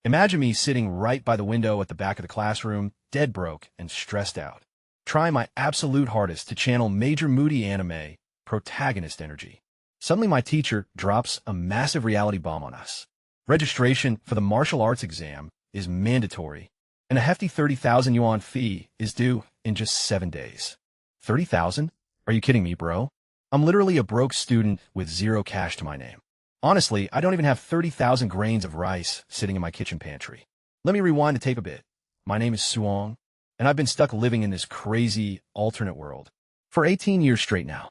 Imagine me sitting right by the window at the back of the classroom, dead broke and stressed out, trying my absolute hardest to channel major moody anime protagonist energy. Suddenly my teacher drops a massive reality bomb on us. Registration for the martial arts exam is mandatory, and a hefty 30,000 yuan fee is due in just 7 days. 30,000? Are you kidding me, bro? I'm literally a broke student with zero cash to my name. Honestly, I don't even have 30,000 grains of rice sitting in my kitchen pantry. Let me rewind the tape a bit. My name is Suong, and I've been stuck living in this crazy alternate world for 18 years straight now.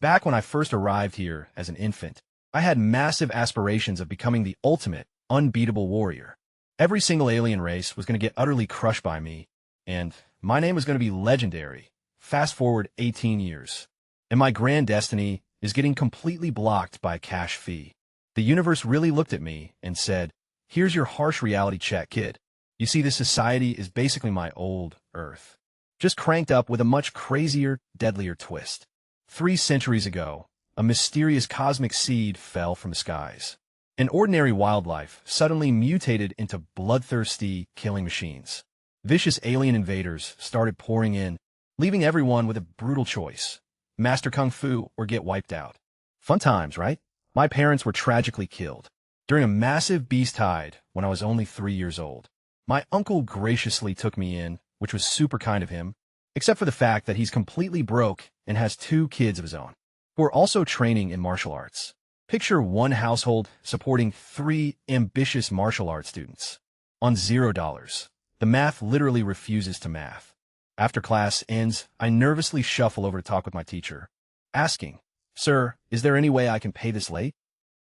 Back when I first arrived here as an infant, I had massive aspirations of becoming the ultimate, unbeatable warrior. Every single alien race was going to get utterly crushed by me, and my name was going to be legendary. Fast forward 18 years, and my grand destiny is getting completely blocked by a cash fee. The universe really looked at me and said, "Here's your harsh reality check, kid. You see, this society is basically my old Earth, just cranked up with a much crazier, deadlier twist." 3 centuries ago, a mysterious cosmic seed fell from the skies. An ordinary wildlife suddenly mutated into bloodthirsty killing machines. Vicious alien invaders started pouring in, leaving everyone with a brutal choice: master kung fu or get wiped out. Fun times, right? My parents were tragically killed during a massive beast tide when I was only 3 years old. My uncle graciously took me in, which was super kind of him, except for the fact that he's completely broke and has 2 kids of his own, who are also training in martial arts. Picture one household supporting 3 ambitious martial arts students on $0. The math literally refuses to math. After class ends, I nervously shuffle over to talk with my teacher, asking, "Sir, is there any way I can pay this late?"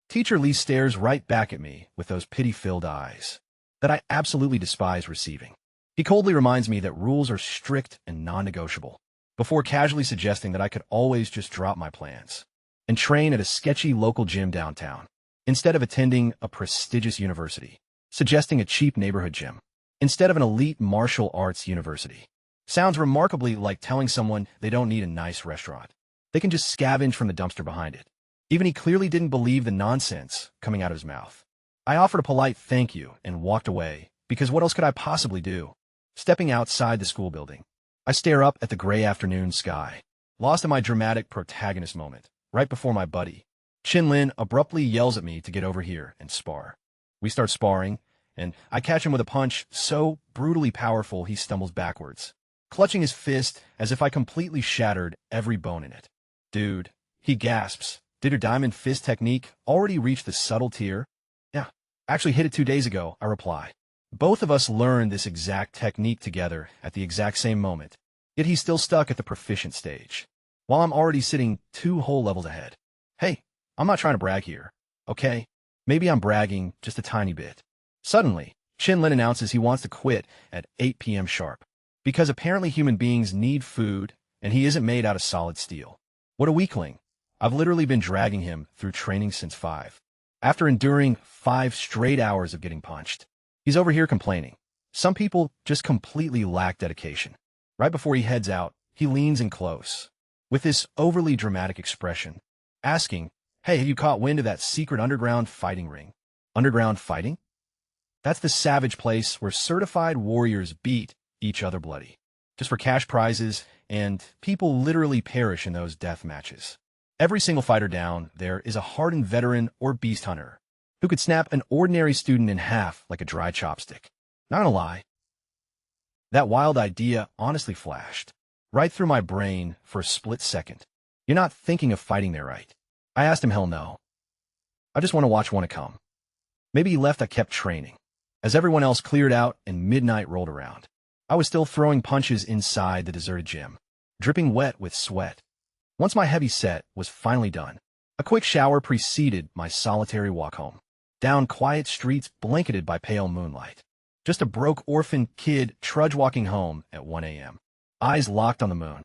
Teacher Lee stares right back at me with those pity-filled eyes that I absolutely despise receiving. He coldly reminds me that rules are strict and non-negotiable, before casually suggesting that I could always just drop my plans and train at a sketchy local gym downtown, instead of attending a prestigious university, suggesting a cheap neighborhood gym, instead of an elite martial arts university. Sounds remarkably like telling someone they don't need a nice restaurant. They can just scavenge from the dumpster behind it. Even he clearly didn't believe the nonsense coming out of his mouth. I offered a polite thank you and walked away, because what else could I possibly do? Stepping outside the school building, I stare up at the gray afternoon sky, lost in my dramatic protagonist moment, right before my buddy, Chin Lin, abruptly yells at me to get over here and spar. We start sparring, and I catch him with a punch so brutally powerful he stumbles backwards, clutching his fist as if I completely shattered every bone in it. "Dude," he gasps, "did your diamond fist technique already reach the subtle tier?" "Yeah, actually hit it 2 days ago," I reply. Both of us learned this exact technique together at the exact same moment, yet he's still stuck at the proficient stage, while I'm already sitting 2 whole levels ahead. Hey, I'm not trying to brag here, okay? Maybe I'm bragging just a tiny bit. Suddenly, Chin Lin announces he wants to quit at 8 p.m. sharp, because apparently human beings need food, and he isn't made out of solid steel. What a weakling. I've literally been dragging him through training since 5. After enduring 5 straight hours of getting punched, he's over here complaining. Some people just completely lack dedication. Right before he heads out, he leans in close, with this overly dramatic expression, asking, "Hey, have you caught wind of that secret underground fighting ring?" Underground fighting? That's the savage place where certified warriors beat each other bloody, just for cash prizes, and people literally perish in those death matches. Every single fighter down there is a hardened veteran or beast hunter who could snap an ordinary student in half like a dry chopstick. Not gonna lie, that wild idea honestly flashed right through my brain for a split second. "You're not thinking of fighting there, right?" I asked him. "Hell no. I just want to watch one come." Maybe he left. I kept training. As everyone else cleared out and midnight rolled around, I was still throwing punches inside the deserted gym, dripping wet with sweat. Once my heavy set was finally done, a quick shower preceded my solitary walk home, down quiet streets blanketed by pale moonlight. Just a broke orphan kid trudge-walking home at 1 a.m., eyes locked on the moon,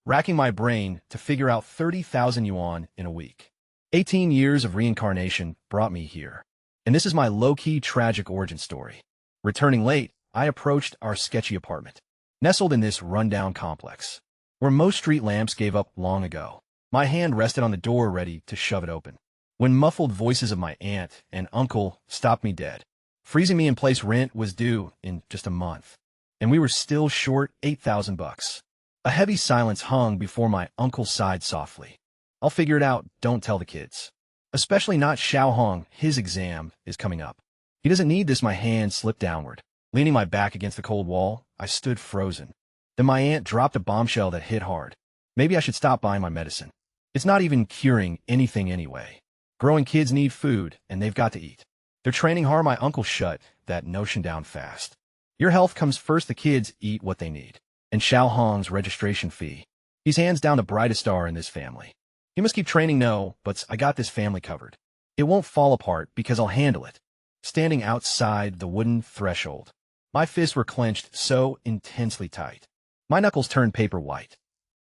racking my brain to figure out 30,000 yuan in a week. 18 years of reincarnation brought me here, and this is my low-key tragic origin story. Returning late, I approached our sketchy apartment, nestled in this rundown complex, where most street lamps gave up long ago. My hand rested on the door ready to shove it open, when muffled voices of my aunt and uncle stopped me dead. Freezing me in place rent was due in just a month, and we were still short $8,000. A heavy silence hung before my uncle sighed softly. I'll figure it out, don't tell the kids. Especially not Xiao Hong, his exam is coming up. He doesn't need this. My hand slipped downward. Leaning my back against the cold wall, I stood frozen. Then my aunt dropped a bombshell that hit hard. Maybe I should stop buying my medicine. It's not even curing anything anyway. Growing kids need food, and they've got to eat. They're training hard. My uncle shut that notion down fast. Your health comes first. The kids eat what they need. And Xiao Hong's registration fee. He's hands down the brightest star in this family. You must keep training. No, but I got this family covered. It won't fall apart because I'll handle it. Standing outside the wooden threshold, my fists were clenched so intensely tight. My knuckles turned paper white.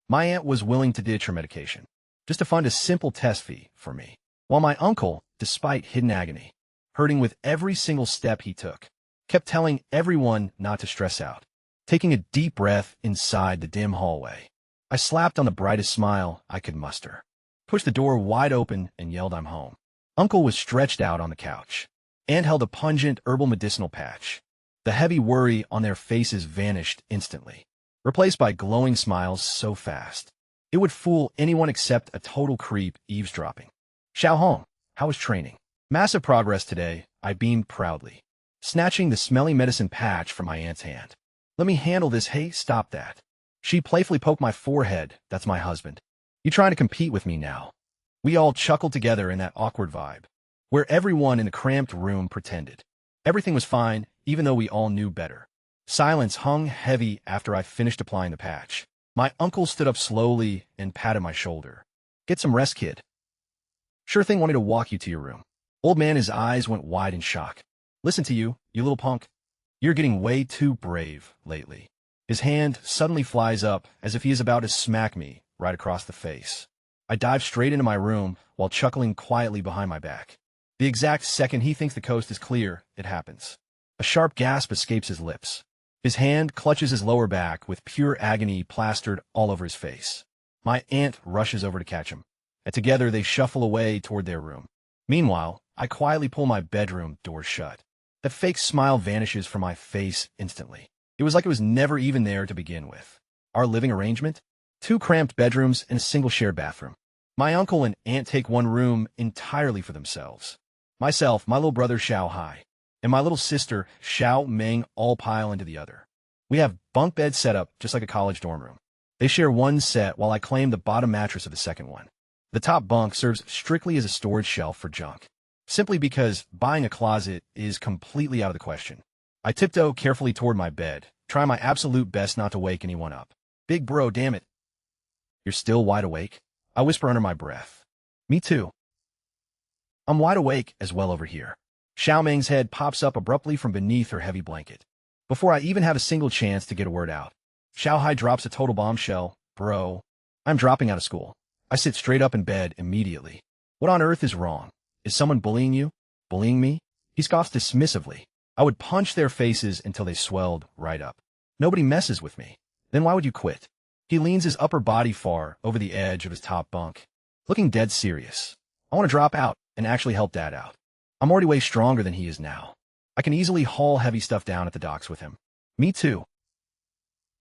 My aunt was willing to ditch her medication, just to fund a simple test fee for me. While my uncle, despite hidden agony, hurting with every single step he took, kept telling everyone not to stress out. Taking a deep breath inside the dim hallway, I slapped on the brightest smile I could muster, pushed the door wide open, and yelled, "I'm home." Uncle was stretched out on the couch. Aunt held a pungent herbal medicinal patch. The heavy worry on their faces vanished instantly, replaced by glowing smiles so fast it would fool anyone except a total creep eavesdropping. "Xiao Hong, how was training?" "Massive progress today," I beamed proudly, snatching the smelly medicine patch from my aunt's hand. "Let me handle this." "Hey, stop that." She playfully poked my forehead. "That's my husband. You trying to compete with me now?" We all chuckled together in that awkward vibe, where everyone in the cramped room pretended everything was fine, even though we all knew better. Silence hung heavy after I finished applying the patch. My uncle stood up slowly and patted my shoulder. "Get some rest, kid." "Sure thing. Want me to walk you to your room?" Old man, his eyes went wide in shock. "Listen to you, you little punk. You're getting way too brave lately." His hand suddenly flies up as if he is about to smack me right across the face. I dive straight into my room while chuckling quietly behind my back. The exact second he thinks the coast is clear, it happens. A sharp gasp escapes his lips. His hand clutches his lower back with pure agony plastered all over his face. My aunt rushes over to catch him, and together they shuffle away toward their room. Meanwhile, I quietly pull my bedroom door shut. That fake smile vanishes from my face instantly. It was like it was never even there to begin with. Our living arrangement? 2 cramped bedrooms and a single shared bathroom. My uncle and aunt take one room entirely for themselves. Myself, my little brother Xiao Hai, and my little sister Xiao Meng all pile into the other. We have bunk beds set up just like a college dorm room. They share one set while I claim the bottom mattress of the second one. The top bunk serves strictly as a storage shelf for junk, simply because buying a closet is completely out of the question. I tiptoe carefully toward my bed, try my absolute best not to wake anyone up. "Big bro, damn it. You're still wide awake?" I whisper under my breath. "Me too. I'm wide awake as well over here." Xiao Meng's head pops up abruptly from beneath her heavy blanket. Before I even have a single chance to get a word out, Xiao Hai drops a total bombshell. "Bro, I'm dropping out of school." I sit straight up in bed immediately. What on earth is wrong? Is someone bullying you? Bullying me? He scoffs dismissively. I would punch their faces until they swelled right up. "Nobody messes with me." "Then why would you quit?" He leans his upper body far over the edge of his top bunk, looking dead serious. "I want to drop out and actually help Dad out. I'm already way stronger than he is now. I can easily haul heavy stuff down at the docks with him." "Me too."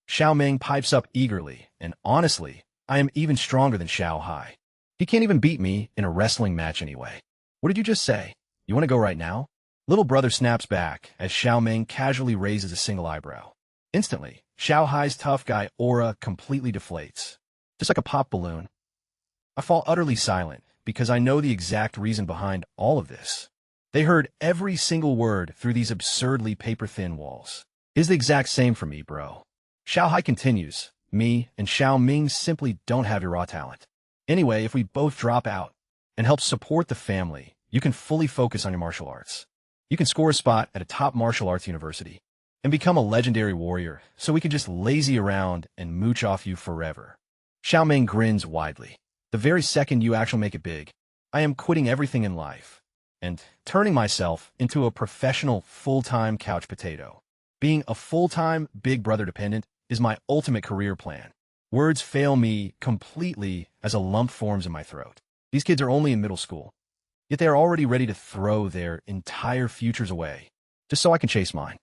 Xiao Meng pipes up eagerly, and honestly, I am even stronger than Xiao Hai. He can't even beat me in a wrestling match anyway. "What did you just say? You want to go right now?" Little brother snaps back as Xiao Meng casually raises a single eyebrow. Instantly, Xiao Hai's tough guy aura completely deflates, just like a pop balloon. I fall utterly silent because I know the exact reason behind all of this. They heard every single word through these absurdly paper-thin walls. "Is the exact same for me, bro." Xiao Hai continues. "Me and Xiao Ming simply don't have your raw talent. Anyway, if we both drop out and help support the family, you can fully focus on your martial arts. You can score a spot at a top martial arts university and become a legendary warrior, so we can just lazy around and mooch off you forever." Xiao Ming grins widely. "The very second you actually make it big, I am quitting everything in life and turning myself into a professional full-time couch potato. Being a full-time Big Brother dependent is my ultimate career plan." Words fail me completely as a lump forms in my throat. These kids are only in middle school, yet they are already ready to throw their entire futures away just so I can chase mine.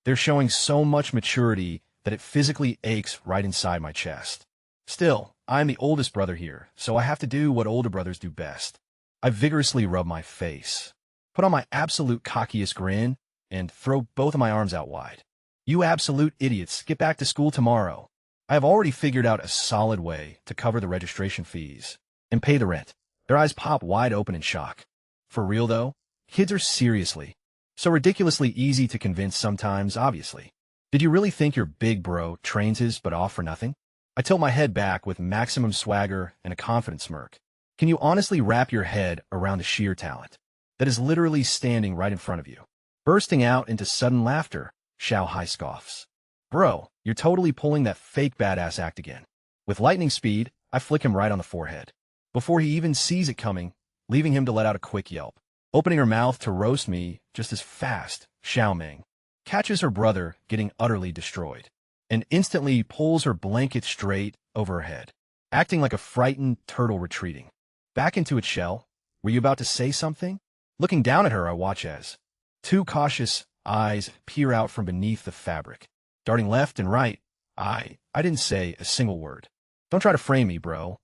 They're showing so much maturity that it physically aches right inside my chest. Still, I'm the oldest brother here, so I have to do what older brothers do best. I vigorously rub my face, put on my absolute cockiest grin, and throw both of my arms out wide. You absolute idiots, get back to school tomorrow. I have already figured out a solid way to cover the registration fees and pay the rent. Their eyes pop wide open in shock. For real though, kids are seriously so ridiculously easy to convince sometimes, obviously. Did you really think your big bro trains his butt off for nothing? I tilt my head back with maximum swagger and a confident smirk. Can you honestly wrap your head around the sheer talent that is literally standing right in front of you? Bursting out into sudden laughter, Xiao Hai scoffs. Bro, you're totally pulling that fake badass act again. With lightning speed, I flick him right on the forehead, before he even sees it coming, leaving him to let out a quick yelp. Opening her mouth to roast me just as fast, Xiao Ming catches her brother getting utterly destroyed and instantly pulls her blanket straight over her head, acting like a frightened turtle retreating back into its shell. Were you about to say something? Looking down at her, I watch as two cautious eyes peer out from beneath the fabric, darting left and right. I didn't say a single word. Don't try to frame me, bro.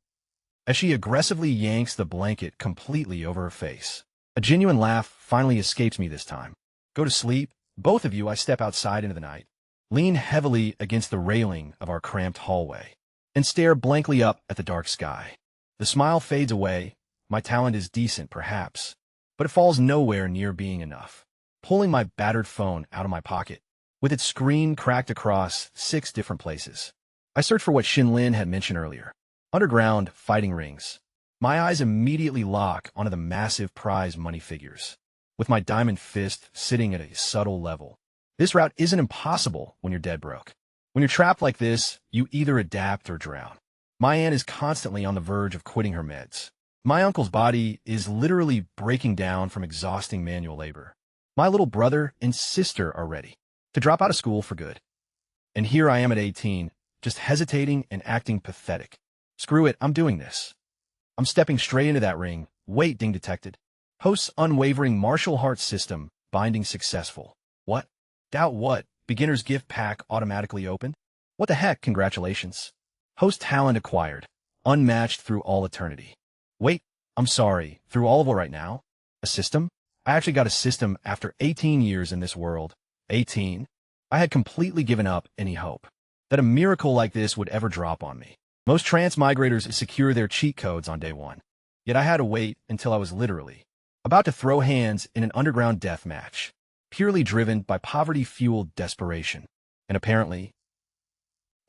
As she aggressively yanks the blanket completely over her face. A genuine laugh finally escapes me this time. Go to sleep, both of you. I step outside into the night, lean heavily against the railing of our cramped hallway, and stare blankly up at the dark sky. The smile fades away. My talent is decent, perhaps, but it falls nowhere near being enough. Pulling my battered phone out of my pocket, with its screen cracked across 6 different places, I search for what Xinlin had mentioned earlier. Underground fighting rings. My eyes immediately lock onto the massive prize money figures, with my diamond fist sitting at a subtle level. This route isn't impossible when you're dead broke. When you're trapped like this, you either adapt or drown. My aunt is constantly on the verge of quitting her meds. My uncle's body is literally breaking down from exhausting manual labor. My little brother and sister are ready to drop out of school for good. And here I am at 18, just hesitating and acting pathetic. Screw it, I'm doing this. I'm stepping straight into that ring. Wait, ding detected. Host's unwavering martial arts system, binding successful. What? Doubt what? Beginner's gift pack automatically opened? What the heck, congratulations. Host talent acquired. Unmatched through all eternity. Wait, I'm sorry, through all of it right now? A system? I actually got a system after 18 years in this world. 18? I had completely given up any hope that a miracle like this would ever drop on me. Most transmigrators secure their cheat codes on day 1. Yet I had to wait until I was literally about to throw hands in an underground death match, purely driven by poverty-fueled desperation. And apparently,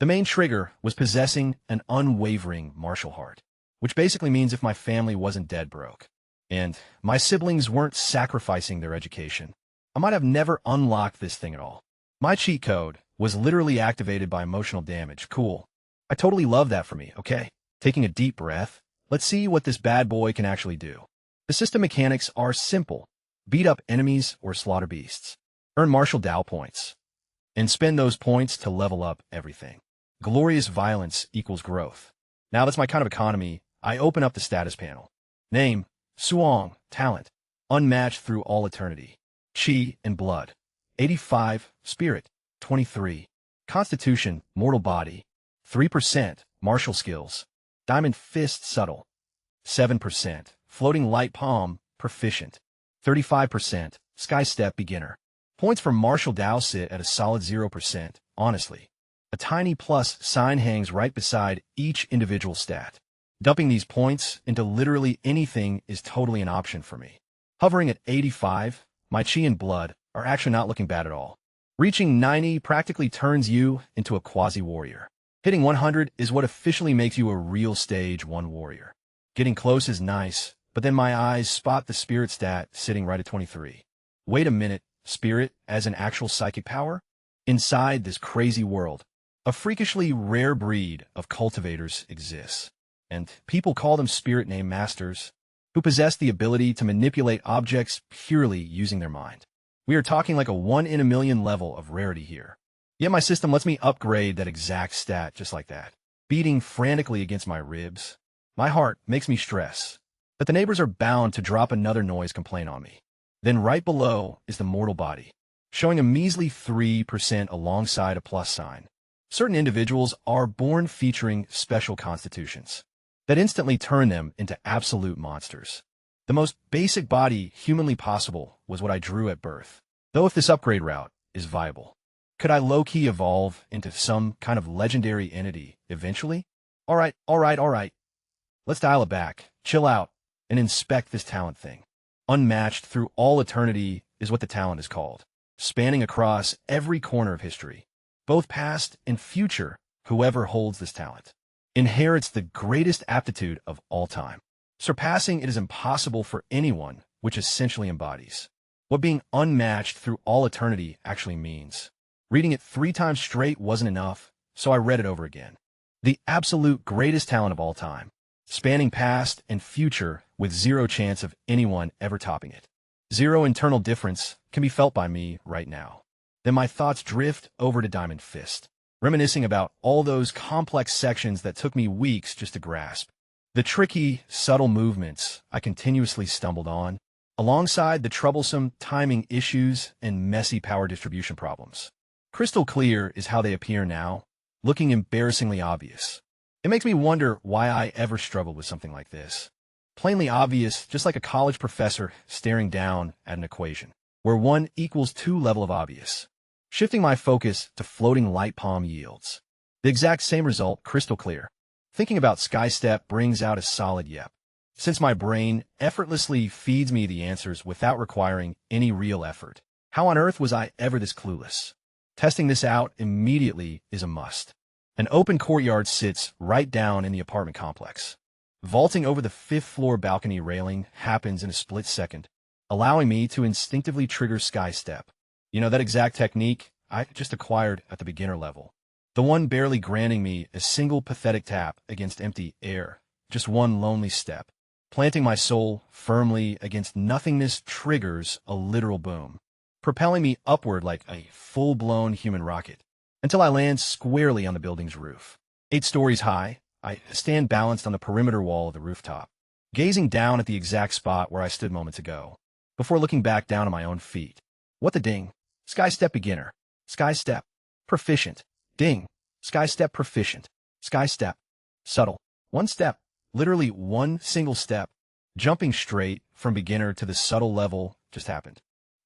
the main trigger was possessing an unwavering martial heart, which basically means if my family wasn't dead broke, and my siblings weren't sacrificing their education, I might have never unlocked this thing at all. My cheat code was literally activated by emotional damage. Cool. I totally love that for me, okay? Taking a deep breath, let's see what this bad boy can actually do. The system mechanics are simple. Beat up enemies or slaughter beasts. Earn martial Dao points. And spend those points to level up everything. Glorious violence equals growth. Now that's my kind of economy. I open up the status panel. Name, Suong, talent, unmatched through all eternity. Chi and blood. 85, spirit, 23. Constitution, mortal body. 3%, martial skills. Diamond fist, subtle. 7%, floating light palm, proficient. 35%, sky step, beginner. Points for martial Dao sit at a solid 0%, honestly. A tiny plus sign hangs right beside each individual stat. Dumping these points into literally anything is totally an option for me. Hovering at 85, my chi and blood are actually not looking bad at all. Reaching 90 practically turns you into a quasi-warrior. Hitting 100 is what officially makes you a real stage 1 warrior. Getting close is nice, but then my eyes spot the spirit stat sitting right at 23. Wait a minute, spirit as an actual psychic power? Inside this crazy world, a freakishly rare breed of cultivators exists, and people call them spirit name masters, who possess the ability to manipulate objects purely using their mind. We are talking like a 1 in a million level of rarity here. Yet my system lets me upgrade that exact stat just like that. Beating frantically against my ribs, my heart makes me stress that the neighbors are bound to drop another noise complaint on me. Then right below is the mortal body. showing a measly 3% alongside a plus sign. Certain individuals are born featuring special constitutions that instantly turn them into absolute monsters. The most basic body humanly possible was what I drew at birth. Though if this upgrade route is viable, could I low-key evolve into some kind of legendary entity eventually? All right. Let's dial it back, chill out, and inspect this talent thing. Unmatched through all eternity is what the talent is called, spanning across every corner of history. Both past and future, whoever holds this talent inherits the greatest aptitude of all time. Surpassing it is impossible for anyone, which essentially embodies what being unmatched through all eternity actually means. Reading it 3 times straight wasn't enough, so I read it over again. The absolute greatest talent of all time, spanning past and future with zero chance of anyone ever topping it. Zero internal difference can be felt by me right now. Then my thoughts drift over to Diamond Fist, reminiscing about all those complex sections that took me weeks just to grasp. The tricky, subtle movements I continuously stumbled on, alongside the troublesome timing issues and messy power distribution problems. Crystal clear is how they appear now, looking embarrassingly obvious. It makes me wonder why I ever struggled with something like this. Plainly obvious, just like a college professor staring down at an equation, where 1 equals 2 level of obvious. Shifting my focus to floating light palm yields the exact same result, crystal clear. Thinking about Skystep brings out a solid yep, since my brain effortlessly feeds me the answers without requiring any real effort. How on earth was I ever this clueless? Testing this out immediately is a must. An open courtyard sits right down in the apartment complex. Vaulting over the 5th floor balcony railing happens in a split second, allowing me to instinctively trigger Skystep. You know, that exact technique I just acquired at the beginner level. The one barely granting me a single pathetic tap against empty air, just one lonely step. Planting my soul firmly against nothingness triggers a literal boom, propelling me upward like a full-blown human rocket, until I land squarely on the building's roof. 8 stories high, I stand balanced on the perimeter wall of the rooftop, gazing down at the exact spot where I stood moments ago, before looking back down on my own feet. What the ding? Skystep beginner. Skystep proficient. Ding. Skystep proficient. Skystep subtle. 1 step. Literally 1 single step. Jumping straight from beginner to the subtle level just happened.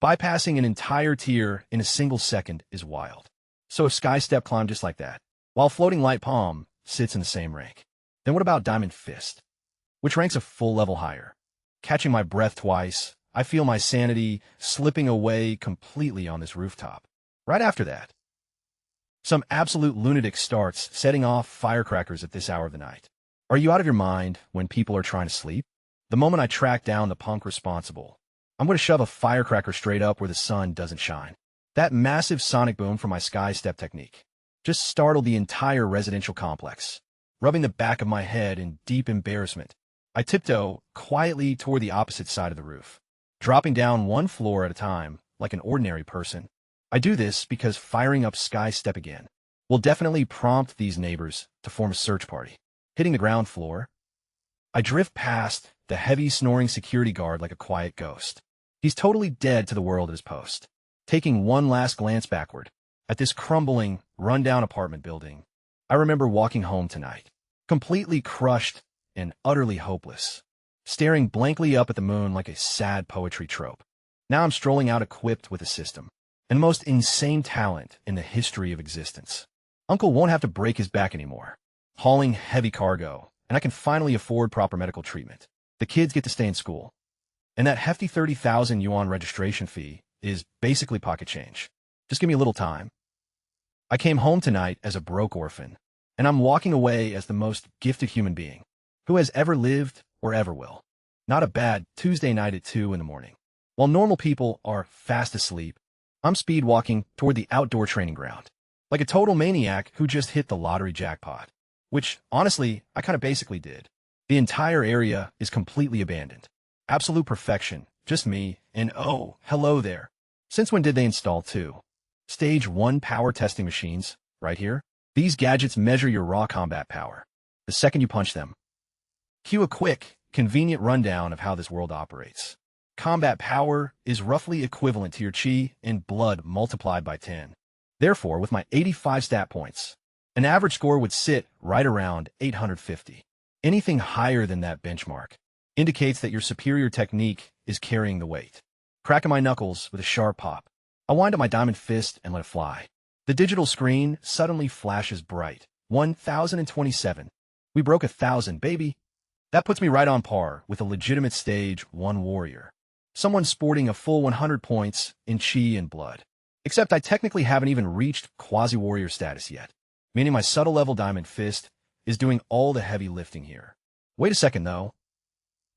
Bypassing an entire tier in a single second is wild. So if Skystep climbed just like that, while floating light palm sits in the same rank, then what about Diamond Fist, which ranks a full level higher? Catching my breath twice, I feel my sanity slipping away completely on this rooftop. Right after that, some absolute lunatic starts setting off firecrackers at this hour of the night. Are you out of your mind when people are trying to sleep? The moment I track down the punk responsible, I'm going to shove a firecracker straight up where the sun doesn't shine. That massive sonic boom from my Skystep technique just startled the entire residential complex. Rubbing the back of my head in deep embarrassment, I tiptoe quietly toward the opposite side of the roof, dropping down 1 floor at a time like an ordinary person. I do this because firing up Skystep again will definitely prompt these neighbors to form a search party. Hitting the ground floor, I drift past the heavy snoring security guard like a quiet ghost. He's totally dead to the world at his post. Taking one last glance backward at this crumbling, rundown apartment building, I remember walking home tonight, completely crushed and utterly hopeless, staring blankly up at the moon like a sad poetry trope. Now I'm strolling out equipped with a system and the most insane talent in the history of existence. Uncle won't have to break his back anymore, hauling heavy cargo, and I can finally afford proper medical treatment. The kids get to stay in school, and that hefty 30,000 yuan registration fee is basically pocket change. Just give me a little time. I came home tonight as a broke orphan, and I'm walking away as the most gifted human being who has ever lived or ever will. Not a bad Tuesday night at 2 in the morning. While normal people are fast asleep, I'm speed walking toward the outdoor training ground, like a total maniac who just hit the lottery jackpot, which, honestly, I kind of basically did. The entire area is completely abandoned. Absolute perfection, just me, and oh, hello there. Since when did they install 2 Stage 1 power testing machines, right here? These gadgets measure your raw combat power the second you punch them. Cue a quick, convenient rundown of how this world operates. combat power is roughly equivalent to your chi and blood multiplied by 10. Therefore, with my 85 stat points, an average score would sit right around 850. Anything higher than that benchmark indicates that your superior technique is carrying the weight. Cracking my knuckles with a sharp pop, I wind up my diamond fist and let it fly. The digital screen suddenly flashes bright. 1027. We broke 1,000, baby. That puts me right on par with a legitimate stage 1 warrior. Someone sporting a full 100 points in chi and blood. Except I technically haven't even reached quasi-warrior status yet, meaning my subtle level diamond fist is doing all the heavy lifting here. Wait a second, though.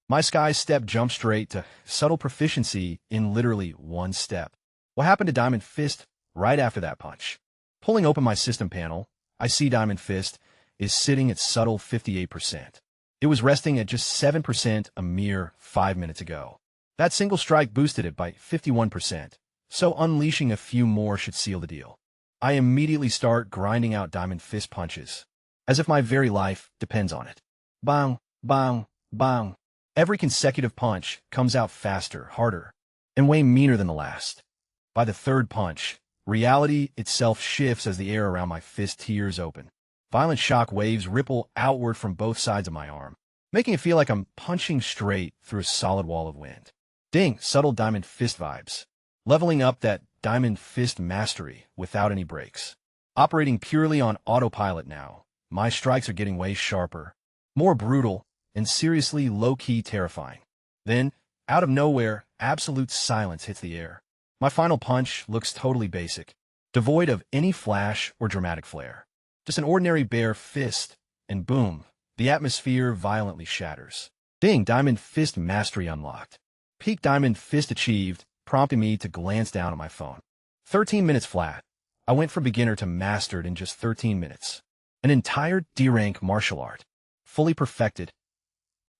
My sky step jumped straight to subtle proficiency in literally 1 step. What happened to diamond fist right after that punch? Pulling open my system panel, I see diamond fist is sitting at subtle 58%. It was resting at just 7% a mere 5 minutes ago. That single strike boosted it by 51%, so unleashing a few more should seal the deal. I immediately start grinding out diamond fist punches, as if my very life depends on it. Bang, bang, bang. Every consecutive punch comes out faster, harder, and way meaner than the last. By the third punch, reality itself shifts as the air around my fist tears open. Violent shock waves ripple outward from both sides of my arm, making it feel like I'm punching straight through a solid wall of wind. Ding, subtle diamond fist vibes. Leveling up that diamond fist mastery without any breaks. Operating purely on autopilot now, my strikes are getting way sharper, more brutal, and seriously low-key terrifying. Then, out of nowhere, absolute silence hits the air. My final punch looks totally basic, devoid of any flash or dramatic flair. Just an ordinary bare fist, and boom, the atmosphere violently shatters. Ding, diamond fist mastery unlocked. Peak diamond fist achieved, prompting me to glance down at my phone. 13 minutes flat. I went from beginner to mastered in just 13 minutes. An entire D-rank martial art. Fully perfected.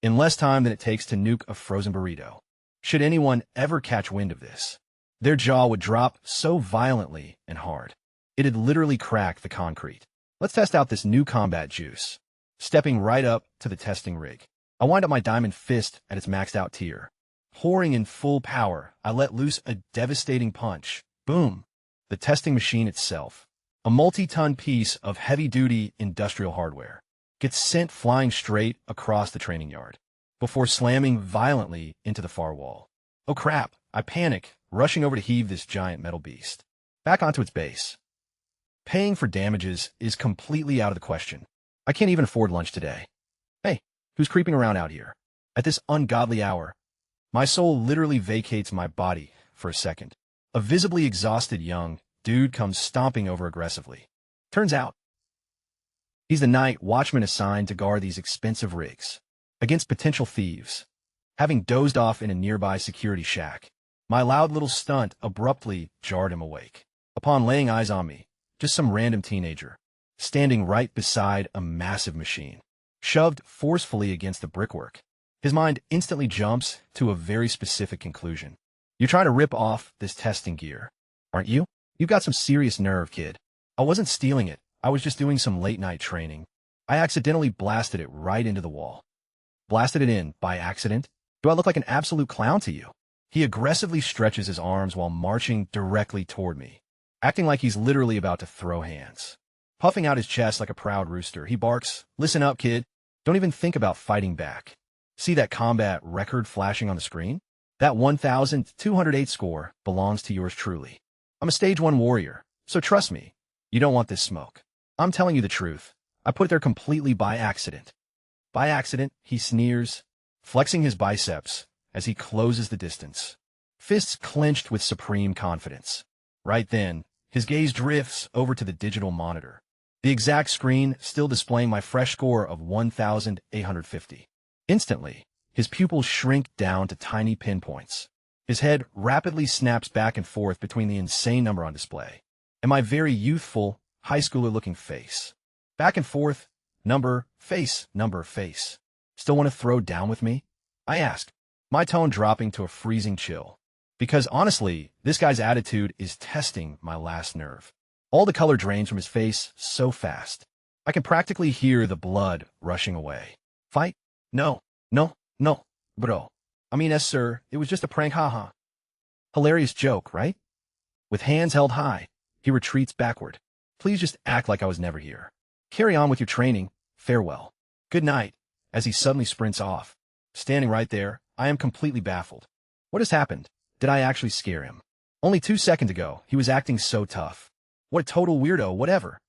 In less time than it takes to nuke a frozen burrito. Should anyone ever catch wind of this, their jaw would drop so violently and hard. It'd literally crack the concrete. Let's test out this new combat juice. Stepping right up to the testing rig, I wind up my diamond fist at its maxed out tier. Pouring in full power, I let loose a devastating punch. Boom! The testing machine itself, a multi-ton piece of heavy-duty industrial hardware, gets sent flying straight across the training yard, before slamming violently into the far wall. Oh crap! I panic, rushing over to heave this giant metal beast back onto its base. Paying for damages is completely out of the question. I can't even afford lunch today. Hey, who's creeping around out here? At this ungodly hour, my soul literally vacates my body for a second. A visibly exhausted young dude comes stomping over aggressively. Turns out, he's the night watchman assigned to guard these expensive rigs against potential thieves. Having dozed off in a nearby security shack, my loud little stunt abruptly jarred him awake. Upon laying eyes on me, just some random teenager, standing right beside a massive machine, shoved forcefully against the brickwork. His mind instantly jumps to a very specific conclusion. You're trying to rip off this testing gear, aren't you? You've got some serious nerve, kid. I wasn't stealing it. I was just doing some late-night training. I accidentally blasted it right into the wall. Blasted it in by accident? Do I look like an absolute clown to you? He aggressively stretches his arms while marching directly toward me, acting like he's literally about to throw hands. Puffing out his chest like a proud rooster, he barks, "Listen up, kid. Don't even think about fighting back. See that combat record flashing on the screen? That 1,208 score belongs to yours truly. I'm a stage 1 warrior, so trust me, you don't want this smoke. I'm telling you the truth. I put it there completely by accident." By accident, he sneers, flexing his biceps as he closes the distance, fists clenched with supreme confidence. Right then, his gaze drifts over to the digital monitor, the exact screen still displaying my fresh score of 1,850. Instantly, his pupils shrink down to tiny pinpoints. His head rapidly snaps back and forth between the insane number on display and my very youthful, high schooler-looking face. Back and forth, number, face, number, face. Still want to throw down with me? I ask, my tone dropping to a freezing chill. Because honestly, this guy's attitude is testing my last nerve. All the color drains from his face so fast. I can practically hear the blood rushing away. Fight? No, no, no, bro. I mean, yes, sir, it was just a prank, haha. Hilarious joke, right? With hands held high, he retreats backward. Please just act like I was never here. Carry on with your training. Farewell. Good night, as he suddenly sprints off. Standing right there, I am completely baffled. What has happened? Did I actually scare him? Only 2 seconds ago, he was acting so tough. What a total weirdo, whatever.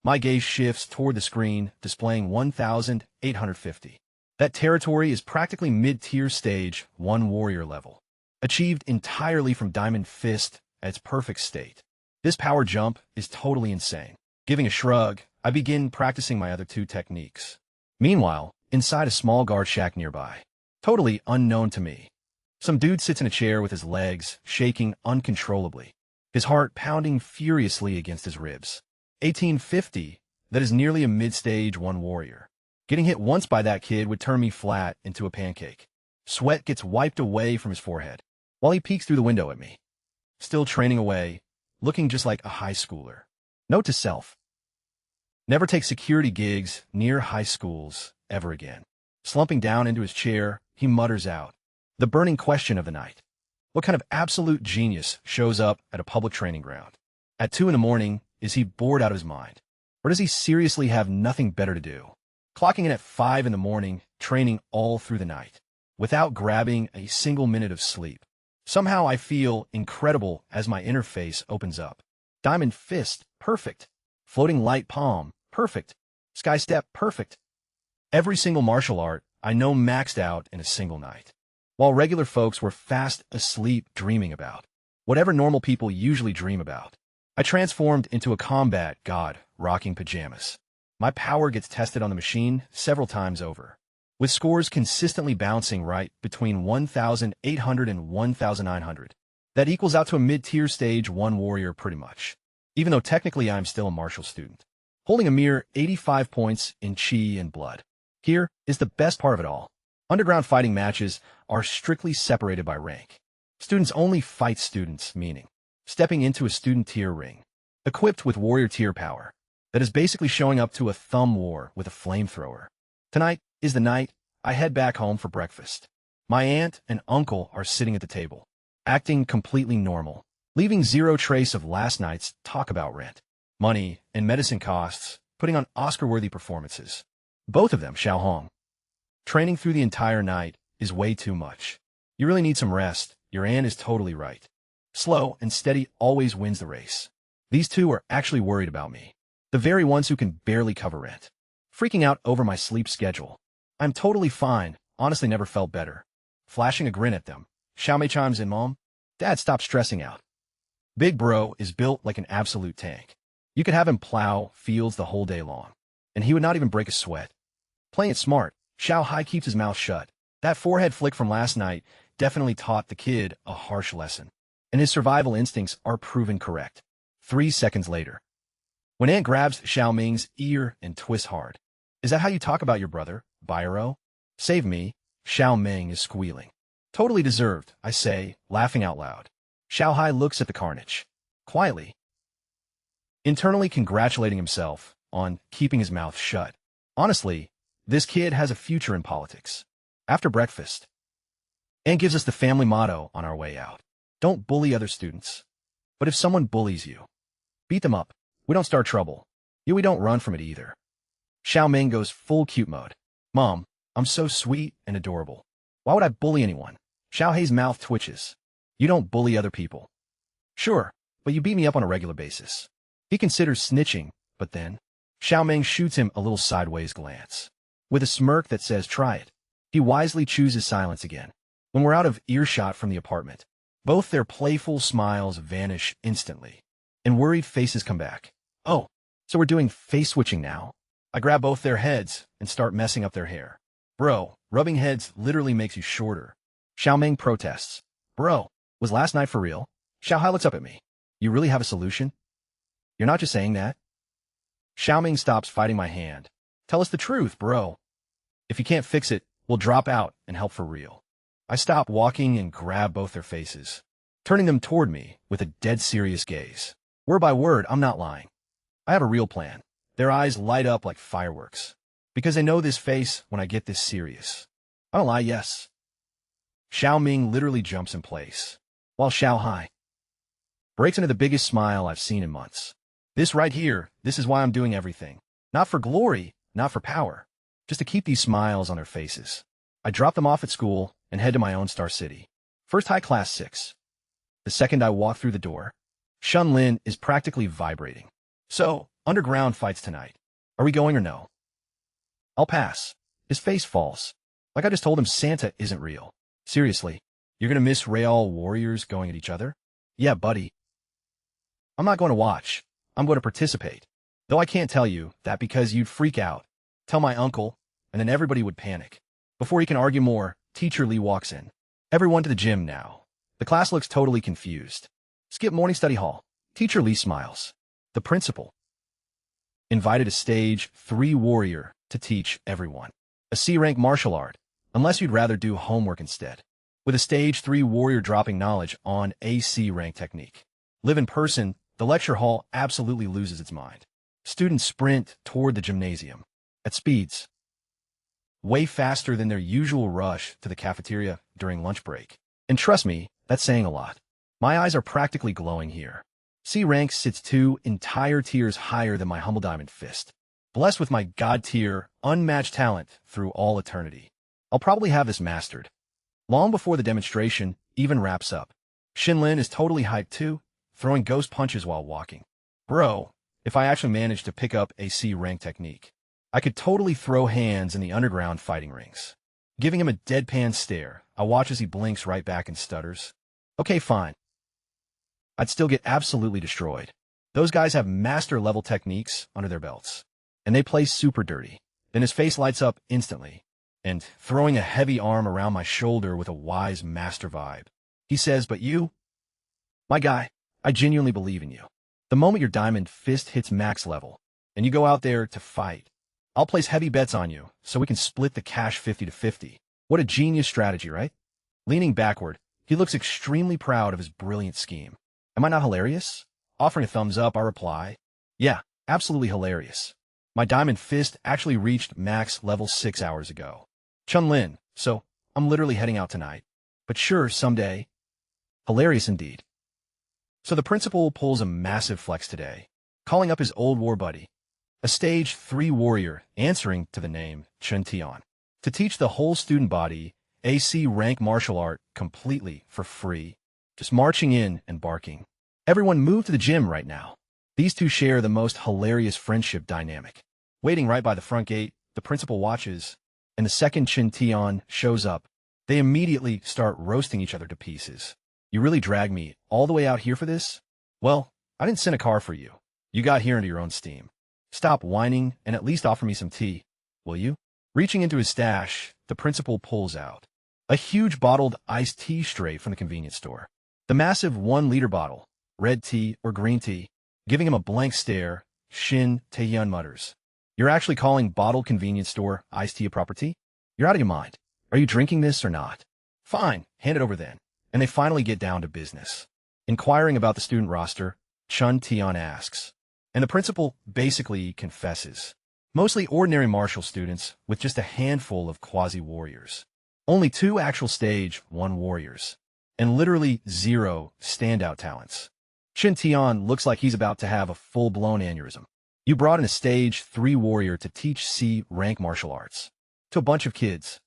My gaze shifts toward the screen, displaying 1,850. That territory is practically mid-tier stage 1 warrior level, achieved entirely from Diamond Fist at its perfect state. This power jump is totally insane. Giving a shrug, I begin practicing my other 2 techniques. Meanwhile, inside a small guard shack nearby, totally unknown to me, some dude sits in a chair with his legs shaking uncontrollably, his heart pounding furiously against his ribs. 1850, that is nearly a mid-stage 1 warrior. Getting hit once by that kid would turn me flat into a pancake. Sweat gets wiped away from his forehead, while he peeks through the window at me. Still training away, looking just like a high schooler. Note to self: never take security gigs near high schools ever again. Slumping down into his chair, he mutters out the burning question of the night. What kind of absolute genius shows up at a public training ground? At 2 in the morning, is he bored out of his mind? Or does he seriously have nothing better to do? Clocking in at 5 in the morning, training all through the night, without grabbing a single minute of sleep. Somehow I feel incredible as my interface opens up. Diamond Fist, perfect. Floating Light Palm, perfect. Sky Step, perfect. Every single martial art I know maxed out in a single night, while regular folks were fast asleep dreaming about whatever normal people usually dream about. I transformed into a combat god rocking pajamas. My power gets tested on the machine several times over, with scores consistently bouncing right between 1,800 and 1,900. That equals out to a mid-tier stage 1 warrior pretty much, even though technically I'm still a martial student, holding a mere 85 points in chi and blood. Here is the best part of it all. Underground fighting matches are strictly separated by rank. Students only fight students, meaning stepping into a student tier ring, equipped with warrior tier power, that is basically showing up to a thumb war with a flamethrower. Tonight is the night I head back home for breakfast. My aunt and uncle are sitting at the table, acting completely normal, leaving zero trace of last night's talk about rent, money, and medicine costs, putting on Oscar-worthy performances. Both of them, Xiao Hong. Training through the entire night is way too much. You really need some rest. Your aunt is totally right. Slow and steady always wins the race. These two are actually worried about me, the very ones who can barely cover rent. Freaking out over my sleep schedule. I'm totally fine, honestly never felt better. Flashing a grin at them, Xiaomei chimes in, Mom, Dad, stop stressing out. Big Bro is built like an absolute tank. You could have him plow fields the whole day long, and he would not even break a sweat. Playing it smart, Xiao Hai keeps his mouth shut. That forehead flick from last night definitely taught the kid a harsh lesson, and his survival instincts are proven correct. 3 seconds later, when Aunt grabs Xiao Ming's ear and twists hard. Is that how you talk about your brother, Bairo? Save me, Xiao Ming is squealing. Totally deserved, I say, laughing out loud. Xiao Hai looks at the carnage, quietly, internally congratulating himself on keeping his mouth shut. Honestly, this kid has a future in politics. After breakfast, Aunt gives us the family motto on our way out. Don't bully other students. But if someone bullies you, beat them up. We don't start trouble. We don't run from it either. Xiao Ming goes full cute mode. Mom, I'm so sweet and adorable. Why would I bully anyone? Xiao Hei's mouth twitches. You don't bully other people. Sure, but you beat me up on a regular basis. He considers snitching, but then Xiao Ming shoots him a little sideways glance, with a smirk that says try it. He wisely chooses silence again. When we're out of earshot from the apartment, both their playful smiles vanish instantly, and worried faces come back. Oh, so we're doing face switching now? I grab both their heads and start messing up their hair. Bro, rubbing heads literally makes you shorter. Xiao Ming protests. Bro, was last night for real? Xiao Hai looks up at me. You really have a solution? You're not just saying that? Xiao Ming stops fighting my hand. Tell us the truth, bro. If you can't fix it, we'll drop out and help for real. I stop walking and grab both their faces, turning them toward me with a dead serious gaze. Word by word, I'm not lying. I have a real plan. Their eyes light up like fireworks, because they know this face when I get this serious. I don't lie, yes. Xiao Ming literally jumps in place, while Xiao Hai breaks into the biggest smile I've seen in months. This right here, this is why I'm doing everything. Not for glory, not for power, just to keep these smiles on their faces. I drop them off at school and head to my own star city. First high class 6. The second I walk through the door, Shun Lin is practically vibrating. So, underground fights tonight. Are we going or no? I'll pass. His face falls. Like I just told him Santa isn't real. Seriously, you're gonna miss Real warriors going at each other? Yeah, buddy. I'm not going to watch. I'm going to participate. Though I can't tell you that because you'd freak out. Tell my uncle, and then everybody would panic. Before he can argue more, Teacher Lee walks in. Everyone to the gym now. The class looks totally confused. Skip morning study hall. Teacher Lee smiles. The principal invited a stage 3 warrior to teach everyone. A C-rank martial art, unless you'd rather do homework instead. With a stage 3 warrior dropping knowledge on a C-rank technique. Live in person, the lecture hall absolutely loses its mind. Students sprint toward the gymnasium at speeds way faster than their usual rush to the cafeteria during lunch break. And trust me, that's saying a lot. My eyes are practically glowing here. C rank sits 2 entire tiers higher than my humble diamond fist. Blessed with my god-tier, unmatched talent through all eternity. I'll probably have this mastered long before the demonstration even wraps up. Shinlin is totally hyped too, throwing ghost punches while walking. Bro, if I actually managed to pick up a C-rank technique, I could totally throw hands in the underground fighting rings. Giving him a deadpan stare, I watch as he blinks right back and stutters. Okay, fine. I'd still get absolutely destroyed. Those guys have master-level techniques under their belts, and they play super dirty. Then his face lights up instantly, and throwing a heavy arm around my shoulder with a wise master vibe. He says, but you, my guy, I genuinely believe in you. The moment your diamond fist hits max level, and you go out there to fight, I'll place heavy bets on you, so we can split the cash 50-50. What a genius strategy, right? Leaning backward, he looks extremely proud of his brilliant scheme. Am I not hilarious? Offering a thumbs up, I reply, yeah, absolutely hilarious. My diamond fist actually reached max level 6 hours ago. Chun-Lin, so I'm literally heading out tonight. But sure, someday. Hilarious indeed. So the principal pulls a massive flex today, calling up his old war buddy, a stage 3 warrior answering to the name Chen Tian, to teach the whole student body AC rank martial art completely for free, just marching in and barking. Everyone move to the gym right now. These two share the most hilarious friendship dynamic. Waiting right by the front gate, the principal watches, and the second Chen Tian shows up. They immediately start roasting each other to pieces. You really dragged me all the way out here for this? Well, I didn't send a car for you. You got here into your own steam. Stop whining and at least offer me some tea, will you? Reaching into his stash, the principal pulls out a huge bottled iced tea straight from the convenience store. The massive 1-liter bottle, red tea or green tea. Giving him a blank stare, Shin Taehyun mutters, "You're actually calling bottled convenience store iced tea a proper tea? You're out of your mind. Are you drinking this or not? Fine, hand it over then." And they finally get down to business. Inquiring about the student roster, Chun Tian asks, and the principal basically confesses. Mostly ordinary martial students with just a handful of quasi-warriors. Only 2 actual stage 1 warriors. And literally 0 standout talents. Shin Tian looks like he's about to have a full-blown aneurysm. You brought in a stage 3 warrior to teach C-rank martial arts. To a bunch of kids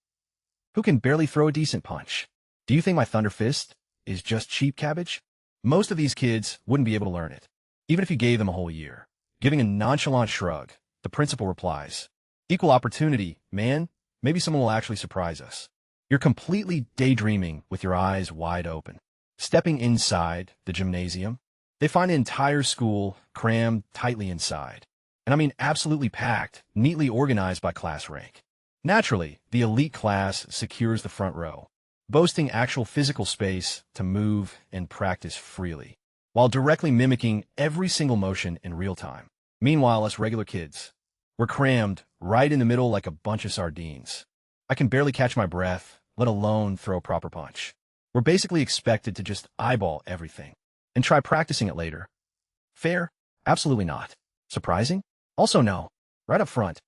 who can barely throw a decent punch. Do you think my Thunder Fist is just cheap cabbage? Most of these kids wouldn't be able to learn it, even if you gave them a whole year. Giving a nonchalant shrug, the principal replies, "Equal opportunity, man. Maybe someone will actually surprise us." You're completely daydreaming with your eyes wide open. Stepping inside the gymnasium, they find the entire school crammed tightly inside. And I mean absolutely packed, neatly organized by class rank. Naturally, the elite class secures the front row, boasting actual physical space to move and practice freely, while directly mimicking every single motion in real time. Meanwhile, us regular kids, we're crammed right in the middle like a bunch of sardines. I can barely catch my breath, let alone throw a proper punch. We're basically expected to just eyeball everything and try practicing it later. Fair? Absolutely not. Surprising? Also no. Right up front,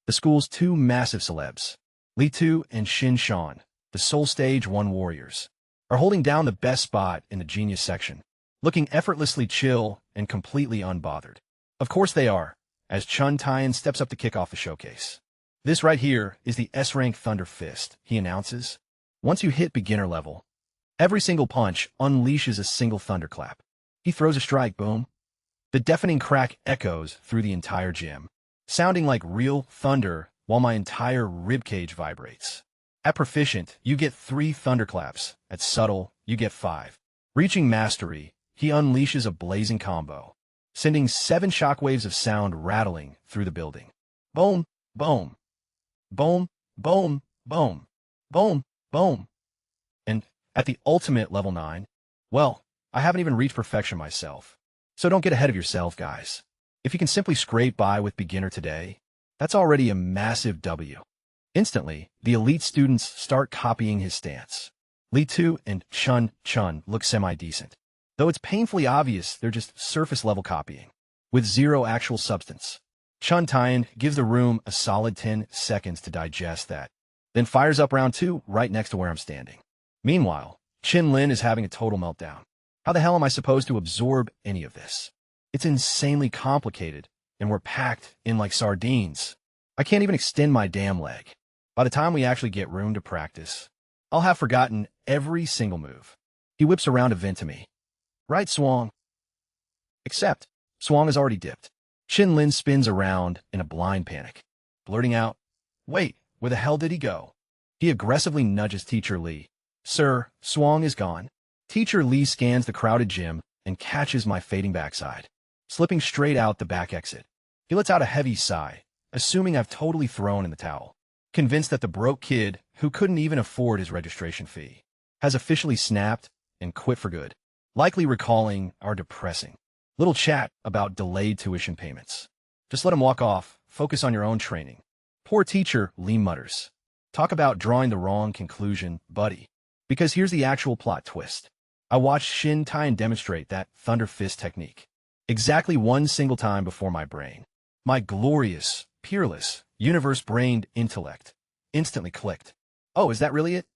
the school's 2 massive celebs, Li Tu and Shin Shan, the Soul Stage 1 warriors, are holding down the best spot in the genius section, looking effortlessly chill and completely unbothered. Of course they are, as Chun Tien steps up to kick off the showcase. This right here is the S-rank Thunder Fist, he announces. Once you hit beginner level, every single punch unleashes a single thunderclap. He throws a strike, boom. The deafening crack echoes through the entire gym, sounding like real thunder while my entire ribcage vibrates. At Proficient, you get 3 thunderclaps. At Subtle, you get 5. Reaching Mastery, he unleashes a blazing combo, sending 7 shockwaves of sound rattling through the building. Boom, boom, boom, boom, boom, boom, boom. And at the ultimate level 9, well, I haven't even reached perfection myself. So don't get ahead of yourself, guys. If you can simply scrape by with beginner today, that's already a massive W. Instantly, the elite students start copying his stance. Li Tu and Chun look semi-decent, though it's painfully obvious they're just surface-level copying, with zero actual substance. Chun Tien gives the room a solid 10 seconds to digest that, then fires up round 2 right next to where I'm standing. Meanwhile, Chin Lin is having a total meltdown. How the hell am I supposed to absorb any of this? It's insanely complicated, and we're packed in like sardines. I can't even extend my damn leg. By the time we actually get room to practice, I'll have forgotten every single move. He whips around a vent to me. Right, Swang? Except, Swang has already dipped. Chin Lin spins around in a blind panic, blurting out, "Wait, where the hell did he go?" He aggressively nudges Teacher Lee. "Sir, Swang is gone." Teacher Lee scans the crowded gym and catches my fading backside, slipping straight out the back exit. He lets out a heavy sigh, assuming I've totally thrown in the towel, convinced that the broke kid, who couldn't even afford his registration fee, has officially snapped and quit for good, likely recalling our depressing little chat about delayed tuition payments. "Just let him walk off. Focus on your own training." Poor Teacher Lee mutters. Talk about drawing the wrong conclusion, buddy. Because here's the actual plot twist. I watched Shin Tien demonstrate that Thunder Fist technique exactly one single time before my brain. My glorious, peerless, universe-brained intellect instantly clicked. Oh, is that really it?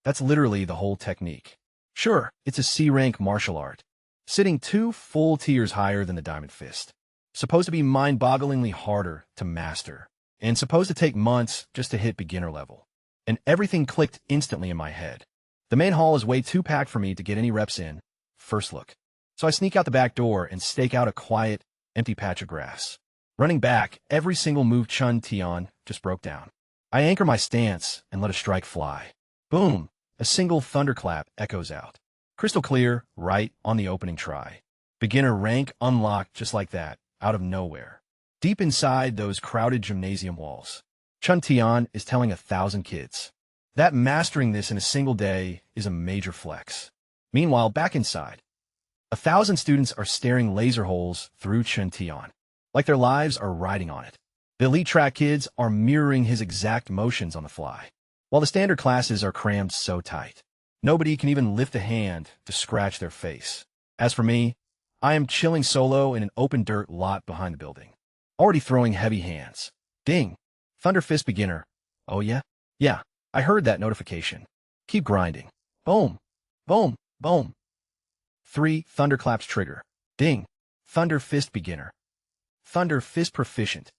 That's literally the whole technique. Sure, it's a C-rank martial art, sitting 2 full tiers higher than the Diamond Fist, supposed to be mind-bogglingly harder to master, and supposed to take months just to hit beginner level. And everything clicked instantly in my head. The main hall is way too packed for me to get any reps in, first look. So I sneak out the back door and stake out a quiet, empty patch of grass. Running back, every single move Chun Tien just broke down. I anchor my stance and let a strike fly. Boom! A single thunderclap echoes out. Crystal clear, right on the opening try. Beginner rank unlocked just like that, out of nowhere. Deep inside those crowded gymnasium walls, Chun Tien is telling 1,000 kids that mastering this in a single day is a major flex. Meanwhile, back inside, 1,000 students are staring laser holes through Chun Tien, like their lives are riding on it. The elite track kids are mirroring his exact motions on the fly, while the standard classes are crammed so tight, nobody can even lift a hand to scratch their face. As for me, I am chilling solo in an open dirt lot behind the building, already throwing heavy hands. Ding! Thunder Fist beginner. Oh yeah? Yeah, I heard that notification. Keep grinding. Boom! Boom! Boom! 3 thunderclaps trigger. Ding! Thunder Fist beginner. Thunder Fist proficient.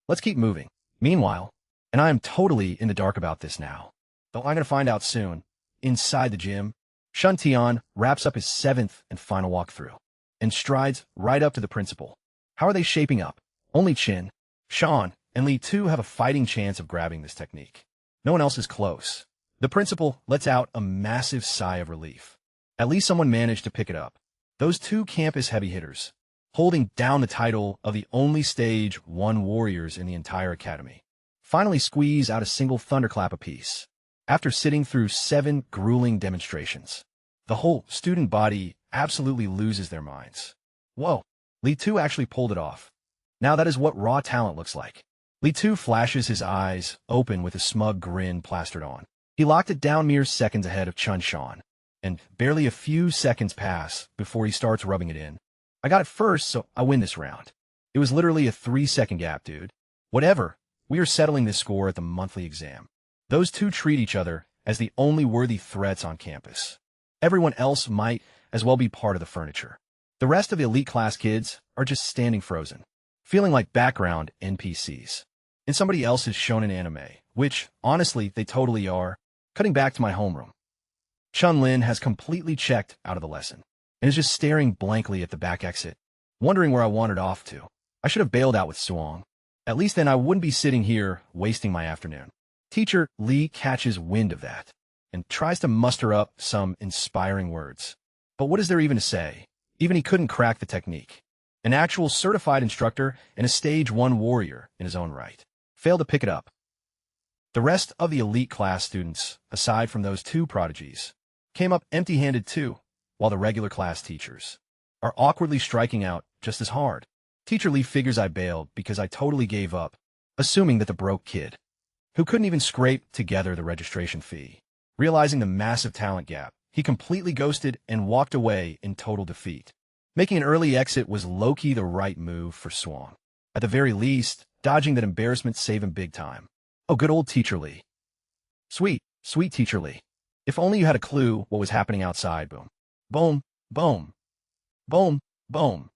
Let's keep moving. Meanwhile, and I am totally in the dark about this now, though I'm going to find out soon, inside the gym, Chun Tien wraps up his 7th and final walkthrough and strides right up to the principal. How are they shaping up? Only Chin, Sean, and Li Tu have a fighting chance of grabbing this technique. No one else is close. The principal lets out a massive sigh of relief. At least someone managed to pick it up. Those 2 campus heavy hitters, holding down the title of the only Stage 1 warriors in the entire academy, finally squeeze out a single thunderclap apiece. After sitting through 7 grueling demonstrations, the whole student body absolutely loses their minds. Whoa, Li Tu actually pulled it off. Now that is what raw talent looks like. Li Tu flashes his eyes open with a smug grin plastered on. He locked it down mere seconds ahead of Chun Shan, and barely a few seconds pass before he starts rubbing it in. I got it first, so I win this round. It was literally a 3-second gap, dude. Whatever, we are settling this score at the monthly exam. Those 2 treat each other as the only worthy threats on campus. Everyone else might as well be part of the furniture. The rest of the elite class kids are just standing frozen, feeling like background NPCs in somebody else's shonen anime, which, honestly, they totally are. Cutting back to my homeroom. Chun-Lin has completely checked out of the lesson and is just staring blankly at the back exit, wondering where I wandered off to. I should have bailed out with Suong. At least then I wouldn't be sitting here wasting my afternoon. Teacher Lee catches wind of that and tries to muster up some inspiring words. But what is there even to say? Even he couldn't crack the technique. An actual certified instructor and a stage 1 warrior in his own right failed to pick it up. The rest of the elite class students, aside from those 2 prodigies, came up empty-handed too, while the regular class teachers are awkwardly striking out just as hard. Teacher Lee figures I bailed because I totally gave up, assuming that the broke kid, who couldn't even scrape together the registration fee, realizing the massive talent gap, he completely ghosted and walked away in total defeat. Making an early exit was low-key the right move for Swan. At the very least, dodging that embarrassment saved him big time. Oh, good old Teacher Lee. Sweet, sweet Teacher Lee. If only you had a clue what was happening outside. Boom. Boom, boom. Boom, boom.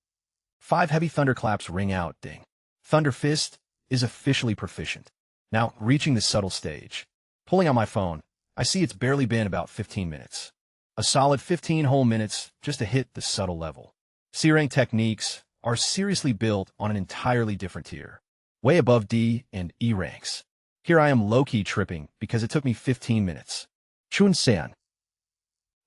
5 heavy thunderclaps ring out, ding. Thunder Fist is officially proficient. Now, reaching the subtle stage. Pulling out my phone, I see it's barely been about 15 minutes. A solid 15 whole minutes just to hit the subtle level. C-rank techniques are seriously built on an entirely different tier, way above D and E ranks. Here I am low-key tripping because it took me 15 minutes. Chun-san,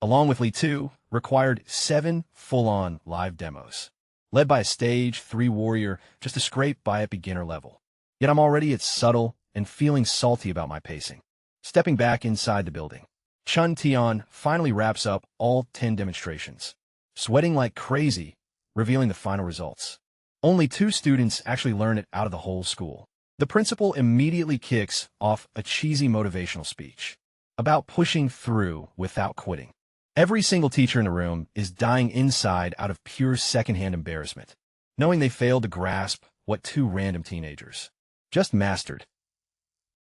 along with Lee 2, required 7 full-on live demos, led by a stage 3 warrior just to scrape by at beginner level. Yet I'm already at subtle and feeling salty about my pacing. Stepping back inside the building, Chun Tian finally wraps up all 10 demonstrations, sweating like crazy, revealing the final results. Only 2 students actually learn it out of the whole school. The principal immediately kicks off a cheesy motivational speech about pushing through without quitting. Every single teacher in the room is dying inside out of pure secondhand embarrassment, knowing they failed to grasp what 2 random teenagers just mastered.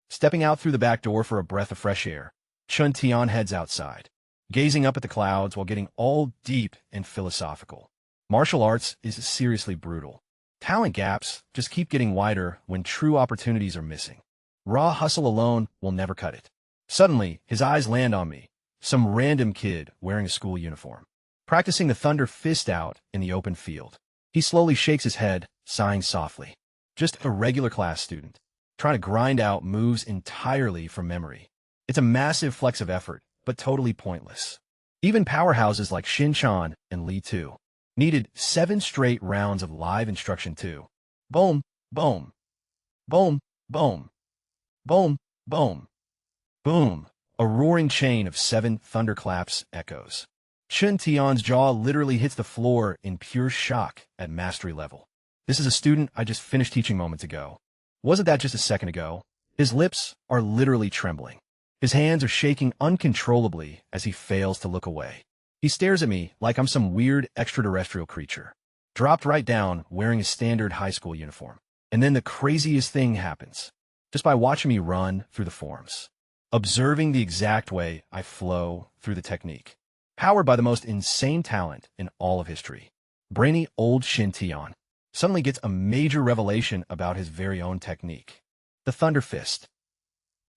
Stepping out through the back door for a breath of fresh air, Chun Tian heads outside, gazing up at the clouds while getting all deep and philosophical. Martial arts is seriously brutal. Talent gaps just keep getting wider when true opportunities are missing. Raw hustle alone will never cut it. Suddenly, his eyes land on me, some random kid wearing a school uniform, practicing the Thunder Fist out in the open field. He slowly shakes his head, sighing softly. Just a regular class student, trying to grind out moves entirely from memory. It's a massive flex of effort, but totally pointless. Even powerhouses like Shin-chan and Lee 2 needed 7 straight rounds of live instruction too. Boom, boom, boom, boom, boom, boom, boom. A roaring chain of 7 thunderclaps echoes. Chun Tian's jaw literally hits the floor in pure shock at mastery level. This is a student I just finished teaching moments ago. Wasn't that just a second ago? His lips are literally trembling. His hands are shaking uncontrollably as he fails to look away. He stares at me like I'm some weird extraterrestrial creature, dropped right down wearing a standard high school uniform. And then the craziest thing happens, just by watching me run through the forms, observing the exact way I flow through the technique. Powered by the most insane talent in all of history, brainy old Shin Tian suddenly gets a major revelation about his very own technique. The Thunder Fist,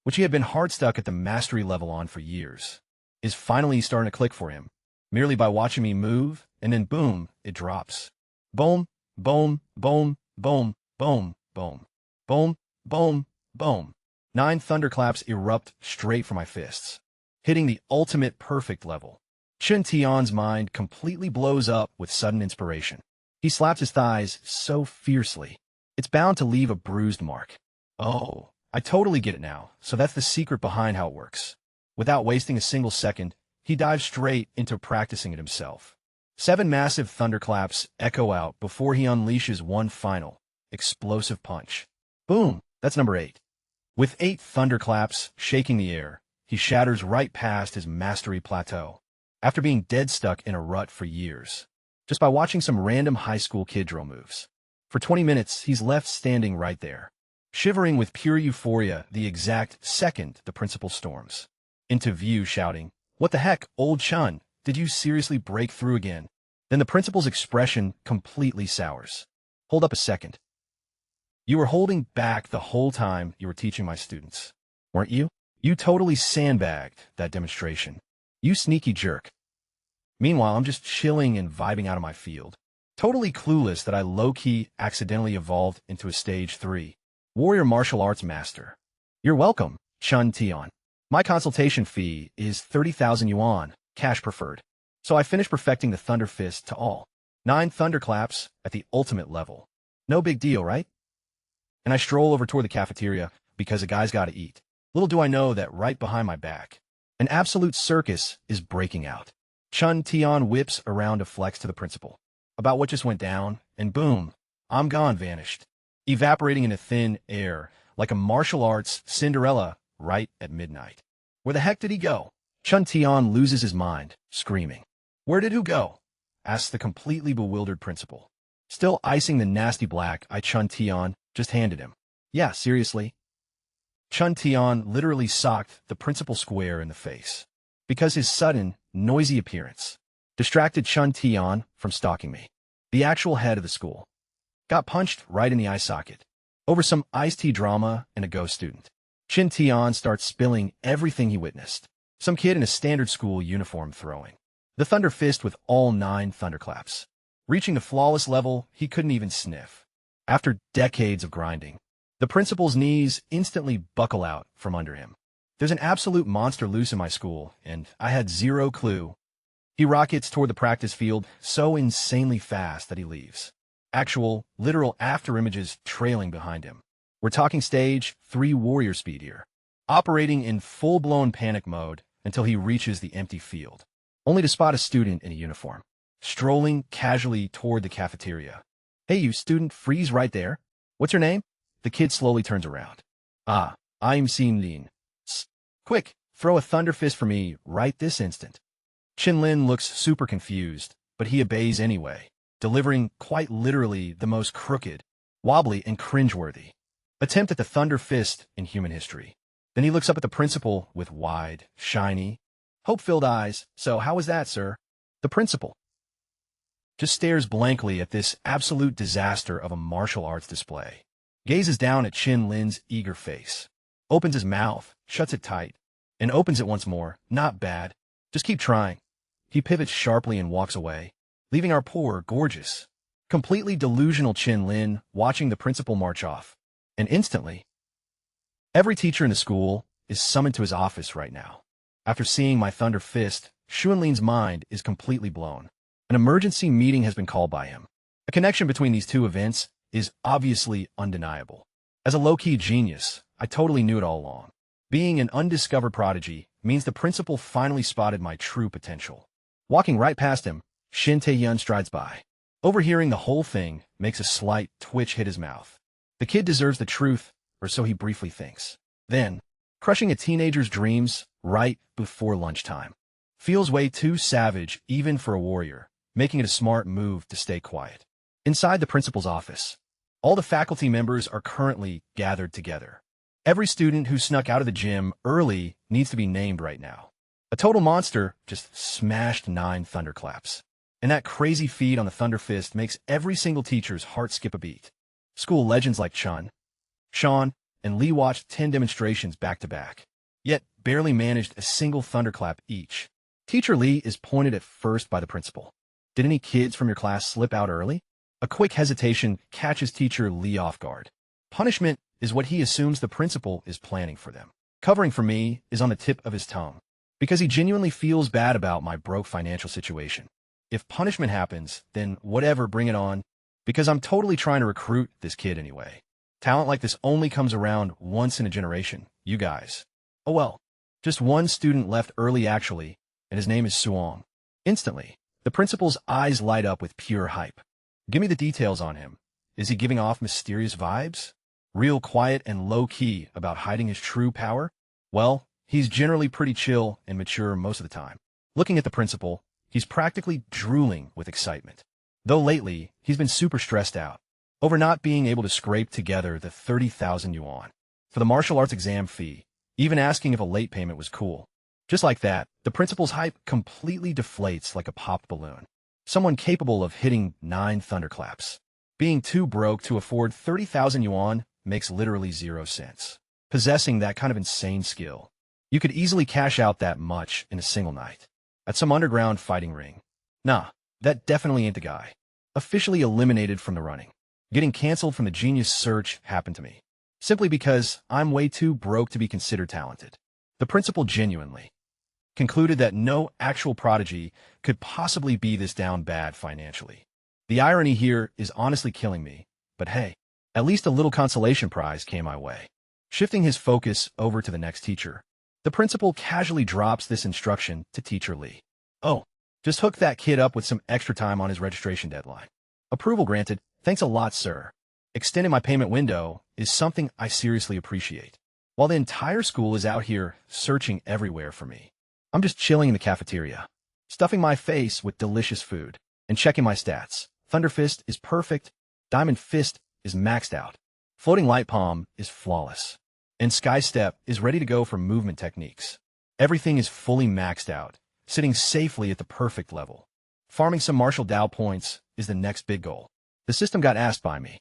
which he had been hard stuck at the mastery level on for years, is finally starting to click for him, merely by watching me move, and then boom, it drops. Boom, boom, boom, boom, boom, boom, boom, boom, boom. 9 thunderclaps erupt straight from my fists, hitting the ultimate perfect level. Chun Tian's mind completely blows up with sudden inspiration. He slaps his thighs so fiercely, it's bound to leave a bruised mark. Oh, I totally get it now, so that's the secret behind how it works. Without wasting a single second, he dives straight into practicing it himself. 7 massive thunderclaps echo out before he unleashes one final, explosive punch. Boom, that's number 8. With 8 thunderclaps shaking the air, he shatters right past his mastery plateau, after being dead stuck in a rut for years, just by watching some random high school kid drill moves. For 20 minutes, he's left standing right there, shivering with pure euphoria the exact second the principal storms. into view shouting, "What the heck, old Chun? Did you seriously break through again?" Then the principal's expression completely sours. "Hold up a second. You were holding back the whole time you were teaching my students, weren't you? You totally sandbagged that demonstration. You sneaky jerk." Meanwhile, I'm just chilling and vibing out of my field, totally clueless that I low-key accidentally evolved into a stage 3 warrior martial arts master. "You're welcome, Chun Tion. My consultation fee is 30,000 yuan, cash preferred." So I finished perfecting the Thunder Fist to all 9 thunderclaps at the ultimate level. No big deal, right? And I stroll over toward the cafeteria because a guy's got to eat. Little do I know that right behind my back, an absolute circus is breaking out. Chun Tion whips around to flex to the principal about what just went down, and boom, I'm gone, vanished, evaporating into thin air like a martial arts Cinderella right at midnight. Where the heck did he go? Chun Tion loses his mind, screaming. "Where did who go?" asks the completely bewildered principal. Still icing the nasty black I Chun Tion just handed him. "Yeah, seriously." Chun Tion literally socked the principal square in the face because his sudden, noisy appearance distracted Chun Tion from stalking me. The actual head of the school got punched right in the eye socket over some iced tea drama and a ghost student. Chun Tion starts spilling everything he witnessed. Some kid in a standard school uniform throwing the Thunder Fist with all 9 thunderclaps, reaching the flawless level he couldn't even sniff. After decades of grinding, the principal's knees instantly buckle out from under him. There's an absolute monster loose in my school, and I had zero clue. He rockets toward the practice field so insanely fast that he leaves actual, literal after-images trailing behind him. We're talking stage 3 warrior speed here, operating in full-blown panic mode until he reaches the empty field, only to spot a student in a uniform, strolling casually toward the cafeteria. "Hey, you student, freeze right there. What's your name?" The kid slowly turns around. "Ah, I'm Xin Lin. Quick, throw a Thunder Fist for me right this instant." Chin Lin looks super confused, but he obeys anyway, delivering quite literally the most crooked, wobbly, and cringeworthy attempt at the Thunder Fist in human history. Then he looks up at the principal with wide, shiny, hope-filled eyes. "So how was that, sir?" The principal just stares blankly at this absolute disaster of a martial arts display, gazes down at Chin Lin's eager face, opens his mouth, shuts it tight, and opens it once more. "Not bad. Just keep trying." He pivots sharply and walks away, leaving our poor, gorgeous, completely delusional Chin Lin watching the principal march off. And instantly, every teacher in the school is summoned to his office right now. After seeing my Thunder Fist, Xuan Lin's mind is completely blown. An emergency meeting has been called by him. A connection between these two events is obviously undeniable. As a low-key genius, I totally knew it all along. Being an undiscovered prodigy means the principal finally spotted my true potential. Walking right past him, Shin Tae-hyun strides by. Overhearing the whole thing makes a slight twitch hit his mouth. The kid deserves the truth, or so he briefly thinks. Then, crushing a teenager's dreams right before lunchtime feels way too savage even for a warrior, making it a smart move to stay quiet. Inside the principal's office, all the faculty members are currently gathered together. Every student who snuck out of the gym early needs to be named right now. A total monster just smashed 9 thunderclaps. And that crazy feed on the Thunder Fist makes every single teacher's heart skip a beat. School legends like Chun, Sean, and Lee watched 10 demonstrations back-to-back, yet barely managed a single thunderclap each. Teacher Lee is pointed at first by the principal. "Did any kids from your class slip out early?" A quick hesitation catches Teacher Lee off guard. Punishment is what he assumes the principal is planning for them. Covering for me is on the tip of his tongue, because he genuinely feels bad about my broke financial situation. If punishment happens, then whatever, bring it on, because I'm totally trying to recruit this kid anyway. Talent like this only comes around once in a generation, you guys. Oh well, just one student left early actually, and his name is Suong. Instantly, the principal's eyes light up with pure hype. Give me the details on him. Is he giving off mysterious vibes? Real quiet and low-key about hiding his true power? Well, he's generally pretty chill and mature most of the time. Looking at the principal, he's practically drooling with excitement. Though lately, he's been super stressed out over not being able to scrape together the 30,000 yuan for the martial arts exam fee, even asking if a late payment was cool. Just like that, the principal's hype completely deflates like a popped balloon. Someone capable of hitting 9 thunderclaps. Being too broke to afford 30,000 yuan makes literally 0 sense. Possessing that kind of insane skill, you could easily cash out that much in a single night. At some underground fighting ring. Nah, that definitely ain't the guy. Officially eliminated from the running. Getting canceled from the genius search happened to me. Simply because I'm way too broke to be considered talented. The principal genuinely concluded that no actual prodigy could possibly be this down bad financially. The irony here is honestly killing me, but hey, at least a little consolation prize came my way. Shifting his focus over to the next teacher, the principal casually drops this instruction to Teacher Lee. Oh, just hook that kid up with some extra time on his registration deadline. Approval granted. Thanks a lot, sir. Extending my payment window is something I seriously appreciate. While the entire school is out here searching everywhere for me, I'm just chilling in the cafeteria, stuffing my face with delicious food, and checking my stats. Thunder Fist is perfect, Diamond Fist is maxed out, Floating Light Palm is flawless, and Sky Step is ready to go for movement techniques. Everything is fully maxed out, sitting safely at the perfect level. Farming some martial Dao points is the next big goal. The system got asked by me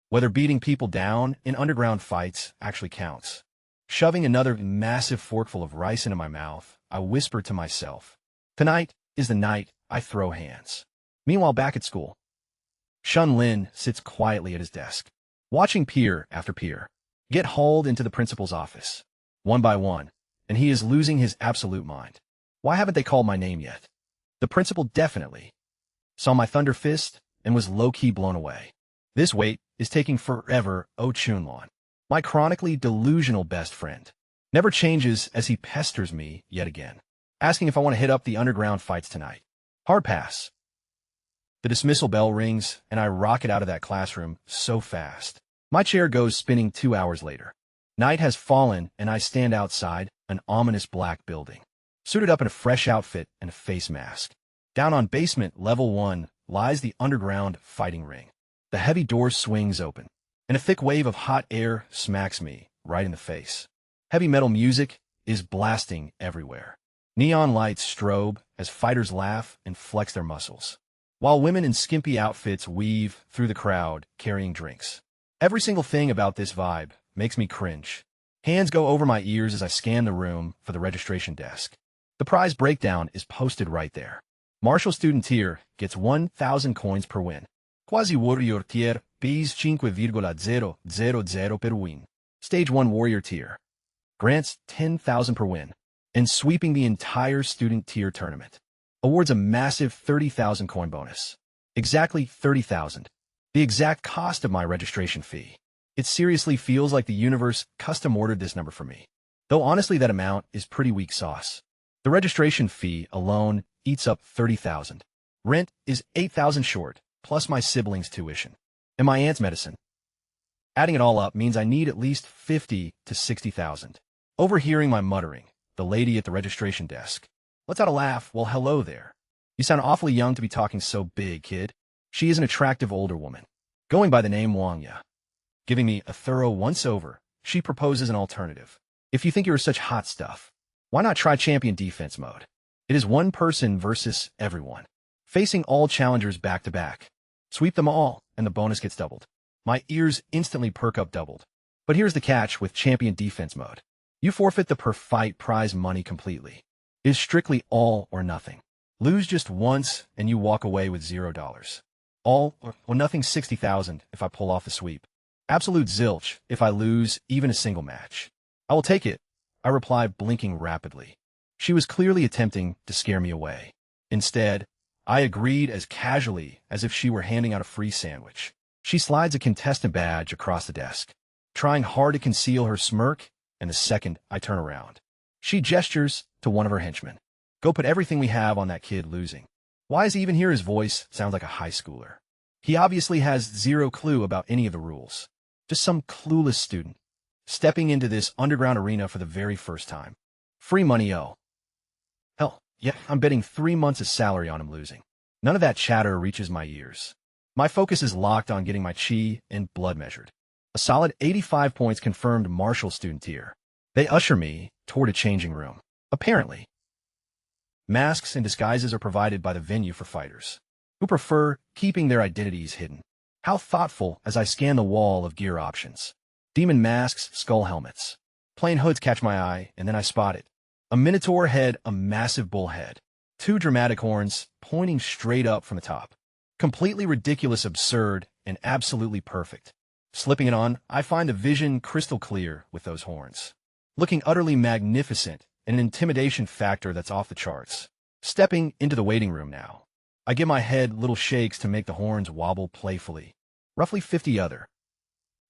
whether beating people down in underground fights actually counts. Shoving another massive forkful of rice into my mouth, I whispered to myself, tonight is the night I throw hands. Meanwhile, back at school, Shun Lin sits quietly at his desk, watching peer after peer get hauled into the principal's office, one by one, and he is losing his absolute mind. Why haven't they called my name yet? The principal definitely saw my Thunder Fist and was low-key blown away. This wait is taking forever, Oh Chunlon. My chronically delusional best friend never changes as he pesters me yet again, asking if I want to hit up the underground fights tonight. Hard pass. The dismissal bell rings, and I rocket out of that classroom so fast. My chair goes spinning 2 hours later. Night has fallen, and I stand outside an ominous black building, suited up in a fresh outfit and a face mask. Down on basement level 1 lies the underground fighting ring. The heavy door swings open, and a thick wave of hot air smacks me right in the face. Heavy metal music is blasting everywhere. Neon lights strobe as fighters laugh and flex their muscles, while women in skimpy outfits weave through the crowd carrying drinks. Every single thing about this vibe makes me cringe. Hands go over my ears as I scan the room for the registration desk. The prize breakdown is posted right there. Martial student tier gets 1,000 coins per win. Quasi warrior tier pays 5,000 per win. Stage 1 warrior tier grants 10,000 per win, and sweeping the entire student tier tournament awards a massive 30,000 coin bonus. Exactly 30,000. The exact cost of my registration fee. It seriously feels like the universe custom ordered this number for me. Though honestly that amount is pretty weak sauce. The registration fee alone eats up 30,000. Rent is 8,000 short, plus my siblings' tuition and my aunt's medicine. Adding it all up means I need at least 50 to 60,000. Overhearing my muttering, the lady at the registration desk lets out a laugh. Well, hello there. You sound awfully young to be talking so big, kid. She is an attractive older woman, going by the name Wangya. Giving me a thorough once-over, she proposes an alternative. If you think you're such hot stuff, why not try champion defense mode? It is one person versus everyone, facing all challengers back-to-back. Sweep them all, and the bonus gets doubled. My ears instantly perk up doubled. But here's the catch with champion defense mode. You forfeit the per-fight prize money completely. It is strictly all or nothing. Lose just once, and you walk away with $0. All or nothing 60,000 if I pull off the sweep. Absolute zilch if I lose even a single match. I will take it, I reply, blinking rapidly. She was clearly attempting to scare me away. Instead, I agreed as casually as if she were handing out a free sandwich. She slides a contestant badge across the desk, trying hard to conceal her smirk, and the second I turn around, she gestures to one of her henchmen. Go put everything we have on that kid losing. Why is he even here? His voice sounds like a high schooler. He obviously has zero clue about any of the rules. Just some clueless student, stepping into this underground arena for the very first time. Free money, oh. Hell, yeah, I'm betting 3 months' salary on him losing. None of that chatter reaches my ears. My focus is locked on getting my chi and blood measured. A solid 85 points confirmed martial student tier. They usher me toward a changing room. Apparently, Masks and disguises are provided by the venue for fighters, who prefer keeping their identities hidden. How thoughtful as I scan the wall of gear options. Demon masks, skull helmets. Plain hoods catch my eye, and then I spot it. A minotaur head, a massive bull head. Two dramatic horns pointing straight up from the top. Completely ridiculous, absurd, and absolutely perfect. Slipping it on, I find the vision crystal clear with those horns. Looking utterly magnificent, and an intimidation factor that's off the charts. Stepping into the waiting room now. I give my head little shakes to make the horns wobble playfully. Roughly 50 other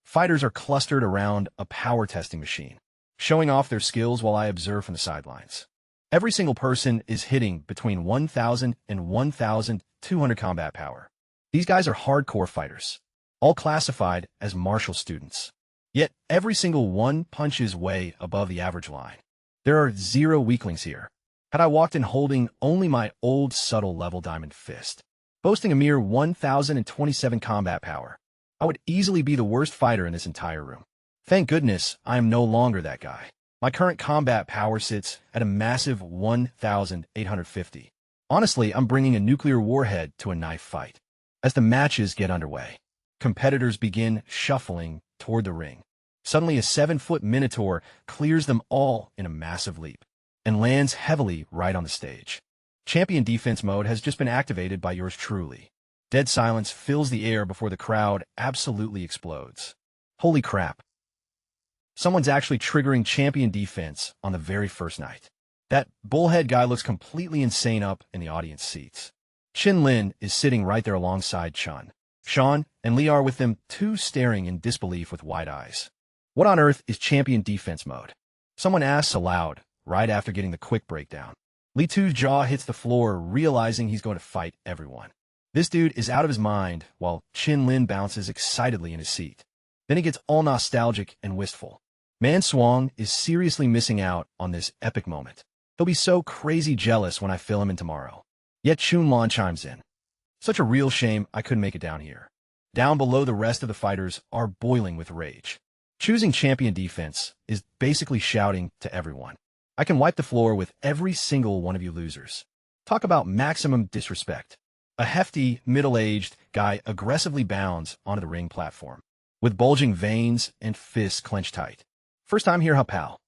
fighters are clustered around a power testing machine, showing off their skills while I observe from the sidelines. Every single person is hitting between 1,000 and 1,200 combat power. These guys are hardcore fighters, all classified as martial students. Yet every single one punches way above the average line. There are 0 weaklings here. Had I walked in holding only my old subtle level diamond fist, boasting a mere 1,027 combat power, I would easily be the worst fighter in this entire room. Thank goodness I am no longer that guy. My current combat power sits at a massive 1,850. Honestly, I'm bringing a nuclear warhead to a knife fight. As the matches get underway, competitors begin shuffling toward the ring. Suddenly, a 7-foot minotaur clears them all in a massive leap and lands heavily right on the stage. Champion defense mode has just been activated by yours truly. Dead silence fills the air before the crowd absolutely explodes. Holy crap. Someone's actually triggering champion defense on the very first night. That bullhead guy looks completely insane up in the audience seats. Chin Lin is sitting right there alongside Chun. Sean and Lee are with them, too, staring in disbelief with wide eyes. What on earth is champion defense mode? Someone asks aloud, right after getting the quick breakdown. Lee Tu's jaw hits the floor, realizing he's going to fight everyone. This dude is out of his mind, while Chin Lin bounces excitedly in his seat. Then he gets all nostalgic and wistful. Man Swang is seriously missing out on this epic moment. He'll be so crazy jealous when I fill him in tomorrow. Yet Chun Lan chimes in. Such a real shame I couldn't make it down here. Down below, the rest of the fighters are boiling with rage. Choosing champion defense is basically shouting to everyone, I can wipe the floor with every single one of you losers. Talk about maximum disrespect. A hefty, middle-aged guy aggressively bounds onto the ring platform, with bulging veins and fists clenched tight. First time here, huh, pal?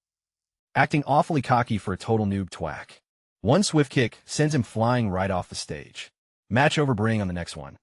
Acting awfully cocky for a total noob twack. One swift kick sends him flying right off the stage. Match over, bring on the next one.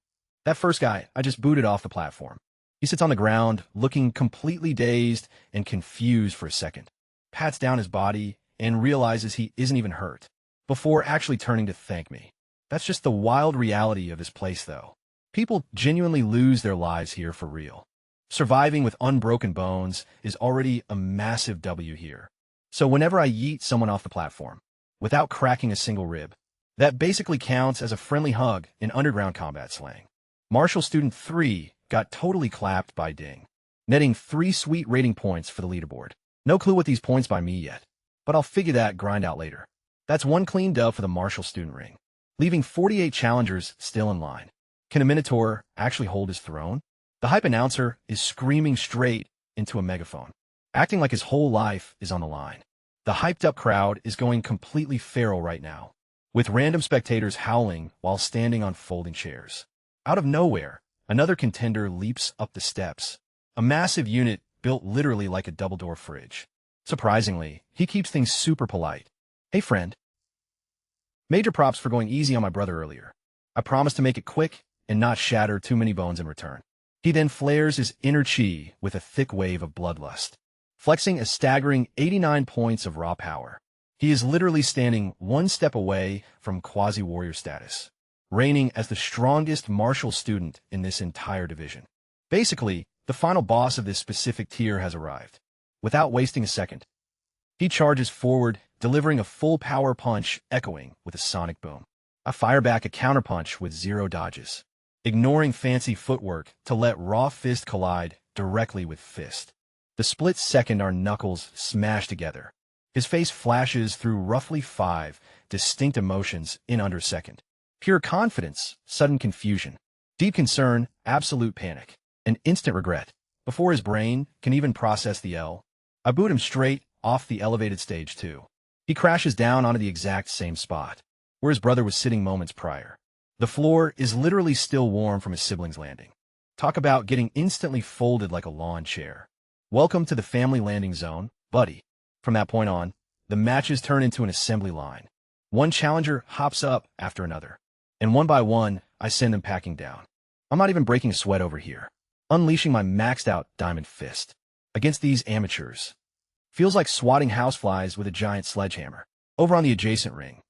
That first guy, I just booted off the platform. He sits on the ground, looking completely dazed and confused for a second. Pats down his body and realizes he isn't even hurt, before actually turning to thank me. That's just the wild reality of this place, though. People genuinely lose their lives here for real. Surviving with unbroken bones is already a massive W here. So whenever I yeet someone off the platform, without cracking a single rib, that basically counts as a friendly hug in underground combat slang. Martial Student 3 got totally clapped by Ding, netting 3 sweet rating points for the leaderboard. No clue what these points by me yet, but I'll figure that grind out later. That's one clean dub for the Martial Student ring, leaving 48 challengers still in line. Can a Minotaur actually hold his throne? The hype announcer is screaming straight into a megaphone, acting like his whole life is on the line. The hyped-up crowd is going completely feral right now, with random spectators howling while standing on folding chairs. Out of nowhere, another contender leaps up the steps, a massive unit built literally like a double-door fridge. Surprisingly, he keeps things super polite. Hey, friend. Major props for going easy on my brother earlier. I promise to make it quick and not shatter too many bones in return. He then flares his inner chi with a thick wave of bloodlust, flexing a staggering 89 points of raw power. He is literally standing one step away from quasi-warrior status, reigning as the strongest martial student in this entire division. Basically, the final boss of this specific tier has arrived. Without wasting a second, he charges forward, delivering a full power punch echoing with a sonic boom. I fire back a counterpunch with 0 dodges, ignoring fancy footwork to let raw fist collide directly with fist. The split second our knuckles smash together. His face flashes through roughly 5 distinct emotions in under a second. Pure confidence, sudden confusion, deep concern, absolute panic, and instant regret. Before his brain can even process the L, I boot him straight off the elevated stage too. He crashes down onto the exact same spot, where his brother was sitting moments prior. The floor is literally still warm from his siblings' landing. Talk about getting instantly folded like a lawn chair. Welcome to the family landing zone, buddy. From that point on, the matches turn into an assembly line. One challenger hops up after another, and one by one, I send them packing down. I'm not even breaking a sweat over here, unleashing my maxed-out diamond fist against these amateurs. Feels like swatting houseflies with a giant sledgehammer. Over on the adjacent ring,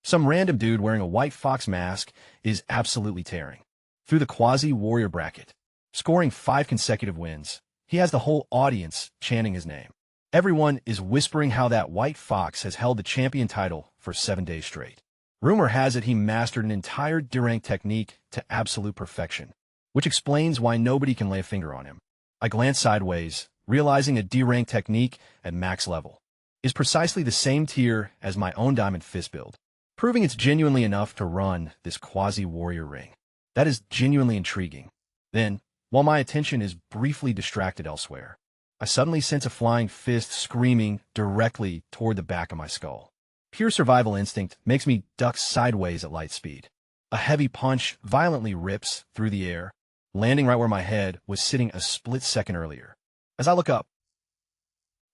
some random dude wearing a white fox mask is absolutely tearing through the quasi-warrior bracket, scoring 5 consecutive wins. He has the whole audience chanting his name. Everyone is whispering how that white fox has held the champion title for 7 days straight. Rumor has it he mastered an entire D-rank technique to absolute perfection, which explains why nobody can lay a finger on him. I glance sideways, realizing a D-rank technique at max level is precisely the same tier as my own diamond fist build, proving it's genuinely enough to run this quasi-warrior ring. That is genuinely intriguing. Then, while my attention is briefly distracted elsewhere, I suddenly sense a flying fist screaming directly toward the back of my skull. Pure survival instinct makes me duck sideways at light speed. A heavy punch violently rips through the air, landing right where my head was sitting a split second earlier. As I look up,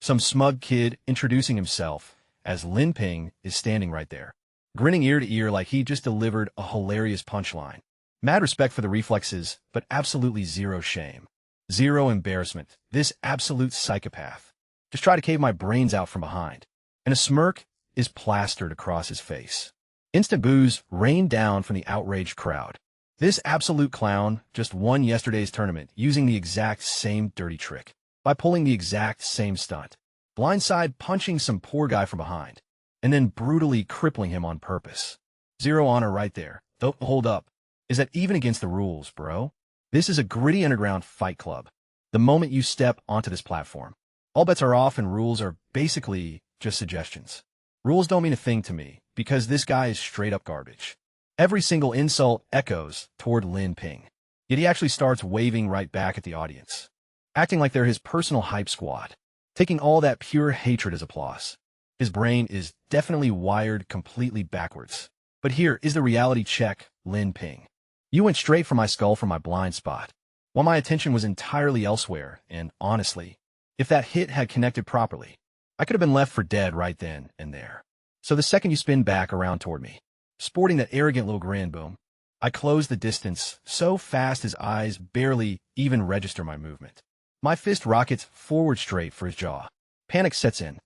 some smug kid introducing himself as Lin Ping is standing right there, grinning ear to ear like he just delivered a hilarious punchline. Mad respect for the reflexes, but absolutely zero shame. Zero embarrassment. This absolute psychopath just tried to cave my brains out from behind, and a smirk is plastered across his face. Instant boos rain down from the outraged crowd. This absolute clown just won yesterday's tournament using the exact same dirty trick, by pulling the exact same stunt, blindside punching some poor guy from behind, and then brutally crippling him on purpose. Zero honor right there. Though, hold up. Is that even against the rules, bro? This is a gritty underground fight club. The moment you step onto this platform, all bets are off and rules are basically just suggestions. Rules don't mean a thing to me, because this guy is straight up garbage. Every single insult echoes toward Lin Ping, yet he actually starts waving right back at the audience, acting like they're his personal hype squad, taking all that pure hatred as applause. His brain is definitely wired completely backwards. But here is the reality check, Lin Ping. You went straight for my skull from my blind spot, while my attention was entirely elsewhere, and honestly, if that hit had connected properly, I could have been left for dead right then and there. So the second you spin back around toward me, sporting that arrogant little grin, boom, I close the distance so fast his eyes barely even register my movement. My fist rockets forward straight for his jaw. Panic sets in,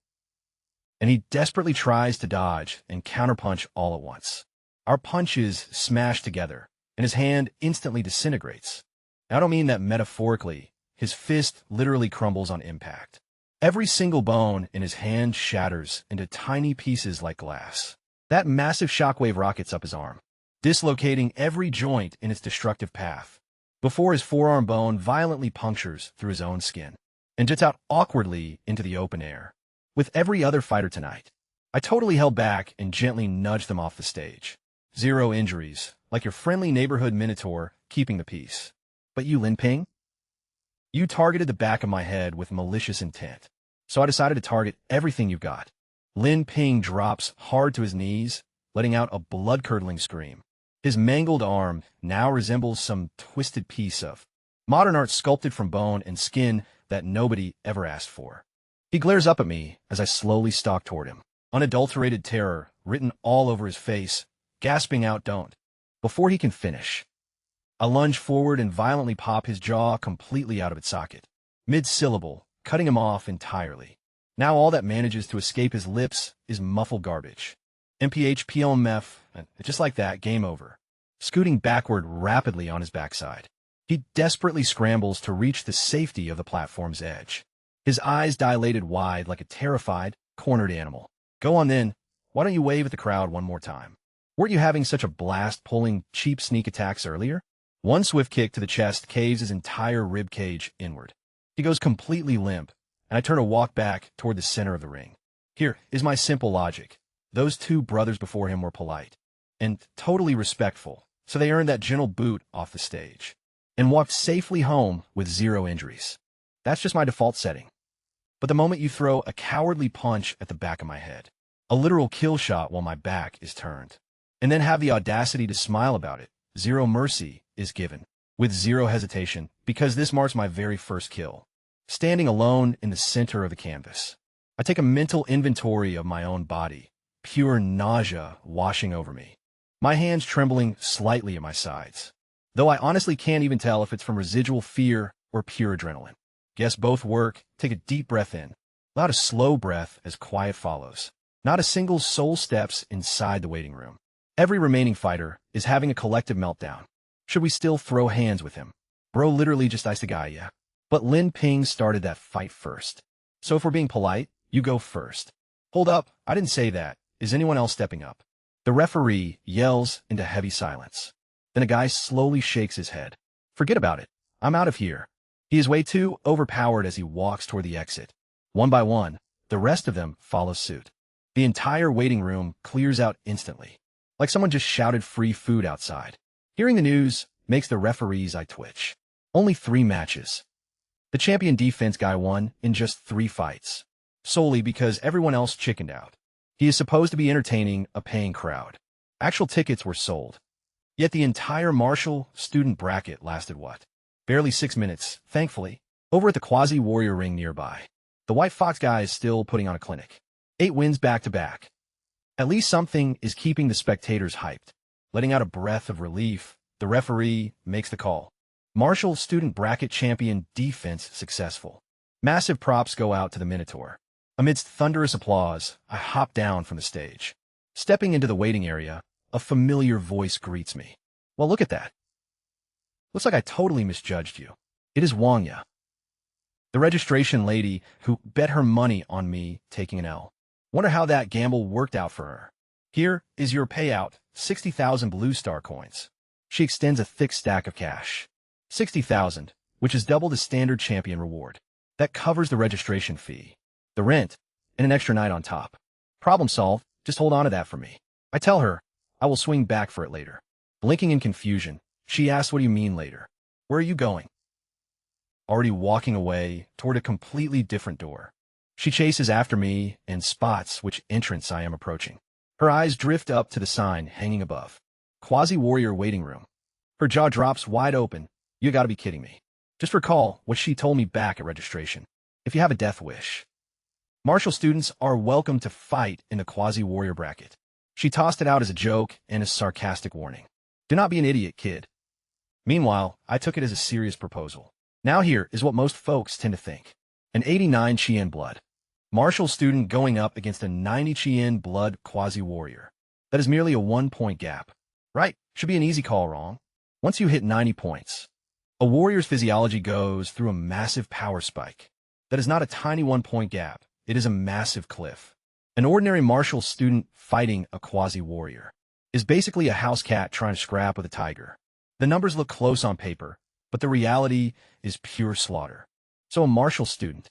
and he desperately tries to dodge and counterpunch all at once. Our punches smash together, and his hand instantly disintegrates. I don't mean that metaphorically. His fist literally crumbles on impact. Every single bone in his hand shatters into tiny pieces like glass. That massive shockwave rockets up his arm, dislocating every joint in its destructive path, before his forearm bone violently punctures through his own skin and jets out awkwardly into the open air. With every other fighter tonight, I totally held back and gently nudged them off the stage. Zero injuries, like your friendly neighborhood minotaur keeping the peace. But you, Lin Ping? You targeted the back of my head with malicious intent, so I decided to target everything you've got. Lin Ping drops hard to his knees, letting out a blood-curdling scream. His mangled arm now resembles some twisted piece of modern art sculpted from bone and skin that nobody ever asked for. He glares up at me as I slowly stalk toward him, unadulterated terror written all over his face, gasping out, "Don't." Before he can finish, I lunge forward and violently pop his jaw completely out of its socket, mid-syllable, cutting him off entirely. Now all that manages to escape his lips is muffled garbage. MPH and just like that, game over. Scooting backward rapidly on his backside, he desperately scrambles to reach the safety of the platform's edge. His eyes dilated wide like a terrified, cornered animal. Go on then, why don't you wave at the crowd one more time? Weren't you having such a blast pulling cheap sneak attacks earlier? One swift kick to the chest caves his entire rib cage inward. He goes completely limp, and I turn to walk back toward the center of the ring. Here is my simple logic. Those two brothers before him were polite and totally respectful, so they earned that gentle boot off the stage and walked safely home with zero injuries. That's just my default setting. But the moment you throw a cowardly punch at the back of my head, a literal kill shot while my back is turned, and then have the audacity to smile about it. Zero mercy is given, with zero hesitation, because this marks my very first kill. Standing alone in the center of the canvas, I take a mental inventory of my own body, pure nausea washing over me. My hands trembling slightly at my sides, though I honestly can't even tell if it's from residual fear or pure adrenaline. Guess both work. Take a deep breath in, loud a slow breath as quiet follows. Not a single soul steps inside the waiting room. Every remaining fighter is having a collective meltdown. Should we still throw hands with him? Bro literally just iced a guy, yeah. But Lin Ping started that fight first. So if we're being polite, you go first. Hold up, I didn't say that. Is anyone else stepping up? The referee yells into heavy silence. Then a guy slowly shakes his head. Forget about it. I'm out of here. He is way too overpowered as he walks toward the exit. One by one, the rest of them follow suit. The entire waiting room clears out instantly, like someone just shouted free food outside. Hearing the news makes the referee's eye twitch. Only 3 matches. The champion defense guy won in just 3 fights, solely because everyone else chickened out. He is supposed to be entertaining a paying crowd. Actual tickets were sold. Yet the entire martial student bracket lasted what? Barely 6 minutes, thankfully. Over at the quasi-warrior ring nearby, the White Fox guy is still putting on a clinic. 8 wins back-to-back. At least something is keeping the spectators hyped. Letting out a breath of relief, the referee makes the call. Martial student bracket champion defense successful. Massive props go out to the Minotaur. Amidst thunderous applause, I hop down from the stage. Stepping into the waiting area, a familiar voice greets me. Well, look at that. Looks like I totally misjudged you. It is Wangya, the registration lady who bet her money on me taking an L. Wonder how that gamble worked out for her. Here is your payout, 60,000 Blue Star coins. She extends a thick stack of cash. 60,000, which is double the standard champion reward. That covers the registration fee, the rent, and an extra night on top. Problem solved, just hold on to that for me. I tell her, I will swing back for it later. Blinking in confusion, she asks, what do you mean later? Where are you going? Already walking away toward a completely different door. She chases after me and spots which entrance I am approaching. Her eyes drift up to the sign hanging above. Quasi-warrior waiting room. Her jaw drops wide open. You gotta be kidding me. Just recall what she told me back at registration. If you have a death wish, martial students are welcome to fight in the quasi-warrior bracket. She tossed it out as a joke and a sarcastic warning. Do not be an idiot, kid. Meanwhile, I took it as a serious proposal. Now here is what most folks tend to think. An 89 Chien blood martial student going up against a 90 Chien blood quasi-warrior. That is merely a 1-point gap. Right, should be an easy call, wrong. Once you hit 90 points, a warrior's physiology goes through a massive power spike. That is not a tiny 1-point gap. It is a massive cliff. An ordinary martial student fighting a quasi-warrior is basically a house cat trying to scrap with a tiger. The numbers look close on paper, but the reality is pure slaughter. So a martial student,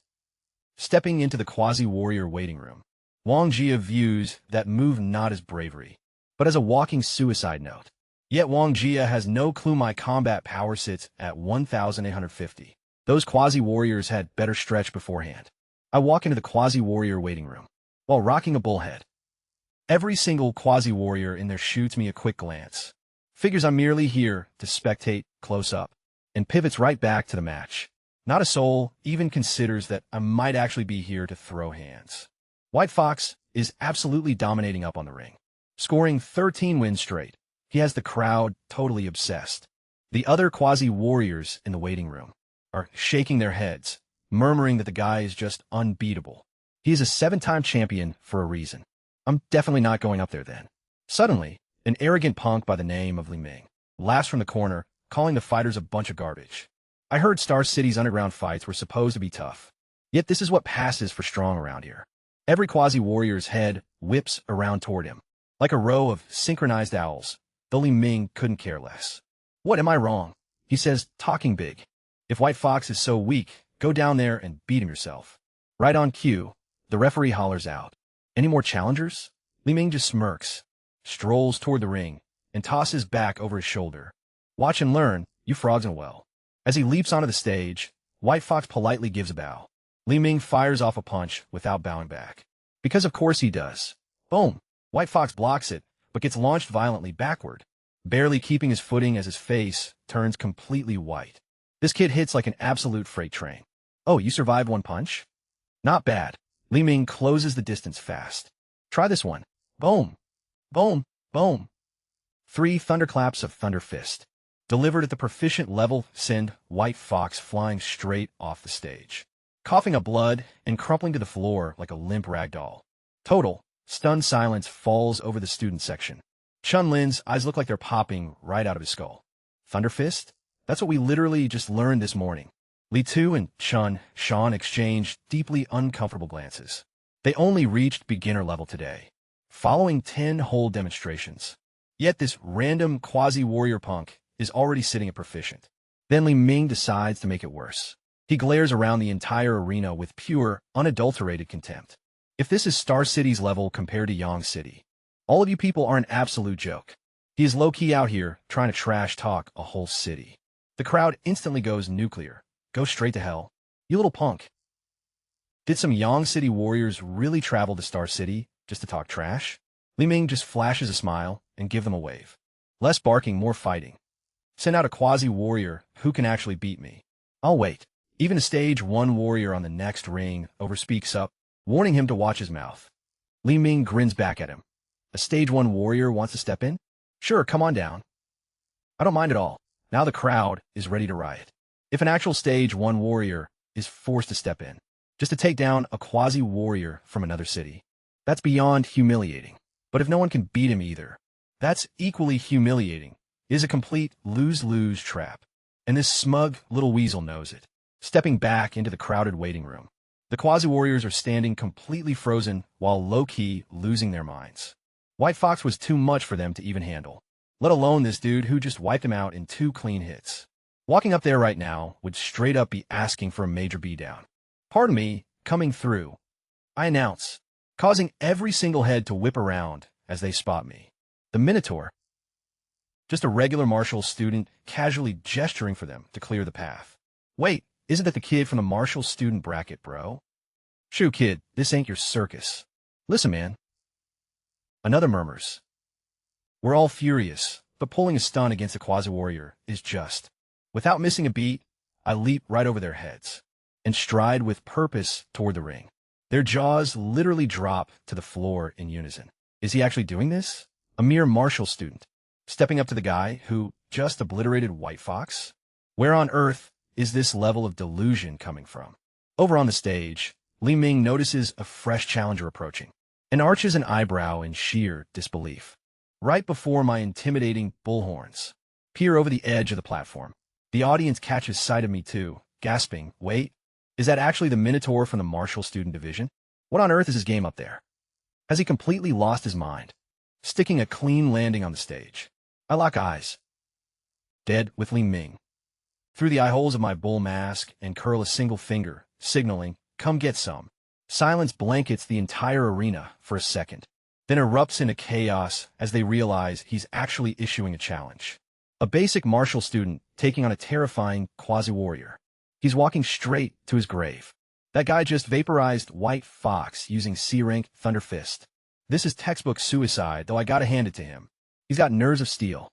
stepping into the quasi-warrior waiting room, Wang Jia views that move not as bravery, but as a walking suicide note. Yet Wang Jia has no clue my combat power sits at 1,850. Those quasi-warriors had better stretch beforehand. I walk into the quasi-warrior waiting room, while rocking a bullhead. Every single quasi-warrior in there shoots me a quick glance. Figures I'm merely here to spectate close up, and pivots right back to the match. Not a soul even considers that I might actually be here to throw hands. White Fox is absolutely dominating up on the ring, scoring 13 wins straight. He has the crowd totally obsessed. The other quasi-warriors in the waiting room are shaking their heads, murmuring that the guy is just unbeatable. He is a 7-time champion for a reason. I'm definitely not going up there then. Suddenly, an arrogant punk by the name of Li Ming laughs from the corner, calling the fighters a bunch of garbage. I heard Star City's underground fights were supposed to be tough. Yet this is what passes for strong around here. Every quasi-warrior's head whips around toward him, like a row of synchronized owls, though Li Ming couldn't care less. What, am I wrong? He says, talking big. If White Fox is so weak, go down there and beat him yourself. Right on cue, the referee hollers out. Any more challengers? Li Ming just smirks, strolls toward the ring, and tosses back over his shoulder. Watch and learn, you frogs and well. As he leaps onto the stage, White Fox politely gives a bow. Li Ming fires off a punch without bowing back. Because of course he does. Boom! White Fox blocks it, but gets launched violently backward, barely keeping his footing as his face turns completely white. This kid hits like an absolute freight train. Oh, you survived one punch? Not bad. Li Ming closes the distance fast. Try this one. Boom. Boom. Boom. 3 thunderclaps of Thunder Fist. Delivered at the proficient level send White Fox flying straight off the stage, coughing up blood and crumpling to the floor like a limp rag doll. Total, stunned silence falls over the student section. Chun Lin's eyes look like they're popping right out of his skull. Thunder Fist? That's what we literally just learned this morning. Li Tu and Sean exchanged deeply uncomfortable glances. They only reached beginner level today, following 10 whole demonstrations. Yet this random quasi-warrior punk is already sitting at proficient. Then Li Ming decides to make it worse. He glares around the entire arena with pure, unadulterated contempt. If this is Star City's level compared to Yang City, all of you people are an absolute joke. He is low-key out here trying to trash talk a whole city. The crowd instantly goes nuclear. Go straight to hell. You little punk. Did some Yang City warriors really travel to Star City just to talk trash? Li Ming just flashes a smile and give them a wave. Less barking, more fighting. Send out a quasi-warrior who can actually beat me. I'll wait. Even a stage 1 warrior on the next ring overspeaks up, warning him to watch his mouth. Li Ming grins back at him. A stage 1 warrior wants to step in? Sure, come on down. I don't mind at all. Now the crowd is ready to riot. If an actual stage 1 warrior is forced to step in, just to take down a quasi-warrior from another city, that's beyond humiliating. But if no one can beat him either, that's equally humiliating. It is a complete lose-lose trap. And this smug little weasel knows it. Stepping back into the crowded waiting room, the quasi-warriors are standing completely frozen while low-key losing their minds. White Fox was too much for them to even handle, let alone this dude who just wiped him out in 2 clean hits. Walking up there right now would straight up be asking for a major beatdown. Pardon me, coming through, I announce, causing every single head to whip around as they spot me. The Minotaur. Just a regular martial student casually gesturing for them to clear the path. Wait, isn't that the kid from the martial student bracket, bro? Shoo, kid, this ain't your circus. Listen, man. Another murmurs. We're all furious, but pulling a stun against a quasi-warrior is just. Without missing a beat, I leap right over their heads and stride with purpose toward the ring. Their jaws literally drop to the floor in unison. Is he actually doing this? A mere martial student, stepping up to the guy who just obliterated White Fox? Where on earth is this level of delusion coming from? Over on the stage, Li Ming notices a fresh challenger approaching and arches an eyebrow in sheer disbelief. Right before my intimidating bullhorns peer over the edge of the platform, the audience catches sight of me too, gasping, wait, is that actually the Minotaur from the martial student division? What on earth is his game up there? Has he completely lost his mind? Sticking a clean landing on the stage. I lock eyes. Dead with Li Ming. Through the eye holes of my bull mask and curl a single finger, signaling, come get some. Silence blankets the entire arena for a second, then erupts into chaos as they realize he's actually issuing a challenge. A basic martial student taking on a terrifying quasi-warrior. He's walking straight to his grave. That guy just vaporized White Fox using C-rank Thunder Fist. This is textbook suicide, though I gotta hand it to him. He's got nerves of steel.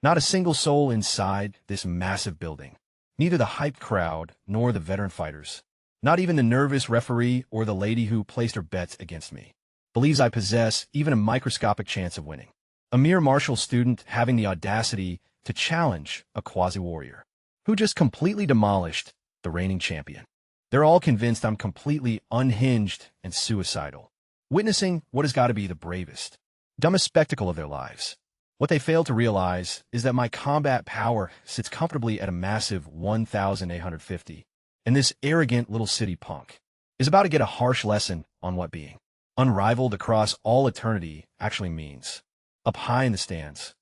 Not a single soul inside this massive building. Neither the hyped crowd nor the veteran fighters. Not even the nervous referee or the lady who placed her bets against me believes I possess even a microscopic chance of winning. A mere martial student having the audacity to challenge a quasi-warrior who just completely demolished the reigning champion. They're all convinced I'm completely unhinged and suicidal, witnessing what has got to be the bravest, dumbest spectacle of their lives. What they fail to realize is that my combat power sits comfortably at a massive 1,850, and this arrogant little city punk is about to get a harsh lesson on what being unrivaled across all eternity actually means. Up high in the stands,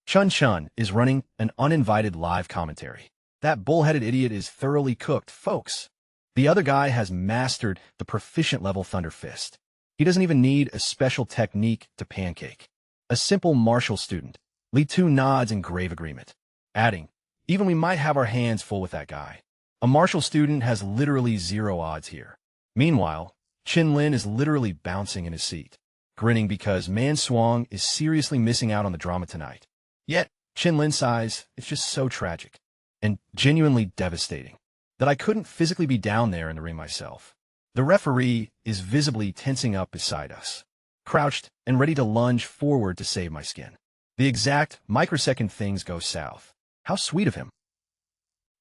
Chun is running an uninvited live commentary. That bullheaded idiot is thoroughly cooked, folks. The other guy has mastered the proficient level Thunder Fist. He doesn't even need a special technique to pancake. A simple martial student. Li Tu nods in grave agreement, adding, even we might have our hands full with that guy. A martial student has literally 0 odds here. Meanwhile, Qin Lin is literally bouncing in his seat. grinning because Man Swang is seriously missing out on the drama tonight. Yet, Chin Lin sighs, it's just so tragic and genuinely devastating that I couldn't physically be down there in the ring myself. The referee is visibly tensing up beside us, crouched and ready to lunge forward to save my skin. The exact microsecond things go south. How sweet of him.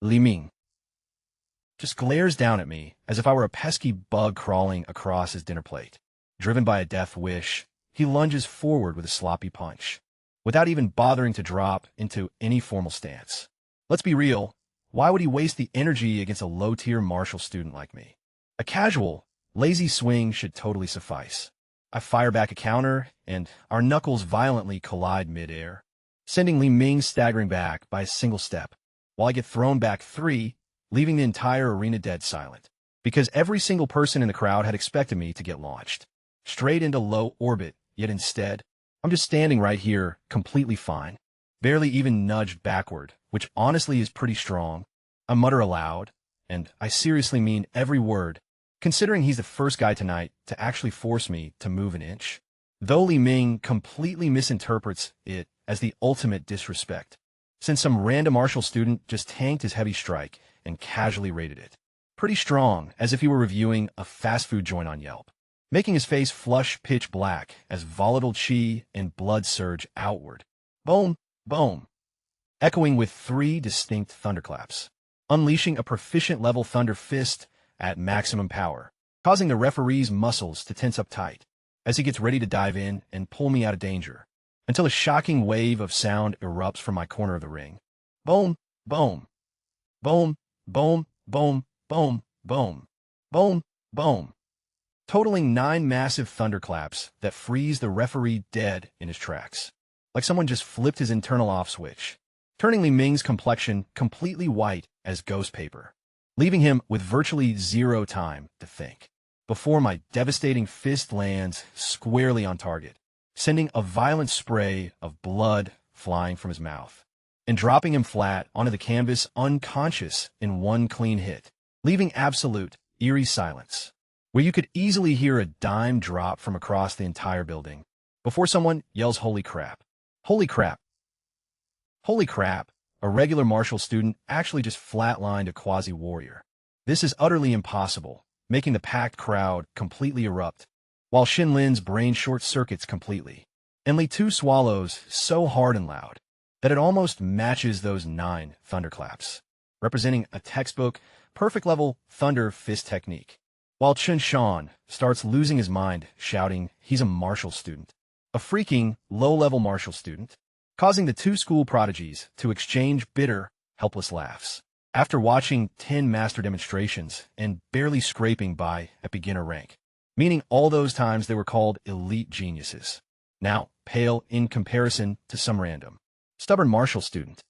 Li Ming just glares down at me as if I were a pesky bug crawling across his dinner plate. Driven by a death wish, he lunges forward with a sloppy punch, without even bothering to drop into any formal stance. Let's be real, why would he waste the energy against a low-tier martial student like me? A casual, lazy swing should totally suffice. I fire back a counter, and our knuckles violently collide mid-air, sending Li Ming staggering back by a single step, while I get thrown back 3, leaving the entire arena dead silent, because every single person in the crowd had expected me to get launched straight into low orbit, yet instead, I'm just standing right here, completely fine, barely even nudged backward, which honestly is pretty strong. I mutter aloud, and I seriously mean every word, considering he's the first guy tonight to actually force me to move an inch. Though Li Ming completely misinterprets it as the ultimate disrespect, since some random martial student just tanked his heavy strike and casually rated it pretty strong, as if he were reviewing a fast food joint on Yelp, making his face flush pitch black as volatile chi and blood surge outward. Boom, boom, echoing with 3 distinct thunderclaps, unleashing a proficient-level thunder fist at maximum power, causing the referee's muscles to tense up tight as he gets ready to dive in and pull me out of danger, until a shocking wave of sound erupts from my corner of the ring. Boom, boom, boom, boom, boom, boom, boom, boom, boom, totaling 9 massive thunderclaps that freeze the referee dead in his tracks, like someone just flipped his internal off switch, turning Li Ming's complexion completely white as ghost paper, leaving him with virtually 0 time to think, before my devastating fist lands squarely on target, sending a violent spray of blood flying from his mouth, and dropping him flat onto the canvas unconscious in one clean hit, leaving absolute, eerie silence, where you could easily hear a dime drop from across the entire building, before someone yells, "Holy crap! Holy crap! Holy crap!" A regular martial student actually just flatlined a quasi-warrior. This is utterly impossible, making the packed crowd completely erupt, while Shin Lin's brain short-circuits completely, and Li Tu swallows so hard and loud that it almost matches those 9 thunderclaps, representing a textbook, perfect-level thunder fist technique, while Chun Shan starts losing his mind, shouting he's a martial student, a freaking low-level martial student, causing the 2 school prodigies to exchange bitter, helpless laughs. After watching 10 master demonstrations and barely scraping by at beginner rank, meaning all those times they were called elite geniuses, now pale in comparison to some random, stubborn martial student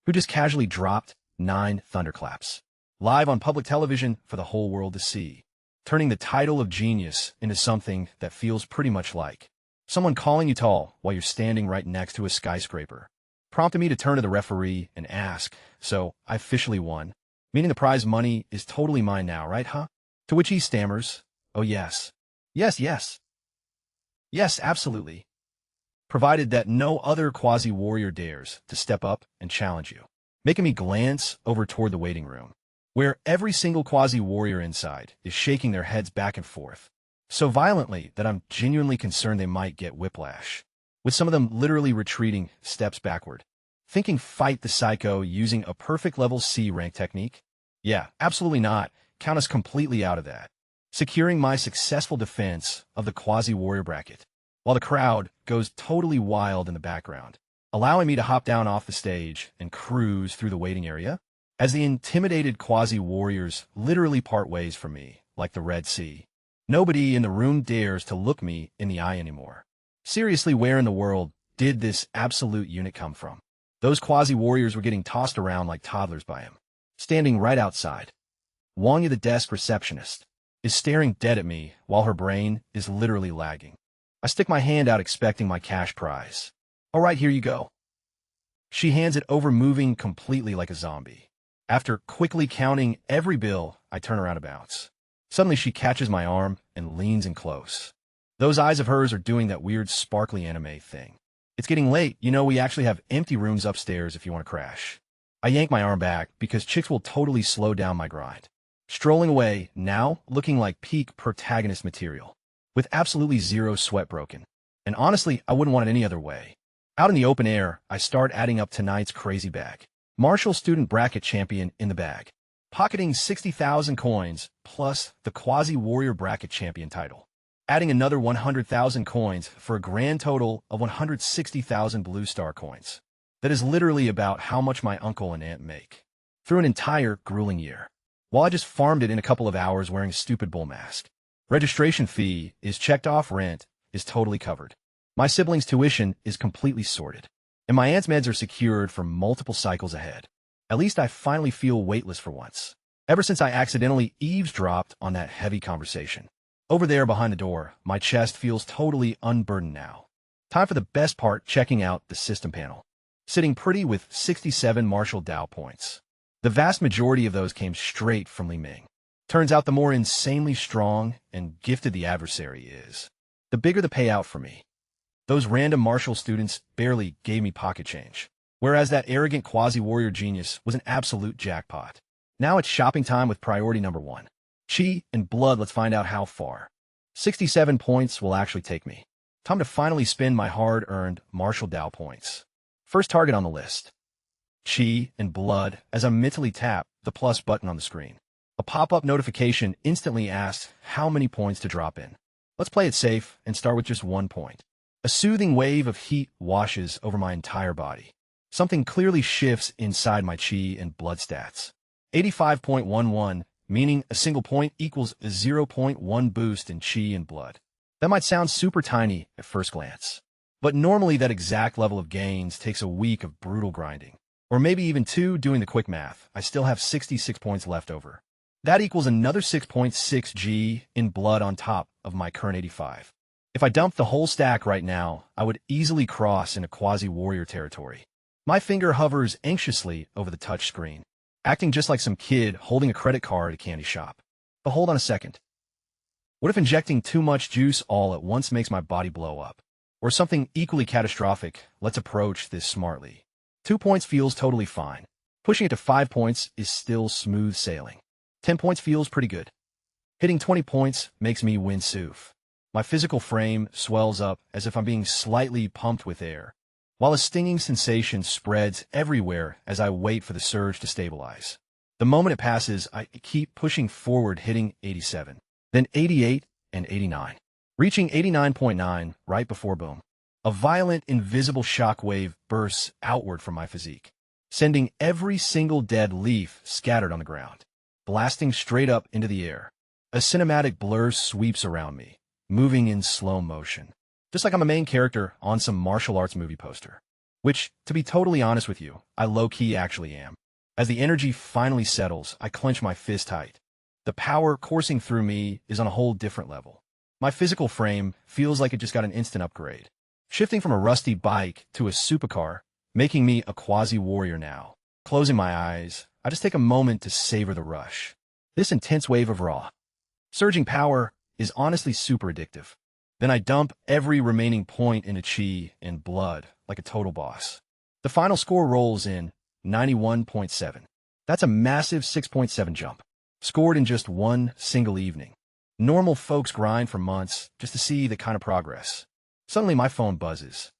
who just casually dropped 9 thunderclaps, live on public television for the whole world to see, turning the title of genius into something that feels pretty much like someone calling you tall while you're standing right next to a skyscraper, prompted me to turn to the referee and ask, "So, I officially won, meaning the prize money is totally mine now, right, huh?" To which he stammers, "Oh yes. Yes, yes. Yes, absolutely. Provided that no other quasi-warrior dares to step up and challenge you," making me glance over toward the waiting room, where every single quasi-warrior inside is shaking their heads back and forth, so violently that I'm genuinely concerned they might get whiplash, with some of them literally retreating steps backward, thinking fight the psycho using a perfect level C rank technique. Yeah, absolutely not. Count us completely out of that, securing my successful defense of the quasi-warrior bracket, while the crowd goes totally wild in the background, allowing me to hop down off the stage and cruise through the waiting area, as the intimidated quasi-warriors literally part ways from me, like the Red Sea. Nobody in the room dares to look me in the eye anymore. Seriously, where in the world did this absolute unit come from? Those quasi-warriors were getting tossed around like toddlers by him. Standing right outside, Wangya, the desk receptionist, is staring dead at me while her brain is literally lagging. I stick my hand out expecting my cash prize. "All right, here you go." She hands it over, moving completely like a zombie. After quickly counting every bill, I turn around to bounce. Suddenly she catches my arm and leans in close, Those eyes of hers are doing that weird sparkly anime thing. It's getting late. We actually have empty rooms upstairs if you want to crash. I yank my arm back because chicks will totally slow down my grind. Strolling away, now looking like peak protagonist material, with absolutely zero sweat broken. And honestly, I wouldn't want it any other way. Out in the open air, I start adding up tonight's crazy bag. Martial Student Bracket Champion in the bag. Pocketing 60,000 coins, plus the Quasi-Warrior Bracket Champion title. Adding another 100,000 coins for a grand total of 160,000 Blue Star coins. That is literally about how much my uncle and aunt make. Through an entire grueling year. While I just farmed it in a couple of hours wearing a stupid bull mask. Registration fee is checked off, rent is totally covered. My siblings' tuition is completely sorted. And my aunt's meds are secured for multiple cycles ahead. At least I finally feel weightless for once. Ever since I accidentally eavesdropped on that heavy conversation. Over there behind the door, my chest feels totally unburdened now. Time for the best part, checking out the system panel. Sitting pretty with 67 Martial Dao points. The vast majority of those came straight from Li Ming. Turns out the more insanely strong and gifted the adversary is, the bigger the payout for me. Those random martial students barely gave me pocket change, whereas that arrogant quasi-warrior genius was an absolute jackpot. Now it's shopping time with priority number 1. Chi and blood, let's find out how far. 67 points will actually take me. Time to finally spend my hard-earned Martial Dao points. First target on the list. Chi and blood as I mentally tap the plus button on the screen. A pop-up notification instantly asks how many points to drop in. Let's play it safe and start with just 1 point. A soothing wave of heat washes over my entire body. Something clearly shifts inside my chi and blood stats. 85.11, meaning a single point equals a 0.1 boost in chi and blood. That might sound super tiny at first glance, but normally that exact level of gains takes a week of brutal grinding. Or maybe even 2 doing the quick math. I still have 66 points left over. That equals another 6.6 G in blood on top of my current 85. If I dumped the whole stack right now, I would easily cross into quasi-warrior territory. My finger hovers anxiously over the touch screen, acting just like some kid holding a credit card at a candy shop. But hold on a second. What if injecting too much juice all at once makes my body blow up? Or something equally catastrophic? Let's approach this smartly. 2 points feels totally fine. Pushing it to 5 points is still smooth sailing. 10 points feels pretty good. Hitting 20 points makes me windsoof. My physical frame swells up as if I'm being slightly pumped with air, while a stinging sensation spreads everywhere as I wait for the surge to stabilize. The moment it passes, I keep pushing forward, hitting 87, then 88 and 89, reaching 89.9 right before boom. A violent, invisible shockwave bursts outward from my physique, sending every single dead leaf scattered on the ground, blasting straight up into the air. A cinematic blur sweeps around me, moving in slow motion, just like I'm a main character on some martial arts movie poster. Which, to be totally honest with you, I low-key actually am. As the energy finally settles, I clench my fist tight. The power coursing through me is on a whole different level. My physical frame feels like it just got an instant upgrade, shifting from a rusty bike to a supercar, making me a quasi-warrior now. Closing my eyes, I just take a moment to savor the rush. This intense wave of raw, surging power is honestly super addictive. Then I dump every remaining point into chi and blood like a total boss. The final score rolls in 91.7. That's a massive 6.7 jump, scored in just one single evening. Normal folks grind for months just to see the kind of progress. Suddenly my phone buzzes.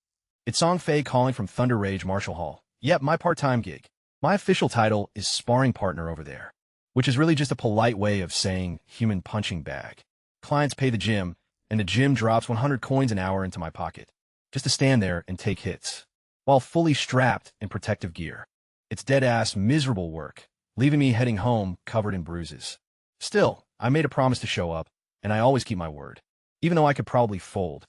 It's Song Fei calling from Thunder Rage Martial Hall. Yep, my part-time gig. My official title is sparring partner over there, which is really just a polite way of saying human punching bag. Clients pay the gym, and the gym drops 100 coins an hour into my pocket, just to stand there and take hits, while fully strapped in protective gear. It's dead-ass miserable work, leaving me heading home covered in bruises. Still, I made a promise to show up, and I always keep my word, even though I could probably fold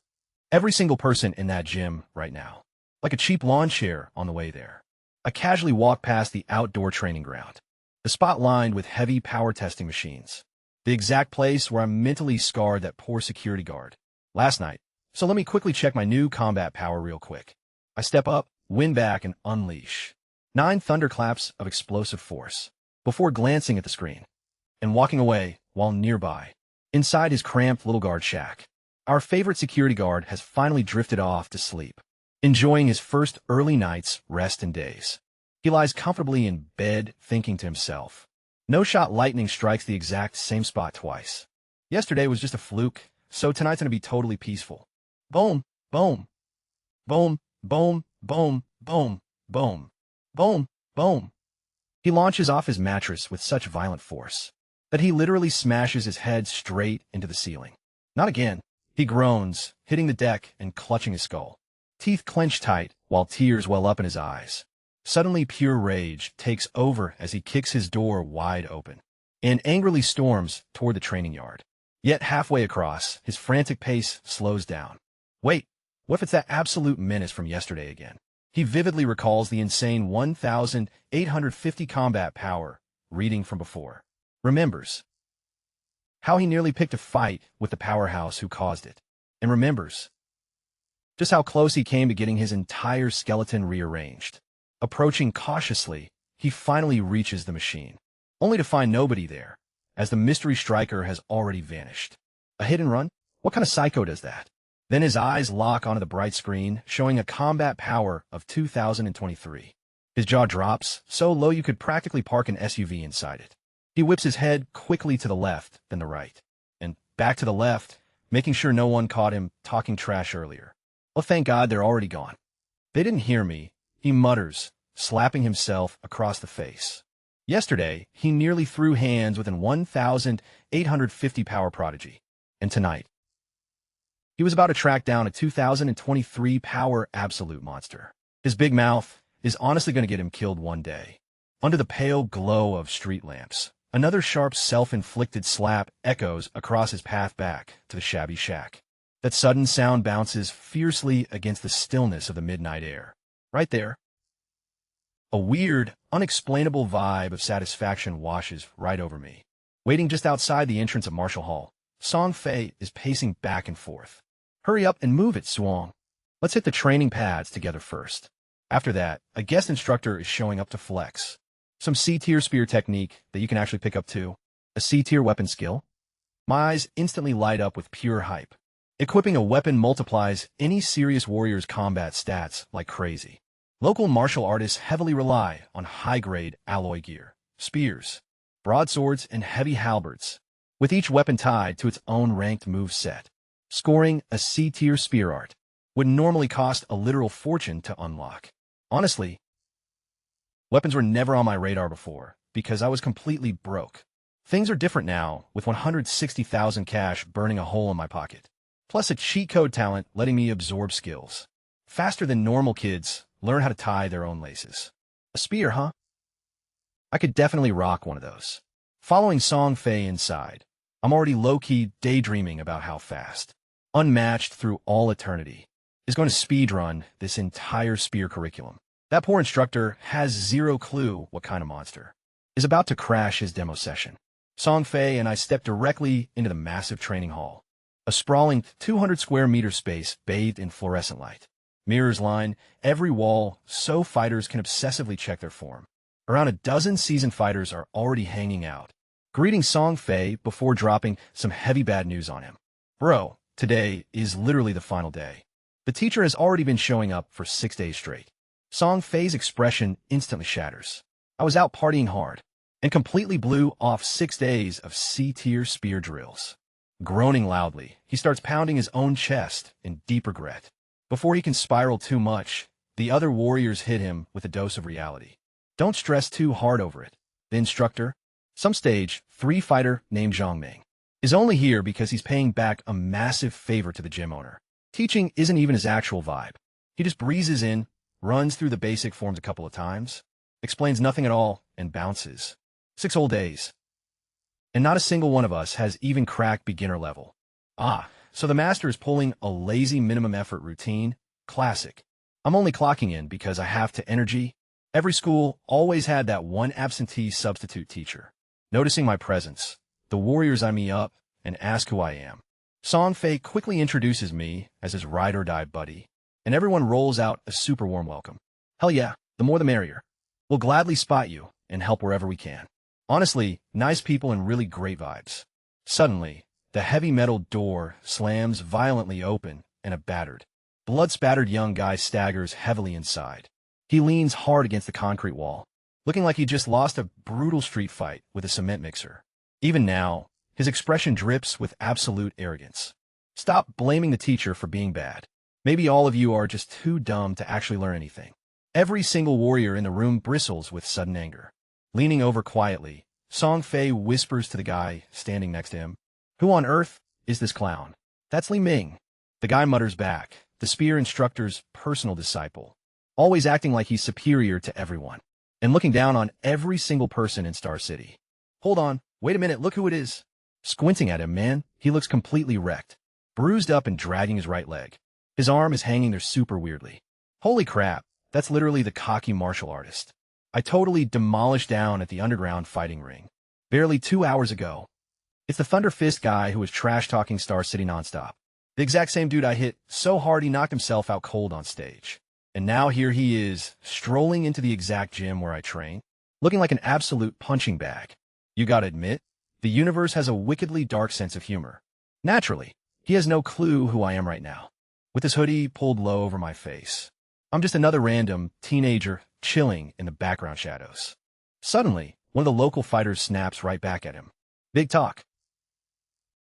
every single person in that gym right now, like a cheap lawn chair on the way there. I casually walk past the outdoor training ground, the spot lined with heavy power testing machines, the exact place where I mentally scarred that poor security guard last night. So let me quickly check my new combat power real quick. I step up, win back, and unleash 9 thunderclaps of explosive force before glancing at the screen and walking away while nearby, inside his cramped little guard shack. Our favorite security guard has finally drifted off to sleep, enjoying his first early night's rest in days. He lies comfortably in bed, thinking to himself, no-shot lightning strikes the exact same spot twice. Yesterday was just a fluke, so tonight's gonna be totally peaceful. Boom, boom, boom, boom, boom, boom, boom, boom, boom. He launches off his mattress with such violent force that he literally smashes his head straight into the ceiling. Not again. He groans, hitting the deck and clutching his skull. Teeth clench tight while tears well up in his eyes. Suddenly pure rage takes over as he kicks his door wide open and angrily storms toward the training yard. Yet halfway across, his frantic pace slows down. Wait, what if it's that absolute menace from yesterday again? He vividly recalls the insane 1,850 combat power reading from before. Remembers how he nearly picked a fight with the powerhouse who caused it. And remembers just how close he came to getting his entire skeleton rearranged. Approaching cautiously, he finally reaches the machine, only to find nobody there, as the mystery striker has already vanished. A hit and run? What kind of psycho does that? Then his eyes lock onto the bright screen, showing a combat power of 2,023. His jaw drops, so low you could practically park an SUV inside it. He whips his head quickly to the left, then the right, and back to the left, making sure no one caught him talking trash earlier. Well, thank God they're already gone. They didn't hear me, he mutters, slapping himself across the face. Yesterday, he nearly threw hands with an 1,850 power prodigy. And tonight, he was about to track down a 2,023 power absolute monster. His big mouth is honestly going to get him killed one day. Under the pale glow of street lamps, another sharp self-inflicted slap echoes across his path back to the shabby shack. That sudden sound bounces fiercely against the stillness of the midnight air. Right there, a weird, unexplainable vibe of satisfaction washes right over me. Waiting just outside the entrance of Marshall Hall, Song Fei is pacing back and forth. Hurry up and move it, Suong. Let's hit the training pads together first. After that, a guest instructor is showing up to flex. Some C-tier spear technique that you can actually pick up too. A C-tier weapon skill. My eyes instantly light up with pure hype. Equipping a weapon multiplies any serious warrior's combat stats like crazy. Local martial artists heavily rely on high-grade alloy gear, spears, broadswords, and heavy halberds, with each weapon tied to its own ranked move set. Scoring a C-tier spear art would normally cost a literal fortune to unlock. Honestly, weapons were never on my radar before because I was completely broke. Things are different now, with 160,000 cash burning a hole in my pocket, plus a cheat code talent letting me absorb skills faster than normal kids learn how to tie their own laces. A spear, huh? I could definitely rock one of those. Following Song Fei inside, I'm already low-key daydreaming about how fast, unmatched through all eternity, is going to speedrun this entire spear curriculum. That poor instructor has zero clue what kind of monster is about to crash his demo session. Song Fei and I step directly into the massive training hall, a sprawling 200 square meter space bathed in fluorescent light. Mirrors line every wall so fighters can obsessively check their form. Around a dozen seasoned fighters are already hanging out, greeting Song Fei before dropping some heavy bad news on him. Bro, today is literally the final day. The teacher has already been showing up for 6 days straight. Song Fei's expression instantly shatters. I was out partying hard and completely blew off 6 days of C-tier spear drills. Groaning loudly, he starts pounding his own chest in deep regret. Before he can spiral too much, the other warriors hit him with a dose of reality. Don't stress too hard over it. The instructor, some stage 3 fighter named Zhongming, is only here because he's paying back a massive favor to the gym owner. Teaching isn't even his actual vibe. He just breezes in, runs through the basic forms a couple of times, explains nothing at all, and bounces. 6 whole days. And not a single one of us has even cracked beginner level. So the master is pulling a lazy minimum effort routine. Classic. I'm only clocking in because I have to energy. Every school always had that one absentee substitute teacher. Noticing my presence, the warriors eye me up and ask who I am. Song Fei quickly introduces me as his ride-or-die buddy, and everyone rolls out a super warm welcome. Hell yeah, the more the merrier. We'll gladly spot you and help wherever we can. Honestly, nice people and really great vibes. Suddenly, The heavy metal door slams violently open, and a battered, blood-spattered young guy staggers heavily inside. He leans hard against the concrete wall, looking like he just lost a brutal street fight with a cement mixer. Even now, his expression drips with absolute arrogance. Stop blaming the teacher for being bad. Maybe all of you are just too dumb to actually learn anything. Every single warrior in the room bristles with sudden anger. Leaning over quietly, Song Fei whispers to the guy standing next to him, "Who on earth is this clown?" "That's Li Ming." The guy mutters back, the spear instructor's personal disciple, always acting like he's superior to everyone, and looking down on every single person in Star City. "Hold on, wait a minute, look who it is." Squinting at him, man, he looks completely wrecked, bruised up and dragging his right leg. His arm is hanging there super weirdly. Holy crap, that's literally the cocky martial artist I totally demolished down at the underground fighting ring barely 2 hours ago. It's the Thunder Fist guy who was trash-talking Star City nonstop. The exact same dude I hit so hard he knocked himself out cold on stage. And now here he is, strolling into the exact gym where I train, looking like an absolute punching bag. You gotta admit, the universe has a wickedly dark sense of humor. Naturally, he has no clue who I am right now. With his hoodie pulled low over my face, I'm just another random teenager chilling in the background shadows. Suddenly, one of the local fighters snaps right back at him. Big talk.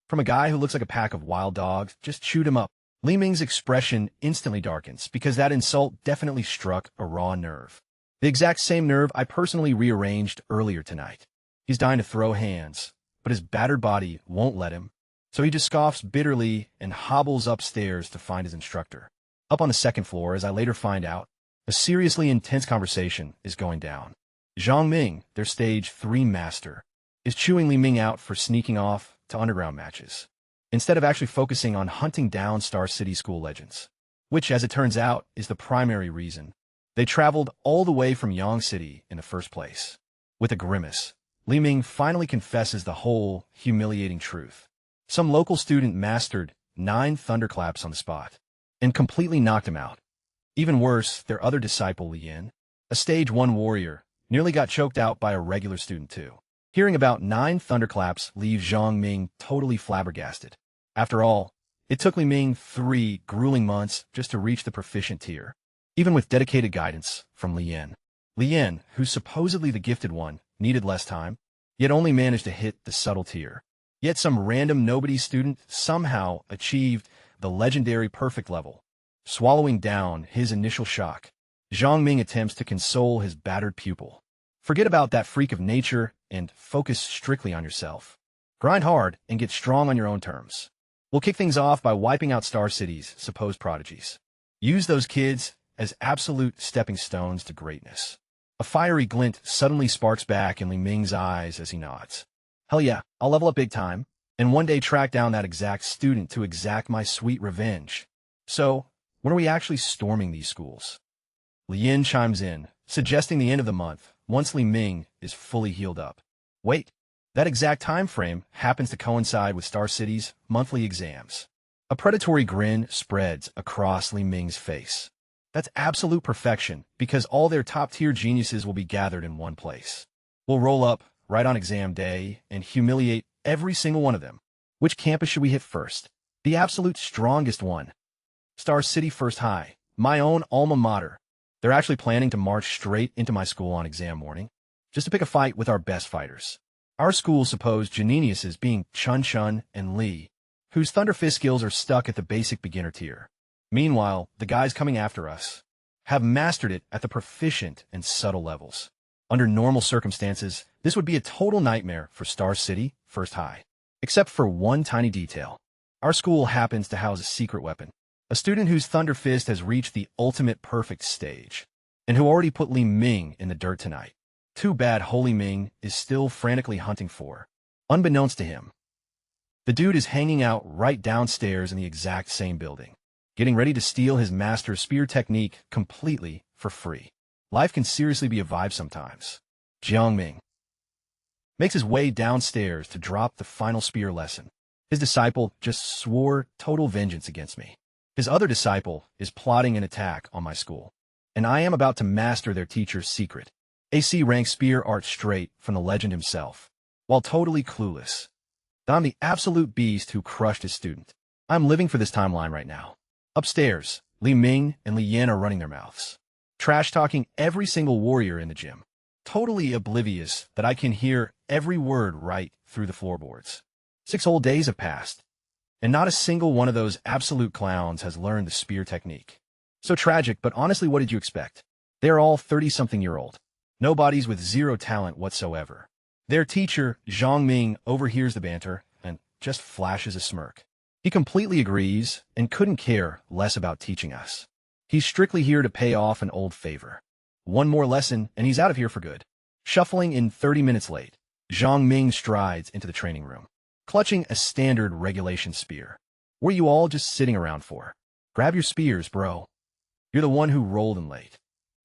From a guy who looks like a pack of wild dogs, just chewed him up. Li Ming's expression instantly darkens because that insult definitely struck a raw nerve. The exact same nerve I personally rearranged earlier tonight. He's dying to throw hands, but his battered body won't let him, so he just scoffs bitterly and hobbles upstairs to find his instructor. Up on the second floor, as I later find out, a seriously intense conversation is going down. Zhang Ming, their stage 3 master, is chewing Li Ming out for sneaking off to underground matches, instead of actually focusing on hunting down Star City school legends, which, as it turns out, is the primary reason they traveled all the way from Yang City in the first place. With a grimace, Li Ming finally confesses the whole humiliating truth. Some local student mastered 9 thunderclaps on the spot and completely knocked him out. Even worse, their other disciple, Li Yin, a stage 1 warrior, nearly got choked out by a regular student too. Hearing about 9 thunderclaps leaves Zhang Ming totally flabbergasted. After all, it took Li Ming 3 grueling months just to reach the proficient tier, even with dedicated guidance from Li Yin. Li Yin, who's supposedly the gifted one, needed less time, yet only managed to hit the subtle tier. Yet some random nobody student somehow achieved the legendary perfect level, swallowing down his initial shock. Zhang Ming attempts to console his battered pupil. Forget about that freak of nature and focus strictly on yourself. Grind hard and get strong on your own terms. We'll kick things off by wiping out Star City's supposed prodigies. Use those kids as absolute stepping stones to greatness. A fiery glint suddenly sparks back in Li Ming's eyes as he nods. Hell yeah, I'll level up big time, and one day track down that exact student to exact my sweet revenge. So, when are we actually storming these schools? Li Yin chimes in, suggesting the end of the month, once Li Ming is fully healed up. Wait, that exact time frame happens to coincide with Star City's monthly exams. A predatory grin spreads across Li Ming's face. That's absolute perfection, because all their top-tier geniuses will be gathered in one place. We'll roll up right on exam day and humiliate every single one of them. Which campus should we hit first? The absolute strongest one. Star City First High, my own alma mater. They're actually planning to march straight into my school on exam morning, just to pick a fight with our best fighters. Our school's supposed geniuses being Chun Chun and Lee, whose Thunder Fist skills are stuck at the basic beginner tier. Meanwhile, the guys coming after us have mastered it at the proficient and subtle levels. Under normal circumstances, this would be a total nightmare for Star City First High. Except for one tiny detail. Our school happens to house a secret weapon. A student whose Thunder Fist has reached the ultimate perfect stage, and who already put Li Ming in the dirt tonight. Too bad Holy Ming is still frantically hunting for. Unbeknownst to him, the dude is hanging out right downstairs in the exact same building, getting ready to steal his master's spear technique completely for free. Life can seriously be a vibe sometimes. Jiang Ming makes his way downstairs to drop the final spear lesson. His disciple just swore total vengeance against me. His other disciple is plotting an attack on my school, and I am about to master their teacher's secret. AC rank spear art straight from the legend himself. While totally clueless, that I'm the absolute beast who crushed his student. I'm living for this timeline right now. Upstairs, Li Ming and Li Yan are running their mouths, trash-talking every single warrior in the gym, totally oblivious that I can hear every word right through the floorboards. 6 whole days have passed, and not a single one of those absolute clowns has learned the spear technique. So tragic, but honestly, what did you expect? They are all 30-something-year-old. Nobodies with zero talent whatsoever. Their teacher, Zhang Ming, overhears the banter and just flashes a smirk. He completely agrees and couldn't care less about teaching us. He's strictly here to pay off an old favor. One more lesson, and he's out of here for good. Shuffling in 30 minutes late, Zhang Ming strides into the training room, clutching a standard regulation spear. What are you all just sitting around for? Grab your spears, bro. You're the one who rolled in late.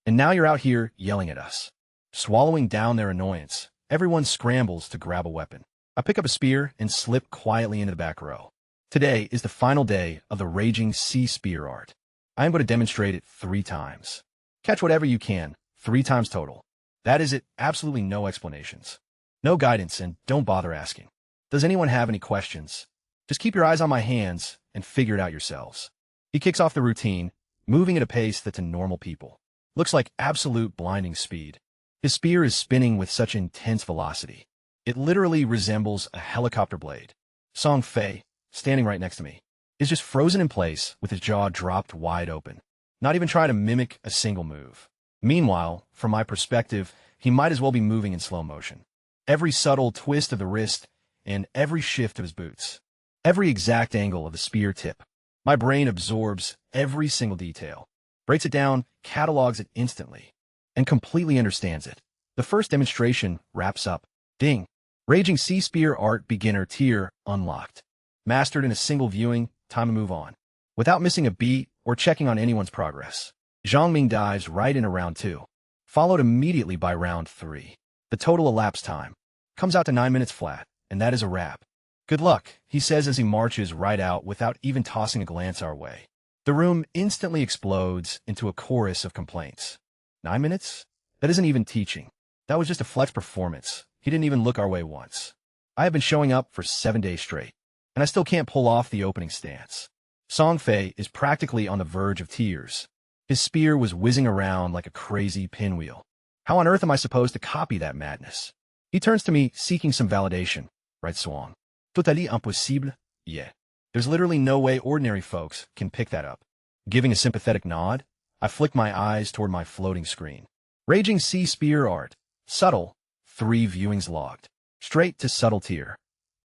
And now you're out here yelling at us. Swallowing down their annoyance, everyone scrambles to grab a weapon. I pick up a spear and slip quietly into the back row. Today is the final day of the Raging Sea Spear art. I am going to demonstrate it 3 times. Catch whatever you can, 3 times total. That is it, absolutely no explanations. No guidance, and don't bother asking. Does anyone have any questions? Just keep your eyes on my hands and figure it out yourselves. He kicks off the routine, moving at a pace that to normal people looks like absolute blinding speed. His spear is spinning with such intense velocity. It literally resembles a helicopter blade. Song Fei, standing right next to me, is just frozen in place with his jaw dropped wide open, not even trying to mimic a single move. Meanwhile, from my perspective, he might as well be moving in slow motion. Every subtle twist of the wrist and every shift of his boots, every exact angle of the spear tip. My brain absorbs every single detail, breaks it down, catalogs it instantly, and completely understands it. The first demonstration wraps up. Ding! Raging Sea Spear Art Beginner Tier unlocked. Mastered in a single viewing, time to move on. Without missing a beat or checking on anyone's progress, Zhang Ming dives right into round 2, followed immediately by round 3. The total elapsed time comes out to 9 minutes flat, and that is a wrap. Good luck, he says as he marches right out without even tossing a glance our way. The room instantly explodes into a chorus of complaints. 9 minutes? That isn't even teaching. That was just a flex performance. He didn't even look our way once. I have been showing up for 7 days straight, and I still can't pull off the opening stance. Song Fei is practically on the verge of tears. His spear was whizzing around like a crazy pinwheel. How on earth am I supposed to copy that madness? He turns to me, seeking some validation. Right, Swang? Totalement impossible? Yeah. There's literally no way ordinary folks can pick that up. Giving a sympathetic nod, I flick my eyes toward my floating screen. Raging Sea Spear Art. Subtle. 3 viewings logged. Straight to subtle tier.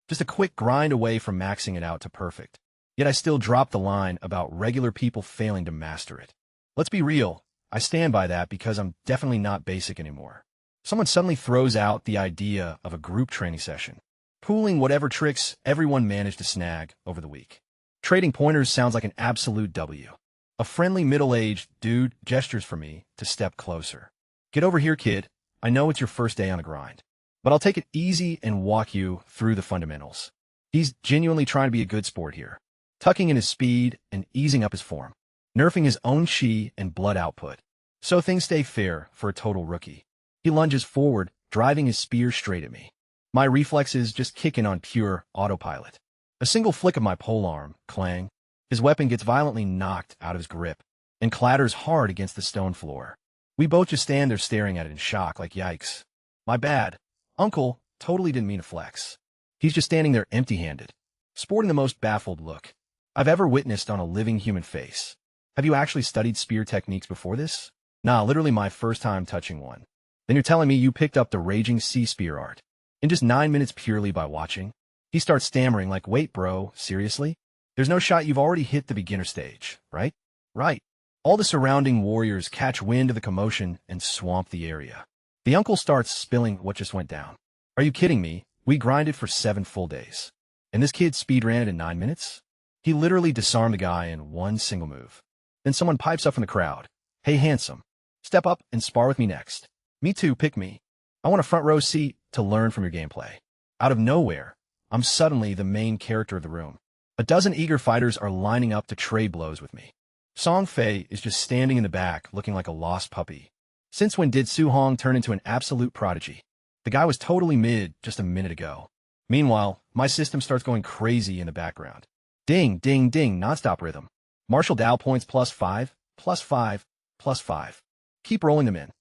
Just a quick grind away from maxing it out to perfect. Yet I still drop the line about regular people failing to master it. Let's be real. I stand by that because I'm definitely not basic anymore. Someone suddenly throws out the idea of a group training session, pooling whatever tricks everyone managed to snag over the week. Trading pointers sounds like an absolute W. A friendly middle-aged dude gestures for me to step closer. Get over here, kid. I know it's your first day on a grind, but I'll take it easy and walk you through the fundamentals. He's genuinely trying to be a good sport here, tucking in his speed and easing up his form, nerfing his own chi and blood output, so things stay fair for a total rookie. He lunges forward, driving his spear straight at me. My reflexes just kick in on pure autopilot. A single flick of my polearm, clang. His weapon gets violently knocked out of his grip and clatters hard against the stone floor. We both just stand there staring at it in shock, like yikes. My bad. Uncle totally didn't mean to flex. He's just standing there empty-handed, sporting the most baffled look I've ever witnessed on a living human face. Have you actually studied spear techniques before this? Nah, literally my first time touching one. Then you're telling me you picked up the Raging Sea Spear Art in just 9 minutes purely by watching? He starts stammering like, wait bro, seriously? There's no shot you've already hit the beginner stage, right? Right. All the surrounding warriors catch wind of the commotion and swamp the area. The uncle starts spilling what just went down. Are you kidding me? We grinded for 7 full days. And this kid speedran it in 9 minutes? He literally disarmed the guy in one single move. Then someone pipes up from the crowd. Hey, handsome. Step up and spar with me next. Me too, pick me. I want a front row seat to learn from your gameplay. Out of nowhere, I'm suddenly the main character of the room. A dozen eager fighters are lining up to trade blows with me. Song Fei is just standing in the back looking like a lost puppy. Since when did Su Hong turn into an absolute prodigy? The guy was totally mid just a minute ago. Meanwhile, My system starts going crazy in the background. Ding, ding, ding, nonstop rhythm. Martial Dow points +5, +5, +5. Keep rolling them in.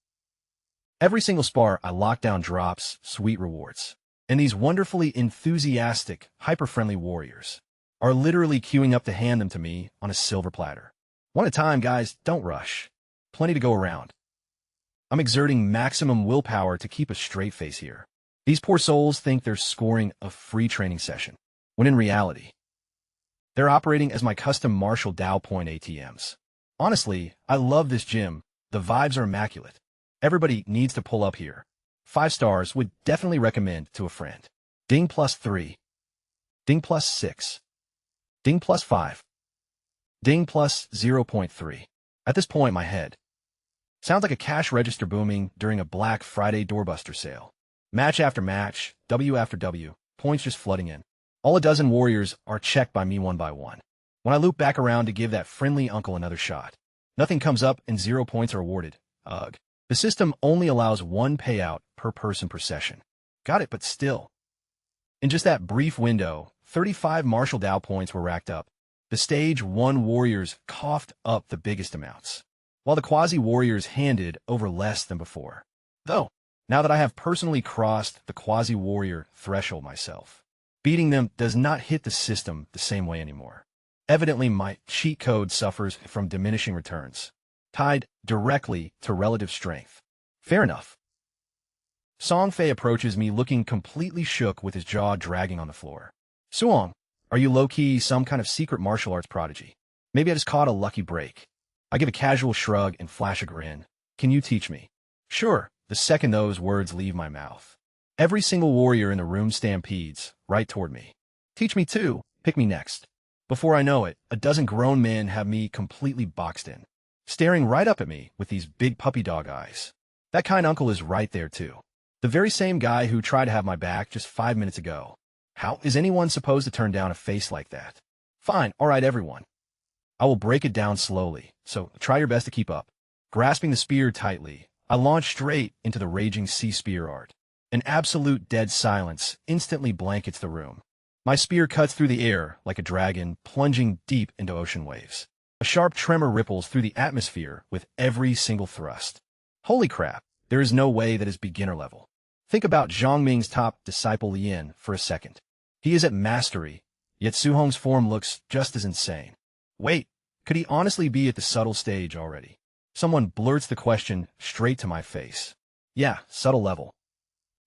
Every single spar I lock down drops sweet rewards. And these wonderfully enthusiastic, hyper-friendly warriors are literally queuing up to hand them to me on a silver platter. One at a time, guys, don't rush. Plenty to go around. I'm exerting maximum willpower to keep a straight face here. These poor souls think they're scoring a free training session, when in reality, they're operating as my custom Martial Dow point ATMs. Honestly, I love this gym. The vibes are immaculate. Everybody needs to pull up here. 5 stars, would definitely recommend to a friend. Ding +3. Ding +6. Ding +5. Ding +0.3. At this point, my head sounds like a cash register booming during a Black Friday doorbuster sale. Match after match, W after W, points just flooding in. All a dozen warriors are checked by me one by one. When I loop back around to give that friendly uncle another shot, nothing comes up and 0 points are awarded. Ugh. The system only allows 1 payout per person per session. Got it, but still. In just that brief window, 35 Martial Dow points were racked up. The Stage 1 warriors coughed up the biggest amounts, while the quasi-warriors handed over less than before. Though, now that I have personally crossed the quasi-warrior threshold myself, beating them does not hit the system the same way anymore. Evidently, my cheat code suffers from diminishing returns, tied directly to relative strength. Fair enough. Song Fei approaches me looking completely shook with his jaw dragging on the floor. Suong, are you low-key some kind of secret martial arts prodigy? Maybe I just caught a lucky break. I give a casual shrug and flash a grin. Can you teach me? Sure, the second those words leave my mouth. Every single warrior in the room stampedes right toward me. Teach me too. Pick me next. Before I know it, a dozen grown men have me completely boxed in, staring right up at me with these big puppy dog eyes. That kind uncle is right there too. The very same guy who tried to have my back just 5 minutes ago. How is anyone supposed to turn down a face like that? Fine, all right, everyone. I will break it down slowly, so try your best to keep up. Grasping the spear tightly, I launch straight into the raging sea spear art. An absolute dead silence instantly blankets the room. My spear cuts through the air like a dragon, plunging deep into ocean waves. A sharp tremor ripples through the atmosphere with every single thrust. Holy crap, there is no way that is beginner level. Think about Zhang Ming's top disciple Lien for a second. He is at mastery, yet Su Hong's form looks just as insane. Wait, could he honestly be at the subtle stage already? Someone blurts the question straight to my face. Yeah, subtle level.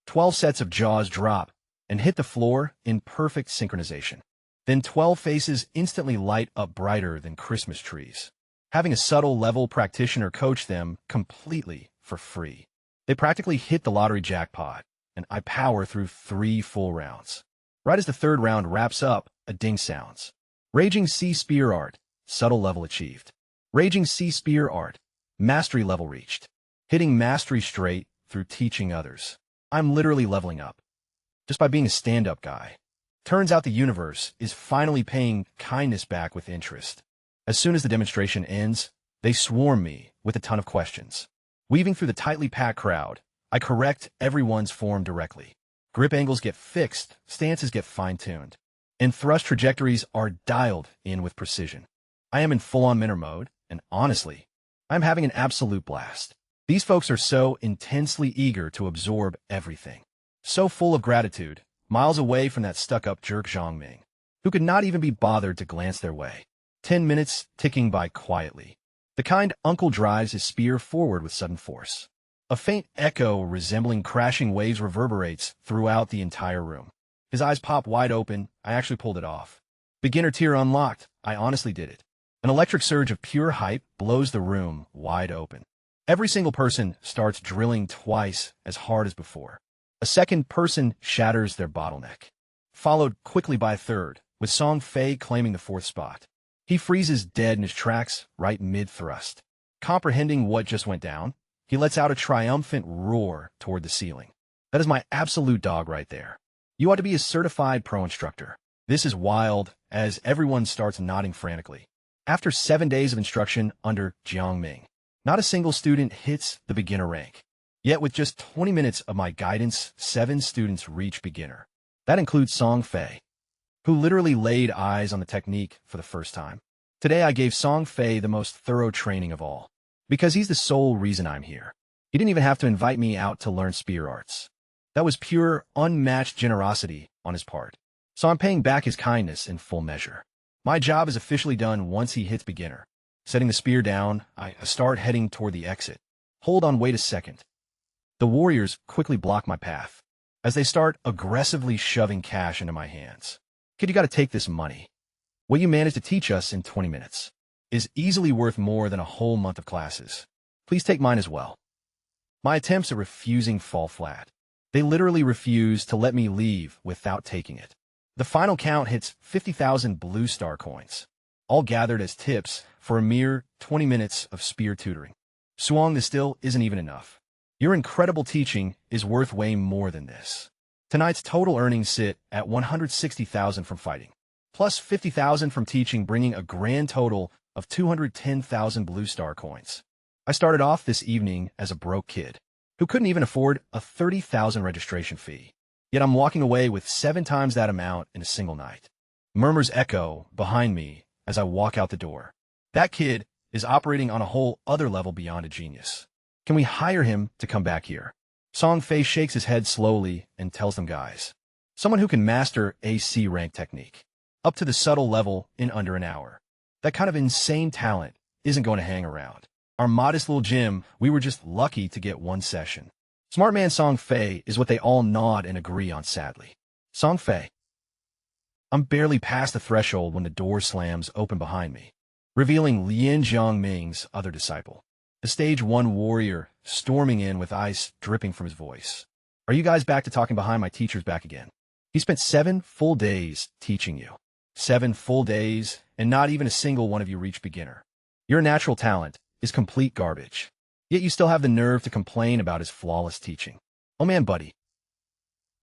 12 sets of jaws drop and hit the floor in perfect synchronization. Then 12 faces instantly light up brighter than Christmas trees. Having a subtle level practitioner coach them completely for free. They practically hit the lottery jackpot, and I power through 3 full rounds. Right as the 3rd round wraps up, a ding sounds. Raging Sea Spear Art, subtle level achieved. Raging Sea Spear Art, mastery level reached. Hitting mastery straight through teaching others. I'm literally leveling up, just by being a stand-up guy. Turns out the universe is finally paying kindness back with interest. As soon as the demonstration ends, they swarm me with a ton of questions. Weaving through the tightly packed crowd, I correct everyone's form directly. Grip angles get fixed, stances get fine-tuned, and thrust trajectories are dialed in with precision. I am in full-on minner mode, and honestly, I'm having an absolute blast. These folks are so intensely eager to absorb everything. So full of gratitude, miles away from that stuck-up jerk Zhang Ming, who could not even be bothered to glance their way. 10 minutes ticking by quietly. The kind uncle drives his spear forward with sudden force. A faint echo resembling crashing waves reverberates throughout the entire room. His eyes pop wide open. I actually pulled it off. Beginner tier unlocked. I honestly did it. An electric surge of pure hype blows the room wide open. Every single person starts drilling twice as hard as before. A second person shatters their bottleneck, followed quickly by a third, with Song Fei claiming the 4th spot. He freezes dead in his tracks right mid-thrust. Comprehending what just went down, he lets out a triumphant roar toward the ceiling. That is my absolute dog right there. You ought to be a certified pro instructor. This is wild, as everyone starts nodding frantically. After 7 days of instruction under Jiang Ming, not a single student hits the beginner rank. Yet with just 20 minutes of my guidance, 7 students reach beginner. That includes Song Fei, who literally laid eyes on the technique for the first time. Today I gave Song Fei the most thorough training of all, because he's the sole reason I'm here. He didn't even have to invite me out to learn spear arts. That was pure, unmatched generosity on his part. So I'm paying back his kindness in full measure. My job is officially done once he hits beginner. Setting the spear down, I start heading toward the exit. Hold on, wait a second. The warriors quickly block my path, as they start aggressively shoving cash into my hands. Kid, you gotta take this money. What you managed to teach us in 20 minutes is easily worth more than a whole month of classes. Please take mine as well. My attempts at refusing fall flat. They literally refuse to let me leave without taking it. The final count hits 50,000 blue star coins, all gathered as tips for a mere 20 minutes of spear tutoring. Suong, this still isn't even enough. Your incredible teaching is worth way more than this. Tonight's total earnings sit at 160,000 from fighting, plus 50,000 from teaching, bringing a grand total of 210,000 blue star coins. I started off this evening as a broke kid who couldn't even afford a 30,000 registration fee. Yet I'm walking away with 7 times that amount in a single night. Murmurs echo behind me as I walk out the door. That kid is operating on a whole other level beyond a genius. Can we hire him to come back here? Song Fei shakes his head slowly and tells them, guys, someone who can master a C rank technique up to the subtle level in under an hour. That kind of insane talent isn't going to hang around. Our modest little gym, we were just lucky to get one session. Smart man Song Fei is what they all nod and agree on, sadly. Song Fei. I'm barely past the threshold when the door slams open behind me, revealing Lien Jiangming's other disciple, the stage 1 warrior storming in with ice dripping from his voice. Are you guys back to talking behind my teacher's back again? He spent 7 full days teaching you. 7 full days, and not even a single one of you reached beginner. Your natural talent is complete garbage. Yet you still have the nerve to complain about his flawless teaching. Oh man, buddy.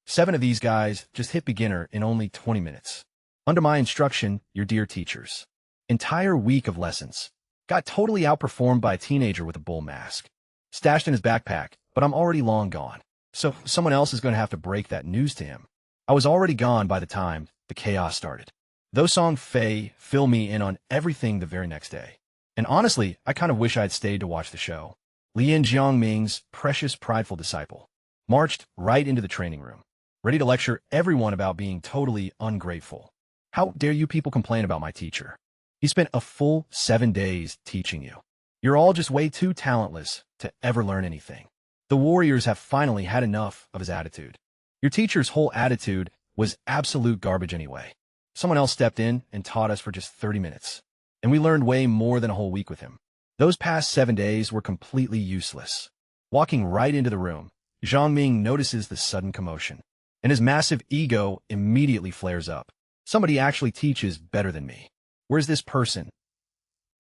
7 of these guys just hit beginner in only 20 minutes. Under my instruction, your dear teachers. Entire week of lessons. Got totally outperformed by a teenager with a bull mask. Stashed in his backpack, but I'm already long gone. So someone else is going to have to break that news to him. I was already gone by the time the chaos started. Though Song Fei fill me in on everything the very next day. And honestly, I kind of wish I'd stayed to watch the show. Lien Jiangming's precious, prideful disciple marched right into the training room, ready to lecture everyone about being totally ungrateful. How dare you people complain about my teacher? He spent a full 7 days teaching you. You're all just way too talentless to ever learn anything. The warriors have finally had enough of his attitude. Your teacher's whole attitude was absolute garbage anyway. Someone else stepped in and taught us for just 30 minutes, and we learned way more than a whole week with him. Those past 7 days were completely useless. Walking right into the room, Zhang Ming notices the sudden commotion, and his massive ego immediately flares up. Somebody actually teaches better than me. Where's this person?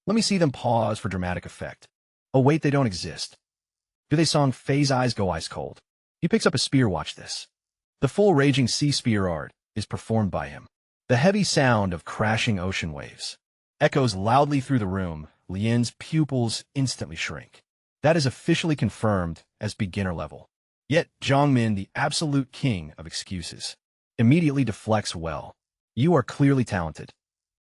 Let me see them pause for dramatic effect. Oh wait, they don't exist. Do they? Song Fei's eyes go ice cold. He picks up a spear, watch this. The full raging sea spear art is performed by him. The heavy sound of crashing ocean waves echoes loudly through the room. Lien's pupils instantly shrink. That is officially confirmed as beginner level. Yet Zhangmin, the absolute king of excuses, immediately deflects well. You are clearly talented.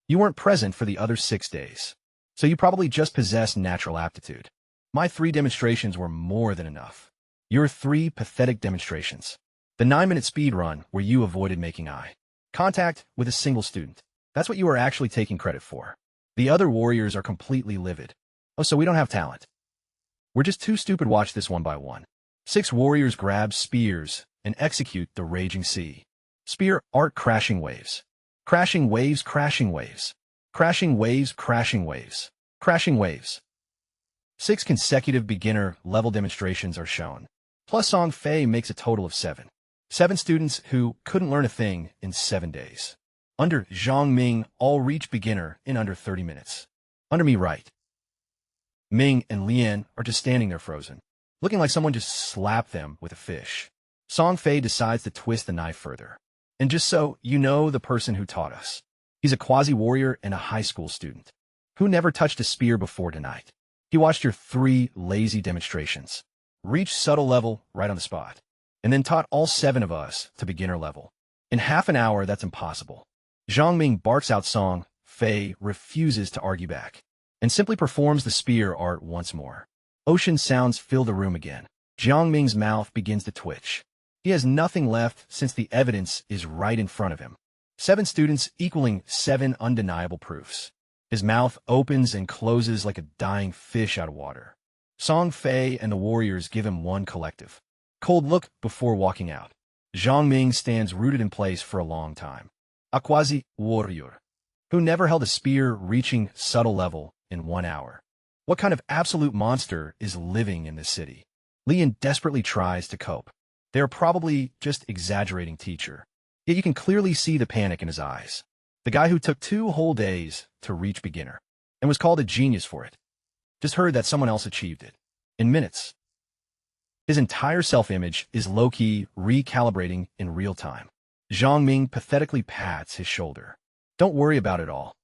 You weren't present for the other 6 days, so you probably just possess natural aptitude. My 3 demonstrations were more than enough. Your 3 pathetic demonstrations. The 9-minute speed run where you avoided making eye contact with a single student. That's what you are actually taking credit for. The other warriors are completely livid. Oh, so we don't have talent. We're just too stupid. Watch this one by one. 6 warriors grab spears and execute the raging sea. Spear art crashing waves. Crashing waves, crashing waves. Crashing waves, crashing waves. Crashing waves. 6 consecutive beginner level demonstrations are shown. Plus Song Fei makes a total of 7. 7 students who couldn't learn a thing in 7 days. Under Zhang Ming all reach beginner in under 30 minutes. Under me right. Ming and Lien are just standing there frozen, looking like someone just slapped them with a fish. Song Fei decides to twist the knife further. And just so you know, the person who taught us. He's a quasi-warrior and a high school student who never touched a spear before tonight. He watched your 3 lazy demonstrations, reached subtle level right on the spot, and then taught all 7 of us to beginner level. In half an hour, that's impossible. Zhang Ming barks out song. Fei refuses to argue back and simply performs the spear art once more. Ocean sounds fill the room again. Jiang Ming's mouth begins to twitch. He has nothing left since the evidence is right in front of him. 7 students equaling 7 undeniable proofs. His mouth opens and closes like a dying fish out of water. Song Fei and the warriors give him one collective cold look before walking out. Zhang Ming stands rooted in place for a long time. A quasi-warrior who never held a spear reaching subtle level in 1 hour. What kind of absolute monster is living in this city? Lian desperately tries to cope. They are probably just exaggerating, teacher. Yet you can clearly see the panic in his eyes. The guy who took 2 whole days to reach beginner and was called a genius for it just heard that someone else achieved it in minutes. His entire self-image is low-key recalibrating in real time. Zhang Ming pathetically pats his shoulder. Don't worry about it all.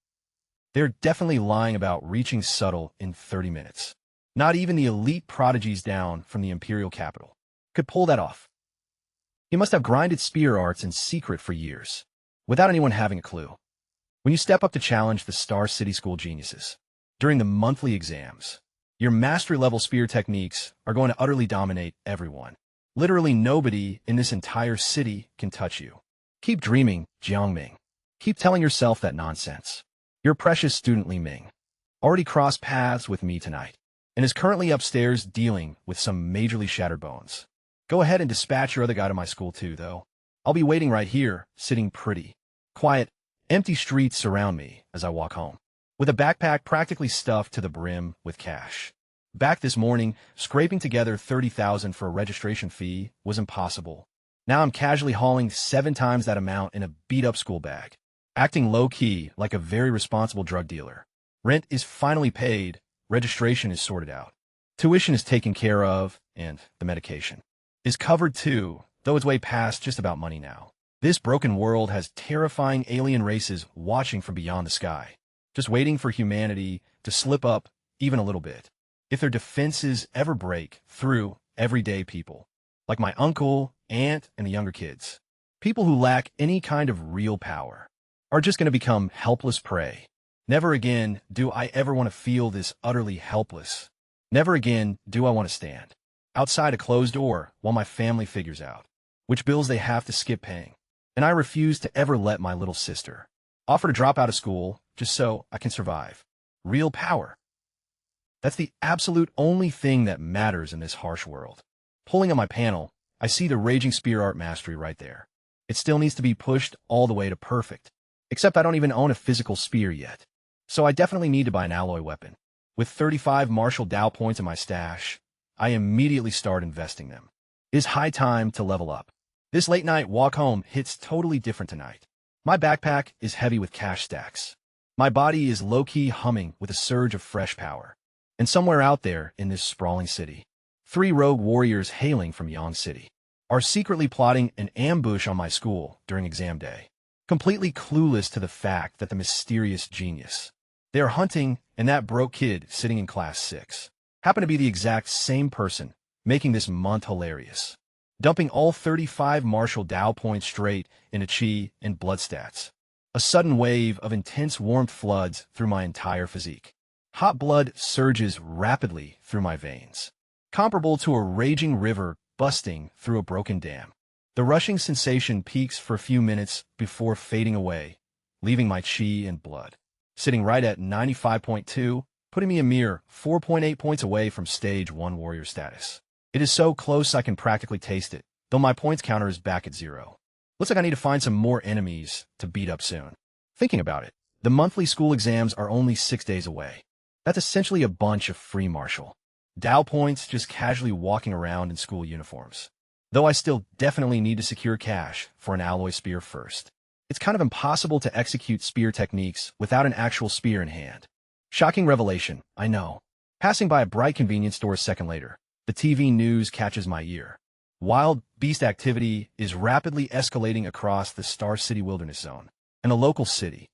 They're definitely lying about reaching subtle in 30 minutes. Not even the elite prodigies down from the imperial capital could pull that off. He must have grinded spear arts in secret for years, without anyone having a clue. When you step up to challenge the Star City School geniuses during the monthly exams, your mastery-level spear techniques are going to utterly dominate everyone. Literally nobody in this entire city can touch you. Keep dreaming, Jiang Ming. Keep telling yourself that nonsense. Your precious student Li Ming already crossed paths with me tonight and is currently upstairs dealing with some majorly shattered bones. Go ahead and dispatch your other guy to my school too, though. I'll be waiting right here, sitting pretty. Quiet, empty streets surround me as I walk home, with a backpack practically stuffed to the brim with cash. Back this morning, scraping together $30,000 for a registration fee was impossible. Now I'm casually hauling 7 times that amount in a beat-up school bag, acting low-key like a very responsible drug dealer. Rent is finally paid, registration is sorted out, tuition is taken care of, and the medication is covered too, though it's way past just about money now. This broken world has terrifying alien races watching from beyond the sky, just waiting for humanity to slip up even a little bit. If their defenses ever break through everyday people, like my uncle, aunt, and the younger kids, people who lack any kind of real power, are just going to become helpless prey. Never again do I ever want to feel this utterly helpless. Never again do I want to stand outside a closed door while my family figures out which bills they have to skip paying. And I refuse to ever let my little sister offer to drop out of school just so I can survive. Real power. That's the absolute only thing that matters in this harsh world. Pulling on my panel, I see the Raging Spear Art Mastery right there. It still needs to be pushed all the way to perfect. Except I don't even own a physical spear yet. So I definitely need to buy an alloy weapon. With 35 martial Dao points in my stash, I immediately start investing them. It is high time to level up. This late-night walk home hits totally different tonight. My backpack is heavy with cash stacks. My body is low-key humming with a surge of fresh power. And somewhere out there in this sprawling city, 3 rogue warriors hailing from Yang City are secretly plotting an ambush on my school during exam day, completely clueless to the fact that the mysterious genius they are hunting and that broke kid sitting in class 6 happen to be the exact same person, making this month hilarious, dumping all 35 martial Dao points straight into Qi and blood stats. A sudden wave of intense warmth floods through my entire physique. Hot blood surges rapidly through my veins, comparable to a raging river busting through a broken dam. The rushing sensation peaks for a few minutes before fading away, leaving my Qi and blood sitting right at 95.2, putting me a mere 4.8 points away from Stage 1 warrior status. It is so close I can practically taste it, though my points counter is back at 0. Looks like I need to find some more enemies to beat up soon. Thinking about it, the monthly school exams are only 6 days away. That's essentially a bunch of free martial Dao points just casually walking around in school uniforms. Though I still definitely need to secure cash for an alloy spear first. It's kind of impossible to execute spear techniques without an actual spear in hand. Shocking revelation, I know. Passing by a bright convenience store a second later, the TV news catches my ear. Wild beast activity is rapidly escalating across the Star City Wilderness Zone, and a local city.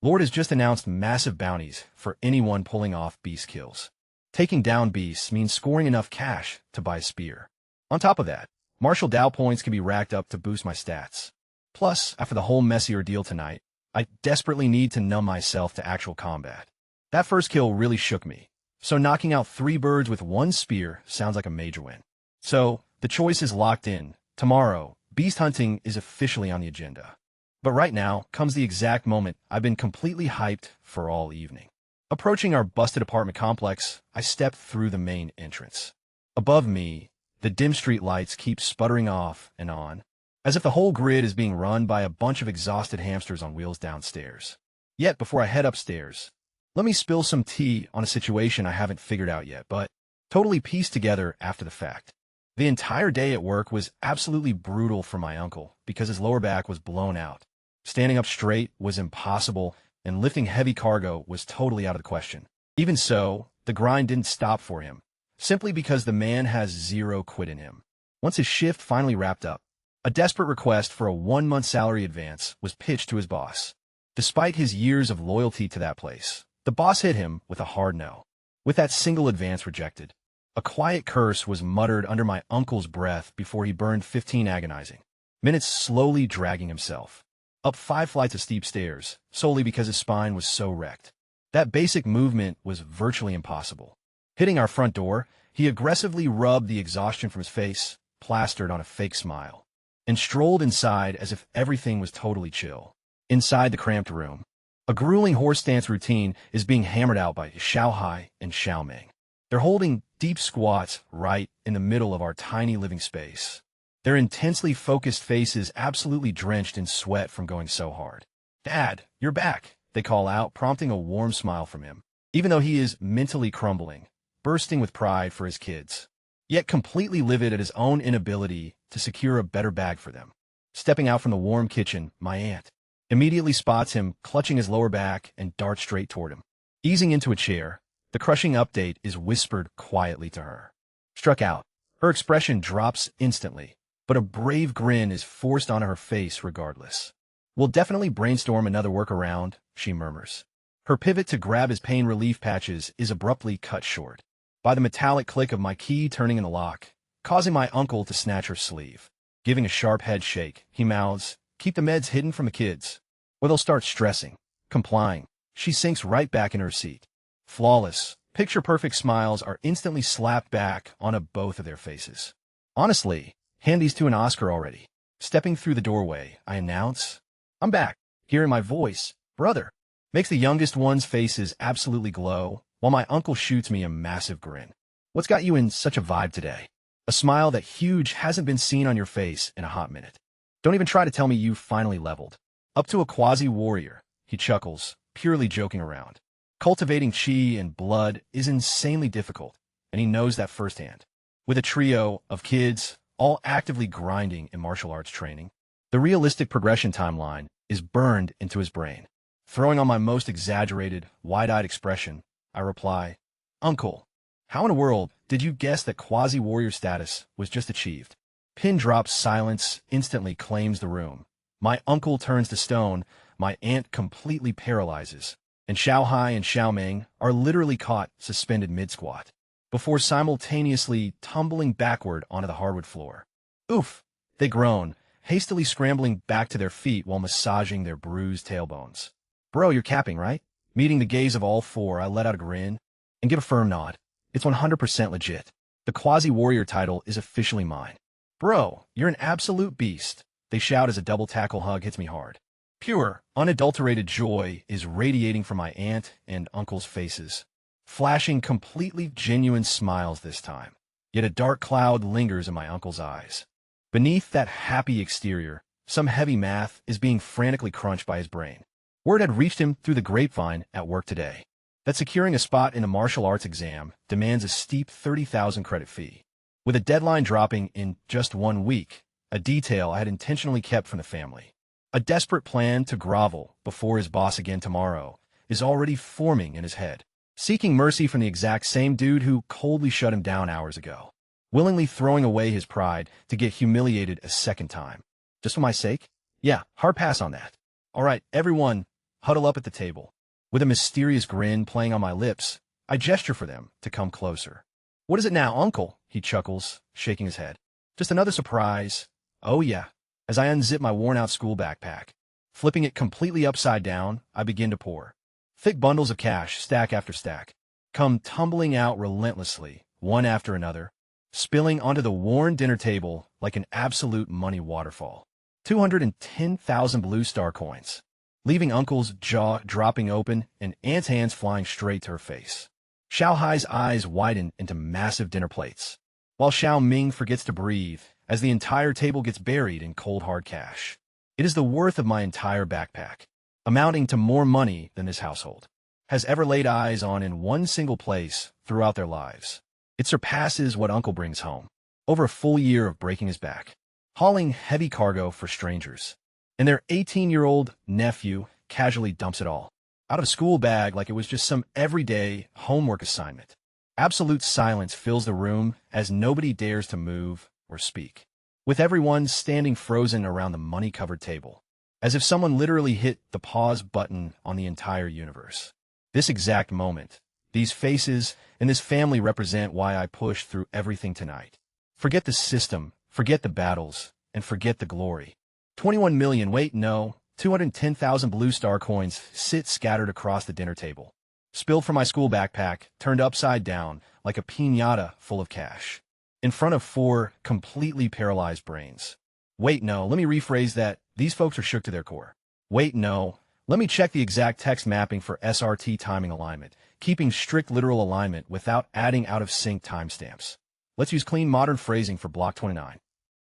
Lord has just announced massive bounties for anyone pulling off beast kills. Taking down beasts means scoring enough cash to buy a spear. On top of that, martial Dao points can be racked up to boost my stats. Plus, after the whole messy ordeal tonight, I desperately need to numb myself to actual combat. That first kill really shook me, so knocking out 3 birds with 1 spear sounds like a major win. So, the choice is locked in. Tomorrow, beast hunting is officially on the agenda. But right now comes the exact moment I've been completely hyped for all evening. Approaching our busted apartment complex, I step through the main entrance. Above me, the dim street lights keep sputtering off and on, as if the whole grid is being run by a bunch of exhausted hamsters on wheels downstairs. Yet, before I head upstairs, let me spill some tea on a situation I haven't figured out yet, but totally pieced together after the fact. The entire day at work was absolutely brutal for my uncle because his lower back was blown out. Standing up straight was impossible, and lifting heavy cargo was totally out of the question. Even so, the grind didn't stop for him, simply because the man has zero quit in him. Once his shift finally wrapped up, a desperate request for a 1-month salary advance was pitched to his boss. Despite his years of loyalty to that place, the boss hit him with a hard no. With that single advance rejected, a quiet curse was muttered under my uncle's breath before he burned 15 agonizing minutes slowly dragging himself up 5 flights of steep stairs, solely because his spine was so wrecked. That basic movement was virtually impossible. Hitting our front door, he aggressively rubbed the exhaustion from his face, plastered on a fake smile, and strolled inside as if everything was totally chill. Inside the cramped room, a grueling horse stance routine is being hammered out by Xiaohai and Xiaoming. They're holding deep squats right in the middle of our tiny living space, their intensely focused faces absolutely drenched in sweat from going so hard. "Dad, you're back," they call out, prompting a warm smile from him, even though he is mentally crumbling, bursting with pride for his kids, yet completely livid at his own inability to secure a better bag for them. Stepping out from the warm kitchen, my aunt immediately spots him clutching his lower back and darts straight toward him. Easing into a chair, the crushing update is whispered quietly to her. Struck out, her expression drops instantly, but a brave grin is forced onto her face regardless. "We'll definitely brainstorm another workaround," she murmurs. Her pivot to grab his pain relief patches is abruptly cut short by the metallic click of my key turning in the lock, causing my uncle to snatch her sleeve. Giving a sharp head shake, he mouths, "Keep the meds hidden from the kids, or they'll start stressing." Complying, she sinks right back in her seat. Flawless, picture-perfect smiles are instantly slapped back onto both of their faces. Honestly, hand these two an Oscar already. Stepping through the doorway, I announce, "I'm back." Hearing my voice, "Brother," makes the youngest one's faces absolutely glow, while my uncle shoots me a massive grin. "What's got you in such a vibe today?" A smile that huge hasn't been seen on your face in a hot minute. "Don't even try to tell me you finally leveled up to a quasi-warrior," he chuckles, purely joking around. Cultivating chi and blood is insanely difficult, and he knows that firsthand. With a trio of kids, all actively grinding in martial arts training, the realistic progression timeline is burned into his brain. Throwing on my most exaggerated, wide-eyed expression, I reply, "Uncle, how in the world did you guess that quasi-warrior status was just achieved?" Pin drop silence instantly claims the room. My uncle turns to stone, my aunt completely paralyzes, and Xiaohai and Xiaoming are literally caught suspended mid-squat, before simultaneously tumbling backward onto the hardwood floor. "Oof!" they groan, hastily scrambling back to their feet while massaging their bruised tailbones. "Bro, you're capping, right?" Meeting the gaze of all 4, I let out a grin and give a firm nod. "It's 100% legit. The quasi-warrior title is officially mine." "Bro, you're an absolute beast," they shout as a double tackle hug hits me hard. Pure, unadulterated joy is radiating from my aunt and uncle's faces, flashing completely genuine smiles this time. Yet a dark cloud lingers in my uncle's eyes. Beneath that happy exterior, some heavy math is being frantically crunched by his brain. Word had reached him through the grapevine at work today that securing a spot in the martial arts exam demands a steep 30,000 credit fee. With a deadline dropping in just 1 week, a detail I had intentionally kept from the family. A desperate plan to grovel before his boss again tomorrow is already forming in his head, seeking mercy from the exact same dude who coldly shut him down hours ago, willingly throwing away his pride to get humiliated a second time. Just for my sake? Yeah, hard pass on that. All right, everyone, huddle up at the table. With a mysterious grin playing on my lips, I gesture for them to come closer. "What is it now, Uncle?" he chuckles, shaking his head. "Just another surprise." "Oh yeah, As I unzip my worn-out school backpack, flipping it completely upside down, I begin to pour. Thick bundles of cash, stack after stack, come tumbling out relentlessly, one after another, spilling onto the worn dinner table like an absolute money waterfall. 210,000 blue star coins, leaving Uncle's jaw dropping open and Aunt's hands flying straight to her face. Xiao Hai's eyes widen into massive dinner plates, while Xiao Ming forgets to breathe as the entire table gets buried in cold hard cash. It is the worth of my entire backpack, amounting to more money than this household has ever laid eyes on in one single place throughout their lives. It surpasses what Uncle brings home, over a full year of breaking his back, hauling heavy cargo for strangers, and their 18-year-old nephew casually dumps it all out of a school bag like it was just some everyday homework assignment. Absolute silence fills the room as nobody dares to move or speak, with everyone standing frozen around the money-covered table, as if someone literally hit the pause button on the entire universe. This exact moment, these faces and this family represent why I pushed through everything tonight. Forget the system, forget the battles, and forget the glory. 21 million, wait, no, 210,000 blue star coins sit scattered across the dinner table, spilled from my school backpack, turned upside down like a piñata full of cash, in front of 4 completely paralyzed brains. Wait, no, let me rephrase that. These folks are shook to their core. Wait, no, let me check the exact text mapping for SRT timing alignment, keeping strict literal alignment without adding out-of-sync timestamps. Let's use clean modern phrasing for block 29.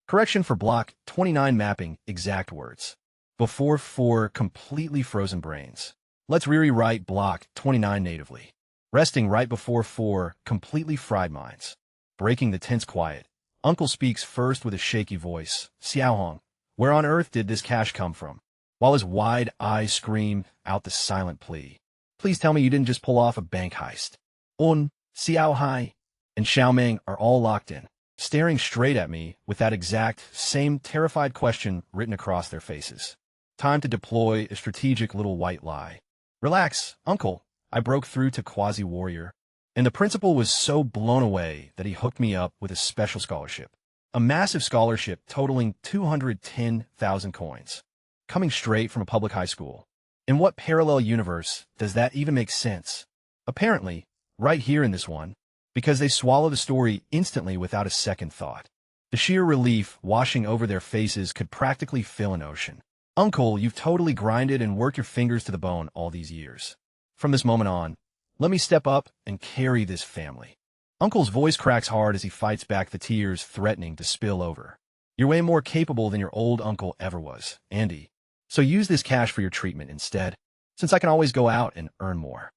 Correction for block 29 mapping, exact words. Before 4 completely frozen brains. Let's rewrite block 29 natively. Resting right before 4 completely fried minds. Breaking the tense quiet, Uncle speaks first with a shaky voice. Xiaohong, where on earth did this cash come from? While his wide eyes scream out the silent plea. Please tell me you didn't just pull off a bank heist. Xiao Hai, and Xiao Ming are all locked in, staring straight at me with that exact same terrified question written across their faces. Time to deploy a strategic little white lie. Relax, Uncle, I broke through to Quasi-Warrior, and the principal was so blown away that he hooked me up with a special scholarship. A massive scholarship totaling 210,000 coins, coming straight from a public high school. In what parallel universe does that even make sense? Apparently, right here in this one, because they swallow the story instantly without a second thought. The sheer relief washing over their faces could practically fill an ocean. Uncle, you've totally grinded and worked your fingers to the bone all these years. From this moment on, let me step up and carry this family. Uncle's voice cracks hard as he fights back the tears threatening to spill over. You're way more capable than your old uncle ever was, Andy. So use this cash for your treatment instead, since I can always go out and earn more.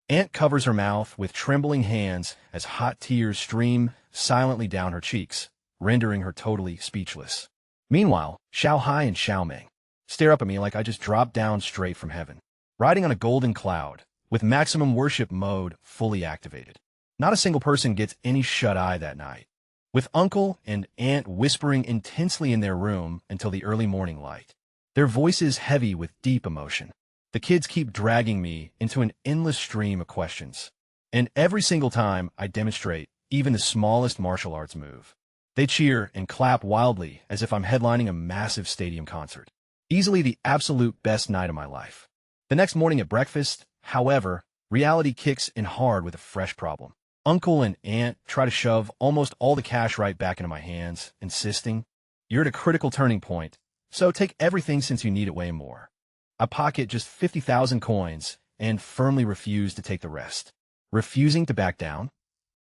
Aunt covers her mouth with trembling hands as hot tears stream silently down her cheeks, rendering her totally speechless. Meanwhile, Xiao Hai and Xiao Ming stare up at me like I just dropped down straight from heaven, riding on a golden cloud, with maximum worship mode fully activated. Not a single person gets any shut-eye that night, with Uncle and Aunt whispering intensely in their room until the early morning light, their voices heavy with deep emotion. The kids keep dragging me into an endless stream of questions, and every single time I demonstrate even the smallest martial arts move, they cheer and clap wildly as if I'm headlining a massive stadium concert. Easily the absolute best night of my life. The next morning at breakfast, however, reality kicks in hard with a fresh problem. Uncle and Aunt try to shove almost all the cash right back into my hands, insisting, "You're at a critical turning point, so take everything since you need it way more." I pocket just 50,000 coins and firmly refuse to take the rest. Refusing to back down?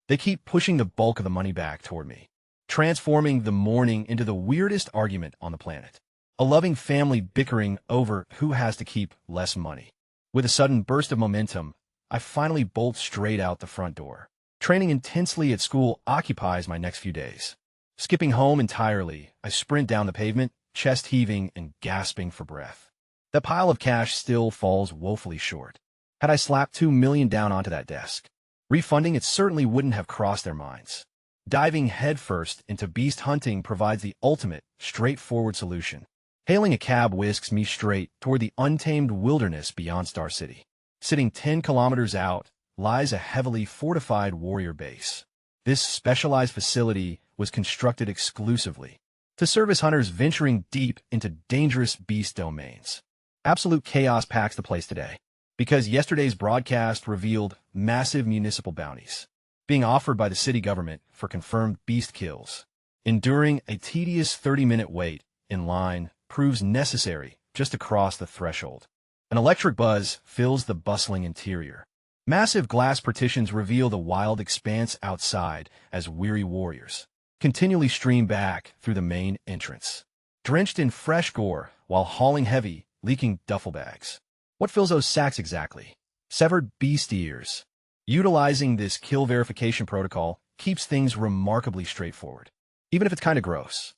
They keep pushing the bulk of the money back toward me, transforming the morning into the weirdest argument on the planet. A loving family bickering over who has to keep less money. With a sudden burst of momentum, I finally bolt straight out the front door. Training intensely at school occupies my next few days. Skipping home entirely, I sprint down the pavement, chest heaving and gasping for breath. The pile of cash still falls woefully short. Had I slapped 2 million down onto that desk, refunding it certainly wouldn't have crossed their minds. Diving headfirst into beast hunting provides the ultimate, straightforward solution. Hailing a cab whisks me straight toward the untamed wilderness beyond Star City. Sitting 10 kilometers out lies a heavily fortified warrior base. This specialized facility was constructed exclusively to service hunters venturing deep into dangerous beast domains. Absolute chaos packs the place today, because yesterday's broadcast revealed massive municipal bounties being offered by the city government for confirmed beast kills. Enduring a tedious 30-minute wait in line proves necessary just to cross the threshold. An electric buzz fills the bustling interior. Massive glass partitions reveal the wild expanse outside as weary warriors continually stream back through the main entrance, drenched in fresh gore while hauling heavy, leaking duffel bags. What fills those sacks exactly? Severed beast ears. Utilizing this kill verification protocol keeps things remarkably straightforward, even if it's kind of gross.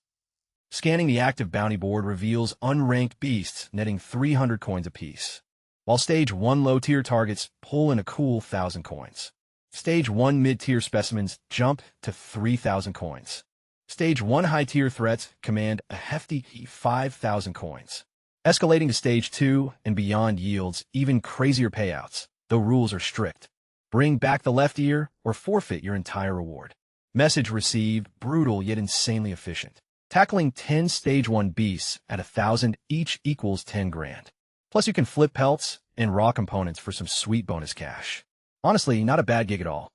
Scanning the active bounty board reveals unranked beasts netting 300 coins apiece, while Stage 1 low-tier targets pull in a cool 1,000 coins. Stage 1 mid-tier specimens jump to 3,000 coins. Stage 1 high-tier threats command a hefty 5,000 coins. Escalating to Stage 2 and beyond yields even crazier payouts, though rules are strict. Bring back the left ear or forfeit your entire reward. Message received, brutal yet insanely efficient. Tackling 10 Stage 1 beasts at 1,000 each equals 10 grand. Plus you can flip pelts and raw components for some sweet bonus cash. Honestly, not a bad gig at all.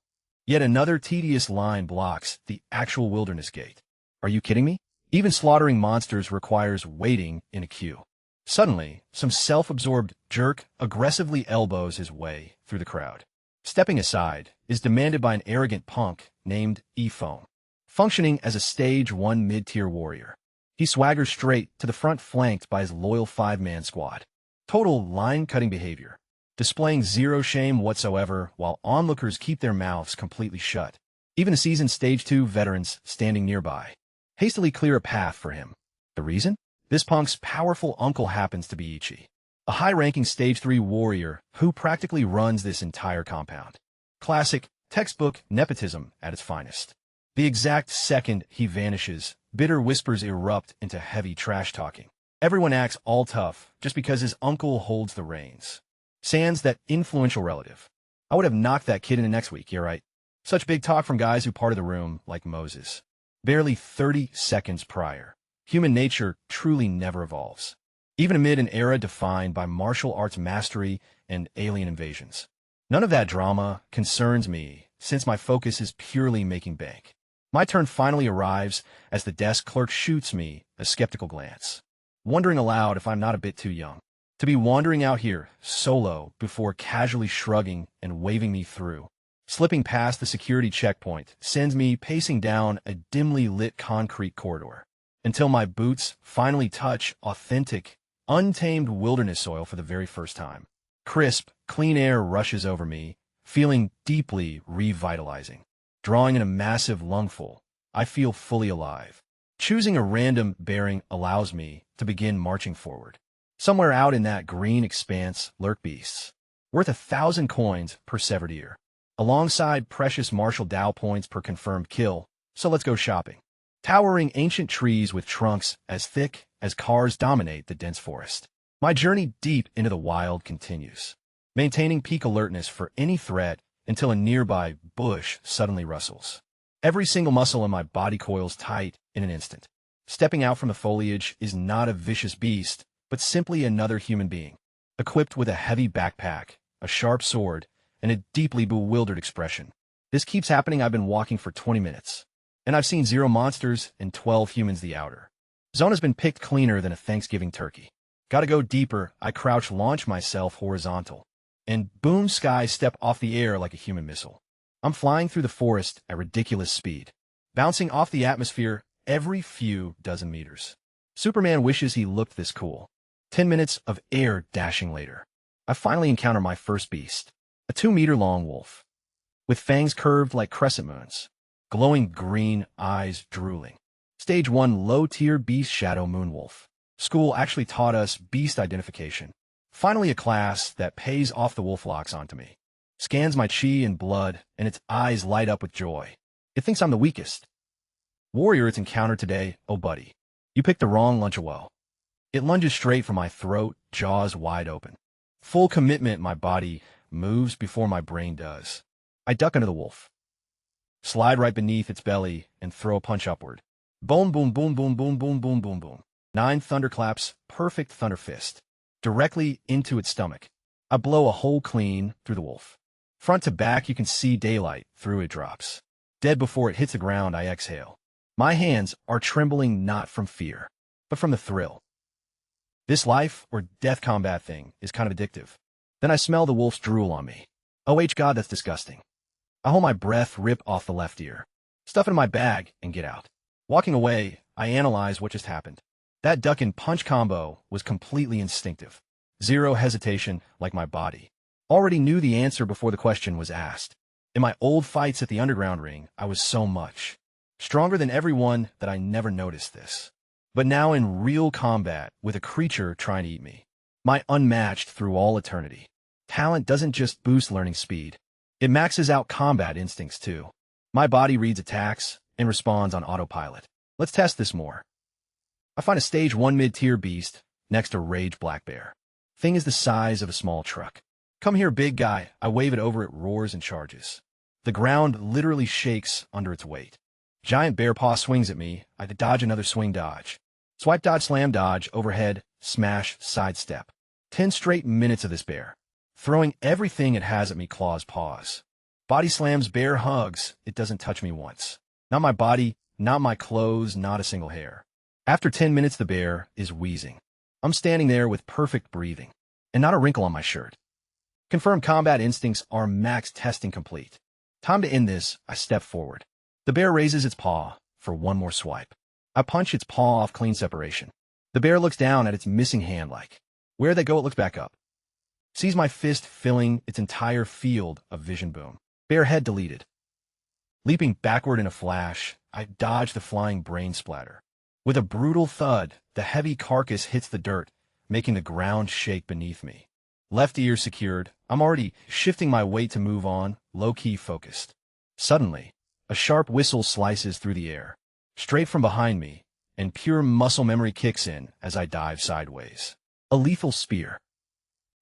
Yet another tedious line blocks the actual wilderness gate. Are you kidding me? Even slaughtering monsters requires waiting in a queue. Suddenly, some self-absorbed jerk aggressively elbows his way through the crowd. Stepping aside is demanded by an arrogant punk named E-Foam, functioning as a Stage 1 mid-tier warrior. He swaggers straight to the front flanked by his loyal 5-man squad. Total line-cutting behavior, displaying zero shame whatsoever while onlookers keep their mouths completely shut. Even the seasoned Stage 2 veterans standing nearby hastily clear a path for him. The reason? This punk's powerful uncle happens to be Ichi, a high-ranking Stage 3 warrior who practically runs this entire compound. Classic, textbook nepotism at its finest. The exact second he vanishes, bitter whispers erupt into heavy trash-talking. Everyone acts all tough just because his uncle holds the reins. Sans that influential relative. I would have knocked that kid into next week, you're right. Such big talk from guys who parted the room like Moses. Barely 30 seconds prior. Human nature truly never evolves, even amid an era defined by martial arts mastery and alien invasions. None of that drama concerns me, since my focus is purely making bank. My turn finally arrives as the desk clerk shoots me a skeptical glance, wondering aloud if I'm not a bit too young to be wandering out here solo before casually shrugging and waving me through. Slipping past the security checkpoint sends me pacing down a dimly lit concrete corridor, until my boots finally touch authentic, untamed wilderness soil for the very first time. Crisp, clean air rushes over me, feeling deeply revitalizing. Drawing in a massive lungful, I feel fully alive. Choosing a random bearing allows me to begin marching forward. Somewhere out in that green expanse lurk beasts, worth 1,000 coins per severed ear, alongside precious martial Dow points per confirmed kill, so let's go shopping. Towering ancient trees with trunks as thick as cars dominate the dense forest. My journey deep into the wild continues, maintaining peak alertness for any threat until a nearby bush suddenly rustles. Every single muscle in my body coils tight in an instant. Stepping out from the foliage is not a vicious beast, but simply another human being, equipped with a heavy backpack, a sharp sword, and a deeply bewildered expression. This keeps happening. I've been walking for 20 minutes. And I've seen 0 monsters and 12 humans the outer. Zone has been picked cleaner than a Thanksgiving turkey. Gotta go deeper. I crouch launch myself horizontal. And boom, sky step off the air like a human missile. I'm flying through the forest at ridiculous speed, bouncing off the atmosphere every few dozen meters. Superman wishes he looked this cool. 10 minutes of air dashing later, I finally encounter my first beast, a 2-meter-long wolf, with fangs curved like crescent moons. Glowing green eyes drooling. Stage 1 low-tier beast shadow moonwolf. School actually taught us beast identification. Finally a class that pays off the wolf locks onto me. Scans my chi and blood, and its eyes light up with joy. It thinks I'm the weakest. Warrior it's encountered today, oh buddy. You picked the wrong lunch-a-well. It lunges straight for my throat, jaws wide open. Full commitment, my body moves before my brain does. I duck under the wolf, slide right beneath its belly, and throw a punch upward. Boom, boom, boom, boom, boom, boom, boom, boom, boom. 9 thunderclaps, perfect thunder fist. Directly into its stomach. I blow a hole clean through the wolf. Front to back, you can see daylight through it drops. Dead before it hits the ground, I exhale. My hands are trembling not from fear, but from the thrill. This life or death combat thing is kind of addictive. Then I smell the wolf's drool on me. Oh God, that's disgusting. I hold my breath, rip off the left ear, stuff it in my bag, and get out. Walking away, I analyze what just happened. That duck and punch combo was completely instinctive. Zero hesitation, like my body. Already knew the answer before the question was asked. In my old fights at the underground ring, I was so much stronger than everyone that I never noticed this. But now in real combat with a creature trying to eat me, my unmatched through all eternity. Talent doesn't just boost learning speed. It maxes out combat instincts too. My body reads attacks and responds on autopilot. Let's test this more. I find a stage 1 mid-tier beast next to Rage Black Bear. Thing is the size of a small truck. Come here, big guy. I wave it over, it roars and charges. The ground literally shakes under its weight. Giant bear paw swings at me. I dodge another swing dodge. Swipe dodge slam dodge, overhead, smash, sidestep. 10 straight minutes of this bear. Throwing everything it has at me, claws, paws. Body slams, bear hugs. It doesn't touch me once. Not my body, not my clothes, not a single hair. After 10 minutes, the bear is wheezing. I'm standing there with perfect breathing, and not a wrinkle on my shirt. Confirmed combat instincts are max testing complete. Time to end this, I step forward. The bear raises its paw for one more swipe. I punch its paw off, clean separation. The bear looks down at its missing hand like, where'd they go? It looks back up. Sees my fist filling its entire field of vision. Boom. Bear head deleted. Leaping backward in a flash, I dodge the flying brain splatter. With a brutal thud, the heavy carcass hits the dirt, making the ground shake beneath me. Left ear secured, I'm already shifting my weight to move on, low-key focused. Suddenly, a sharp whistle slices through the air, straight from behind me, and pure muscle memory kicks in as I dive sideways. A lethal spear.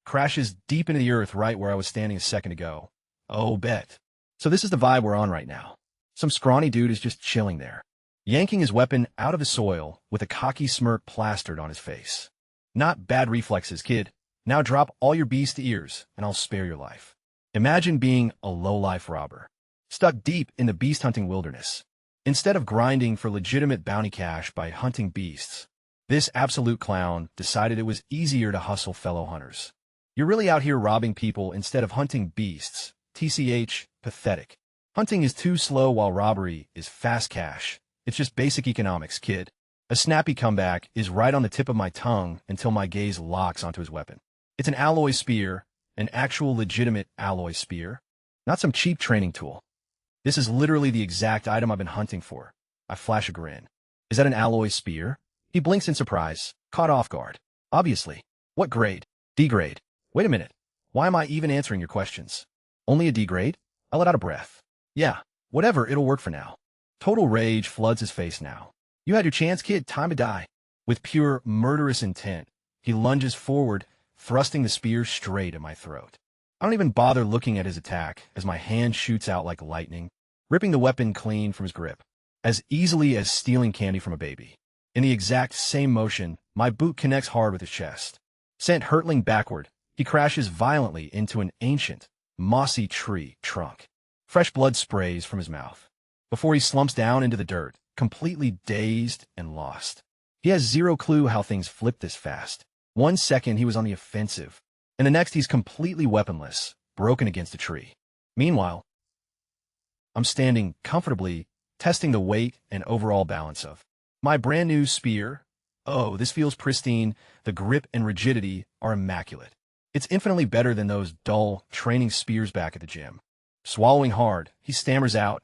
Crashes deep into the earth right where I was standing a second ago. Oh, bet. So this is the vibe we're on right now. Some scrawny dude is just chilling there, yanking his weapon out of the soil with a cocky smirk plastered on his face. Not bad reflexes, kid. Now drop all your beast ears, and I'll spare your life. Imagine being a low-life robber, stuck deep in the beast-hunting wilderness. Instead of grinding for legitimate bounty cash by hunting beasts, this absolute clown decided it was easier to hustle fellow hunters. You're really out here robbing people instead of hunting beasts. TCH, pathetic. Hunting is too slow while robbery is fast cash. It's just basic economics, kid. A snappy comeback is right on the tip of my tongue until my gaze locks onto his weapon. It's an alloy spear, an actual legitimate alloy spear, not some cheap training tool. This is literally the exact item I've been hunting for. I flash a grin. Is that an alloy spear? He blinks in surprise, caught off guard. Obviously. What grade? D grade. Wait a minute. Why am I even answering your questions? Only a D grade? I let out a breath. Yeah, whatever, it'll work for now. Total rage floods his face now. You had your chance, kid, time to die. With pure murderous intent, he lunges forward, thrusting the spear straight at my throat. I don't even bother looking at his attack as my hand shoots out like lightning, ripping the weapon clean from his grip, as easily as stealing candy from a baby. In the exact same motion, my boot connects hard with his chest. Sent hurtling backward, he crashes violently into an ancient, mossy tree trunk. Fresh blood sprays from his mouth, before he slumps down into the dirt, completely dazed and lost. He has zero clue how things flip this fast. 1 second he was on the offensive, and the next he's completely weaponless, broken against a tree. Meanwhile, I'm standing comfortably, testing the weight and overall balance of my brand new spear. Oh, this feels pristine. The grip and rigidity are immaculate. It's infinitely better than those dull training spears back at the gym. Swallowing hard, he stammers out,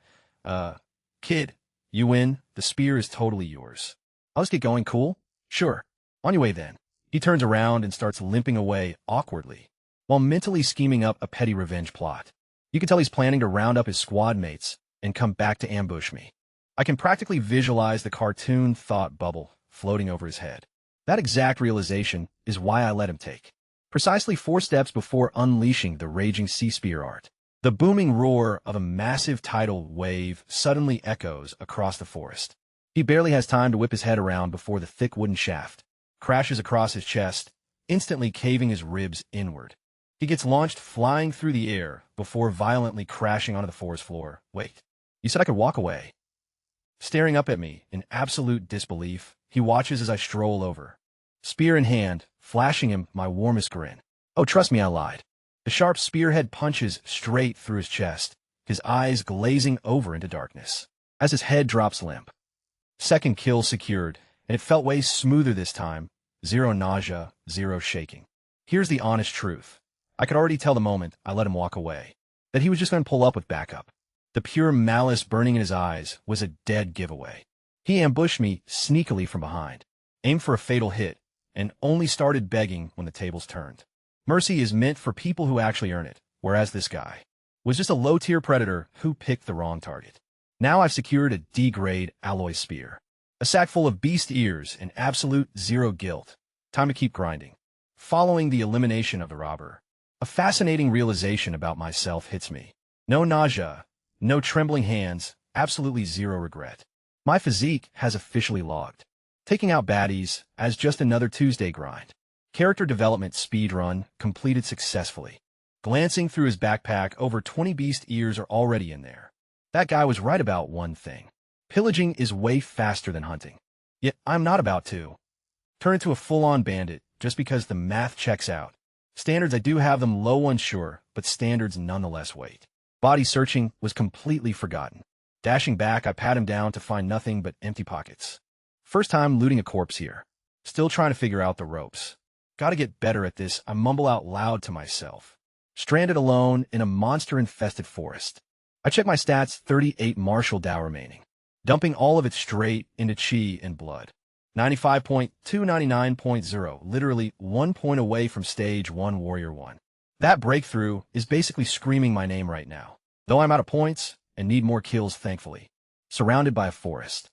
kid, you win. The spear is totally yours. I'll just get going, cool? Sure. On your way then. He turns around and starts limping away awkwardly, while mentally scheming up a petty revenge plot. You can tell he's planning to round up his squad mates and come back to ambush me. I can practically visualize the cartoon thought bubble floating over his head. That exact realization is why I let him take precisely 4 steps before unleashing the raging sea spear art. The booming roar of a massive tidal wave suddenly echoes across the forest. He barely has time to whip his head around before the thick wooden shaft crashes across his chest, instantly caving his ribs inward. He gets launched flying through the air before violently crashing onto the forest floor. Wait, you said I could walk away? Staring up at me in absolute disbelief, he watches as I stroll over, spear in hand, flashing him my warmest grin. Oh, trust me, I lied. The sharp spearhead punches straight through his chest, his eyes glazing over into darkness, as his head drops limp. Second kill secured, and it felt way smoother this time. Zero nausea, zero shaking. Here's the honest truth. I could already tell the moment I let him walk away that he was just going to pull up with backup. The pure malice burning in his eyes was a dead giveaway. He ambushed me sneakily from behind, aimed for a fatal hit, and only started begging when the tables turned. Mercy is meant for people who actually earn it, whereas this guy was just a low-tier predator who picked the wrong target. Now I've secured a D-grade alloy spear, a sack full of beast ears, and absolute zero guilt. Time to keep grinding. Following the elimination of the robber, a fascinating realization about myself hits me. No nausea, no trembling hands, absolutely zero regret. My physique has officially logged, taking out baddies as just another Tuesday grind. Character development speedrun completed successfully. Glancing through his backpack, over 20 beast ears are already in there. That guy was right about one thing. Pillaging is way faster than hunting. Yet I'm not about to turn into a full-on bandit just because the math checks out. Standards, I do have them low, unsure, but standards nonetheless wait. Body searching was completely forgotten. Dashing back, I pat him down to find nothing but empty pockets. First time looting a corpse here. Still trying to figure out the ropes. Gotta get better at this, I mumble out loud to myself. Stranded alone in a monster-infested forest. I check my stats, 38 martial Dow remaining, dumping all of it straight into chi and blood. 95.2, 99.0, literally 1 point away from stage 1 Warrior 1. That breakthrough is basically screaming my name right now, though I'm out of points and need more kills thankfully. Surrounded by a forest,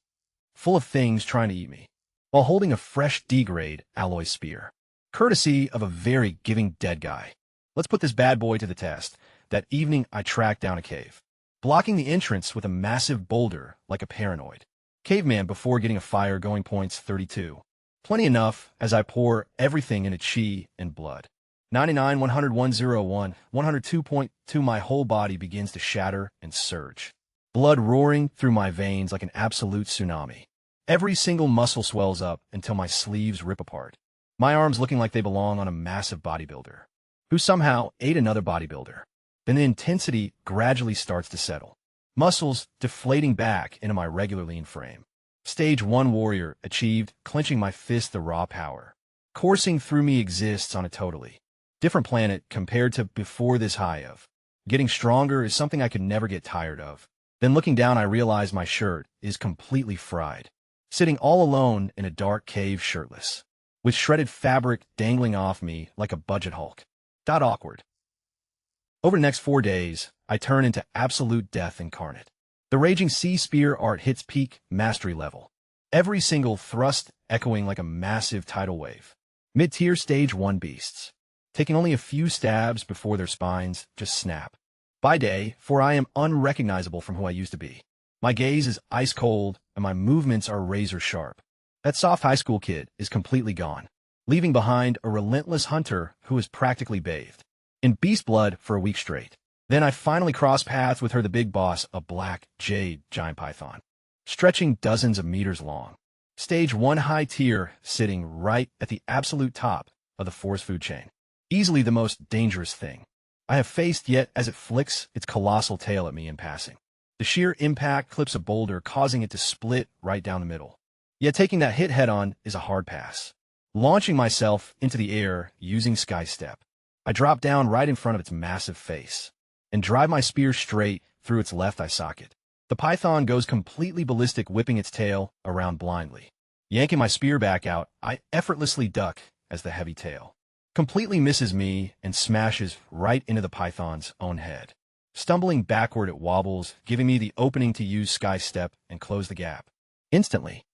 full of things trying to eat me, while holding a fresh D-grade alloy spear, courtesy of a very giving dead guy. Let's put this bad boy to the test. That evening I tracked down a cave, blocking the entrance with a massive boulder like a paranoid caveman before getting a fire going. Points 32. Plenty enough as I pour everything into chi and blood. 99, 100, 101, 102.2. My whole body begins to shatter and surge. Blood roaring through my veins like an absolute tsunami. Every single muscle swells up until my sleeves rip apart. My arms looking like they belong on a massive bodybuilder who somehow ate another bodybuilder. Then the intensity gradually starts to settle. Muscles deflating back into my regular lean frame. Stage 1 warrior achieved, clenching my fist the raw power. Coursing through me exists on a totally different planet compared to before this high of. Getting stronger is something I could never get tired of. Then looking down I realize my shirt is completely fried. Sitting all alone in a dark cave shirtless, with shredded fabric dangling off me like a budget Hulk. Awkward. Over the next 4 days, I turn into absolute death incarnate. The Raging Sea Spear art hits peak mastery level. Every single thrust echoing like a massive tidal wave. Mid-tier stage 1 beasts, taking only a few stabs before their spines just snap. By day, for I am unrecognizable from who I used to be. My gaze is ice cold, and my movements are razor sharp. That soft high school kid is completely gone, leaving behind a relentless hunter who is practically bathed in beast blood for a week straight. Then I finally cross paths with her, the big boss, a black jade giant python, stretching dozens of meters long. Stage 1 high tier, sitting right at the absolute top of the forest food chain. Easily the most dangerous thing I have faced yet as it flicks its colossal tail at me in passing. The sheer impact clips a boulder, causing it to split right down the middle. Yet taking that hit head-on is a hard pass. Launching myself into the air using Sky Step, I drop down right in front of its massive face and drive my spear straight through its left eye socket. The python goes completely ballistic, whipping its tail around blindly. Yanking my spear back out, I effortlessly duck as the heavy tail completely misses me and smashes right into the python's own head. Stumbling backward, it wobbles, giving me the opening to use Sky Step and close the gap. Instantly,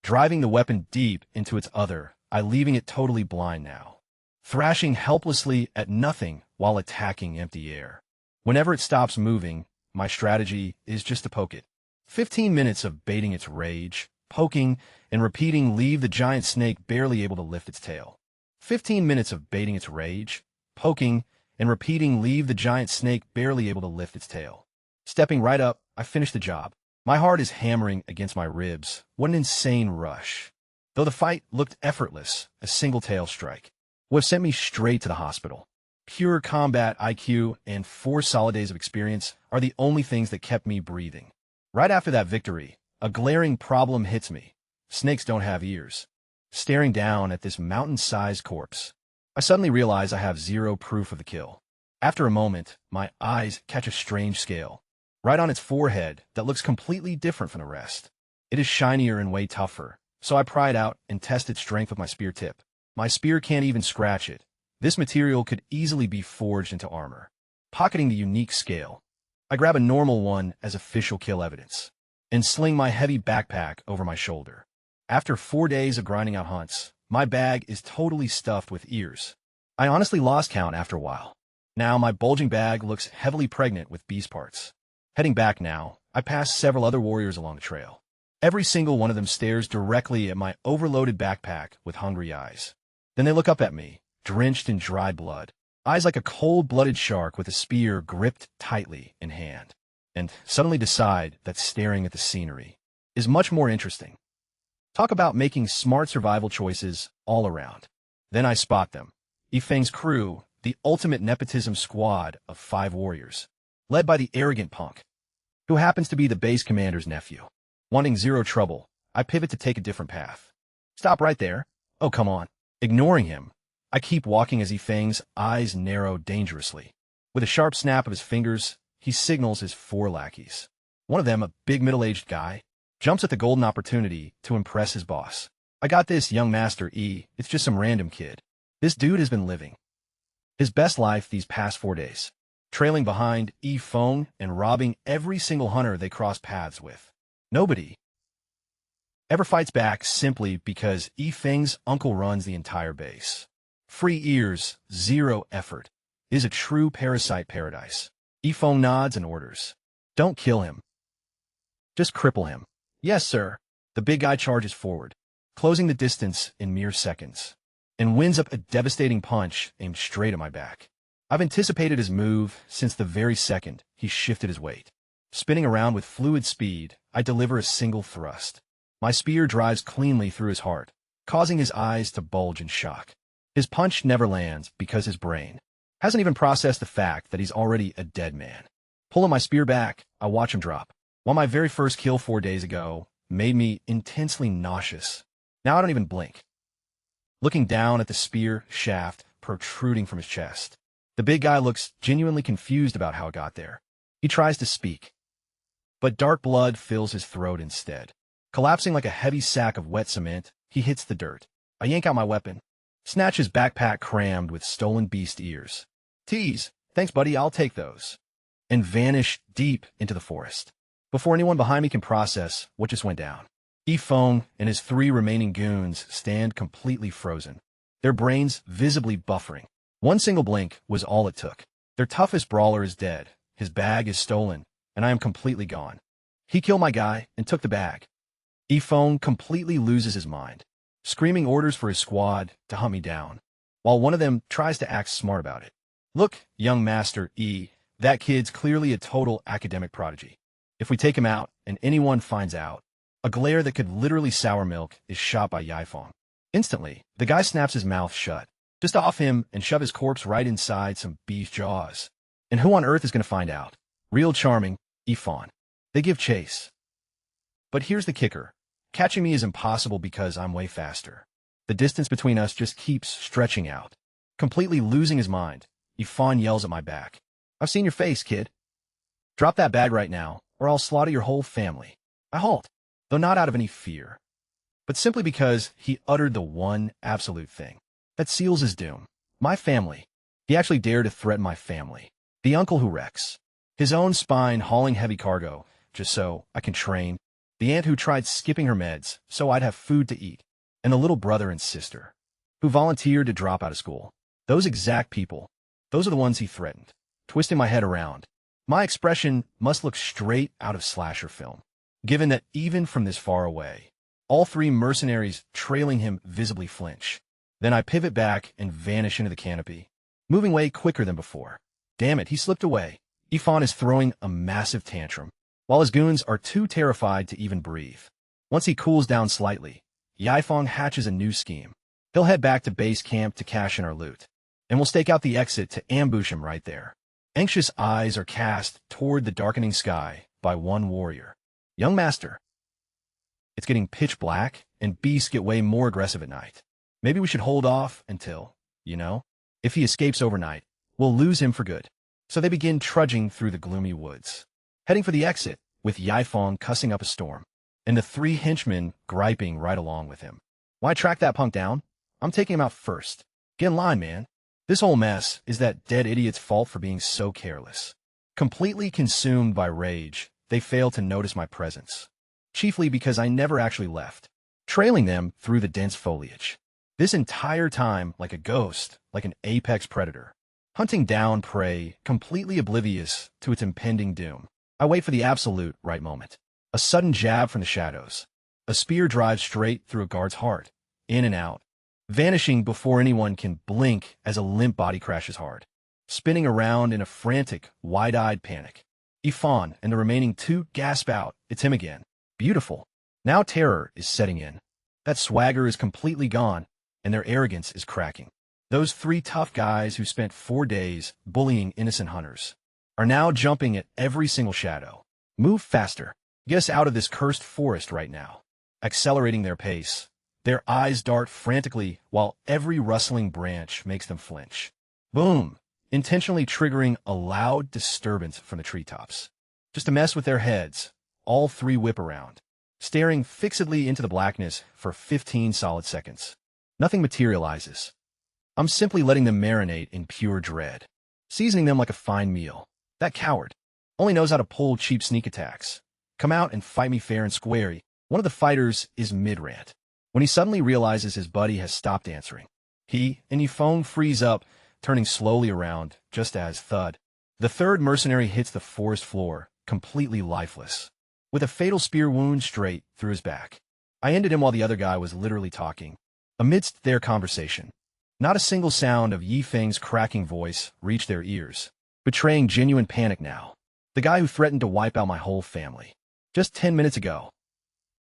driving the weapon deep into its other eye, leaving it totally blind now. Thrashing helplessly at nothing while attacking empty air. Whenever it stops moving, my strategy is just to poke it 15 minutes of baiting its rage, poking, and repeating leave the giant snake barely able to lift its tail. 15 minutes of baiting its rage, poking, and repeating leave the giant snake barely able to lift its tail. Stepping right up, I finish the job. My heart is hammering against my ribs. What an insane rush. Though the fight looked effortless, a single tail strike would have sent me straight to the hospital. Pure combat IQ and 4 solid days of experience are the only things that kept me breathing. Right after that victory, a glaring problem hits me. Snakes don't have ears. Staring down at this mountain-sized corpse, I suddenly realize I have zero proof of the kill. After a moment, my eyes catch a strange scale right on its forehead that looks completely different from the rest. It is shinier and way tougher, so I pry it out and test its strength with my spear tip. My spear can't even scratch it. This material could easily be forged into armor. Pocketing the unique scale, I grab a normal one as official kill evidence and sling my heavy backpack over my shoulder. After 4 days of grinding out hunts, my bag is totally stuffed with ears. I honestly lost count after a while. Now my bulging bag looks heavily pregnant with beast parts. Heading back now, I pass several other warriors along the trail. Every single one of them stares directly at my overloaded backpack with hungry eyes. Then they look up at me, drenched in dry blood, eyes like a cold-blooded shark with a spear gripped tightly in hand, and suddenly decide that staring at the scenery is much more interesting. Talk about making smart survival choices all around. Then I spot them. Yifeng's crew, the ultimate nepotism squad of 5 warriors, led by the arrogant punk, who happens to be the base commander's nephew. Wanting zero trouble, I pivot to take a different path. Stop right there. Oh, come on. Ignoring him, I keep walking as Yifeng's eyes narrow dangerously. With a sharp snap of his fingers, he signals his 4 lackeys. One of them, a big middle-aged guy, jumps at the golden opportunity to impress his boss. I got this, young master E. It's just some random kid. This dude has been living his best life these past 4 days, trailing behind Yifeng and robbing every single hunter they cross paths with. Nobody ever fights back simply because Yifeng's uncle runs the entire base. Free ears, zero effort. It is a true parasite paradise. Yifeng nods and orders. Don't kill him. Just cripple him. Yes, sir. The big guy charges forward, closing the distance in mere seconds, and winds up a devastating punch aimed straight at my back. I've anticipated his move since the very second he shifted his weight. Spinning around with fluid speed, I deliver a single thrust. My spear drives cleanly through his heart, causing his eyes to bulge in shock. His punch never lands because his brain hasn't even processed the fact that he's already a dead man. Pulling my spear back, I watch him drop. While my very first kill 4 days ago made me intensely nauseous, now I don't even blink. Looking down at the spear shaft protruding from his chest, the big guy looks genuinely confused about how it got there. He tries to speak, but dark blood fills his throat instead. Collapsing like a heavy sack of wet cement, he hits the dirt. I yank out my weapon, snatch his backpack crammed with stolen beast ears. Tease, thanks buddy, I'll take those. And vanish deep into the forest, before anyone behind me can process what just went down. Yifeng and his 3 remaining goons stand completely frozen, their brains visibly buffering. One single blink was all it took. Their toughest brawler is dead, his bag is stolen, and I am completely gone. He killed my guy and took the bag. Yifeng completely loses his mind, screaming orders for his squad to hunt me down, while one of them tries to act smart about it. Look, young master E, that kid's clearly a total academic prodigy. If we take him out and anyone finds out, a glare that could literally sour milk is shot by Yifeng. Instantly, the guy snaps his mouth shut. Just off him and shove his corpse right inside some beast jaws. And who on earth is going to find out? Real charming, Yifeng. They give chase. But here's the kicker. Catching me is impossible because I'm way faster. The distance between us just keeps stretching out. Completely losing his mind, Yifeng yells at my back. I've seen your face, kid. Drop that bag right now, or I'll slaughter your whole family. I halt, though not out of any fear, but simply because he uttered the one absolute thing that seals his doom. My family. He actually dared to threaten my family. The uncle who wrecks his own spine hauling heavy cargo just so I can train. The aunt who tried skipping her meds so I'd have food to eat. And the little brother and sister who volunteered to drop out of school. Those exact people. Those are the ones he threatened. Twisting my head around, my expression must look straight out of slasher film. given that even from this far away, all three mercenaries trailing him visibly flinch. Then I pivot back and vanish into the canopy, moving way quicker than before. Damn it, he slipped away. Ifan is throwing a massive tantrum, while his goons are too terrified to even breathe. Once he cools down slightly, Yaifeng hatches a new scheme. He'll head back to base camp to cash in our loot, and we'll stake out the exit to ambush him right there. Anxious eyes are cast toward the darkening sky by one warrior. Young master, it's getting pitch black, and beasts get way more aggressive at night. Maybe we should hold off until, if he escapes overnight, we'll lose him for good. So they begin trudging through the gloomy woods, heading for the exit, with Yaifeng cussing up a storm, and the three henchmen griping right along with him. Why track that punk down? I'm taking him out first. Get in line, man. This whole mess is that dead idiot's fault for being so careless. Completely consumed by rage, they fail to notice my presence, chiefly because I never actually left, trailing them through the dense foliage. This entire time like a ghost, like an apex predator, hunting down prey, completely oblivious to its impending doom. I wait for the absolute right moment. A sudden jab from the shadows. A spear drives straight through a guard's heart, in and out, vanishing before anyone can blink as a limp body crashes hard, spinning around in a frantic, wide-eyed panic. Ifan and the remaining two gasp out, it's him again. Beautiful. Now terror is setting in. That swagger is completely gone, and their arrogance is cracking. Those three tough guys who spent 4 days bullying innocent hunters are now jumping at every single shadow. Move faster. Get us out of this cursed forest right now. Accelerating their pace, their eyes dart frantically while every rustling branch makes them flinch. Boom! Intentionally triggering a loud disturbance from the treetops. Just to mess with their heads, all three whip around, staring fixedly into the blackness for 15 solid seconds. Nothing materializes. I'm simply letting them marinate in pure dread, seasoning them like a fine meal. That coward only knows how to pull cheap sneak attacks. Come out and fight me fair and square. One of the fighters is mid-rant, when he suddenly realizes his buddy has stopped answering. He and Yifeng freeze up, turning slowly around, just as thud. The third mercenary hits the forest floor, completely lifeless, with a fatal spear wound straight through his back. I ended him while the other guy was literally talking. Amidst their conversation, not a single sound of Yifeng's cracking voice reached their ears, betraying genuine panic now. The guy who threatened to wipe out my whole family just 10 minutes ago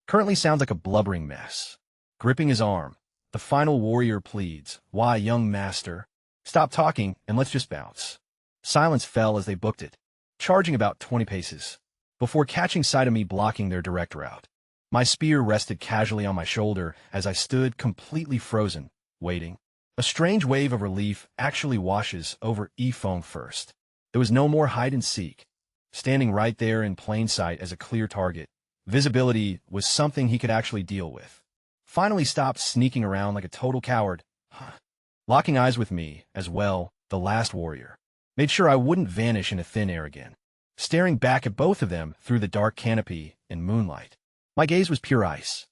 currently sounds like a blubbering mess. Gripping his arm, the final warrior pleads, "Why, young master? Stop talking and let's just bounce." Silence fell as they booked it, charging about 20 paces, before catching sight of me blocking their direct route. My spear rested casually on my shoulder as I stood completely frozen, waiting. A strange wave of relief actually washes over Yifeng first. There was no more hide and seek. Standing right there in plain sight as a clear target, visibility was something he could actually deal with. Finally stopped sneaking around like a total coward. Locking eyes with me, as well, the last warrior, made sure I wouldn't vanish into thin air again. Staring back at both of them through the dark canopy and moonlight, my gaze was pure ice.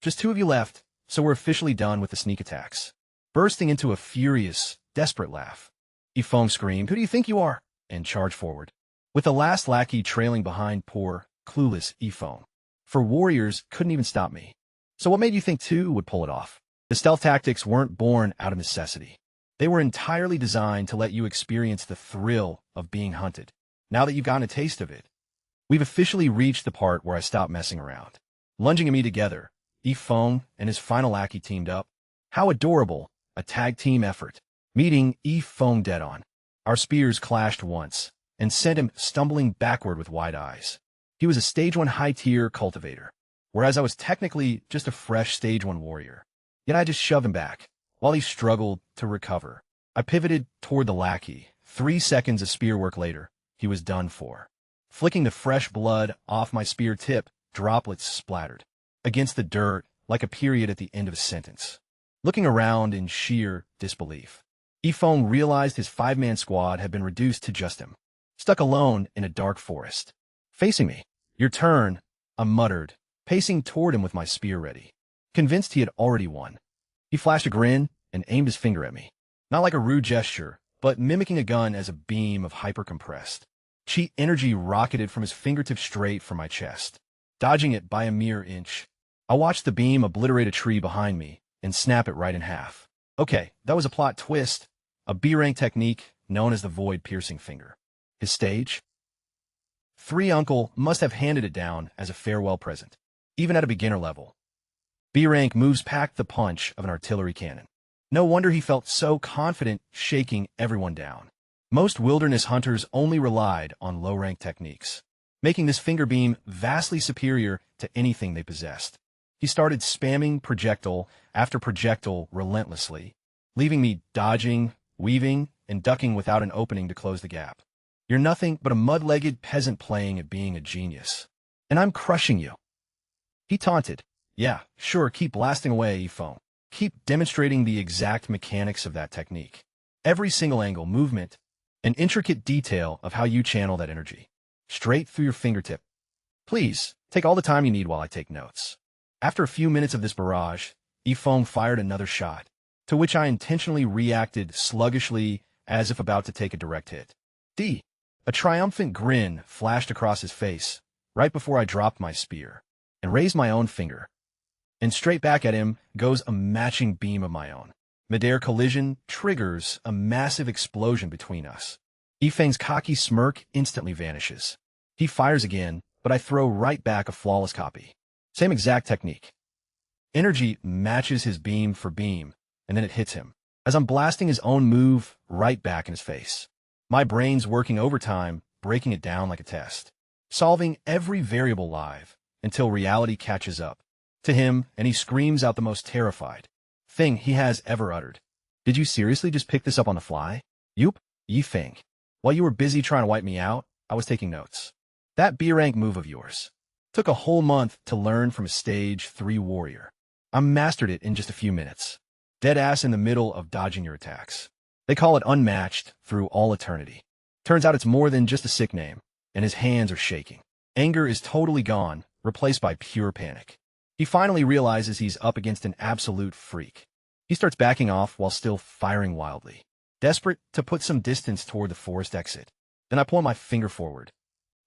Just 2 of you left, so we're officially done with the sneak attacks. Bursting into a furious, desperate laugh, Yifeng screamed, "Who do you think you are?" and charged forward, with the last lackey trailing behind poor, clueless Yifeng. For warriors couldn't even stop me. So what made you think 2 would pull it off? The stealth tactics weren't born out of necessity. They were entirely designed to let you experience the thrill of being hunted. Now that you've gotten a taste of it, we've officially reached the part where I stopped messing around. Lunging at me together, Yifeng and his final lackey teamed up. How adorable, a tag team effort. Meeting Yifeng dead on. Our spears clashed once, and sent him stumbling backward with wide eyes. He was a Stage 1 high-tier cultivator, whereas I was technically just a fresh Stage 1 warrior. Yet I just shoved him back, while he struggled to recover. I pivoted toward the lackey. 3 seconds of spear work later, he was done for. Flicking the fresh blood off my spear tip, droplets splattered against the dirt like a period at the end of a sentence. Looking around in sheer disbelief, Yifeng realized his 5-man squad had been reduced to just him, stuck alone in a dark forest. Facing me. "Your turn," I muttered, pacing toward him with my spear ready. Convinced he had already won, he flashed a grin and aimed his finger at me. Not like a rude gesture, but mimicking a gun as a beam of hyper-compressed chi energy rocketed from his fingertips straight for my chest. dodging it by a mere inch. I watched the beam obliterate a tree behind me and snap it right in half. Okay, that was a plot twist. A B-rank technique known as the void-piercing finger. His stage? 3 Uncle must have handed it down as a farewell present, even at a beginner level. B-rank moves packed the punch of an artillery cannon. No wonder he felt so confident, shaking everyone down. Most wilderness hunters only relied on low-rank techniques, making this finger beam vastly superior to anything they possessed. He started spamming projectile after projectile relentlessly, leaving me dodging, weaving, and ducking without an opening to close the gap. You're nothing but a mud-legged peasant playing at being a genius. And I'm crushing you. He taunted. Yeah, sure, keep blasting away, foam. Keep demonstrating the exact mechanics of that technique. Every single angle, movement, an intricate detail of how you channel that energy. Straight through your fingertip. Please, take all the time you need while I take notes. After a few minutes of this barrage, E-Foam fired another shot, to which I intentionally reacted sluggishly as if about to take a direct hit. A triumphant grin flashed across his face right before I dropped my spear and raised my own finger. And straight back at him goes a matching beam of my own. Midair collision triggers a massive explosion between us. Yifeng's cocky smirk instantly vanishes. He fires again, but I throw right back a flawless copy. Same exact technique. Energy matches his beam for beam, and then it hits him, as I'm blasting his own move right back in his face. My brain's working overtime, breaking it down like a test, solving every variable live until reality catches up to him and he screams out the most terrified thing he has ever uttered. Did you seriously just pick this up on the fly? Yup, Yifeng. While you were busy trying to wipe me out, I was taking notes. That B-rank move of yours took a whole month to learn from a stage 3 warrior. I mastered it in just a few minutes. Dead ass in the middle of dodging your attacks. They call it unmatched through all eternity. Turns out it's more than just a sick name, and his hands are shaking. Anger is totally gone, replaced by pure panic. He finally realizes he's up against an absolute freak. He starts backing off while still firing wildly, desperate to put some distance toward the forest exit. Then I point my finger forward,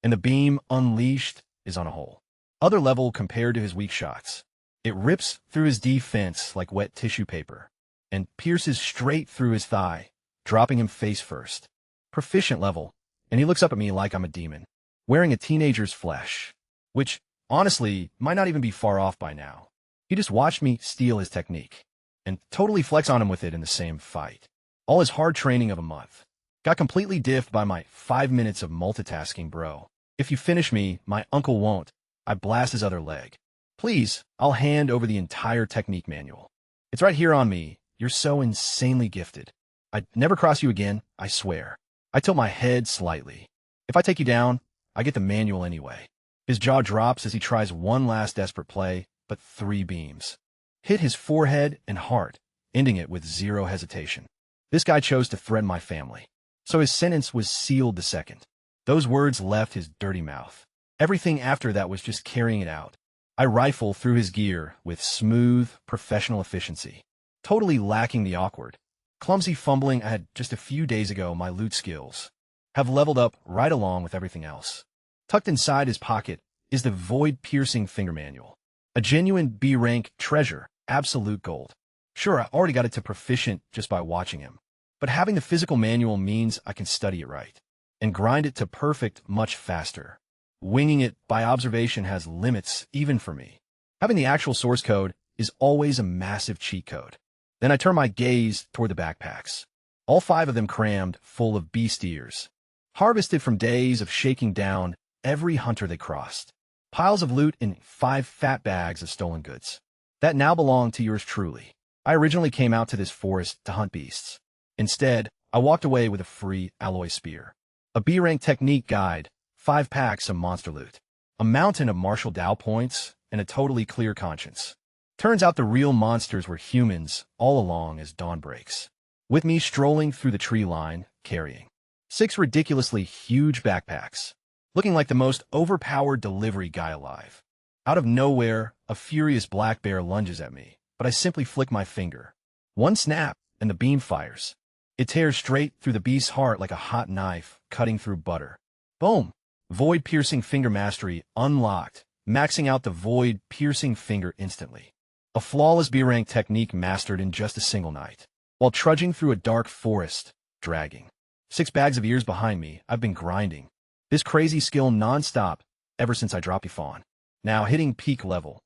and the beam unleashed is on a hole. Other level compared to his weak shots. It rips through his defense like wet tissue paper, and pierces straight through his thigh, dropping him face first. Proficient level, and he looks up at me like I'm a demon, wearing a teenager's flesh, which, honestly, might not even be far off by now. He just watched me steal his technique, and totally flex on him with it in the same fight. All his hard training of a month. Got completely diffed by my 5 minutes of multitasking, bro. If you finish me, my uncle won't. I blast his other leg. Please, I'll hand over the entire technique manual. It's right here on me. You're so insanely gifted. I'd never cross you again, I swear. I tilt my head slightly. If I take you down, I get the manual anyway. His jaw drops as he tries one last desperate play, but 3 beams hit his forehead and heart, ending it with 0 hesitation. This guy chose to threaten my family, so his sentence was sealed the second. Those words left his dirty mouth. Everything after that was just carrying it out. I rifle through his gear with smooth, professional efficiency, totally lacking the awkward, clumsy fumbling I had just a few days ago. My loot skills have leveled up right along with everything else. Tucked inside his pocket is the void-piercing finger manual, a genuine B-rank treasure, absolute gold. Sure, I already got it to proficient just by watching him, but having the physical manual means I can study it right and grind it to perfect much faster. Winging it by observation has limits, even for me. Having the actual source code is always a massive cheat code. Then I turn my gaze toward the backpacks. All 5 of them crammed full of beast ears, harvested from days of shaking down every hunter they crossed. Piles of loot in 5 fat bags of stolen goods that now belong to yours truly. I originally came out to this forest to hunt beasts. Instead, I walked away with a free alloy spear, a B-rank technique guide, 5 packs of monster loot, a mountain of martial Dao points, and a totally clear conscience. Turns out the real monsters were humans all along as dawn breaks, with me strolling through the tree line, carrying 6 ridiculously huge backpacks, looking like the most overpowered delivery guy alive. Out of nowhere, a furious black bear lunges at me, but I simply flick my finger. One snap, and the beam fires. It tears straight through the beast's heart like a hot knife cutting through butter. Boom! Void-piercing finger mastery unlocked, maxing out the void-piercing finger instantly. A flawless B-rank technique mastered in just a single night. While trudging through a dark forest, dragging 6 bags of ears behind me, I've been grinding this crazy skill non-stop ever since I dropped Ifan. Now hitting peak level.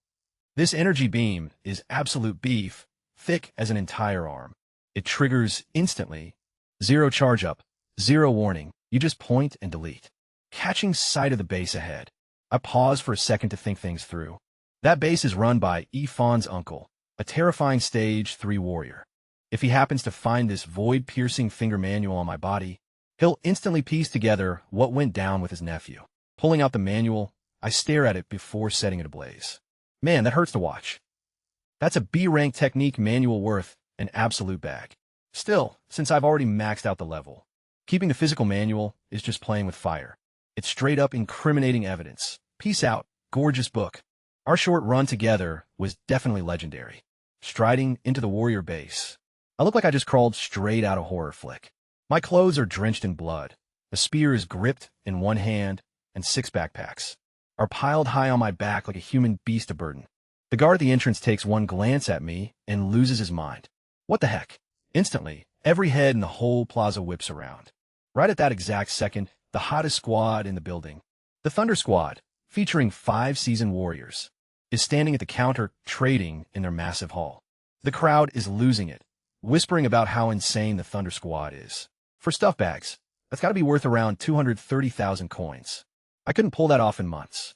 This energy beam is absolute beef, thick as an entire arm. It triggers instantly. 0 charge up, 0 warning, you just point and delete. Catching sight of the base ahead, I pause for a second to think things through. That base is run by Ifan's uncle, a terrifying stage 3 warrior. If he happens to find this void-piercing finger manual on my body, he'll instantly piece together what went down with his nephew. Pulling out the manual, I stare at it before setting it ablaze. Man, that hurts to watch. That's a B-rank technique manual worth an absolute bag. Still, since I've already maxed out the level, keeping the physical manual is just playing with fire. It's straight up incriminating evidence. Peace out, gorgeous book. Our short run together was definitely legendary. Striding into the warrior base, I look like I just crawled straight out of a horror flick. My clothes are drenched in blood. The spear is gripped in one hand, and 6 backpacks are piled high on my back like a human beast of burden. The guard at the entrance takes one glance at me and loses his mind. What the heck? Instantly, every head in the whole plaza whips around. Right at that exact second, the hottest squad in the building, the Thunder Squad, featuring 5 seasoned warriors, is standing at the counter trading in their massive hall. The crowd is losing it, whispering about how insane the Thunder Squad is. For stuff bags, that's got to be worth around 230,000 coins. I couldn't pull that off in months.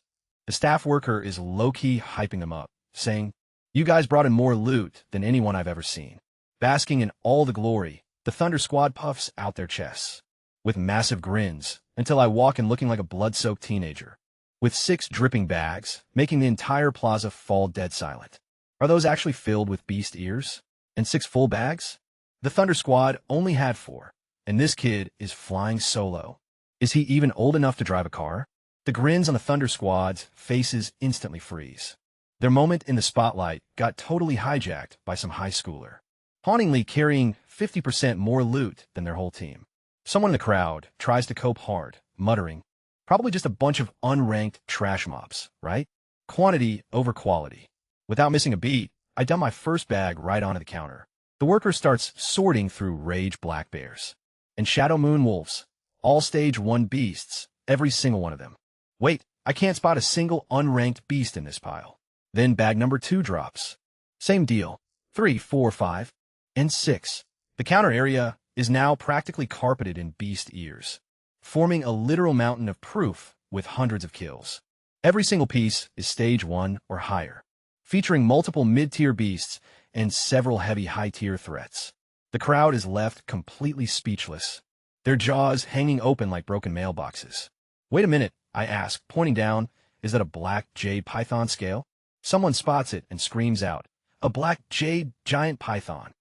The staff worker is low-key hyping them up, saying, "You guys brought in more loot than anyone I've ever seen." Basking in all the glory, the Thunder Squad puffs out their chests with massive grins until I walk in looking like a blood-soaked teenager, with 6 dripping bags, making the entire plaza fall dead silent. Are those actually filled with beast ears? And 6 full bags? The Thunder Squad only had 4, and this kid is flying solo. Is he even old enough to drive a car? The grins on the Thunder Squad's faces instantly freeze. Their moment in the spotlight got totally hijacked by some high schooler, hauntingly carrying 50% more loot than their whole team. Someone in the crowd tries to cope hard, muttering, "Probably just a bunch of unranked trash mobs, right? Quantity over quality." Without missing a beat, I dump my first bag right onto the counter. The worker starts sorting through Rage Black Bears and Shadow Moon Wolves, all stage 1 beasts, every single one of them. Wait, I can't spot a single unranked beast in this pile. Then bag number 2 drops. Same deal. 3, 4, 5, and 6. The counter area is now practically carpeted in beast ears, forming a literal mountain of proof with hundreds of kills. Every single piece is stage 1 or higher, featuring multiple mid-tier beasts and several heavy high-tier threats. The crowd is left completely speechless, their jaws hanging open like broken mailboxes. Wait a minute, I ask, pointing down. Is that a black jade python scale? Someone spots it and screams out, "A black jade giant python."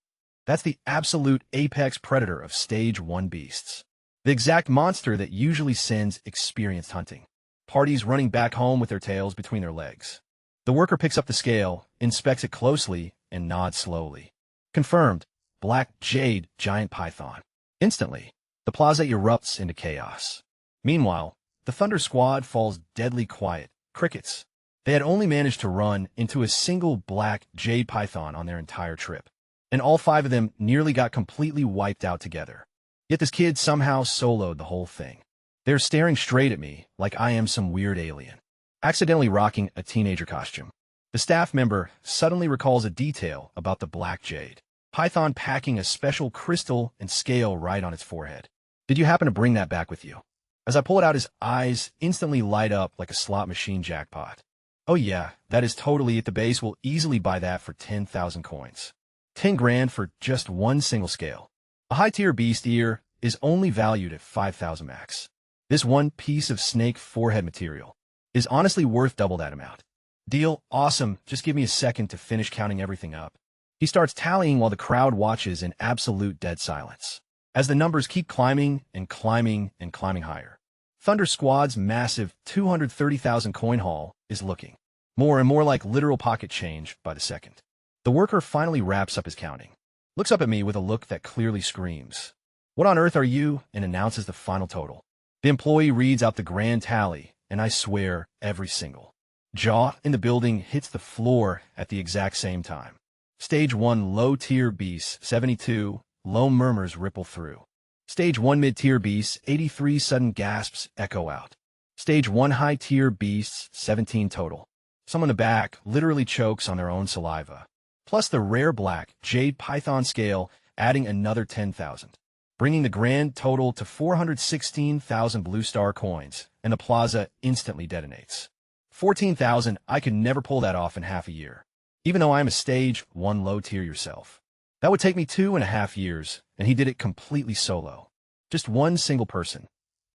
That's the absolute apex predator of stage 1 beasts. The exact monster that usually sends experienced hunting parties running back home with their tails between their legs. The worker picks up the scale, inspects it closely, and nods slowly. Confirmed, black jade giant python. Instantly, the plaza erupts into chaos. Meanwhile, the Thunder Squad falls deadly quiet. Crickets. They had only managed to run into a single black jade python on their entire trip, and all 5 of them nearly got completely wiped out together. Yet this kid somehow soloed the whole thing. They're staring straight at me like I am some weird alien, accidentally rocking a teenager costume. The staff member suddenly recalls a detail about the black jade python packing a special crystal and scale right on its forehead. Did you happen to bring that back with you? As I pull it out, his eyes instantly light up like a slot machine jackpot. Oh yeah, that is totally it. The base will easily buy that for 10,000 coins. 10 grand for just one single scale. A high-tier beast ear is only valued at 5,000 max. This one piece of snake forehead material is honestly worth double that amount. Deal, awesome, just give me a second to finish counting everything up. He starts tallying while the crowd watches in absolute dead silence, as the numbers keep climbing and climbing and climbing higher. Thunder Squad's massive 230,000 coin haul is looking more and more like literal pocket change by the second. The worker finally wraps up his counting, looks up at me with a look that clearly screams, "What on earth are you?" and announces the final total. The employee reads out the grand tally, and I swear every single Jaw in the building hits the floor at the exact same time. Stage 1 low-tier beasts, 72, low murmurs ripple through. Stage 1 mid-tier beasts, 83 sudden gasps echo out. Stage 1 high-tier beasts, 17 total. Some in the back literally chokes on their own saliva. Plus the rare black jade python scale adding another 10,000. Bringing the grand total to 416,000 blue star coins, and the plaza instantly detonates. 14,000, I could never pull that off in half a year. Even though I'm a stage 1 low tier yourself. That would take me 2.5 years, and he did it completely solo. Just one single person.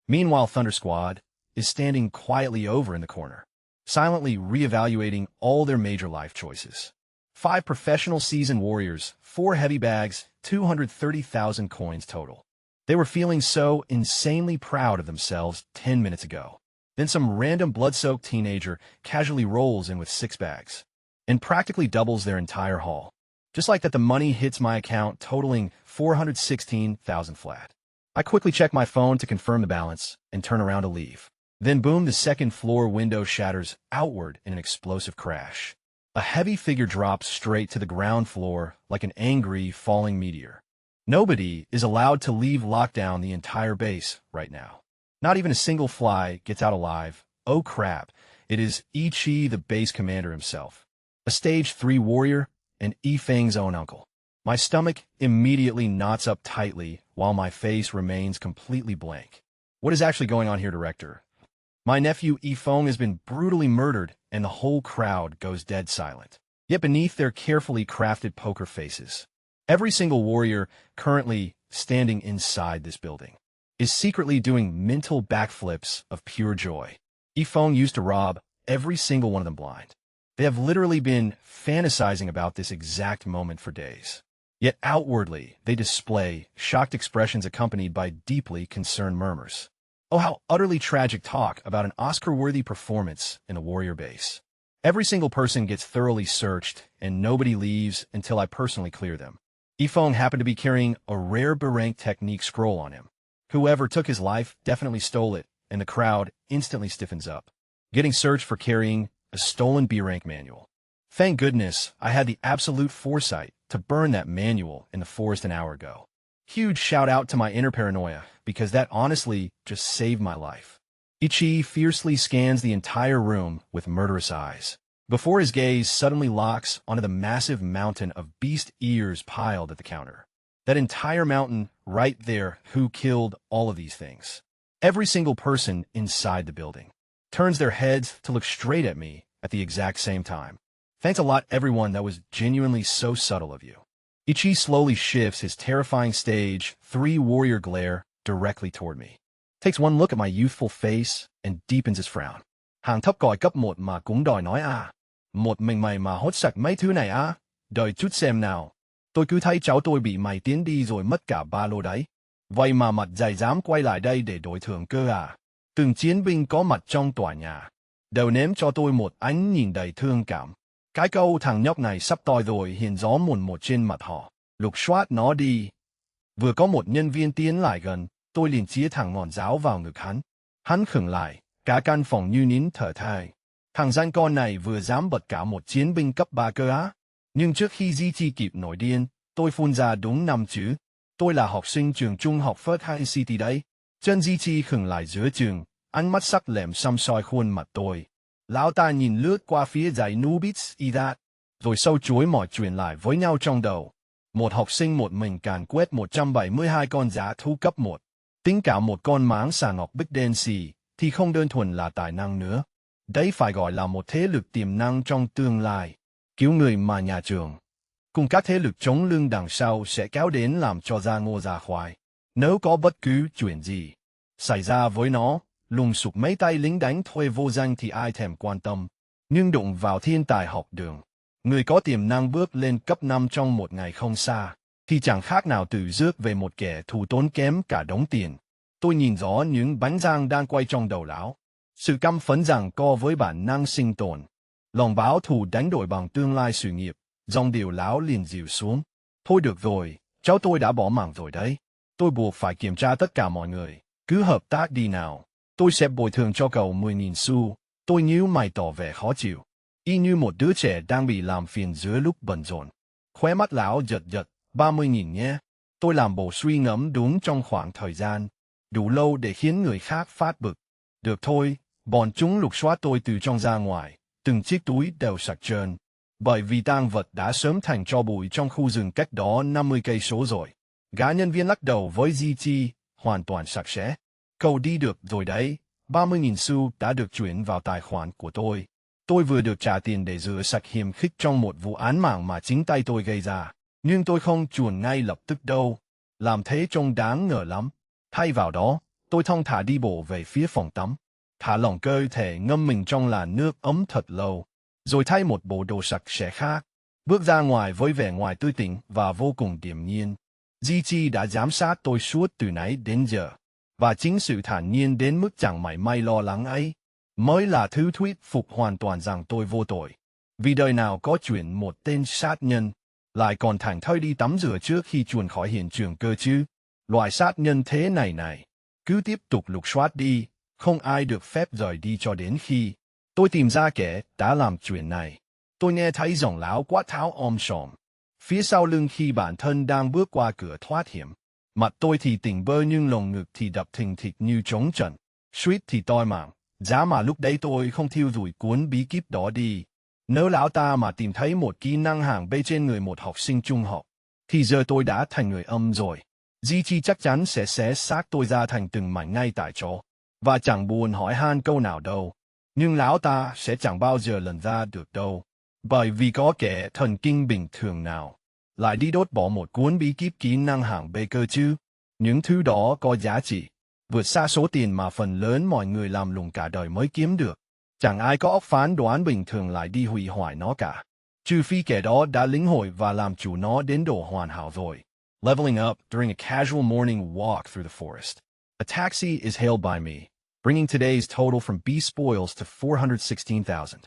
Meanwhile, Thunder Squad is standing quietly over in the corner, silently reevaluating all their major life choices. 5 professional seasoned warriors, 4 heavy bags, 230,000 coins total. They were feeling so insanely proud of themselves 10 minutes ago. Then some random blood-soaked teenager casually rolls in with 6 bags and practically doubles their entire haul. Just like that, the money hits my account totaling 416,000 flat. I quickly check my phone to confirm the balance and turn around to leave. Then boom, the second floor window shatters outward in an explosive crash. A heavy figure drops straight to the ground floor like an angry falling meteor. Nobody is allowed to leave lockdown the entire base right now. Not even a single fly gets out alive. Oh crap, it is Ichi, the base commander himself. A stage 3 warrior and Yifeng's own uncle. My stomach immediately knots up tightly while my face remains completely blank. What is actually going on here, director? My nephew Yifeng has been brutally murdered and the whole crowd goes dead silent. Yet beneath their carefully crafted poker faces, every single warrior currently standing inside this building is secretly doing mental backflips of pure joy. Yifeng used to rob every single one of them blind. They have literally been fantasizing about this exact moment for days. Yet outwardly, they display shocked expressions accompanied by deeply concerned murmurs. Oh, how utterly tragic talk about an Oscar-worthy performance in the warrior base. Every single person gets thoroughly searched, and nobody leaves until I personally clear them. Yifeng happened to be carrying a rare B-rank technique scroll on him. Whoever took his life definitely stole it, and the crowd instantly stiffens up, getting searched for carrying a stolen B-rank manual. Thank goodness I had the absolute foresight to burn that manual in the forest an hour ago. Huge shout out to my inner paranoia, because that honestly just saved my life. Ichi fiercely scans the entire room with murderous eyes, before his gaze suddenly locks onto the massive mountain of beast ears piled at the counter. That entire mountain right there, who killed all of these things? Every single person inside the building turns their heads to look straight at me at the exact same time. Thanks a lot, everyone. That was genuinely so subtle of you. Ichi slowly shifts his terrifying stage 3 warrior glare directly toward me, takes one look at my youthful face, and deepens his frown. Hàng thấp còi cấp 1 mà cũng đòi nói à. Một mình mày mà hốt sạch mấy thứ này à? Đợi chút xem nào. Tôi cứ thấy cháu tôi bị mày tiến đi rồi mất cả ba lô đấy. Vậy mà mặt dày dám quay lại đây để đổi thưởng cơ à? Từng chiến binh có mặt trong tòa nhà đều ném cho tôi một ánh nhìn đầy thương cảm. Cái câu thằng nhóc này sắp toi rồi hiện rõ mồn một trên mặt họ. Lục soát nó đi. Vừa có một nhân viên tiến lại gần, tôi liền chĩa thẳng ngọn giáo vào ngực hắn. Hắn khựng lại, cả căn phòng như nín thở thay. Thằng danh con này vừa dám bật cả một chiến binh cấp 3 cơ á. Nhưng trước khi GT kịp nổi điên, tôi phun ra đúng 5 chữ. Tôi là học sinh trường trung học First High City đấy. Chân GT khựng lại giữa trường, ánh mắt sắc lẹm xăm soi khuôn mặt tôi. Lão ta nhìn lướt qua phía dãy Nubits Idat, rồi sâu chuối mọi chuyện lại với nhau trong đầu. Một học sinh một mình càn quét 172 con dã thú cấp 1. Tính cả một con máng xà ngọc bích đen xì, thì không đơn thuần là tài năng nữa. Đấy phải gọi là một thế lực tiềm năng trong tương lai. Cứu người mà nhà trường cùng các thế lực chống lưng đằng sau sẽ kéo đến làm cho ra ngô ra khoai. Nếu có bất cứ chuyện gì xảy ra với nó, lùng sục mấy tay lính đánh thuê vô danh thì ai thèm quan tâm. Nhưng đụng vào thiên tài học đường, người có tiềm năng bước lên cấp 5 trong một ngày không xa, thì chẳng khác nào tự rước về một kẻ thù tốn kém cả đống tiền. Tôi nhìn rõ những bánh răng đang quay trong đầu lão. Sự căm phẫn giằng co với bản năng sinh tồn. Lòng báo thù đánh đổi bằng tương lai sự nghiệp. Dòng điều lão liền dịu xuống. Thôi được rồi, cháu tôi đã bỏ mạng rồi đấy. Tôi buộc phải kiểm tra tất cả mọi người. Cứ hợp tác đi nào. Tôi sẽ bồi thường cho cậu 10.000 xu. Tôi nhíu mày tỏ vẻ khó chịu, y như một đứa trẻ đang bị làm phiền giữa lúc bận rộn. Khóe mắt lão giật giật, 30.000 nhé. Tôi làm bộ suy ngẫm đúng trong khoảng thời gian đủ lâu để khiến người khác phát bực. Được thôi, bọn chúng lục soát tôi từ trong ra ngoài, từng chiếc túi đều sạch trơn. Bởi vì tang vật đã sớm thành tro bụi trong khu rừng cách đó 50 cây số rồi. Gã nhân viên lắc đầu với GT, hoàn toàn sạch sẽ. Cậu đi được rồi đấy, 30.000 xu đã được chuyển vào tài khoản của tôi. Tôi vừa được trả tiền để rửa sạch hiềm khích trong một vụ án mạng mà chính tay tôi gây ra. Nhưng tôi không chuồn ngay lập tức đâu. Làm thế trông đáng ngờ lắm. Thay vào đó, tôi thong thả đi bộ về phía phòng tắm. Thả lỏng cơ thể ngâm mình trong làn nước ấm thật lâu. Rồi thay một bộ đồ sạch sẽ khác. Bước ra ngoài với vẻ ngoài tươi tỉnh và vô cùng điềm nhiên. GT đã giám sát tôi suốt từ nãy đến giờ. Và chính sự thản nhiên đến mức chẳng mảy may lo lắng ấy mới là thứ thuyết phục hoàn toàn rằng tôi vô tội. Vì đời nào có chuyện một tên sát nhân lại còn thảnh thơi đi tắm rửa trước khi chuồn khỏi hiện trường cơ chứ. Loại sát nhân thế này cứ tiếp tục lục soát đi, không ai được phép rời đi cho đến khi tôi tìm ra kẻ đã làm chuyện này. Tôi nghe thấy giọng lão quát tháo om sòm phía sau lưng khi bản thân đang bước qua cửa thoát hiểm. Mặt tôi thì tỉnh bơ nhưng lồng ngực thì đập thình thịch như trống trận. Suýt thì toi mạng. Giá mà lúc đấy tôi không thiêu rụi cuốn bí kíp đó đi. Nếu lão ta mà tìm thấy một kỹ năng hàng bê trên người một học sinh trung học, thì giờ tôi đã thành người âm rồi. GT chắc chắn sẽ xé xác tôi ra thành từng mảnh ngay tại chỗ. Và chẳng buồn hỏi han câu nào đâu. Nhưng lão ta sẽ chẳng bao giờ lần ra được đâu. Bởi vì có kẻ thần kinh bình thường nào lại đi đốt bỏ một cuốn bí kíp kỹ năng hàng bê cơ chứ. Những thứ đó có giá trị vượt xa số tiền mà phần lớn mọi người làm lụng cả đời mới kiếm được. Chẳng ai có óc phán đoán bình thường lại đi hủy hoại nó cả. Trừ phi kẻ đó đã lĩnh hội và làm chủ nó đến độ hoàn hảo rồi. Leveling up during a casual morning walk through the forest. A taxi is hailed by me, bringing today's total from beast spoils to 416,000,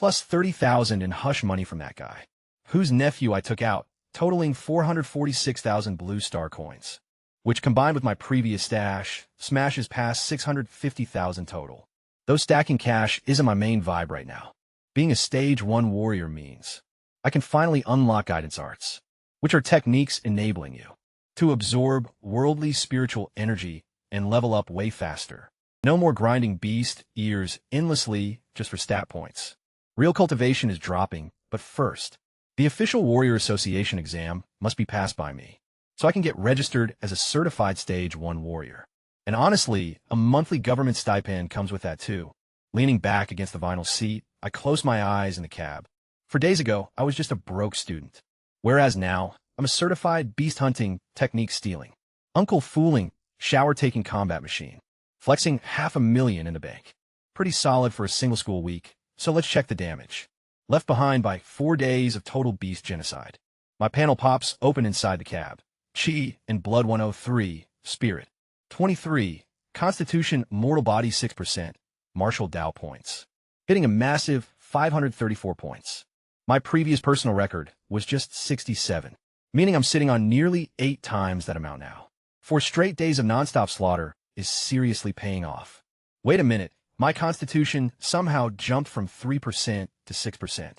plus 30,000 in hush money from that guy, whose nephew I took out, totaling 446,000 blue star coins, which combined with my previous stash, smashes past 650,000 total. Though stacking cash isn't my main vibe right now, being a stage 1 warrior means I can finally unlock guidance arts, which are techniques enabling you to absorb worldly spiritual energy and level up way faster. No more grinding beast ears endlessly just for stat points. Real cultivation is dropping, but first, the official Warrior Association exam must be passed by me, so I can get registered as a certified Stage 1 warrior. And honestly, a monthly government stipend comes with that too. Leaning back against the vinyl seat, I close my eyes in the cab. For days ago, I was just a broke student. Whereas now, I'm a certified beast-hunting, technique-stealing, uncle-fooling, shower-taking combat machine, flexing $500,000 in the bank. Pretty solid for a single school week, so let's check the damage. Left behind by 4 days of total beast genocide. My panel pops open inside the cab. Chi and Blood 103, Spirit. 23, Constitution Mortal Body 6%, Martial Dao points. Hitting a massive 534 points. My previous personal record was just 67, meaning I'm sitting on nearly 8 times that amount now. 4 straight days of nonstop slaughter is seriously paying off. Wait a minute, my constitution somehow jumped from 3% to 6%.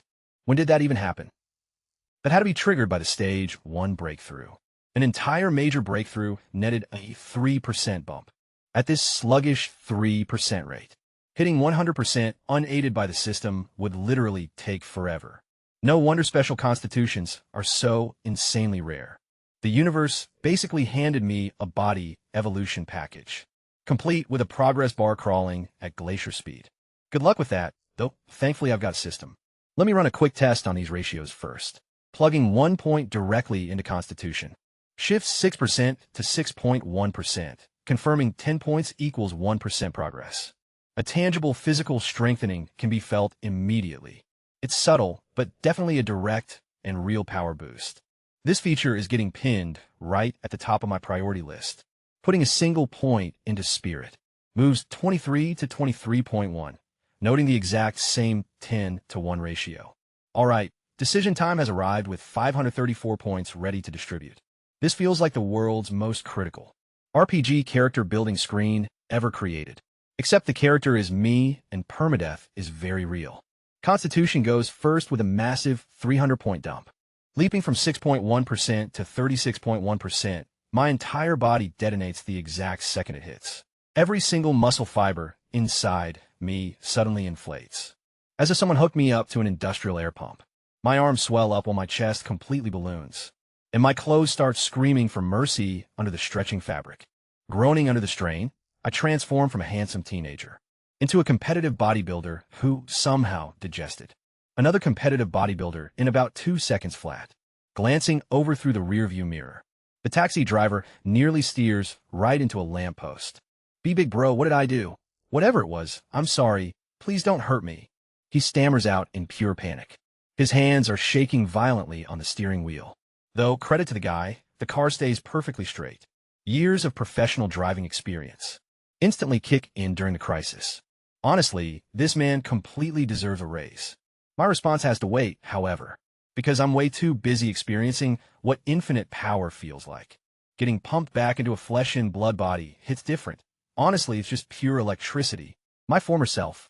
When did that even happen? That had to be triggered by the Stage 1 breakthrough. An entire major breakthrough netted a 3% bump. At this sluggish 3% rate, hitting 100% unaided by the system would literally take forever. No wonder special constitutions are so insanely rare. The universe basically handed me a body evolution package, complete with a progress bar crawling at glacier speed. Good luck with that, though thankfully I've got a system. Let me run a quick test on these ratios first. Plugging 1 point directly into Constitution. Shifts 6% to 6.1%, confirming 10 points equals 1% progress. A tangible physical strengthening can be felt immediately. It's subtle, but definitely a direct and real power boost. This feature is getting pinned right at the top of my priority list. Putting a single point into Spirit moves 23 to 23.1, noting the exact same 10 to 1 ratio. All right, decision time has arrived with 534 points ready to distribute. This feels like the world's most critical RPG character building screen ever created. Except the character is me and permadeath is very real. Constitution goes first with a massive 300-point dump. Leaping from 6.1% to 36.1%, my entire body detonates the exact second it hits. Every single muscle fiber inside me suddenly inflates, as if someone hooked me up to an industrial air pump. My arms swell up while my chest completely balloons, and my clothes start screaming for mercy under the stretching fabric. Groaning under the strain, I transform from a handsome teenager into a competitive bodybuilder who somehow digested another competitive bodybuilder in about 2 seconds flat. Glancing over through the rearview mirror, the taxi driver nearly steers right into a lamppost. "Be big, bro, what did I do?" "Whatever it was, I'm sorry, please don't hurt me," he stammers out in pure panic. His hands are shaking violently on the steering wheel. Though, credit to the guy, the car stays perfectly straight. Years of professional driving experience instantly kick in during the crisis. Honestly, this man completely deserves a raise. My response has to wait, however, because I'm way too busy experiencing what infinite power feels like. Getting pumped back into a flesh and blood body hits different. Honestly, it's just pure electricity. My former self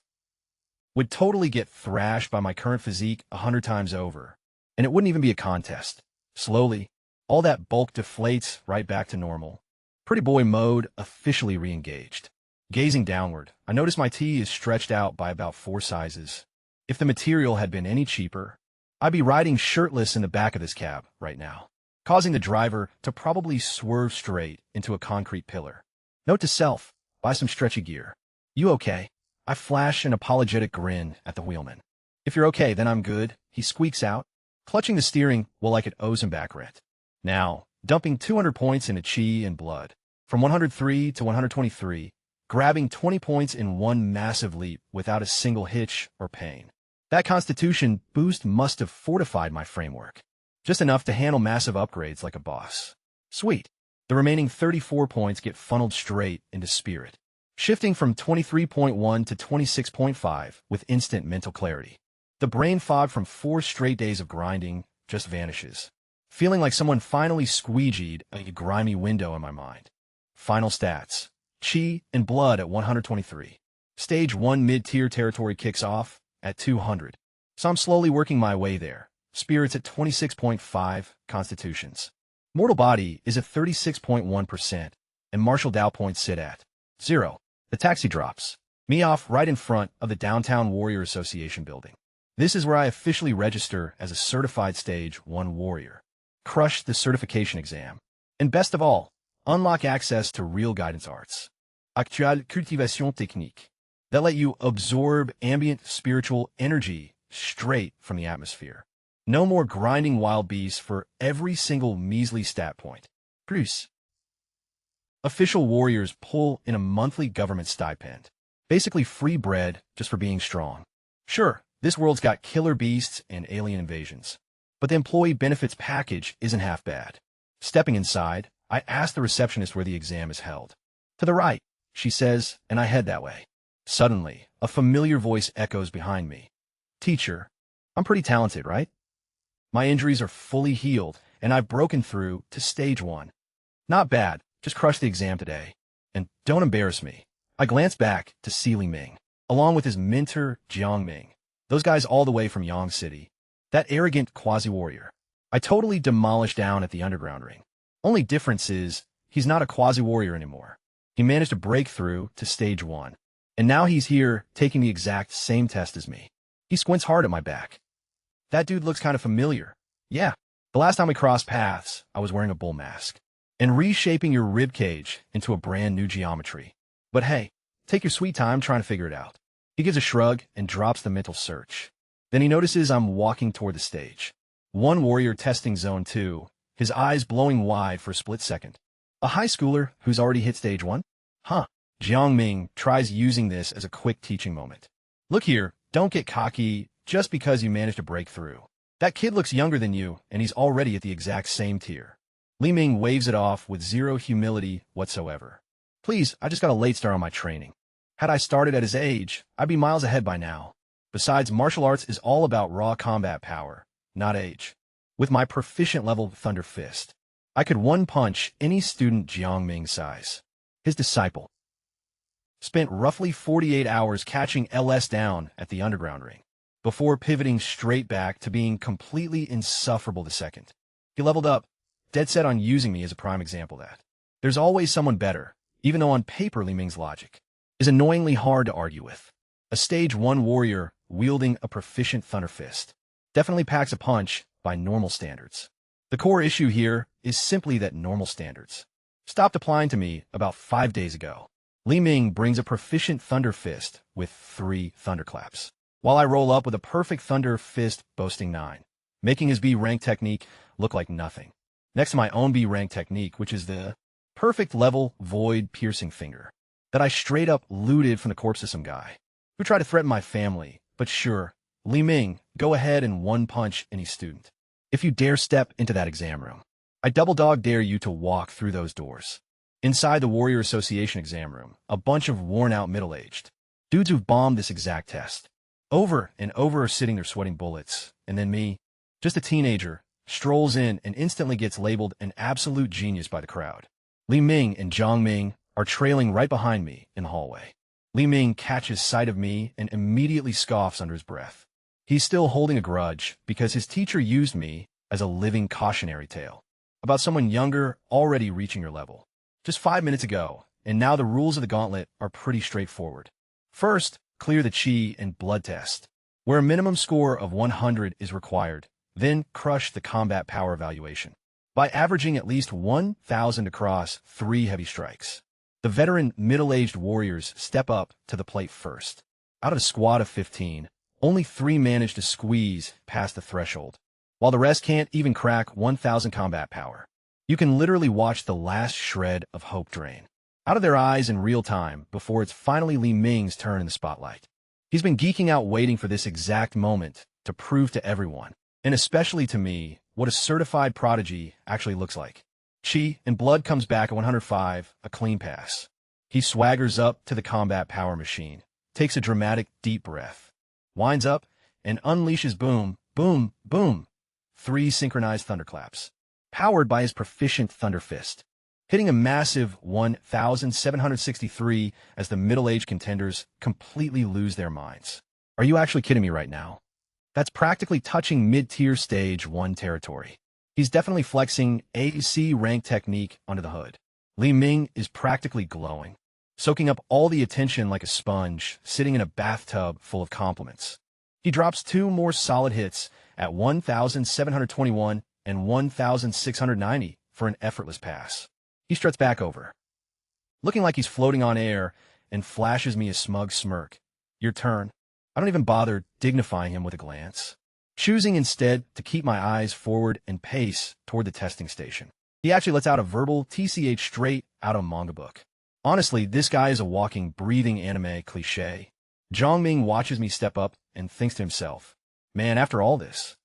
would totally get thrashed by my current physique 100 times over, and it wouldn't even be a contest. Slowly, all that bulk deflates right back to normal. Pretty boy mode officially re-engaged. Gazing downward, I notice my tee is stretched out by about 4 sizes. If the material had been any cheaper, I'd be riding shirtless in the back of this cab right now, causing the driver to probably swerve straight into a concrete pillar. Note to self, buy some stretchy gear. "You okay?" I flash an apologetic grin at the wheelman. "If you're okay, then I'm good," he squeaks out, clutching the steering while like it owes him back rent. Now, dumping 200 points into chi and blood, from 103 to 123, grabbing 20 points in one massive leap without a single hitch or pain. That constitution boost must have fortified my framework, just enough to handle massive upgrades like a boss. Sweet. The remaining 34 points get funneled straight into spirit, shifting from 23.1 to 26.5 with instant mental clarity. The brain fog from 4 straight days of grinding just vanishes, feeling like someone finally squeegeed a grimy window in my mind. Final stats. Chi and blood at 123. Stage 1 mid-tier territory kicks off at 200. So I'm slowly working my way there. Spirits at 26.5 constitutions. Mortal body is at 36.1%, and martial Dao points sit at 0. The taxi drops me off right in front of the Downtown Warrior Association building. This is where I officially register as a certified Stage 1 warrior, crush the certification exam, and best of all, unlock access to real guidance arts, actuelle cultivation technique, that let you absorb ambient spiritual energy straight from the atmosphere. No more grinding wild beasts for every single measly stat point. Plus, official warriors pull in a monthly government stipend, basically free bread just for being strong. Sure, this world's got killer beasts and alien invasions, but the employee benefits package isn't half bad. Stepping inside, I ask the receptionist where the exam is held. "To the right," she says, and I head that way. Suddenly, a familiar voice echoes behind me. "Teacher, I'm pretty talented, right?" My injuries are fully healed, and I've broken through to Stage 1. Not bad, just crushed the exam today. And don't embarrass me. I glance back to Sealy Ming, along with his mentor, Jiang Ming. Those guys all the way from Yang City. That arrogant quasi-warrior. I totally demolished down at the underground ring. Only difference is, he's not a quasi-warrior anymore. He managed to break through to Stage 1. And now he's here taking the exact same test as me. He squints hard at my back. "That dude looks kind of familiar." "Yeah, the last time we crossed paths, I was wearing a bull mask and reshaping your rib cage into a brand new geometry. But hey, take your sweet time trying to figure it out." He gives a shrug and drops the mental search. Then he notices I'm walking toward the stage. One warrior testing zone 2, his eyes blowing wide for a split second. A high schooler who's already hit Stage 1? Huh. Jiang Ming tries using this as a quick teaching moment. "Look here, don't get cocky just because you managed to break through. That kid looks younger than you, and he's already at the exact same tier." Li Ming waves it off with zero humility whatsoever. "Please, I just got a late start on my training. Had I started at his age, I'd be miles ahead by now. Besides, martial arts is all about raw combat power, not age. With my proficient level Thunder Fist, I could one-punch any student Jiang Ming size." His disciple Spent roughly 48 hours catching LS down at the underground ring, before pivoting straight back to being completely insufferable the second. He leveled up, dead set on using me as a prime example that there's always someone better, even though on paper Li Ming's logic is annoyingly hard to argue with. A stage 1 warrior wielding a proficient Thunder Fist definitely packs a punch by normal standards. The core issue here is simply that normal standards stopped applying to me about 5 days ago. Li Ming brings a proficient Thunder Fist with 3 thunderclaps, while I roll up with a perfect Thunder Fist boasting 9, making his B rank technique look like nothing. Next to my own B rank technique, which is the perfect level void piercing finger that I straight up looted from the corpse of some guy who tried to threaten my family. But sure, Li Ming, go ahead and one punch any student. If you dare step into that exam room, I double dog dare you to walk through those doors. Inside the Warrior Association exam room, a bunch of worn-out middle-aged dudes who've bombed this exact test over and over are sitting there sweating bullets, and then me, just a teenager, strolls in and instantly gets labeled an absolute genius by the crowd. Li Ming and Zhang Ming are trailing right behind me in the hallway. Li Ming catches sight of me and immediately scoffs under his breath. He's still holding a grudge because his teacher used me as a living cautionary tale about someone younger already reaching your level just 5 minutes ago, and now the rules of the gauntlet are pretty straightforward. First, clear the chi and blood test, where a minimum score of 100 is required. Then crush the combat power evaluation by averaging at least 1,000 across 3 heavy strikes. The veteran middle-aged warriors step up to the plate first. Out of a squad of 15, only 3 manage to squeeze past the threshold, while the rest can't even crack 1,000 combat power. You can literally watch the last shred of hope drain out of their eyes in real time before it's finally Li Ming's turn in the spotlight. He's been geeking out waiting for this exact moment to prove to everyone, and especially to me, what a certified prodigy actually looks like. Chi and blood comes back at 105, a clean pass. He swaggers up to the combat power machine, takes a dramatic deep breath, winds up, and unleashes boom, boom, boom, 3 synchronized thunderclaps, powered by his proficient Thunder Fist, hitting a massive 1,763 as the middle-aged contenders completely lose their minds. Are you actually kidding me right now? That's practically touching mid-tier stage 1 territory. He's definitely flexing AC rank technique under the hood. Li Ming is practically glowing, soaking up all the attention like a sponge, sitting in a bathtub full of compliments. He drops 2 more solid hits at 1,721 and 1,690 for an effortless pass. He struts back over, looking like he's floating on air, and flashes me a smug smirk. Your turn. I don't even bother dignifying him with a glance, choosing instead to keep my eyes forward and pace toward the testing station. He actually lets out a verbal TCH straight out of a manga book. Honestly, this guy is a walking, breathing anime cliche. Zhang Ming watches me step up and thinks to himself, man, after all this,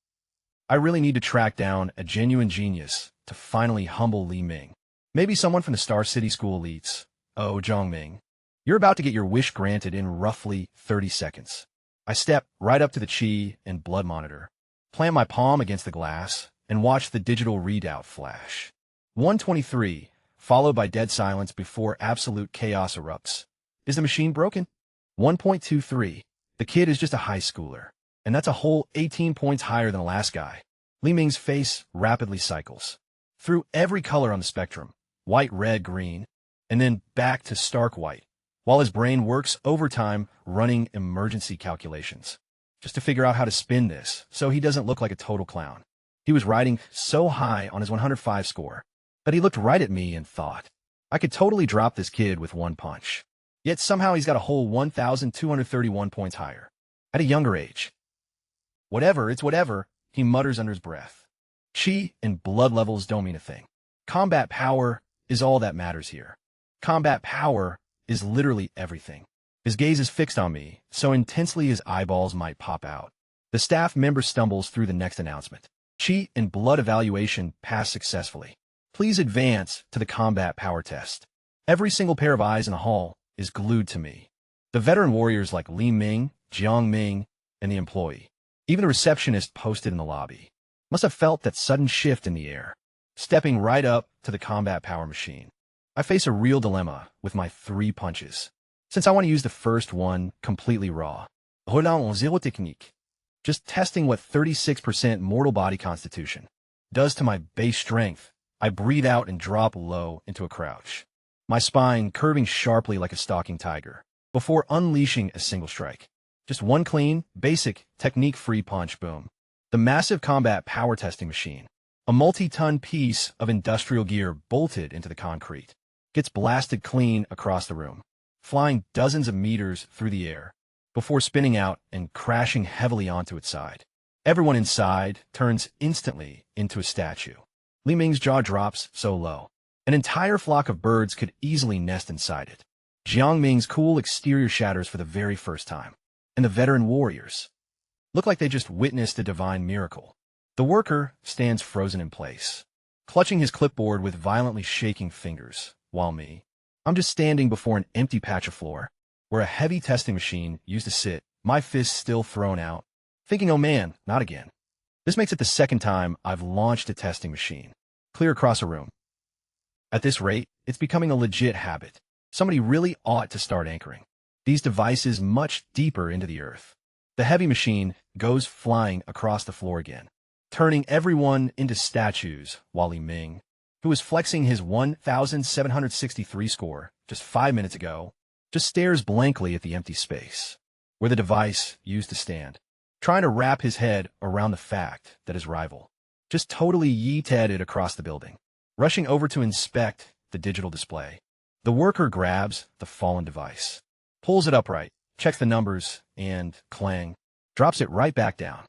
I really need to track down a genuine genius to finally humble Li Ming. Maybe someone from the Star City School elites. Oh, Zhang Ming, you're about to get your wish granted in roughly 30 seconds. I step right up to the chi and blood monitor, plant my palm against the glass, and watch the digital readout flash. 123, followed by dead silence before absolute chaos erupts. Is the machine broken? 1.23. The kid is just a high schooler, and that's a whole 18 points higher than the last guy. Li Ming's face rapidly cycles through every color on the spectrum, white, red, green, and then back to stark white, while his brain works overtime running emergency calculations, just to figure out how to spin this so he doesn't look like a total clown. He was riding so high on his 105 score that he looked right at me and thought, I could totally drop this kid with one punch. Yet somehow he's got a whole 1,231 points higher, at a younger age. Whatever, it's whatever, he mutters under his breath. Chi and blood levels don't mean a thing. Combat power is all that matters here. Combat power is literally everything. His gaze is fixed on me, so intensely his eyeballs might pop out. The staff member stumbles through the next announcement. Chi and blood evaluation passed successfully. Please advance to the combat power test. Every single pair of eyes in the hall is glued to me. The veteran warriors like Li Ming, Jiang Ming, and the employee, even the receptionist posted in the lobby, must have felt that sudden shift in the air. Stepping right up to the combat power machine, I face a real dilemma with my 3 punches. since I want to use the first one completely raw. Roland en zero technique. Just testing what 36% mortal body constitution does to my base strength. I breathe out and drop low into a crouch, my spine curving sharply like a stalking tiger, before unleashing a single strike. Just one clean, basic, technique-free punch, boom. The massive combat power testing machine, a multi-ton piece of industrial gear bolted into the concrete, gets blasted clean across the room, flying dozens of meters through the air, before spinning out and crashing heavily onto its side. Everyone inside turns instantly into a statue. Li Ming's jaw drops so low. An entire flock of birds could easily nest inside it. Jiang Ming's cool exterior shatters for the very first time. And the veteran warriors look like they just witnessed a divine miracle. The worker stands frozen in place, clutching his clipboard with violently shaking fingers, while I'm just standing before an empty patch of floor, where a heavy testing machine used to sit, my fists still thrown out, thinking, oh man, not again. This makes it the second time I've launched a testing machine, clear across a room. At this rate, it's becoming a legit habit. Somebody really ought to start anchoring these devices much deeper into the earth. The heavy machine goes flying across the floor again, turning everyone into statues, while Li Ming, who was flexing his 1,763 score just 5 minutes ago, just stares blankly at the empty space where the device used to stand, trying to wrap his head around the fact that his rival just totally yeeted across the building, rushing over to inspect the digital display. The worker grabs the fallen device, pulls it upright, checks the numbers, and, clang, drops it right back down.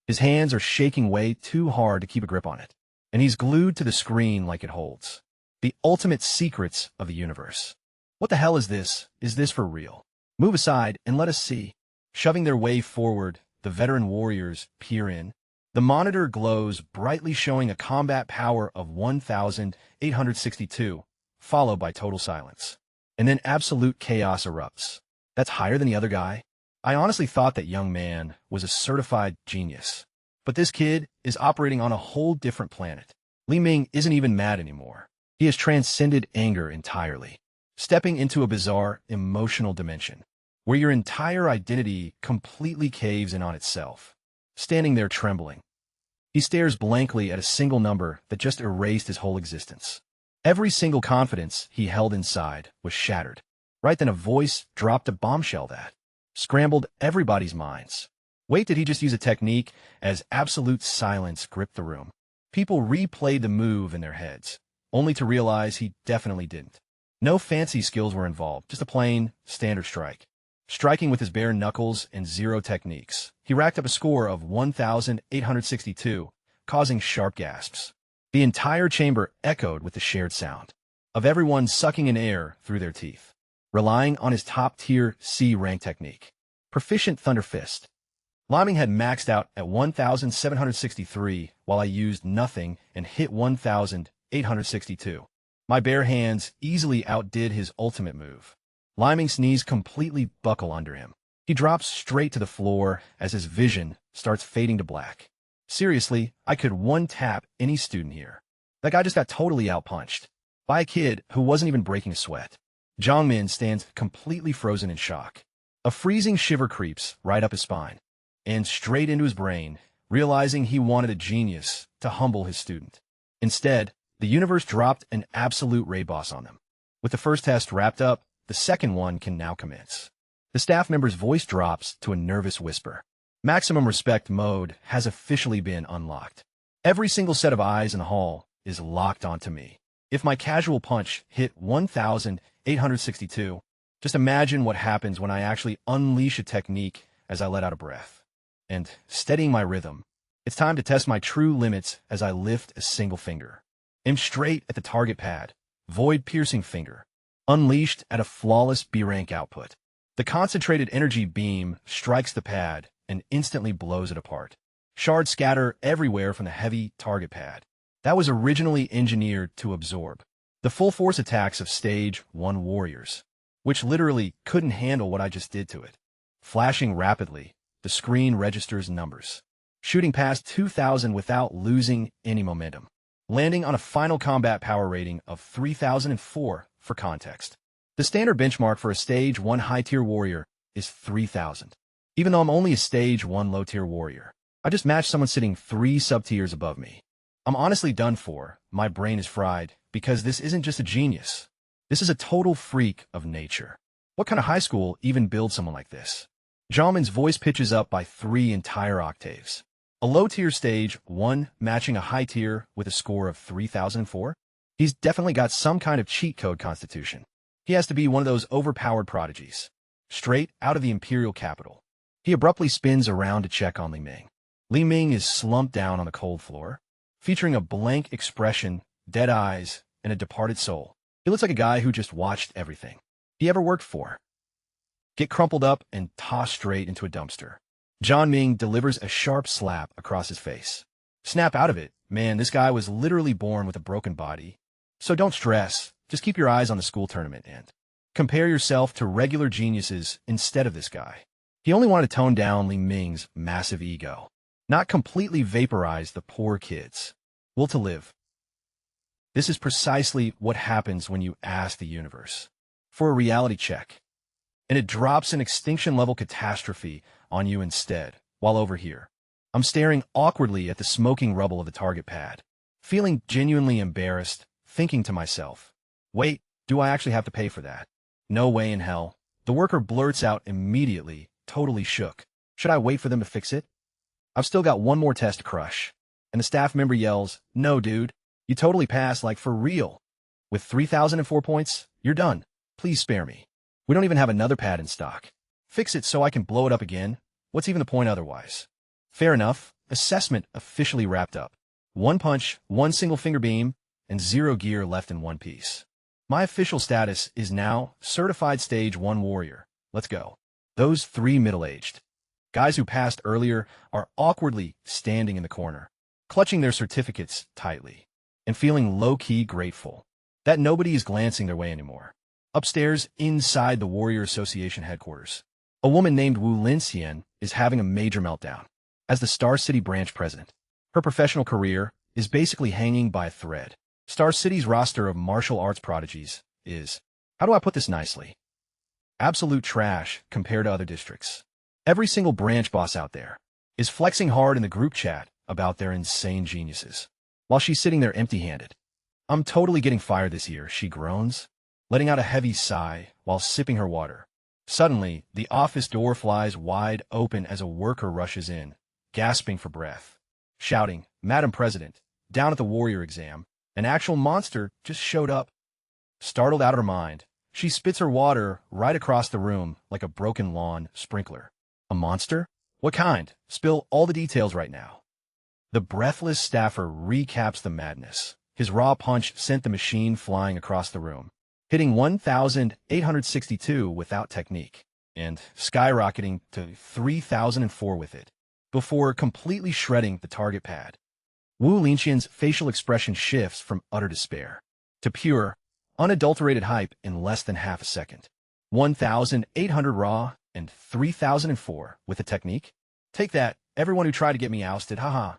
His hands are shaking way too hard to keep a grip on it, and he's glued to the screen like it holds the ultimate secrets of the universe. What the hell is this? Is this for real? Move aside and let us see. Shoving their way forward, the veteran warriors peer in. The monitor glows brightly, showing a combat power of 1,862, followed by total silence. And then absolute chaos erupts. That's higher than the other guy. I honestly thought that young man was a certified genius. But this kid is operating on a whole different planet. Li Ming isn't even mad anymore. He has transcended anger entirely, stepping into a bizarre emotional dimension, where your entire identity completely caves in on itself. Standing there trembling, he stares blankly at a single number that just erased his whole existence. Every single confidence he held inside was shattered. Right then a voice dropped a bombshell that scrambled everybody's minds. Wait, did he just use a technique? As absolute silence gripped the room, people replayed the move in their heads, only to realize he definitely didn't. No fancy skills were involved, just a plain, standard strike. Striking with his bare knuckles and zero techniques, he racked up a score of 1,862, causing sharp gasps. The entire chamber echoed with the shared sound of everyone sucking in air through their teeth, relying on his top-tier C-rank technique. Proficient Thunder Fist. Li Ming had maxed out at 1,763, while I used nothing and hit 1,862. My bare hands easily outdid his ultimate move. Li Ming's knees completely buckle under him. He drops straight to the floor as his vision starts fading to black. Seriously, I could one-tap any student here. That guy just got totally outpunched by a kid who wasn't even breaking a sweat. Jiang Min stands completely frozen in shock. A freezing shiver creeps right up his spine and straight into his brain, realizing he wanted a genius to humble his student. Instead, the universe dropped an absolute raid boss on them. With the first test wrapped up, the second one can now commence. The staff member's voice drops to a nervous whisper. Maximum respect mode has officially been unlocked. Every single set of eyes in the hall is locked onto me. If my casual punch hit 1,862, just imagine what happens when I actually unleash a technique as I let out a breath. And steadying my rhythm, it's time to test my true limits as I lift a single finger. Aim straight at the target pad, void-piercing finger, unleashed at a flawless B-rank output. The concentrated energy beam strikes the pad and instantly blows it apart. Shards scatter everywhere from the heavy target pad that was originally engineered to absorb the full force attacks of Stage 1 warriors, which literally couldn't handle what I just did to it. Flashing rapidly, the screen registers numbers, shooting past 2,000 without losing any momentum, landing on a final combat power rating of 3,004 for context. The standard benchmark for a Stage 1 high-tier warrior is 3,000. Even though I'm only a Stage 1 low-tier warrior, I just matched someone sitting 3 sub-tiers above me. I'm honestly done for. My brain is fried because this isn't just a genius. This is a total freak of nature. What kind of high school even builds someone like this? Jamin's voice pitches up by 3 entire octaves. A low-tier Stage 1 matching a high-tier with a score of 3,004? He's definitely got some kind of cheat code constitution. He has to be one of those overpowered prodigies. Straight out of the imperial capital. He abruptly spins around to check on Li Ming. Li Ming is slumped down on the cold floor, featuring a blank expression, dead eyes, and a departed soul. He looks like a guy who just watched everything he ever worked for get crumpled up and tossed straight into a dumpster. John Ming delivers a sharp slap across his face. Snap out of it. Man, this guy was literally born with a broken body. So don't stress. Just keep your eyes on the school tournament and compare yourself to regular geniuses instead of this guy. He only wanted to tone down Li Ming's massive ego, not completely vaporize the poor kids. Will to live. This is precisely what happens when you ask the universe for a reality check, and it drops an extinction-level catastrophe on you instead, while over here, I'm staring awkwardly at the smoking rubble of the target pad, feeling genuinely embarrassed, thinking to myself, wait, do I actually have to pay for that? No way in hell. The worker blurts out immediately, totally shook. Should I wait for them to fix it? I've still got one more test to crush. And the staff member yells, no, dude, you totally passed, like for real. With 3,004 points, you're done. Please spare me. We don't even have another pad in stock. Fix it so I can blow it up again. What's even the point otherwise? Fair enough. Assessment officially wrapped up. 1 punch, 1 single finger beam, and 0 gear left in one piece. My official status is now Certified Stage 1 Warrior. Let's go. Those 3 middle-aged guys who passed earlier are awkwardly standing in the corner, clutching their certificates tightly, and feeling low-key grateful that nobody is glancing their way anymore. Upstairs, inside the Warrior Association headquarters, a woman named Wu Linxian is having a major meltdown. As the Star City branch president, her professional career is basically hanging by a thread. Star City's roster of martial arts prodigies is, how do I put this nicely, absolute trash compared to other districts. Every single branch boss out there is flexing hard in the group chat about their insane geniuses, while she's sitting there empty-handed. I'm totally getting fired this year, she groans, letting out a heavy sigh while sipping her water. Suddenly, the office door flies wide open as a worker rushes in, gasping for breath, shouting, Madam President, down at the warrior exam, an actual monster just showed up. Startled out of her mind, she spits her water right across the room like a broken lawn sprinkler. A monster? What kind? Spill all the details right now. The breathless staffer recaps the madness. His raw punch sent the machine flying across the room, hitting 1,862 without technique, and skyrocketing to 3,004 with it, before completely shredding the target pad. Wu Linxian's facial expression shifts from utter despair to pure, unadulterated hype in less than half a second. 1,800 raw and 3,004 with a technique? Take that, everyone who tried to get me ousted, haha.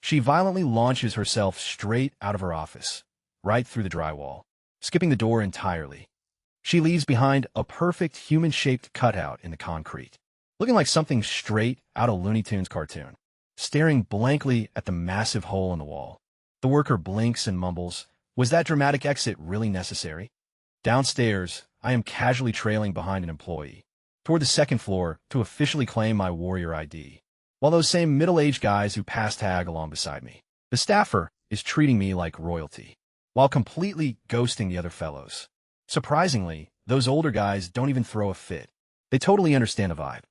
She violently launches herself straight out of her office, right through the drywall, skipping the door entirely. She leaves behind a perfect human-shaped cutout in the concrete, looking like something straight out of Looney Tunes cartoon, staring blankly at the massive hole in the wall. The worker blinks and mumbles, was that dramatic exit really necessary? Downstairs, I am casually trailing behind an employee, toward the second floor to officially claim my warrior ID, while those same middle-aged guys who pass tag along beside me. The staffer is treating me like royalty, while completely ghosting the other fellows. Surprisingly, those older guys don't even throw a fit. They totally understand the vibe.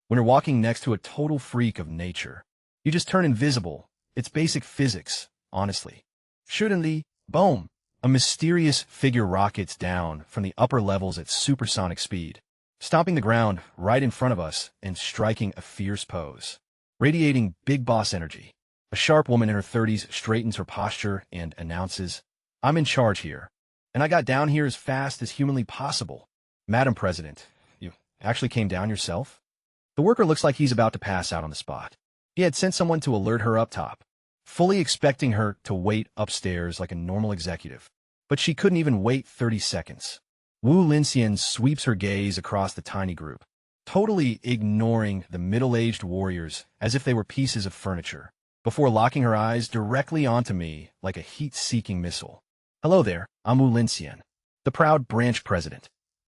When you're walking next to a total freak of nature, you just turn invisible. It's basic physics, honestly. Suddenly, boom, a mysterious figure rockets down from the upper levels at supersonic speed, stomping the ground right in front of us and striking a fierce pose, radiating big boss energy. A sharp woman in her 30s straightens her posture and announces, I'm in charge here, and I got down here as fast as humanly possible. Madam President, you actually came down yourself? The worker looks like he's about to pass out on the spot. He had sent someone to alert her up top, fully expecting her to wait upstairs like a normal executive. But she couldn't even wait 30 seconds. Wu Linxian sweeps her gaze across the tiny group, totally ignoring the middle-aged warriors as if they were pieces of furniture, before locking her eyes directly onto me like a heat-seeking missile. Hello there, I'm Wu Linxian, the proud branch president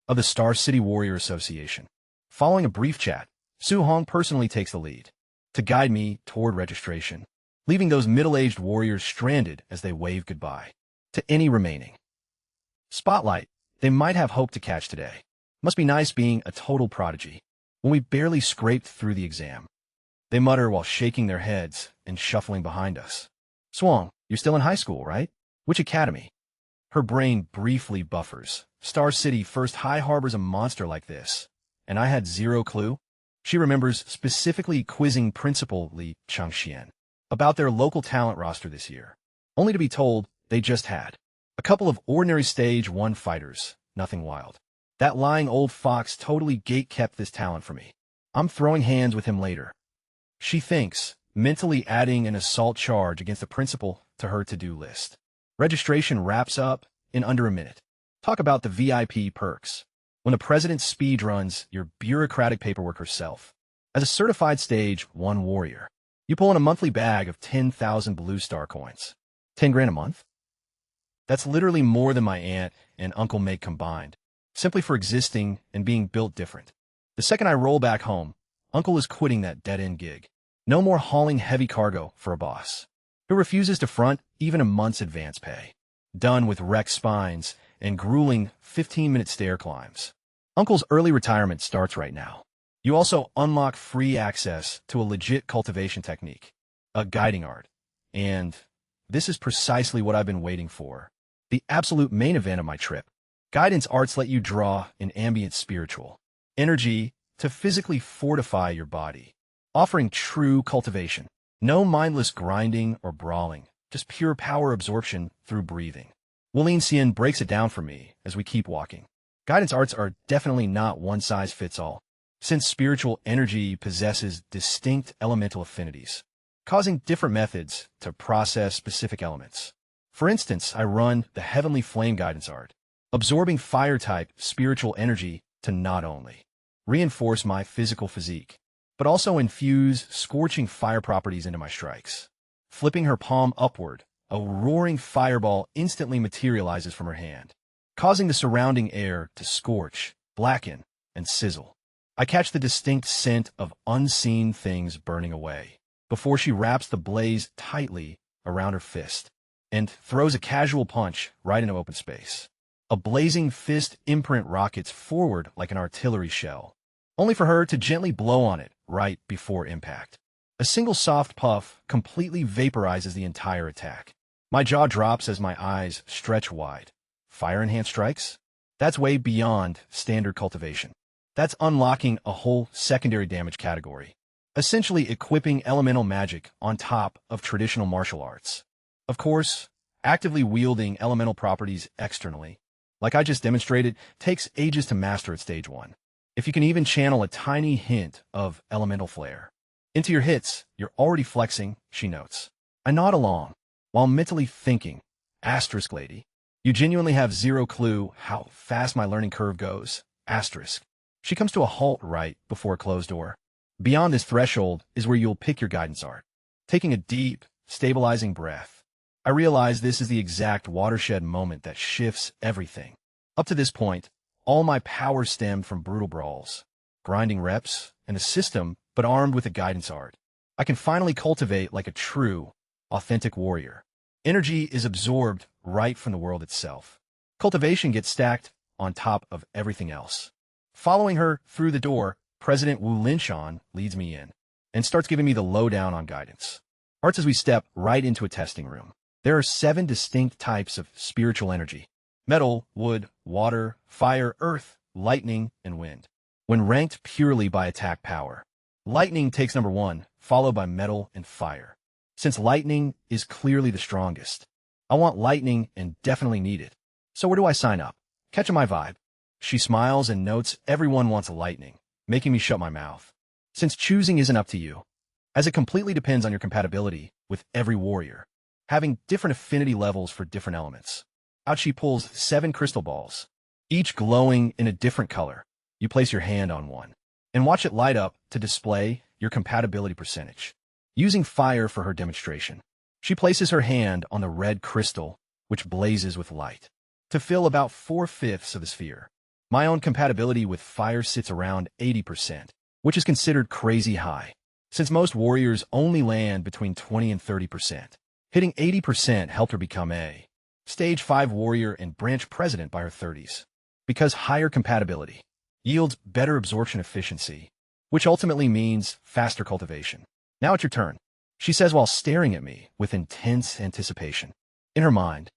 of the Star City Warrior Association. Following a brief chat, Su Hong personally takes the lead to guide me toward registration, leaving those middle-aged warriors stranded as they wave goodbye to any remaining spotlight they might have hoped to catch today. Must be nice being a total prodigy when we barely scraped through the exam, they mutter while shaking their heads and shuffling behind us. Swang, you're still in high school, right? Which academy? Her brain briefly buffers. Star City first high harbors a monster like this, and I had zero clue. She remembers specifically quizzing Principal Li Changxian about their local talent roster this year, only to be told they just had a couple of ordinary Stage 1 fighters, nothing wild. That lying old fox totally gate-kept this talent for me. I'm throwing hands with him later, she thinks, mentally adding an assault charge against the principal to her to-do list. Registration wraps up in under a minute. Talk about the VIP perks. When the president speedruns your bureaucratic paperwork herself. As a certified Stage 1 warrior, you pull in a monthly bag of 10,000 Blue Star coins. 10 grand a month? That's literally more than my aunt and uncle make combined, simply for existing and being built different. The second I roll back home, uncle is quitting that dead-end gig. No more hauling heavy cargo for a boss who refuses to front even a month's advance pay. Done with wrecked spines and grueling 15-minute stair climbs. Uncle's early retirement starts right now. You also unlock free access to a legit cultivation technique, a guiding art, and this is precisely what I've been waiting for. The absolute main event of my trip. Guidance arts let you draw an ambient spiritual energy to physically fortify your body, offering true cultivation. No mindless grinding or brawling, just pure power absorption through breathing. Wulin Xian breaks it down for me as we keep walking. Guidance arts are definitely not one-size-fits-all, since spiritual energy possesses distinct elemental affinities, causing different methods to process specific elements. For instance, I run the Heavenly Flame Guidance art, absorbing fire-type spiritual energy to not only reinforce my physical physique, but also infuse scorching fire properties into my strikes. Flipping her palm upward, a roaring fireball instantly materializes from her hand, causing the surrounding air to scorch, blacken, and sizzle. I catch the distinct scent of unseen things burning away before she wraps the blaze tightly around her fist and throws a casual punch right into open space. A blazing fist imprint rockets forward like an artillery shell, only for her to gently blow on it right before impact. A single soft puff completely vaporizes the entire attack. My jaw drops as my eyes stretch wide. Fire-enhanced strikes? That's way beyond standard cultivation. That's unlocking a whole secondary damage category, essentially equipping elemental magic on top of traditional martial arts. Of course, actively wielding elemental properties externally, like I just demonstrated, takes ages to master at Stage 1. If you can even channel a tiny hint of elemental flair into your hits, you're already flexing, she notes. I nod along, while mentally thinking, asterisk lady, you genuinely have zero clue how fast my learning curve goes, asterisk. She comes to a halt right before a closed door. Beyond this threshold is where you'll pick your guidance art. Taking a deep, stabilizing breath, I realize this is the exact watershed moment that shifts everything. Up to this point, all my power stemmed from brutal brawls, grinding reps, and a system, but armed with a guidance art. I can finally cultivate like a true, authentic warrior. Energy is absorbed right from the world itself. Cultivation gets stacked on top of everything else. Following her through the door, President Wu Linshan leads me in and starts giving me the lowdown on guidance arts as we step right into a testing room. There are 7 distinct types of spiritual energy: metal, wood, water, fire, earth, lightning, and wind. When ranked purely by attack power, lightning takes number 1, followed by metal and fire. Since lightning is clearly the strongest, I want lightning and definitely need it. So where do I sign up? Catching my vibe. She smiles and notes everyone wants lightning, making me shut my mouth. Since choosing isn't up to you, as it completely depends on your compatibility with every warrior, having different affinity levels for different elements. Out she pulls 7 crystal balls, each glowing in a different color. You place your hand on one and watch it light up to display your compatibility percentage. Using fire for her demonstration, she places her hand on the red crystal, which blazes with light, to fill about 4/5 of the sphere. My own compatibility with fire sits around 80%, which is considered crazy high, since most warriors only land between 20 and 30%. Hitting 80% helped her become a Stage 5 warrior and branch president by her 30s. Because higher compatibility yields better absorption efficiency, which ultimately means faster cultivation. Now it's your turn, she says while staring at me with intense anticipation. In her mind,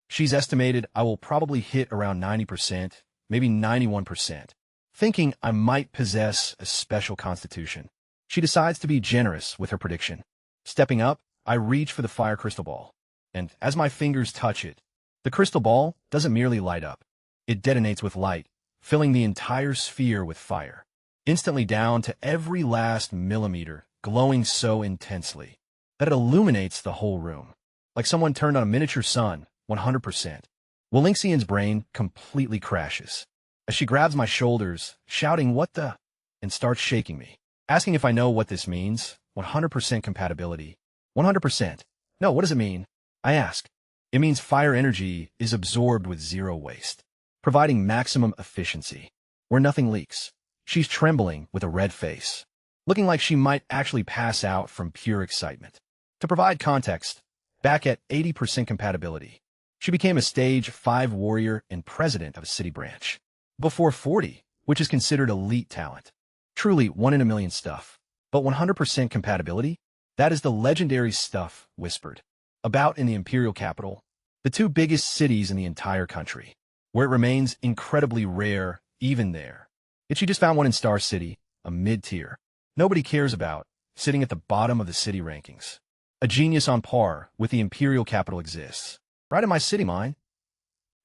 she's estimated I will probably hit around 90%, maybe 91%. Thinking I might possess a special constitution, she decides to be generous with her prediction. Stepping up, I reach for the fire crystal ball, and as my fingers touch it, the crystal ball doesn't merely light up. It detonates with light, filling the entire sphere with fire, instantly down to every last millimeter, glowing so intensely that it illuminates the whole room, like someone turned on a miniature sun. 100%. Walinxian's brain completely crashes as she grabs my shoulders, shouting, "What the?" and starts shaking me, asking if I know what this means. 100% compatibility. 100%. No, what does it mean? I ask. It means fire energy is absorbed with zero waste, providing maximum efficiency, where nothing leaks. She's trembling with a red face, looking like she might actually pass out from pure excitement. To provide context, back at 80% compatibility, she became a Stage 5 warrior and president of a city branch. Before 40, which is considered elite talent. Truly 1 in a million stuff. But 100% compatibility? That is the legendary stuff whispered about in the imperial capital, the 2 biggest cities in the entire country, where it remains incredibly rare even there. Yet she just found one in Star City, a mid-tier nobody cares about, sitting at the bottom of the city rankings. A genius on par with the imperial capital exists. Right in my city, mine.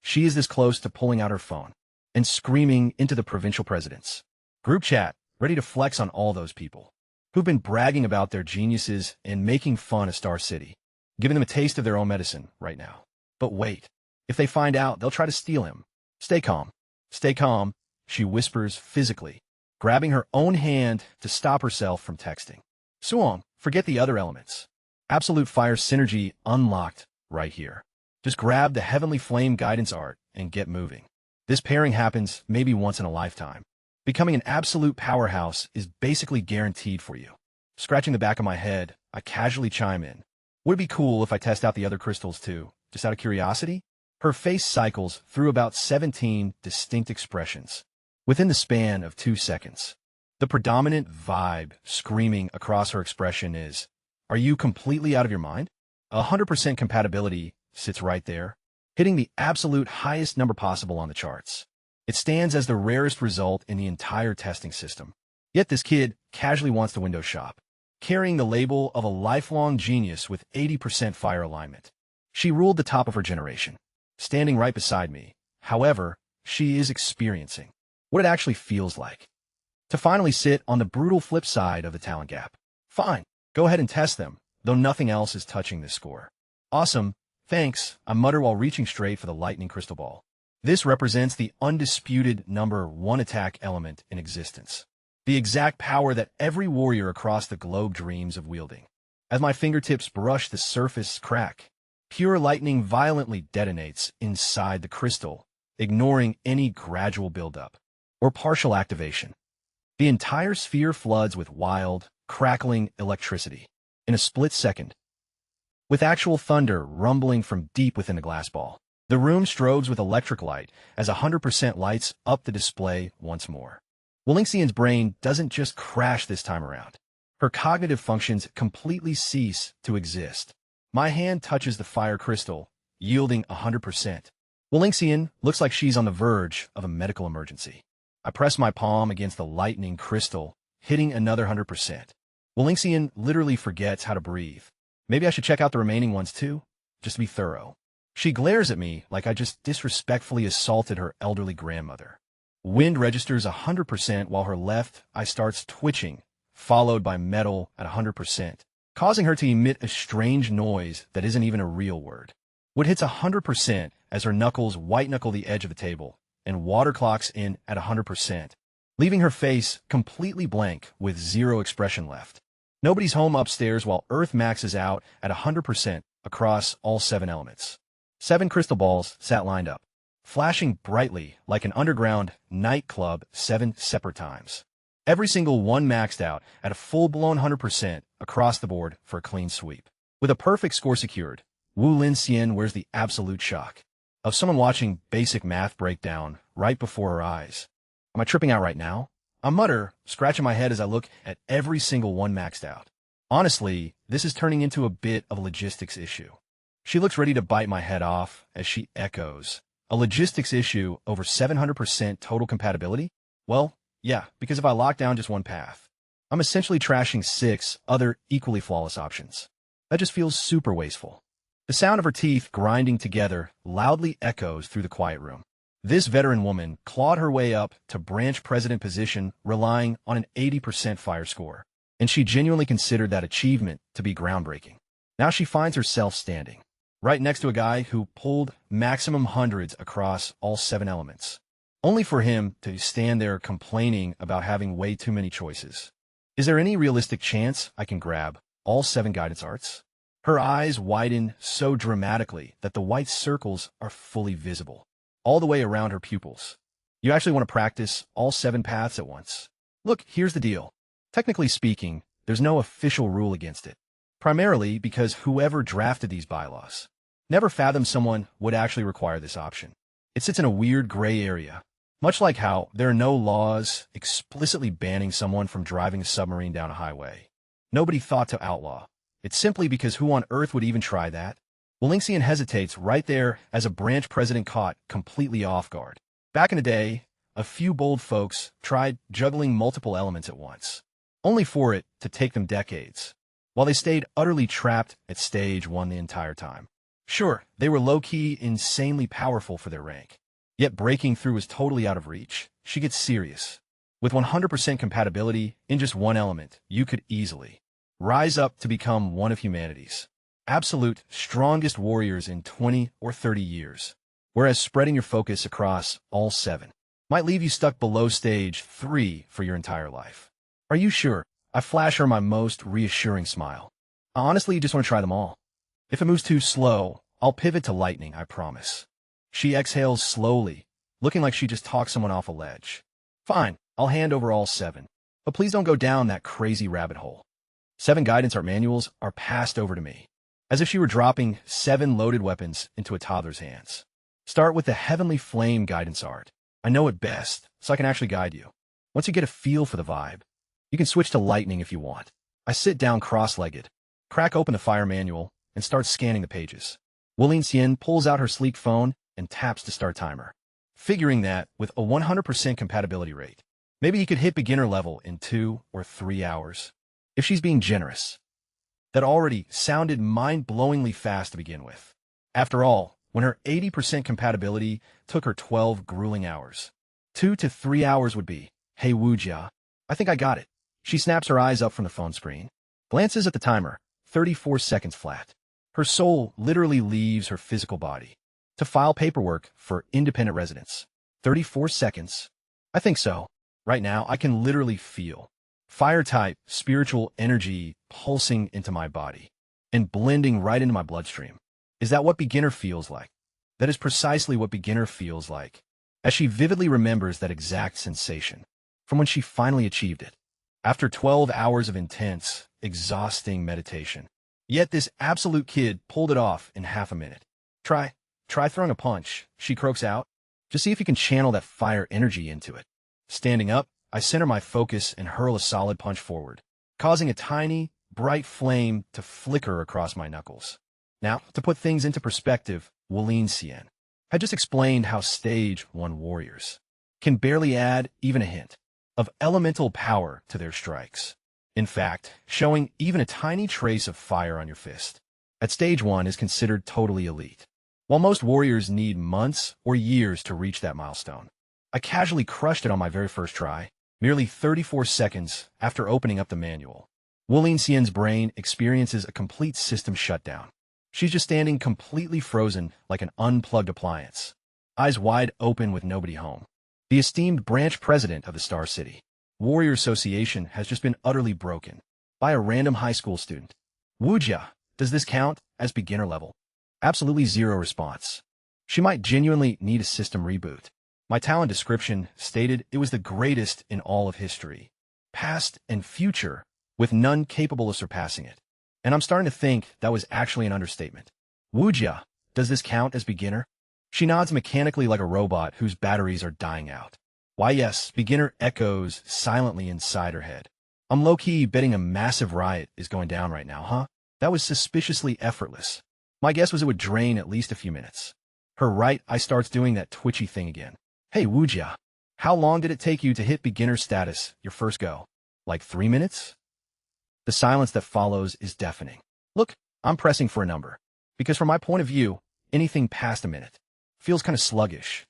She is this close to pulling out her phone and screaming into the provincial presidents group chat, ready to flex on all those people who've been bragging about their geniuses and making fun of Star City, giving them a taste of their own medicine right now. But wait, if they find out, they'll try to steal him. Stay calm. Stay calm, she whispers physically, grabbing her own hand to stop herself from texting. Suong, forget the other elements. Absolute fire synergy unlocked right here. Just grab the Heavenly Flame guidance art and get moving. This pairing happens maybe once in a lifetime. Becoming an absolute powerhouse is basically guaranteed for you. Scratching the back of my head, I casually chime in. Would it be cool if I test out the other crystals too, just out of curiosity? Her face cycles through about 17 distinct expressions within the span of 2 seconds. The predominant vibe screaming across her expression is, "Are you completely out of your mind?" 100% compatibility sits right there, hitting the absolute highest number possible on the charts. It stands as the rarest result in the entire testing system. Yet this kid casually wants to window shop, carrying the label of a lifelong genius with 80% fire alignment. She ruled the top of her generation, standing right beside me. However, she is experiencing what it actually feels like to finally sit on the brutal flip side of the talent gap. Fine, go ahead and test them, though nothing else is touching this score. Awesome. Thanks, I mutter while reaching straight for the lightning crystal ball. This represents the undisputed #1 attack element in existence. The exact power that every warrior across the globe dreams of wielding. As my fingertips brush the surface crack, pure lightning violently detonates inside the crystal, ignoring any gradual buildup or partial activation. The entire sphere floods with wild, crackling electricity in a split second, with actual thunder rumbling from deep within the glass ball. The room strobes with electric light as 100% lights up the display once more. Walinxian's brain doesn't just crash this time around. Her cognitive functions completely cease to exist. My hand touches the fire crystal, yielding 100%. Walinxian looks like she's on the verge of a medical emergency. I press my palm against the lightning crystal, hitting another 100%. Walinxian literally forgets how to breathe. Maybe I should check out the remaining ones too, just to be thorough. She glares at me like I just disrespectfully assaulted her elderly grandmother. Wind registers 100% while her left eye starts twitching, followed by metal at 100%, causing her to emit a strange noise that isn't even a real word. What hits 100% as her knuckles white-knuckle the edge of the table and water clocks in at 100%, leaving her face completely blank with zero expression left. Nobody's home upstairs while Earth maxes out at 100% across all 7 elements. 7 crystal balls sat lined up, flashing brightly like an underground nightclub 7 separate times. Every single one maxed out at a full-blown 100% across the board for a clean sweep. With a perfect score secured, Wu Lin Xian wears the absolute shock of someone watching basic math breakdown right before her eyes. Am I tripping out right now? I mutter, scratching my head as I look at every single one maxed out. Honestly, this is turning into a bit of a logistics issue. She looks ready to bite my head off as she echoes, a logistics issue over 700% total compatibility? Well, yeah, because if I lock down just one path, I'm essentially trashing 6 other equally flawless options. That just feels super wasteful. The sound of her teeth grinding together loudly echoes through the quiet room. This veteran woman clawed her way up to branch president position relying on an 80% fire score, and she genuinely considered that achievement to be groundbreaking. Now she finds herself standing right next to a guy who pulled maximum hundreds across all 7 elements, only for him to stand there complaining about having way too many choices. Is there any realistic chance I can grab all 7 guidance arts? Her eyes widen so dramatically that the white circles are fully visible, all the way around her pupils. You actually want to practice all 7 paths at once. Look, here's the deal. Technically speaking, there's no official rule against it, primarily because whoever drafted these bylaws never fathomed someone would actually require this option. It sits in a weird gray area, much like how there are no laws explicitly banning someone from driving a submarine down a highway. Nobody thought to outlaw. It's simply because who on earth would even try that? Wellingsian hesitates right there as a branch president caught completely off guard. Back in the day, a few bold folks tried juggling multiple elements at once, only for it to take them decades, while they stayed utterly trapped at stage 1 the entire time. Sure, they were low-key insanely powerful for their rank, yet breaking through was totally out of reach. She gets serious. With 100% compatibility in just one element, you could easily rise up to become one of humanity's absolute strongest warriors in 20 or 30 years, whereas spreading your focus across all 7 might leave you stuck below stage 3 for your entire life. Are you sure? I flash her my most reassuring smile. I honestly just want to try them all. If it moves too slow, I'll pivot to lightning, I promise. She exhales slowly, looking like she just talked someone off a ledge. Fine, I'll hand over all 7, but please don't go down that crazy rabbit hole. 7 guidance art manuals are passed over to me, as if she were dropping 7 loaded weapons into a toddler's hands. Start with the Heavenly Flame guidance art. I know it best, so I can actually guide you. Once you get a feel for the vibe, you can switch to lightning if you want. I sit down cross-legged, crack open the fire manual, and start scanning the pages. Wulin Xian pulls out her sleek phone and taps to start timer, figuring that with a 100% compatibility rate, maybe he could hit beginner level in 2 or 3 hours. If she's being generous. That already sounded mind-blowingly fast to begin with. After all, when her 80% compatibility took her 12 grueling hours, 2 to 3 hours would be, hey Wujia, I think I got it. She snaps her eyes up from the phone screen, glances at the timer, 34 seconds flat. Her soul literally leaves her physical body to file paperwork for independent residence. 34 seconds? I think so. Right now, I can literally feel fire-type spiritual energy pulsing into my body and blending right into my bloodstream. Is that what beginner feels like? That is precisely what beginner feels like, as she vividly remembers that exact sensation from when she finally achieved it, after 12 hours of intense, exhausting meditation. Yet this absolute kid pulled it off in half a minute. Try throwing a punch, she croaks out. Just see if you can channel that fire energy into it. Standing up, I center my focus and hurl a solid punch forward, causing a tiny, bright flame to flicker across my knuckles. Now, to put things into perspective, Wulin Xian had just explained how Stage 1 warriors can barely add even a hint of elemental power to their strikes. In fact, showing even a tiny trace of fire on your fist at Stage 1 is considered totally elite, while most warriors need months or years to reach that milestone. I casually crushed it on my very first try, merely 34 seconds after opening up the manual. Wulin Xian's brain experiences a complete system shutdown. She's just standing completely frozen like an unplugged appliance, eyes wide open with nobody home. The esteemed branch president of the Star City Warrior Association has just been utterly broken by a random high school student. Wujia, does this count as beginner level? Absolutely zero response. She might genuinely need a system reboot. My talent description stated it was the greatest in all of history, past and future, with none capable of surpassing it. And I'm starting to think that was actually an understatement. Wujia, does this count as beginner? She nods mechanically like a robot whose batteries are dying out. Why yes, beginner echoes silently inside her head. I'm low-key betting a massive riot is going down right now, huh? That was suspiciously effortless. My guess was it would drain at least a few minutes. Her right eye starts doing that twitchy thing again. Hey, Wujia, how long did it take you to hit beginner status your first go? Like 3 minutes? The silence that follows is deafening. Look, I'm pressing for a number, because from my point of view, anything past a minute feels kind of sluggish.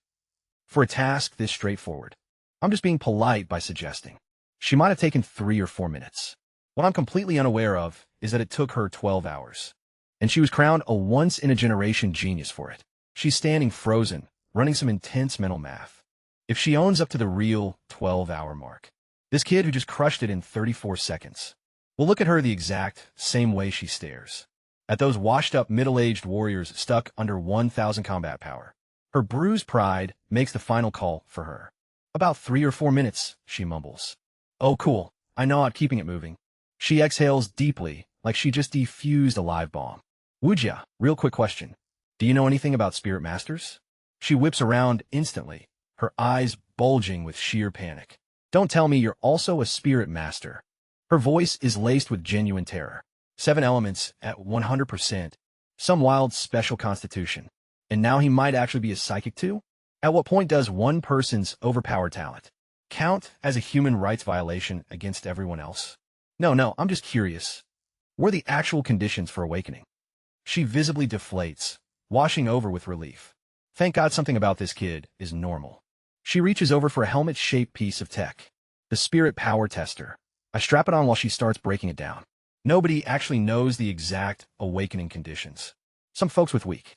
For a task this straightforward, I'm just being polite by suggesting she might have taken 3 or 4 minutes. What I'm completely unaware of is that it took her 12 hours, and she was crowned a once-in-a-generation genius for it. She's standing frozen, running some intense mental math. If she owns up to the real 12-hour mark, this kid who just crushed it in 34 seconds will look at her the exact same way she stares at those washed-up middle-aged warriors stuck under 1,000 combat power. Her bruised pride makes the final call for her. About 3 or 4 minutes, she mumbles. Oh, cool. I know I'm keeping it moving. She exhales deeply, like she just defused a live bomb. Wujia, real quick question. Do you know anything about spirit masters? She whips around instantly, her eyes bulging with sheer panic. Don't tell me you're also a spirit master. Her voice is laced with genuine terror. 7 elements at 100%. Some wild special constitution. And now he might actually be a psychic too? At what point does one person's overpowered talent count as a human rights violation against everyone else? No, I'm just curious. What are the actual conditions for awakening? She visibly deflates, washing over with relief. Thank God something about this kid is normal. She reaches over for a helmet-shaped piece of tech, the spirit power tester. I strap it on while she starts breaking it down. Nobody actually knows the exact awakening conditions. Some folks with weak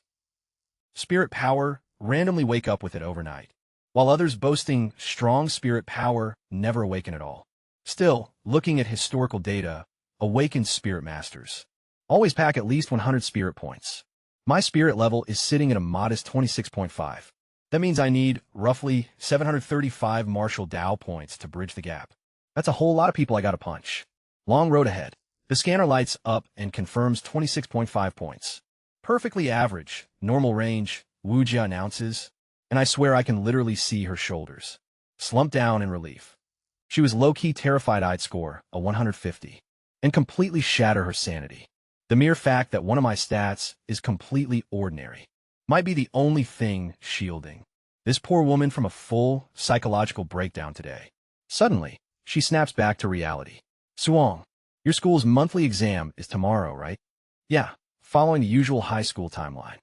spirit power randomly wake up with it overnight, while others boasting strong spirit power never awaken at all. Still, looking at historical data, awakened spirit masters always pack at least 100 spirit points. My spirit level is sitting at a modest 26.5. That means I need roughly 735 martial Dao points to bridge the gap. That's a whole lot of people I gotta punch. Long road ahead. The scanner lights up and confirms 26.5 points. Perfectly average, normal range, Wujia announces, and I swear I can literally see her shoulders slump down in relief. She was low-key terrified I'd score a 150 and completely shatter her sanity. The mere fact that one of my stats is completely ordinary might be the only thing shielding this poor woman from a full psychological breakdown today. Suddenly, she snaps back to reality. Suong, your school's monthly exam is tomorrow, right? Yeah, following the usual high school timeline.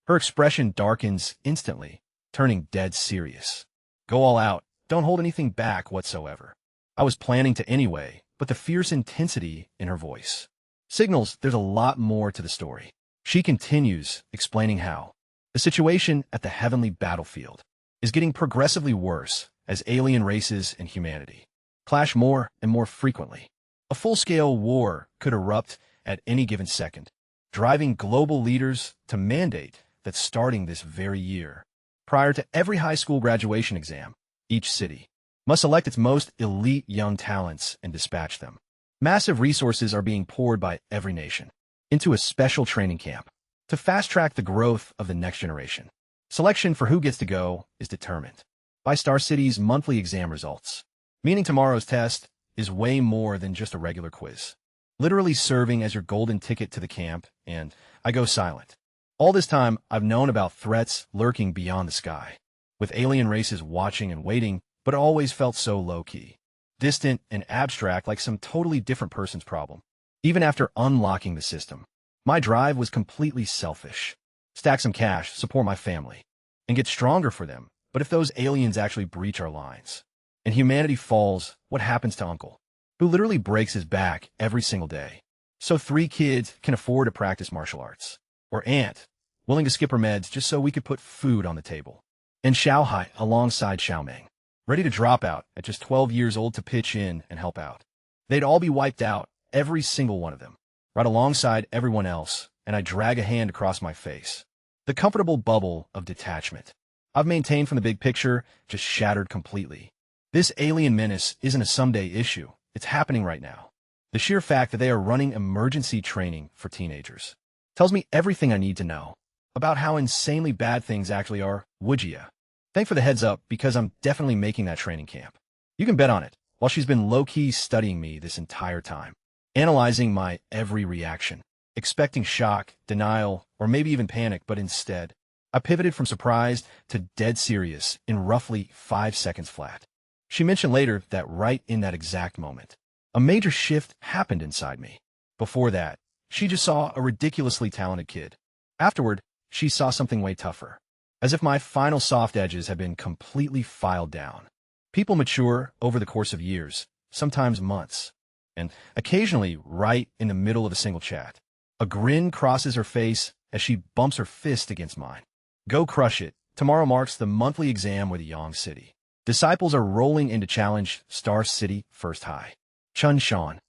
Her expression darkens instantly, turning dead serious. Go all out. Don't hold anything back whatsoever. I was planning to anyway, but the fierce intensity in her voice signals there's a lot more to the story. She continues, explaining how the situation at the heavenly battlefield is getting progressively worse as alien races and humanity clash more and more frequently. A full-scale war could erupt at any given second, driving global leaders to mandate that starting this very year, prior to every high school graduation exam, each city must select its most elite young talents and dispatch them. Massive resources are being poured by every nation into a special training camp to fast-track the growth of the next generation. Selection for who gets to go is determined by Star City's monthly exam results, meaning tomorrow's test is way more than just a regular quiz, literally serving as your golden ticket to the camp, and I go silent. All this time, I've known about threats lurking beyond the sky, with alien races watching and waiting, but it always felt so low-key, distant and abstract like some totally different person's problem. Even after unlocking the system, my drive was completely selfish. Stack some cash, support my family, and get stronger for them. But if those aliens actually breach our lines, and humanity falls, what happens to Uncle, who literally breaks his back every single day, so 3 kids can afford to practice martial arts? or aunt, willing to skip her meds just so we could put food on the table. And Xiaohai alongside Xiaoming, ready to drop out at just 12 years old to pitch in and help out. They'd all be wiped out, every single one of them, right alongside everyone else, and I drag a hand across my face. The comfortable bubble of detachment I've maintained from the big picture just shattered completely. This alien menace isn't a someday issue. It's happening right now. The sheer fact that they are running emergency training for teenagers tells me everything I need to know about how insanely bad things actually are, would ya? Thanks for the heads up, because I'm definitely making that training camp. You can bet on it, while she's been low-key studying me this entire time, analyzing my every reaction, expecting shock, denial, or maybe even panic, but instead, I pivoted from surprised to dead serious in roughly 5 seconds flat. She mentioned later that right in that exact moment, a major shift happened inside me. Before that, she just saw a ridiculously talented kid. Afterward, she saw something way tougher, as if my final soft edges had been completely filed down. People mature over the course of years, sometimes months, and occasionally right in the middle of a single chat. A grin crosses her face as she bumps her fist against mine. Go crush it. Tomorrow marks the monthly exam with the Yang City. Disciples are rolling in to challenge Star City First High. Chun Shan,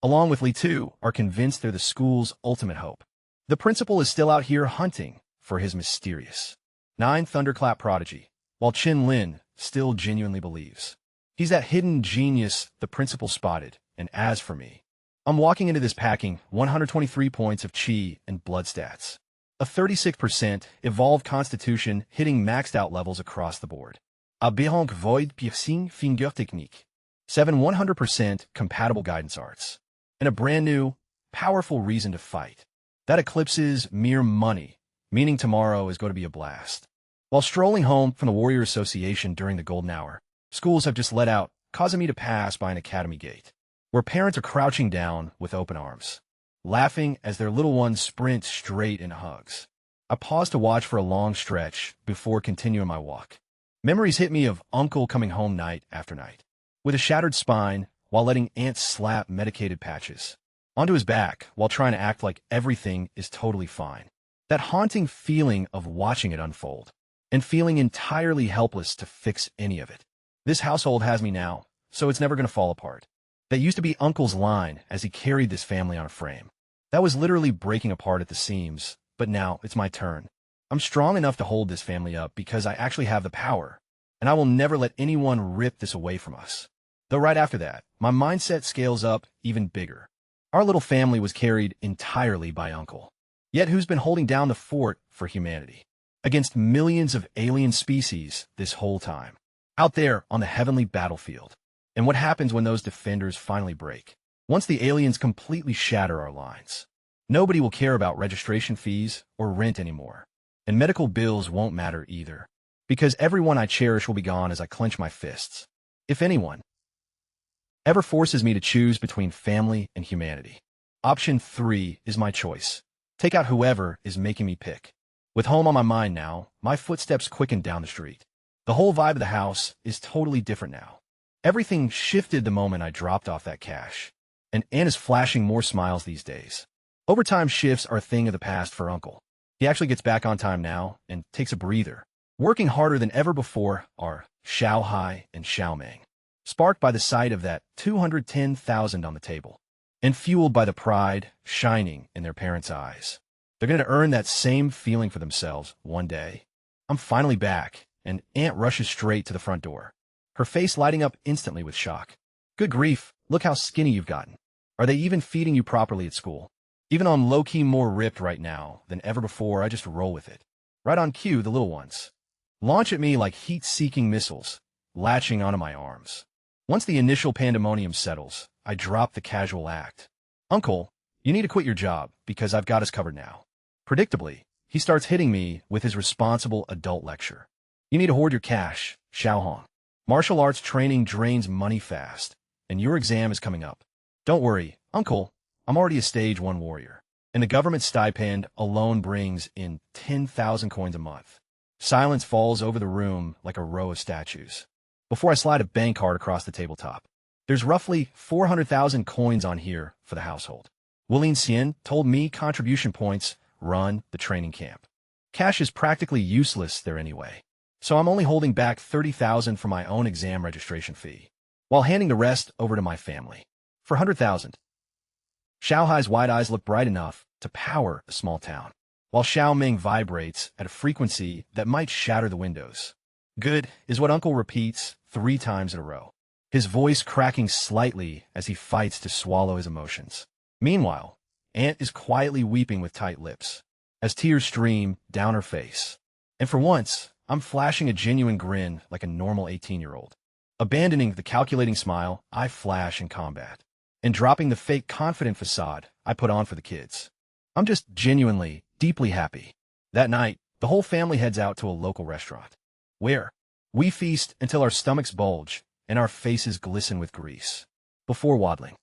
along with Li Tu, are convinced they're the school's ultimate hope. The principal is still out here hunting for his mysterious 9 thunderclap prodigy, while Chin Lin still genuinely believes he's that hidden genius the principal spotted. And as for me, I'm walking into this packing 123 points of chi and blood stats, a 36% evolved constitution hitting maxed out levels across the board, aberrant void piercing finger technique, 100% compatible guidance arts, and a brand new, powerful reason to fight that eclipses mere money, meaning tomorrow is going to be a blast. While strolling home from the Warrior Association during the golden hour, schools have just let out, causing me to pass by an academy gate, where parents are crouching down with open arms, laughing as their little ones sprint straight into hugs. I pause to watch for a long stretch before continuing my walk. Memories hit me of Uncle coming home night after night, with a shattered spine while letting Aunt slap medicated patches onto his back while trying to act like everything is totally fine. That haunting feeling of watching it unfold and feeling entirely helpless to fix any of it. This household has me now, so it's never going to fall apart. That used to be Uncle's line as he carried this family on a frame. That was literally breaking apart at the seams, but now it's my turn. I'm strong enough to hold this family up because I actually have the power, and I will never let anyone rip this away from us. Though right after that, my mindset scales up even bigger. Our little family was carried entirely by Uncle. Yet who's been holding down the fort for humanity against millions of alien species this whole time, out there on the heavenly battlefield? And what happens when those defenders finally break? Once the aliens completely shatter our lines, nobody will care about registration fees or rent anymore. And medical bills won't matter either, because everyone I cherish will be gone as I clench my fists. If anyone ever forces me to choose between family and humanity, option 3 is my choice. Take out whoever is making me pick. With home on my mind now, my footsteps quicken down the street. The whole vibe of the house is totally different now. Everything shifted the moment I dropped off that cash, and Ann is flashing more smiles these days. Overtime shifts are a thing of the past for Uncle. He actually gets back on time now and takes a breather. Working harder than ever before are Xiaohai and Xiaoming, sparked by the sight of that 210,000 on the table, and fueled by the pride shining in their parents' eyes. They're going to earn that same feeling for themselves one day. I'm finally back, and Aunt rushes straight to the front door, her face lighting up instantly with shock. Good grief, look how skinny you've gotten. Are they even feeding you properly at school? Even though I'm low-key more ripped right now than ever before, I just roll with it. Right on cue, the little ones launch at me like heat-seeking missiles, latching onto my arms. Once the initial pandemonium settles, I drop the casual act. Uncle, you need to quit your job, because I've got us covered now. Predictably, he starts hitting me with his responsible adult lecture. You need to hoard your cash, Xiaohong. Martial arts training drains money fast, and your exam is coming up. Don't worry, Uncle, I'm already a stage 1 warrior, and the government stipend alone brings in 10,000 coins a month. Silence falls over the room like a row of statues before I slide a bank card across the tabletop. There's roughly 400,000 coins on here for the household. Willing Xian told me contribution points run the training camp. Cash is practically useless there anyway, so I'm only holding back $30,000 for my own exam registration fee, while handing the rest over to my family. For $100,000. Xiaohai's wide eyes look bright enough to power a small town, while Xiao Ming vibrates at a frequency that might shatter the windows. Good is what Uncle repeats 3 times in a row, his voice cracking slightly as he fights to swallow his emotions. Meanwhile, Aunt is quietly weeping with tight lips, as tears stream down her face. And for once, I'm flashing a genuine grin like a normal 18-year-old. Abandoning the calculating smile I flash in combat, and dropping the fake confident facade I put on for the kids. I'm just genuinely, deeply happy. That night, the whole family heads out to a local restaurant, where we feast until our stomachs bulge and our faces glisten with grease, before waddling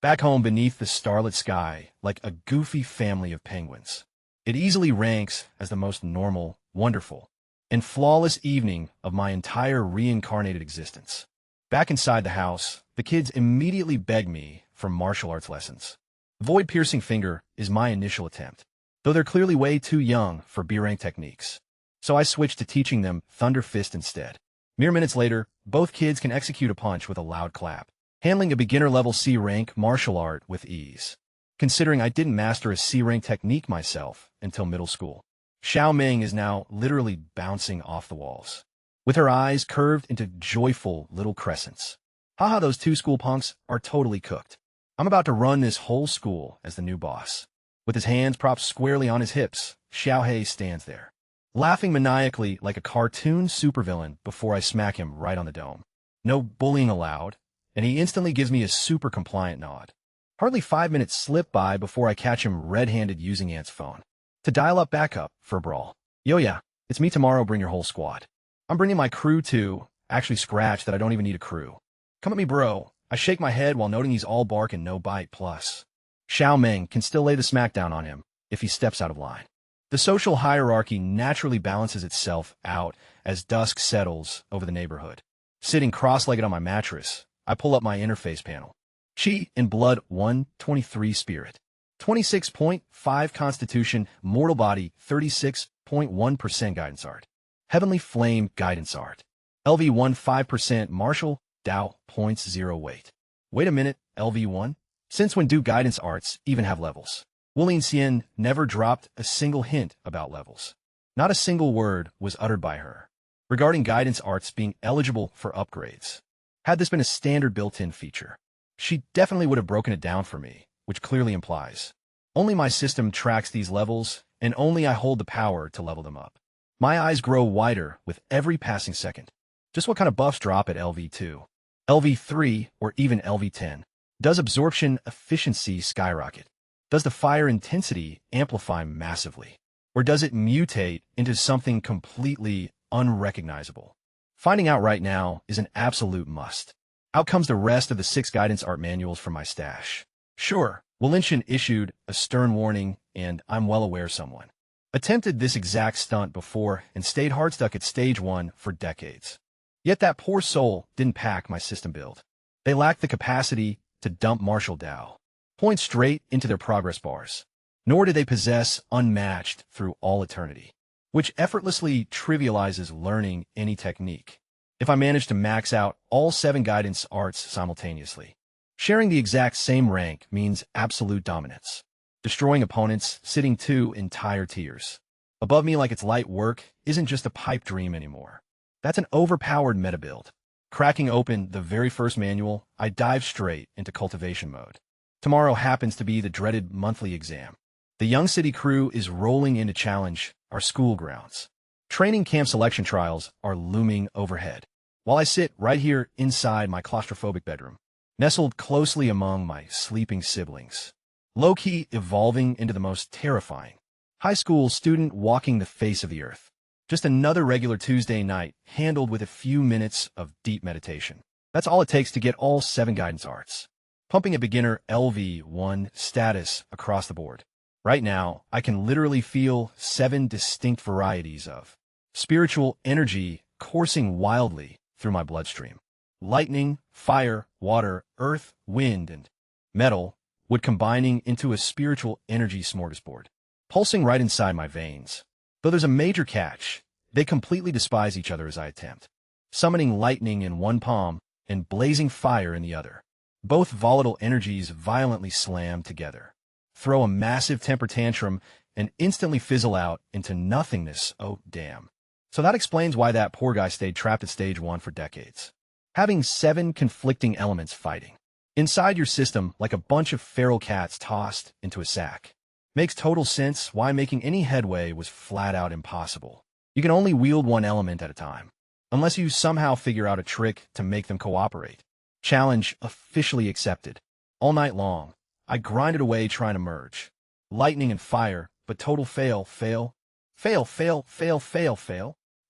back home beneath the starlit sky like a goofy family of penguins. It easily ranks as the most normal, wonderful, and flawless evening of my entire reincarnated existence. Back inside the house, the kids immediately beg me for martial arts lessons. Void-piercing finger is my initial attempt, though they're clearly way too young for B-rank techniques. So I switched to teaching them Thunder Fist instead. Mere minutes later, both kids can execute a punch with a loud clap, handling a beginner-level C-rank martial art with ease, considering I didn't master a C-rank technique myself until middle school. Xiao Ming is now literally bouncing off the walls, with her eyes curved into joyful little crescents. Haha, those 2 school punks are totally cooked. I'm about to run this whole school as the new boss. With his hands propped squarely on his hips, Xiaohei stands there, laughing maniacally like a cartoon supervillain before I smack him right on the dome. No bullying allowed, and he instantly gives me a super compliant nod. Hardly 5 minutes slip by before I catch him red-handed using Ant's phone to dial up backup for a brawl. Yo yeah, it's me tomorrow, bring your whole squad. I'm bringing my crew too, actually scratch that I don't even need a crew. Come at me bro. I shake my head while noting he's all bark and no bite plus. Xiao Ming can still lay the smackdown on him if he steps out of line. The social hierarchy naturally balances itself out as dusk settles over the neighborhood. Sitting cross-legged on my mattress, I pull up my interface panel. Chi in blood 123 spirit. 26.5 constitution, mortal body 36.1% guidance art. Heavenly flame guidance art. LV1 5% martial, Dao 0.0 weight. Wait a minute, LV1? Since when do guidance arts even have levels? Wulian Xian never dropped a single hint about levels. Not a single word was uttered by her regarding guidance arts being eligible for upgrades. Had this been a standard built-in feature, she definitely would have broken it down for me, which clearly implies only my system tracks these levels, and only I hold the power to level them up. My eyes grow wider with every passing second. Just what kind of buffs drop at LV2, LV3, or even LV10? Does absorption efficiency skyrocket? Does the fire intensity amplify massively? Or does it mutate into something completely unrecognizable? Finding out right now is an absolute must. Out comes the rest of the 6 guidance art manuals from my stash. Sure, Wolinshin issued a stern warning, and I'm well aware someone attempted this exact stunt before and stayed hard-stuck at stage 1 for decades. Yet that poor soul didn't pack my system build. They lacked the capacity to dump martial Dao points straight into their progress bars, nor did they possess unmatched through all eternity, which effortlessly trivializes learning any technique. If I manage to max out all 7 guidance arts simultaneously, sharing the exact same rank means absolute dominance, destroying opponents sitting 2 entire tiers above me like it's light work isn't just a pipe dream anymore. That's an overpowered meta build. Cracking open the very first manual, I dive straight into cultivation mode. Tomorrow happens to be the dreaded monthly exam. The young city crew is rolling in to challenge our school grounds. Training camp selection trials are looming overhead, while I sit right here inside my claustrophobic bedroom, nestled closely among my sleeping siblings, low-key evolving into the most terrifying high school student walking the face of the earth. Just another regular Tuesday night, handled with a few minutes of deep meditation. That's all it takes to get all 7 guidance arts, pumping a beginner LV1 status across the board. Right now, I can literally feel 7 distinct varieties of spiritual energy coursing wildly through my bloodstream. Lightning, fire, water, earth, wind, and metal would combining into a spiritual energy smorgasbord. pulsing right inside my veins. Though there's a major catch, they completely despise each other as I attempt, summoning lightning in one palm and blazing fire in the other. Both volatile energies violently slam together, throw a massive temper tantrum, and instantly fizzle out into nothingness. Oh, damn. So that explains why that poor guy stayed trapped at stage 1 for decades. Having 7 conflicting elements fighting inside your system like a bunch of feral cats tossed into a sack. Makes total sense why making any headway was flat out impossible. You can only wield one element at a time, unless you somehow figure out a trick to make them cooperate. Challenge officially accepted. All night long, I grinded away trying to merge. Lightning and fire, but total fail.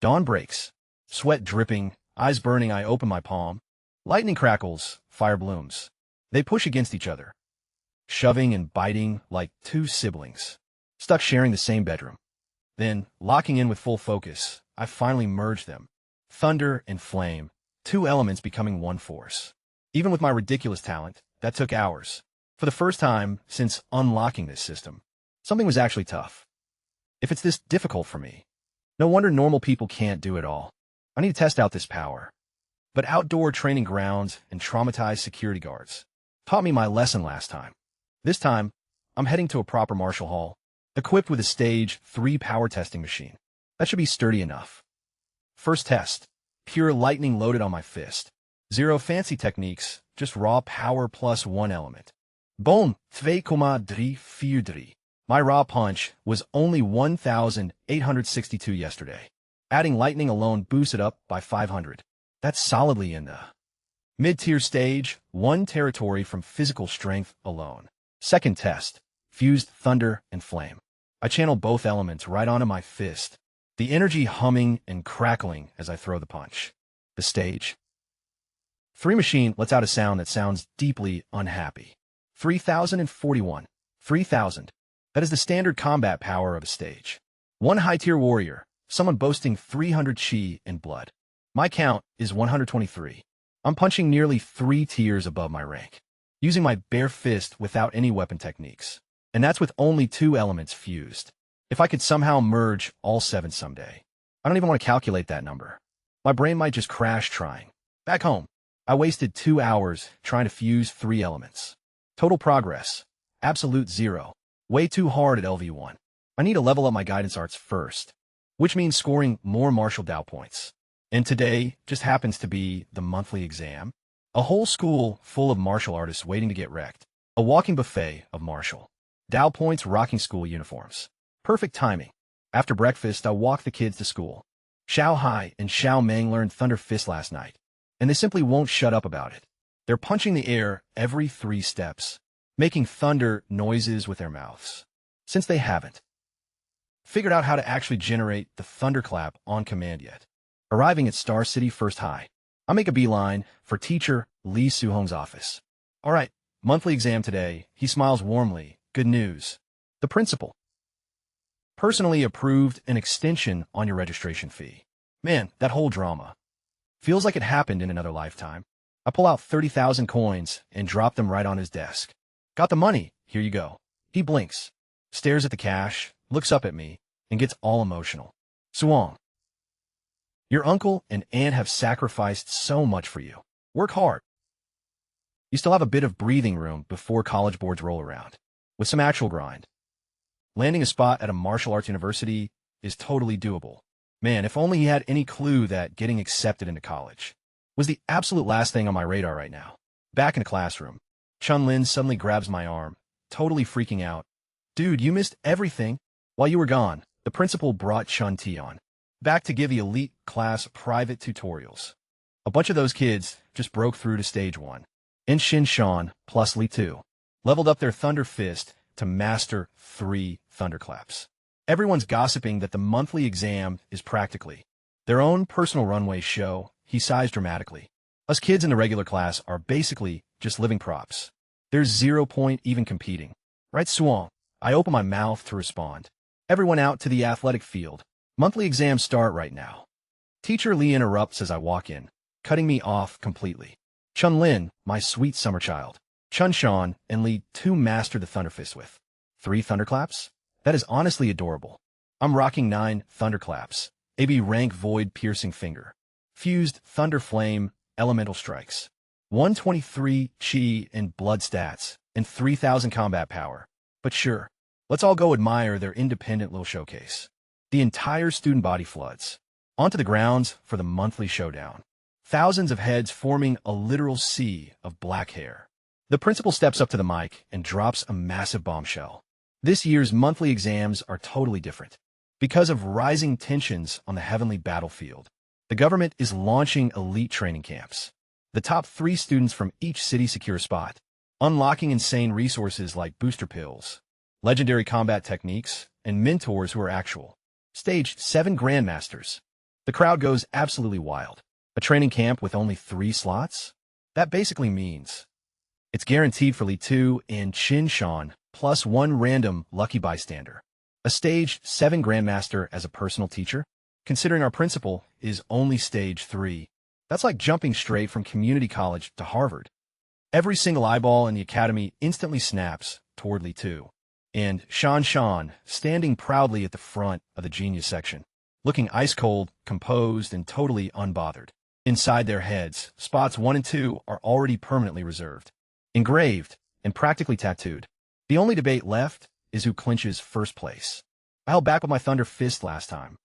Dawn breaks. Sweat dripping, eyes burning, I open my palm. Lightning crackles, fire blooms. They push against each other, shoving and biting like two siblings, stuck sharing the same bedroom. Then, locking in with full focus, I finally merge them. Thunder and flame, 2 elements becoming one force. Even with my ridiculous talent, that took hours. For the first time since unlocking this system, something was actually tough. If it's this difficult for me, no wonder normal people can't do it all. I need to test out this power. But outdoor training grounds and traumatized security guards taught me my lesson last time. This time, I'm heading to a proper martial hall, equipped with a stage 3 power testing machine. That should be sturdy enough. First test, pure lightning loaded on my fist. 0 fancy techniques, just raw power plus 1 element. Boom, 2,343. My raw punch was only 1,862 yesterday. Adding lightning alone boosted up by 500. That's solidly in the mid-tier stage, 1 territory from physical strength alone. Second test, fused thunder and flame. I channel both elements right onto my fist, the energy humming and crackling as I throw the punch. The stage 3 machine lets out a sound that sounds deeply unhappy. 3,041. 3,000. That is the standard combat power of a stage. 1 high-tier warrior, someone boasting 300 chi and blood. My count is 123. I'm punching nearly 3 tiers above my rank, using my bare fist without any weapon techniques. And that's with only 2 elements fused. If I could somehow merge all 7 someday, I don't even want to calculate that number. My brain might just crash trying. Back home, I wasted 2 hours trying to fuse 3 elements. Total progress, absolute 0. Way too hard at LV1. I need to level up my guidance arts first, which means scoring more martial Dao points. And today just happens to be the monthly exam. A whole school full of martial artists waiting to get wrecked. A walking buffet of martial Dao points rocking school uniforms. Perfect timing. After breakfast, I walk the kids to school. Xiao Hai and Xiao Meng learned Thunder Fist last night, and they simply won't shut up about it. They're punching the air every 3 steps, making thunder noises with their mouths. Since they haven't figured out how to actually generate the thunderclap on command yet. Arriving at Star City First High, I make a beeline for teacher Lee Suhong's office. All right, monthly exam today. He smiles warmly. Good news. The principal personally approved an extension on your registration fee. Man, that whole drama feels like it happened in another lifetime. I pull out 30,000 coins and drop them right on his desk. Got the money. Here you go. He blinks, stares at the cash, looks up at me, and gets all emotional. Suong, your uncle and aunt have sacrificed so much for you. Work hard. You still have a bit of breathing room before college boards roll around. With some actual grind, landing a spot at a martial arts university is totally doable. Man, if only he had any clue that getting accepted into college was the absolute last thing on my radar right now. Back in the classroom, Chun-Lin suddenly grabs my arm, totally freaking out. Dude, you missed everything. While you were gone, the principal brought Chun-Ti on, back to give the elite class private tutorials. A bunch of those kids just broke through to stage 1. And Shin Shan plus Li 2 leveled up their Thunder Fist to master 3 thunderclaps. Everyone's gossiping that the monthly exam is practically their own personal runway show. He sighs dramatically. Us kids in the regular class are basically just living props. There's 0 point even competing. Right, Suong? I open my mouth to respond. Everyone out to the athletic field. Monthly exams start right now. Teacher Lee interrupts as I walk in, cutting me off completely. Chun-Lin, my sweet summer child. Chun Shan and Li 2 master the Thunder Fist with 3 thunderclaps? That is honestly adorable. I'm rocking 9 Thunderclaps, AB rank Void Piercing Finger, Fused Thunder Flame, Elemental Strikes, 123 Chi and Blood Stats, and 3000 Combat Power. But sure, let's all go admire their independent little showcase. The entire student body floods onto the grounds for the monthly showdown. Thousands of heads forming a literal sea of black hair. The principal steps up to the mic and drops a massive bombshell. This year's monthly exams are totally different. Because of rising tensions on the heavenly battlefield, the government is launching elite training camps. The top 3 students from each city secure a spot, unlocking insane resources like booster pills, legendary combat techniques, and mentors who are actual. Staged 7 Grandmasters. The crowd goes absolutely wild. A training camp with only 3 slots? That basically means it's guaranteed for Li 2 and Chin Shan, plus 1 random lucky bystander. A stage 7 Grandmaster as a personal teacher? Considering our principal is only stage 3, that's like jumping straight from community college to Harvard. Every single eyeball in the academy instantly snaps toward Li 2. And Shan, standing proudly at the front of the genius section, looking ice-cold, composed, and totally unbothered. Inside their heads, spots 1 and 2 are already permanently reserved, engraved, and practically tattooed. The only debate left is who clinches first place. I held back with my thunder fist last time.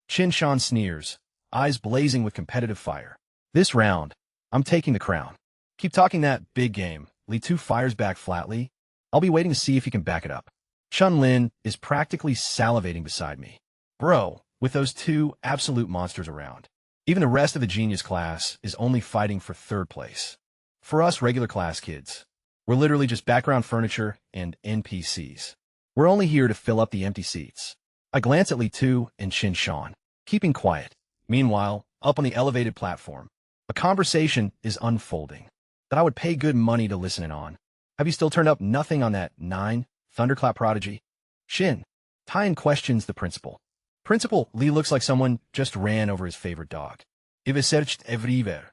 Chin Shan sneers, eyes blazing with competitive fire. This round, I'm taking the crown. Keep talking that big game. Li 2 fires back flatly. I'll be waiting to see if he can back it up. Chun Lin is practically salivating beside me. Bro, with those 2 absolute monsters around, even the rest of the genius class is only fighting for 3rd place. For us regular class kids, we're literally just background furniture and NPCs. We're only here to fill up the empty seats. I glance at Li 2 and Chin Shan, keeping quiet. Meanwhile, up on the elevated platform, a conversation is unfolding that I would pay good money to listen in on. Have you still turned up nothing on that 9 Thunderclap prodigy? Shin. Tien questions the principal. Principal Li looks like someone just ran over his favorite dog. If is searched everywhere.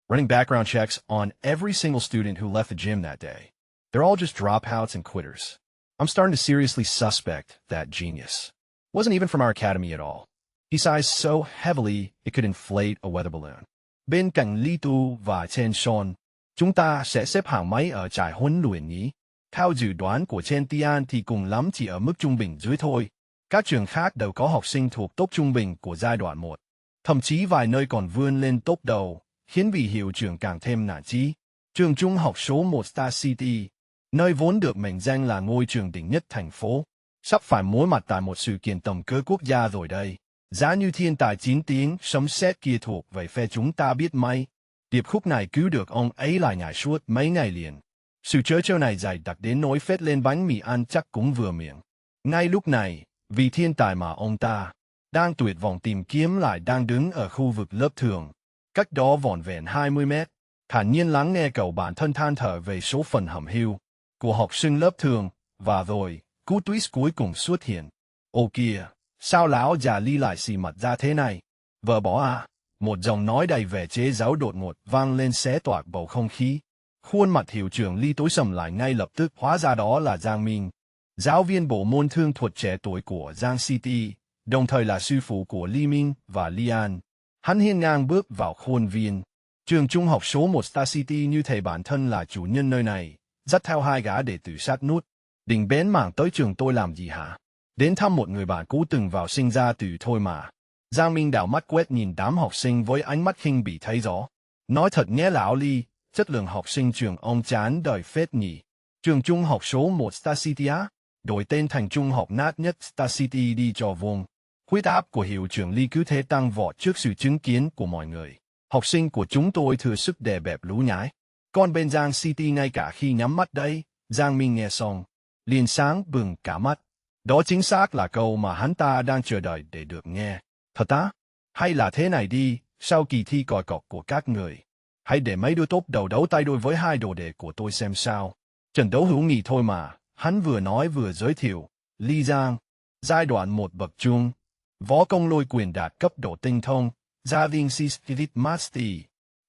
Running background checks on every single student who left the gym that day. They're all just dropouts and quitters. I'm starting to seriously suspect that genius wasn't even from our academy at all. He sighs so heavily it could inflate a weather balloon. Bên cạnh Li Tu và Chen Son, chúng ta sẽ xếp hạng mấy ở trại huấn luyện nhỉ? Theo dự đoán của Chen Tian thì cùng lắm chỉ ở mức trung bình dưới thôi. Các trường khác đều có học sinh thuộc top trung bình của giai đoạn 1. Thậm chí vài nơi còn vươn lên top đầu, khiến vị hiệu trưởng càng thêm nản chí. Trường trung học số 1 Star City, nơi vốn được mệnh danh là ngôi trường đỉnh nhất thành phố, sắp phải đối mặt tại một sự kiện tầm cỡ quốc gia rồi đây. Giá như thiên tài 9 tiếng sấm sét kia thuộc về phe chúng ta biết mấy. Điệp khúc này cứu được ông ấy lại nhảy suốt mấy ngày liền. Sự trớ trêu này dày đặc đến nỗi phết lên bánh mì ăn chắc cũng vừa miệng. Ngay lúc này, vì thiên tài mà ông ta đang tuyệt vọng tìm kiếm lại đang đứng ở khu vực lớp thường, cách đó vỏn vẹn 20 mét, thản nhiên lắng nghe cậu bản thân than thở về số phận hẩm hiu của học sinh lớp thường, và rồi, cú twist cuối cùng xuất hiện. Ô kìa, sao lão già Ly lại xì mặt ra thế này? Vợ bỏ à? Một giọng nói đầy vẻ chế giễu đột ngột vang lên xé toạc bầu không khí. Khuôn mặt hiệu trưởng Ly tối sầm lại ngay lập tức, hóa ra đó là Giang Minh, giáo viên bộ môn thương thuật trẻ tuổi của Giang City, đồng thời là sư phụ của Ly Minh và Ly An. Hắn hiên ngang bước vào khuôn viên trường trung học số 1 Star City như thể bản thân là chủ nhân nơi này, dắt theo 2 gã đệ tử sát nút. Định bén mảng tới trường tôi làm gì hả? Đến thăm một người bạn cũ từng vào sinh ra từ thôi mà. Giang Minh đảo mắt quét nhìn đám học sinh với ánh mắt khinh bỉ thấy rõ. Nói thật nghe lão Ly, chất lượng học sinh trường ông chán đời phết nhỉ. Trường trung học số 1 Star City á? Đổi tên thành trung học nát nhất Star City đi cho vuông. Huyết áp của hiệu trưởng Ly cứ thế tăng vọt trước sự chứng kiến của mọi người. Học sinh của chúng tôi thừa sức đè bẹp lũ nhái. Còn bên Giang City ngay cả khi nhắm mắt đấy, Giang Minh nghe xong, liền sáng bừng cả mắt. Đó chính xác là câu mà hắn ta đang chờ đợi để được nghe. Thật á? Hay là thế này đi, sau kỳ thi còi cọc của các người, hãy để mấy đứa tốt đầu đấu tay đôi với 2 đồ đệ của tôi xem sao. Trận đấu hữu nghị thôi mà, hắn vừa nói vừa giới thiệu. Ly Giang, giai đoạn 1 bậc trung, võ công lôi quyền đạt cấp độ tinh thông, gia viên Spirit Master.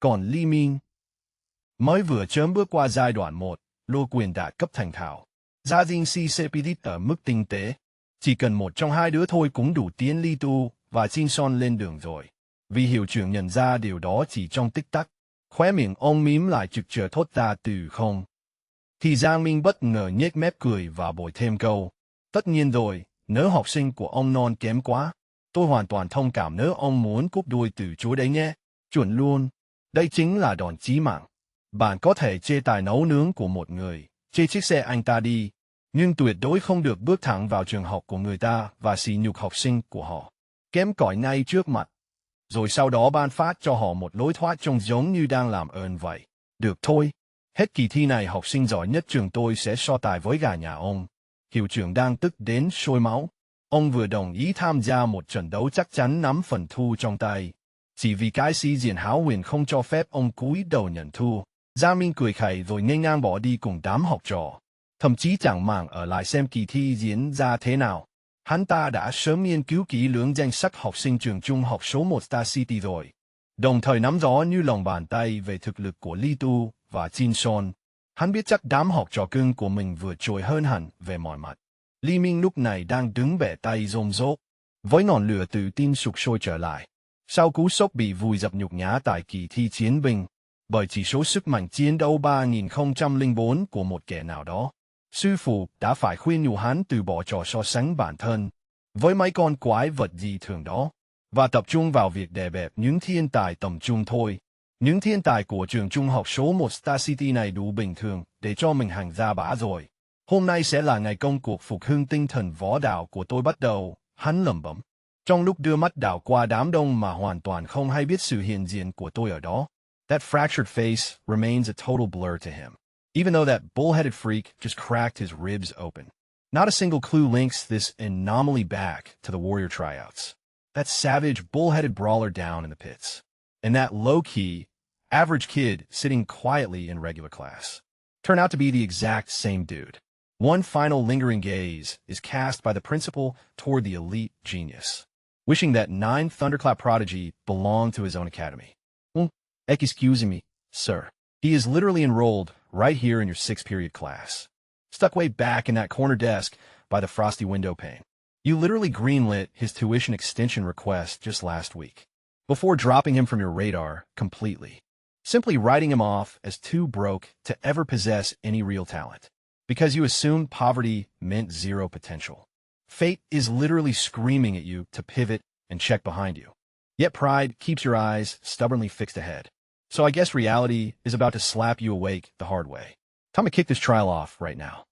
Còn Ly Minh mới vừa chớm bước qua giai đoạn 1, lôi quyền đạt cấp thành thạo, gia viên Spirit ở mức tinh tế. Chỉ cần một trong hai đứa thôi cũng đủ tiến Li Tu và Jin Son lên đường rồi. Vì hiệu trưởng nhận ra điều đó chỉ trong tích tắc. Khóe miệng ông mím lại trực chờ thốt ra từ không. Thì Giang Minh bất ngờ nhếch mép cười và bồi thêm câu. Tất nhiên rồi, nếu học sinh của ông non kém quá, tôi hoàn toàn thông cảm nếu ông muốn cúp đuôi từ chối đấy nhé. Chuẩn luôn. Đây chính là đòn chí mạng. Bạn có thể chê tài nấu nướng của một người, chê chiếc xe anh ta đi, nhưng tuyệt đối không được bước thẳng vào trường học của người ta và sỉ nhục học sinh của họ. Kém cỏi ngay trước mặt. Rồi sau đó ban phát cho họ một lối thoát trông giống như đang làm ơn vậy. Được thôi. Hết kỳ thi này học sinh giỏi nhất trường tôi sẽ so tài với gà nhà ông. Hiệu trưởng đang tức đến sôi máu. Ông vừa đồng ý tham gia một trận đấu chắc chắn nắm phần thu trong tay. Chỉ vì cái sĩ diện háo huyền không cho phép ông cúi đầu nhận thua. Giang Minh cười khẩy rồi nghênh ngang bỏ đi cùng đám học trò. Thậm chí chẳng màng ở lại xem kỳ thi diễn ra thế nào. Hắn ta đã sớm nghiên cứu kỹ lưỡng danh sách học sinh trường trung học số 1 Star City rồi. Đồng thời nắm rõ như lòng bàn tay về thực lực của Li Tu và Jin Son. Hắn biết chắc đám học trò cưng của mình vừa trội hơn hẳn về mọi mặt. Li Minh lúc này đang đứng bẻ tay rôm rốp, với ngọn lửa tự tin sục sôi trở lại. Sau cú sốc bị vùi dập nhục nhã tại kỳ thi chiến binh, bởi chỉ số sức mạnh chiến đấu 3004 của một kẻ nào đó, sư phụ đã phải khuyên nhủ hắn từ bỏ trò so sánh bản thân với mấy con quái vật dị thường đó, và tập trung vào việc đè bẹp những thiên tài tầm trung thôi. Những thiên tài của trường trung học số 1 Star City này đủ bình thường để cho mình hành ra bã rồi. Hôm nay sẽ là ngày công cuộc phục hưng tinh thần võ đạo của tôi bắt đầu, hắn lẩm bẩm. Trong lúc đưa mắt đảo qua đám đông mà hoàn toàn không hay biết sự hiện diện của tôi ở đó. That fractured face remains a total blur to him, even though that bull-headed freak just cracked his ribs open. Not a single clue links this anomaly back to the Warrior tryouts. That savage, bull-headed brawler down in the pits. And that low-key, average kid sitting quietly in regular class turn out to be the exact same dude. One final lingering gaze is cast by the principal toward the elite genius, wishing that 9 Thunderclap prodigy belonged to his own academy. Excuse me, sir. He is literally enrolled right here in your 6th period class, stuck way back in that corner desk by the frosty window pane. You literally greenlit his tuition extension request just last week, before dropping him from your radar completely, simply writing him off as too broke to ever possess any real talent, because you assumed poverty meant zero potential. Fate is literally screaming at you to pivot and check behind you. Yet pride keeps your eyes stubbornly fixed ahead. So I guess reality is about to slap you awake the hard way. Time to kick this trial off right now.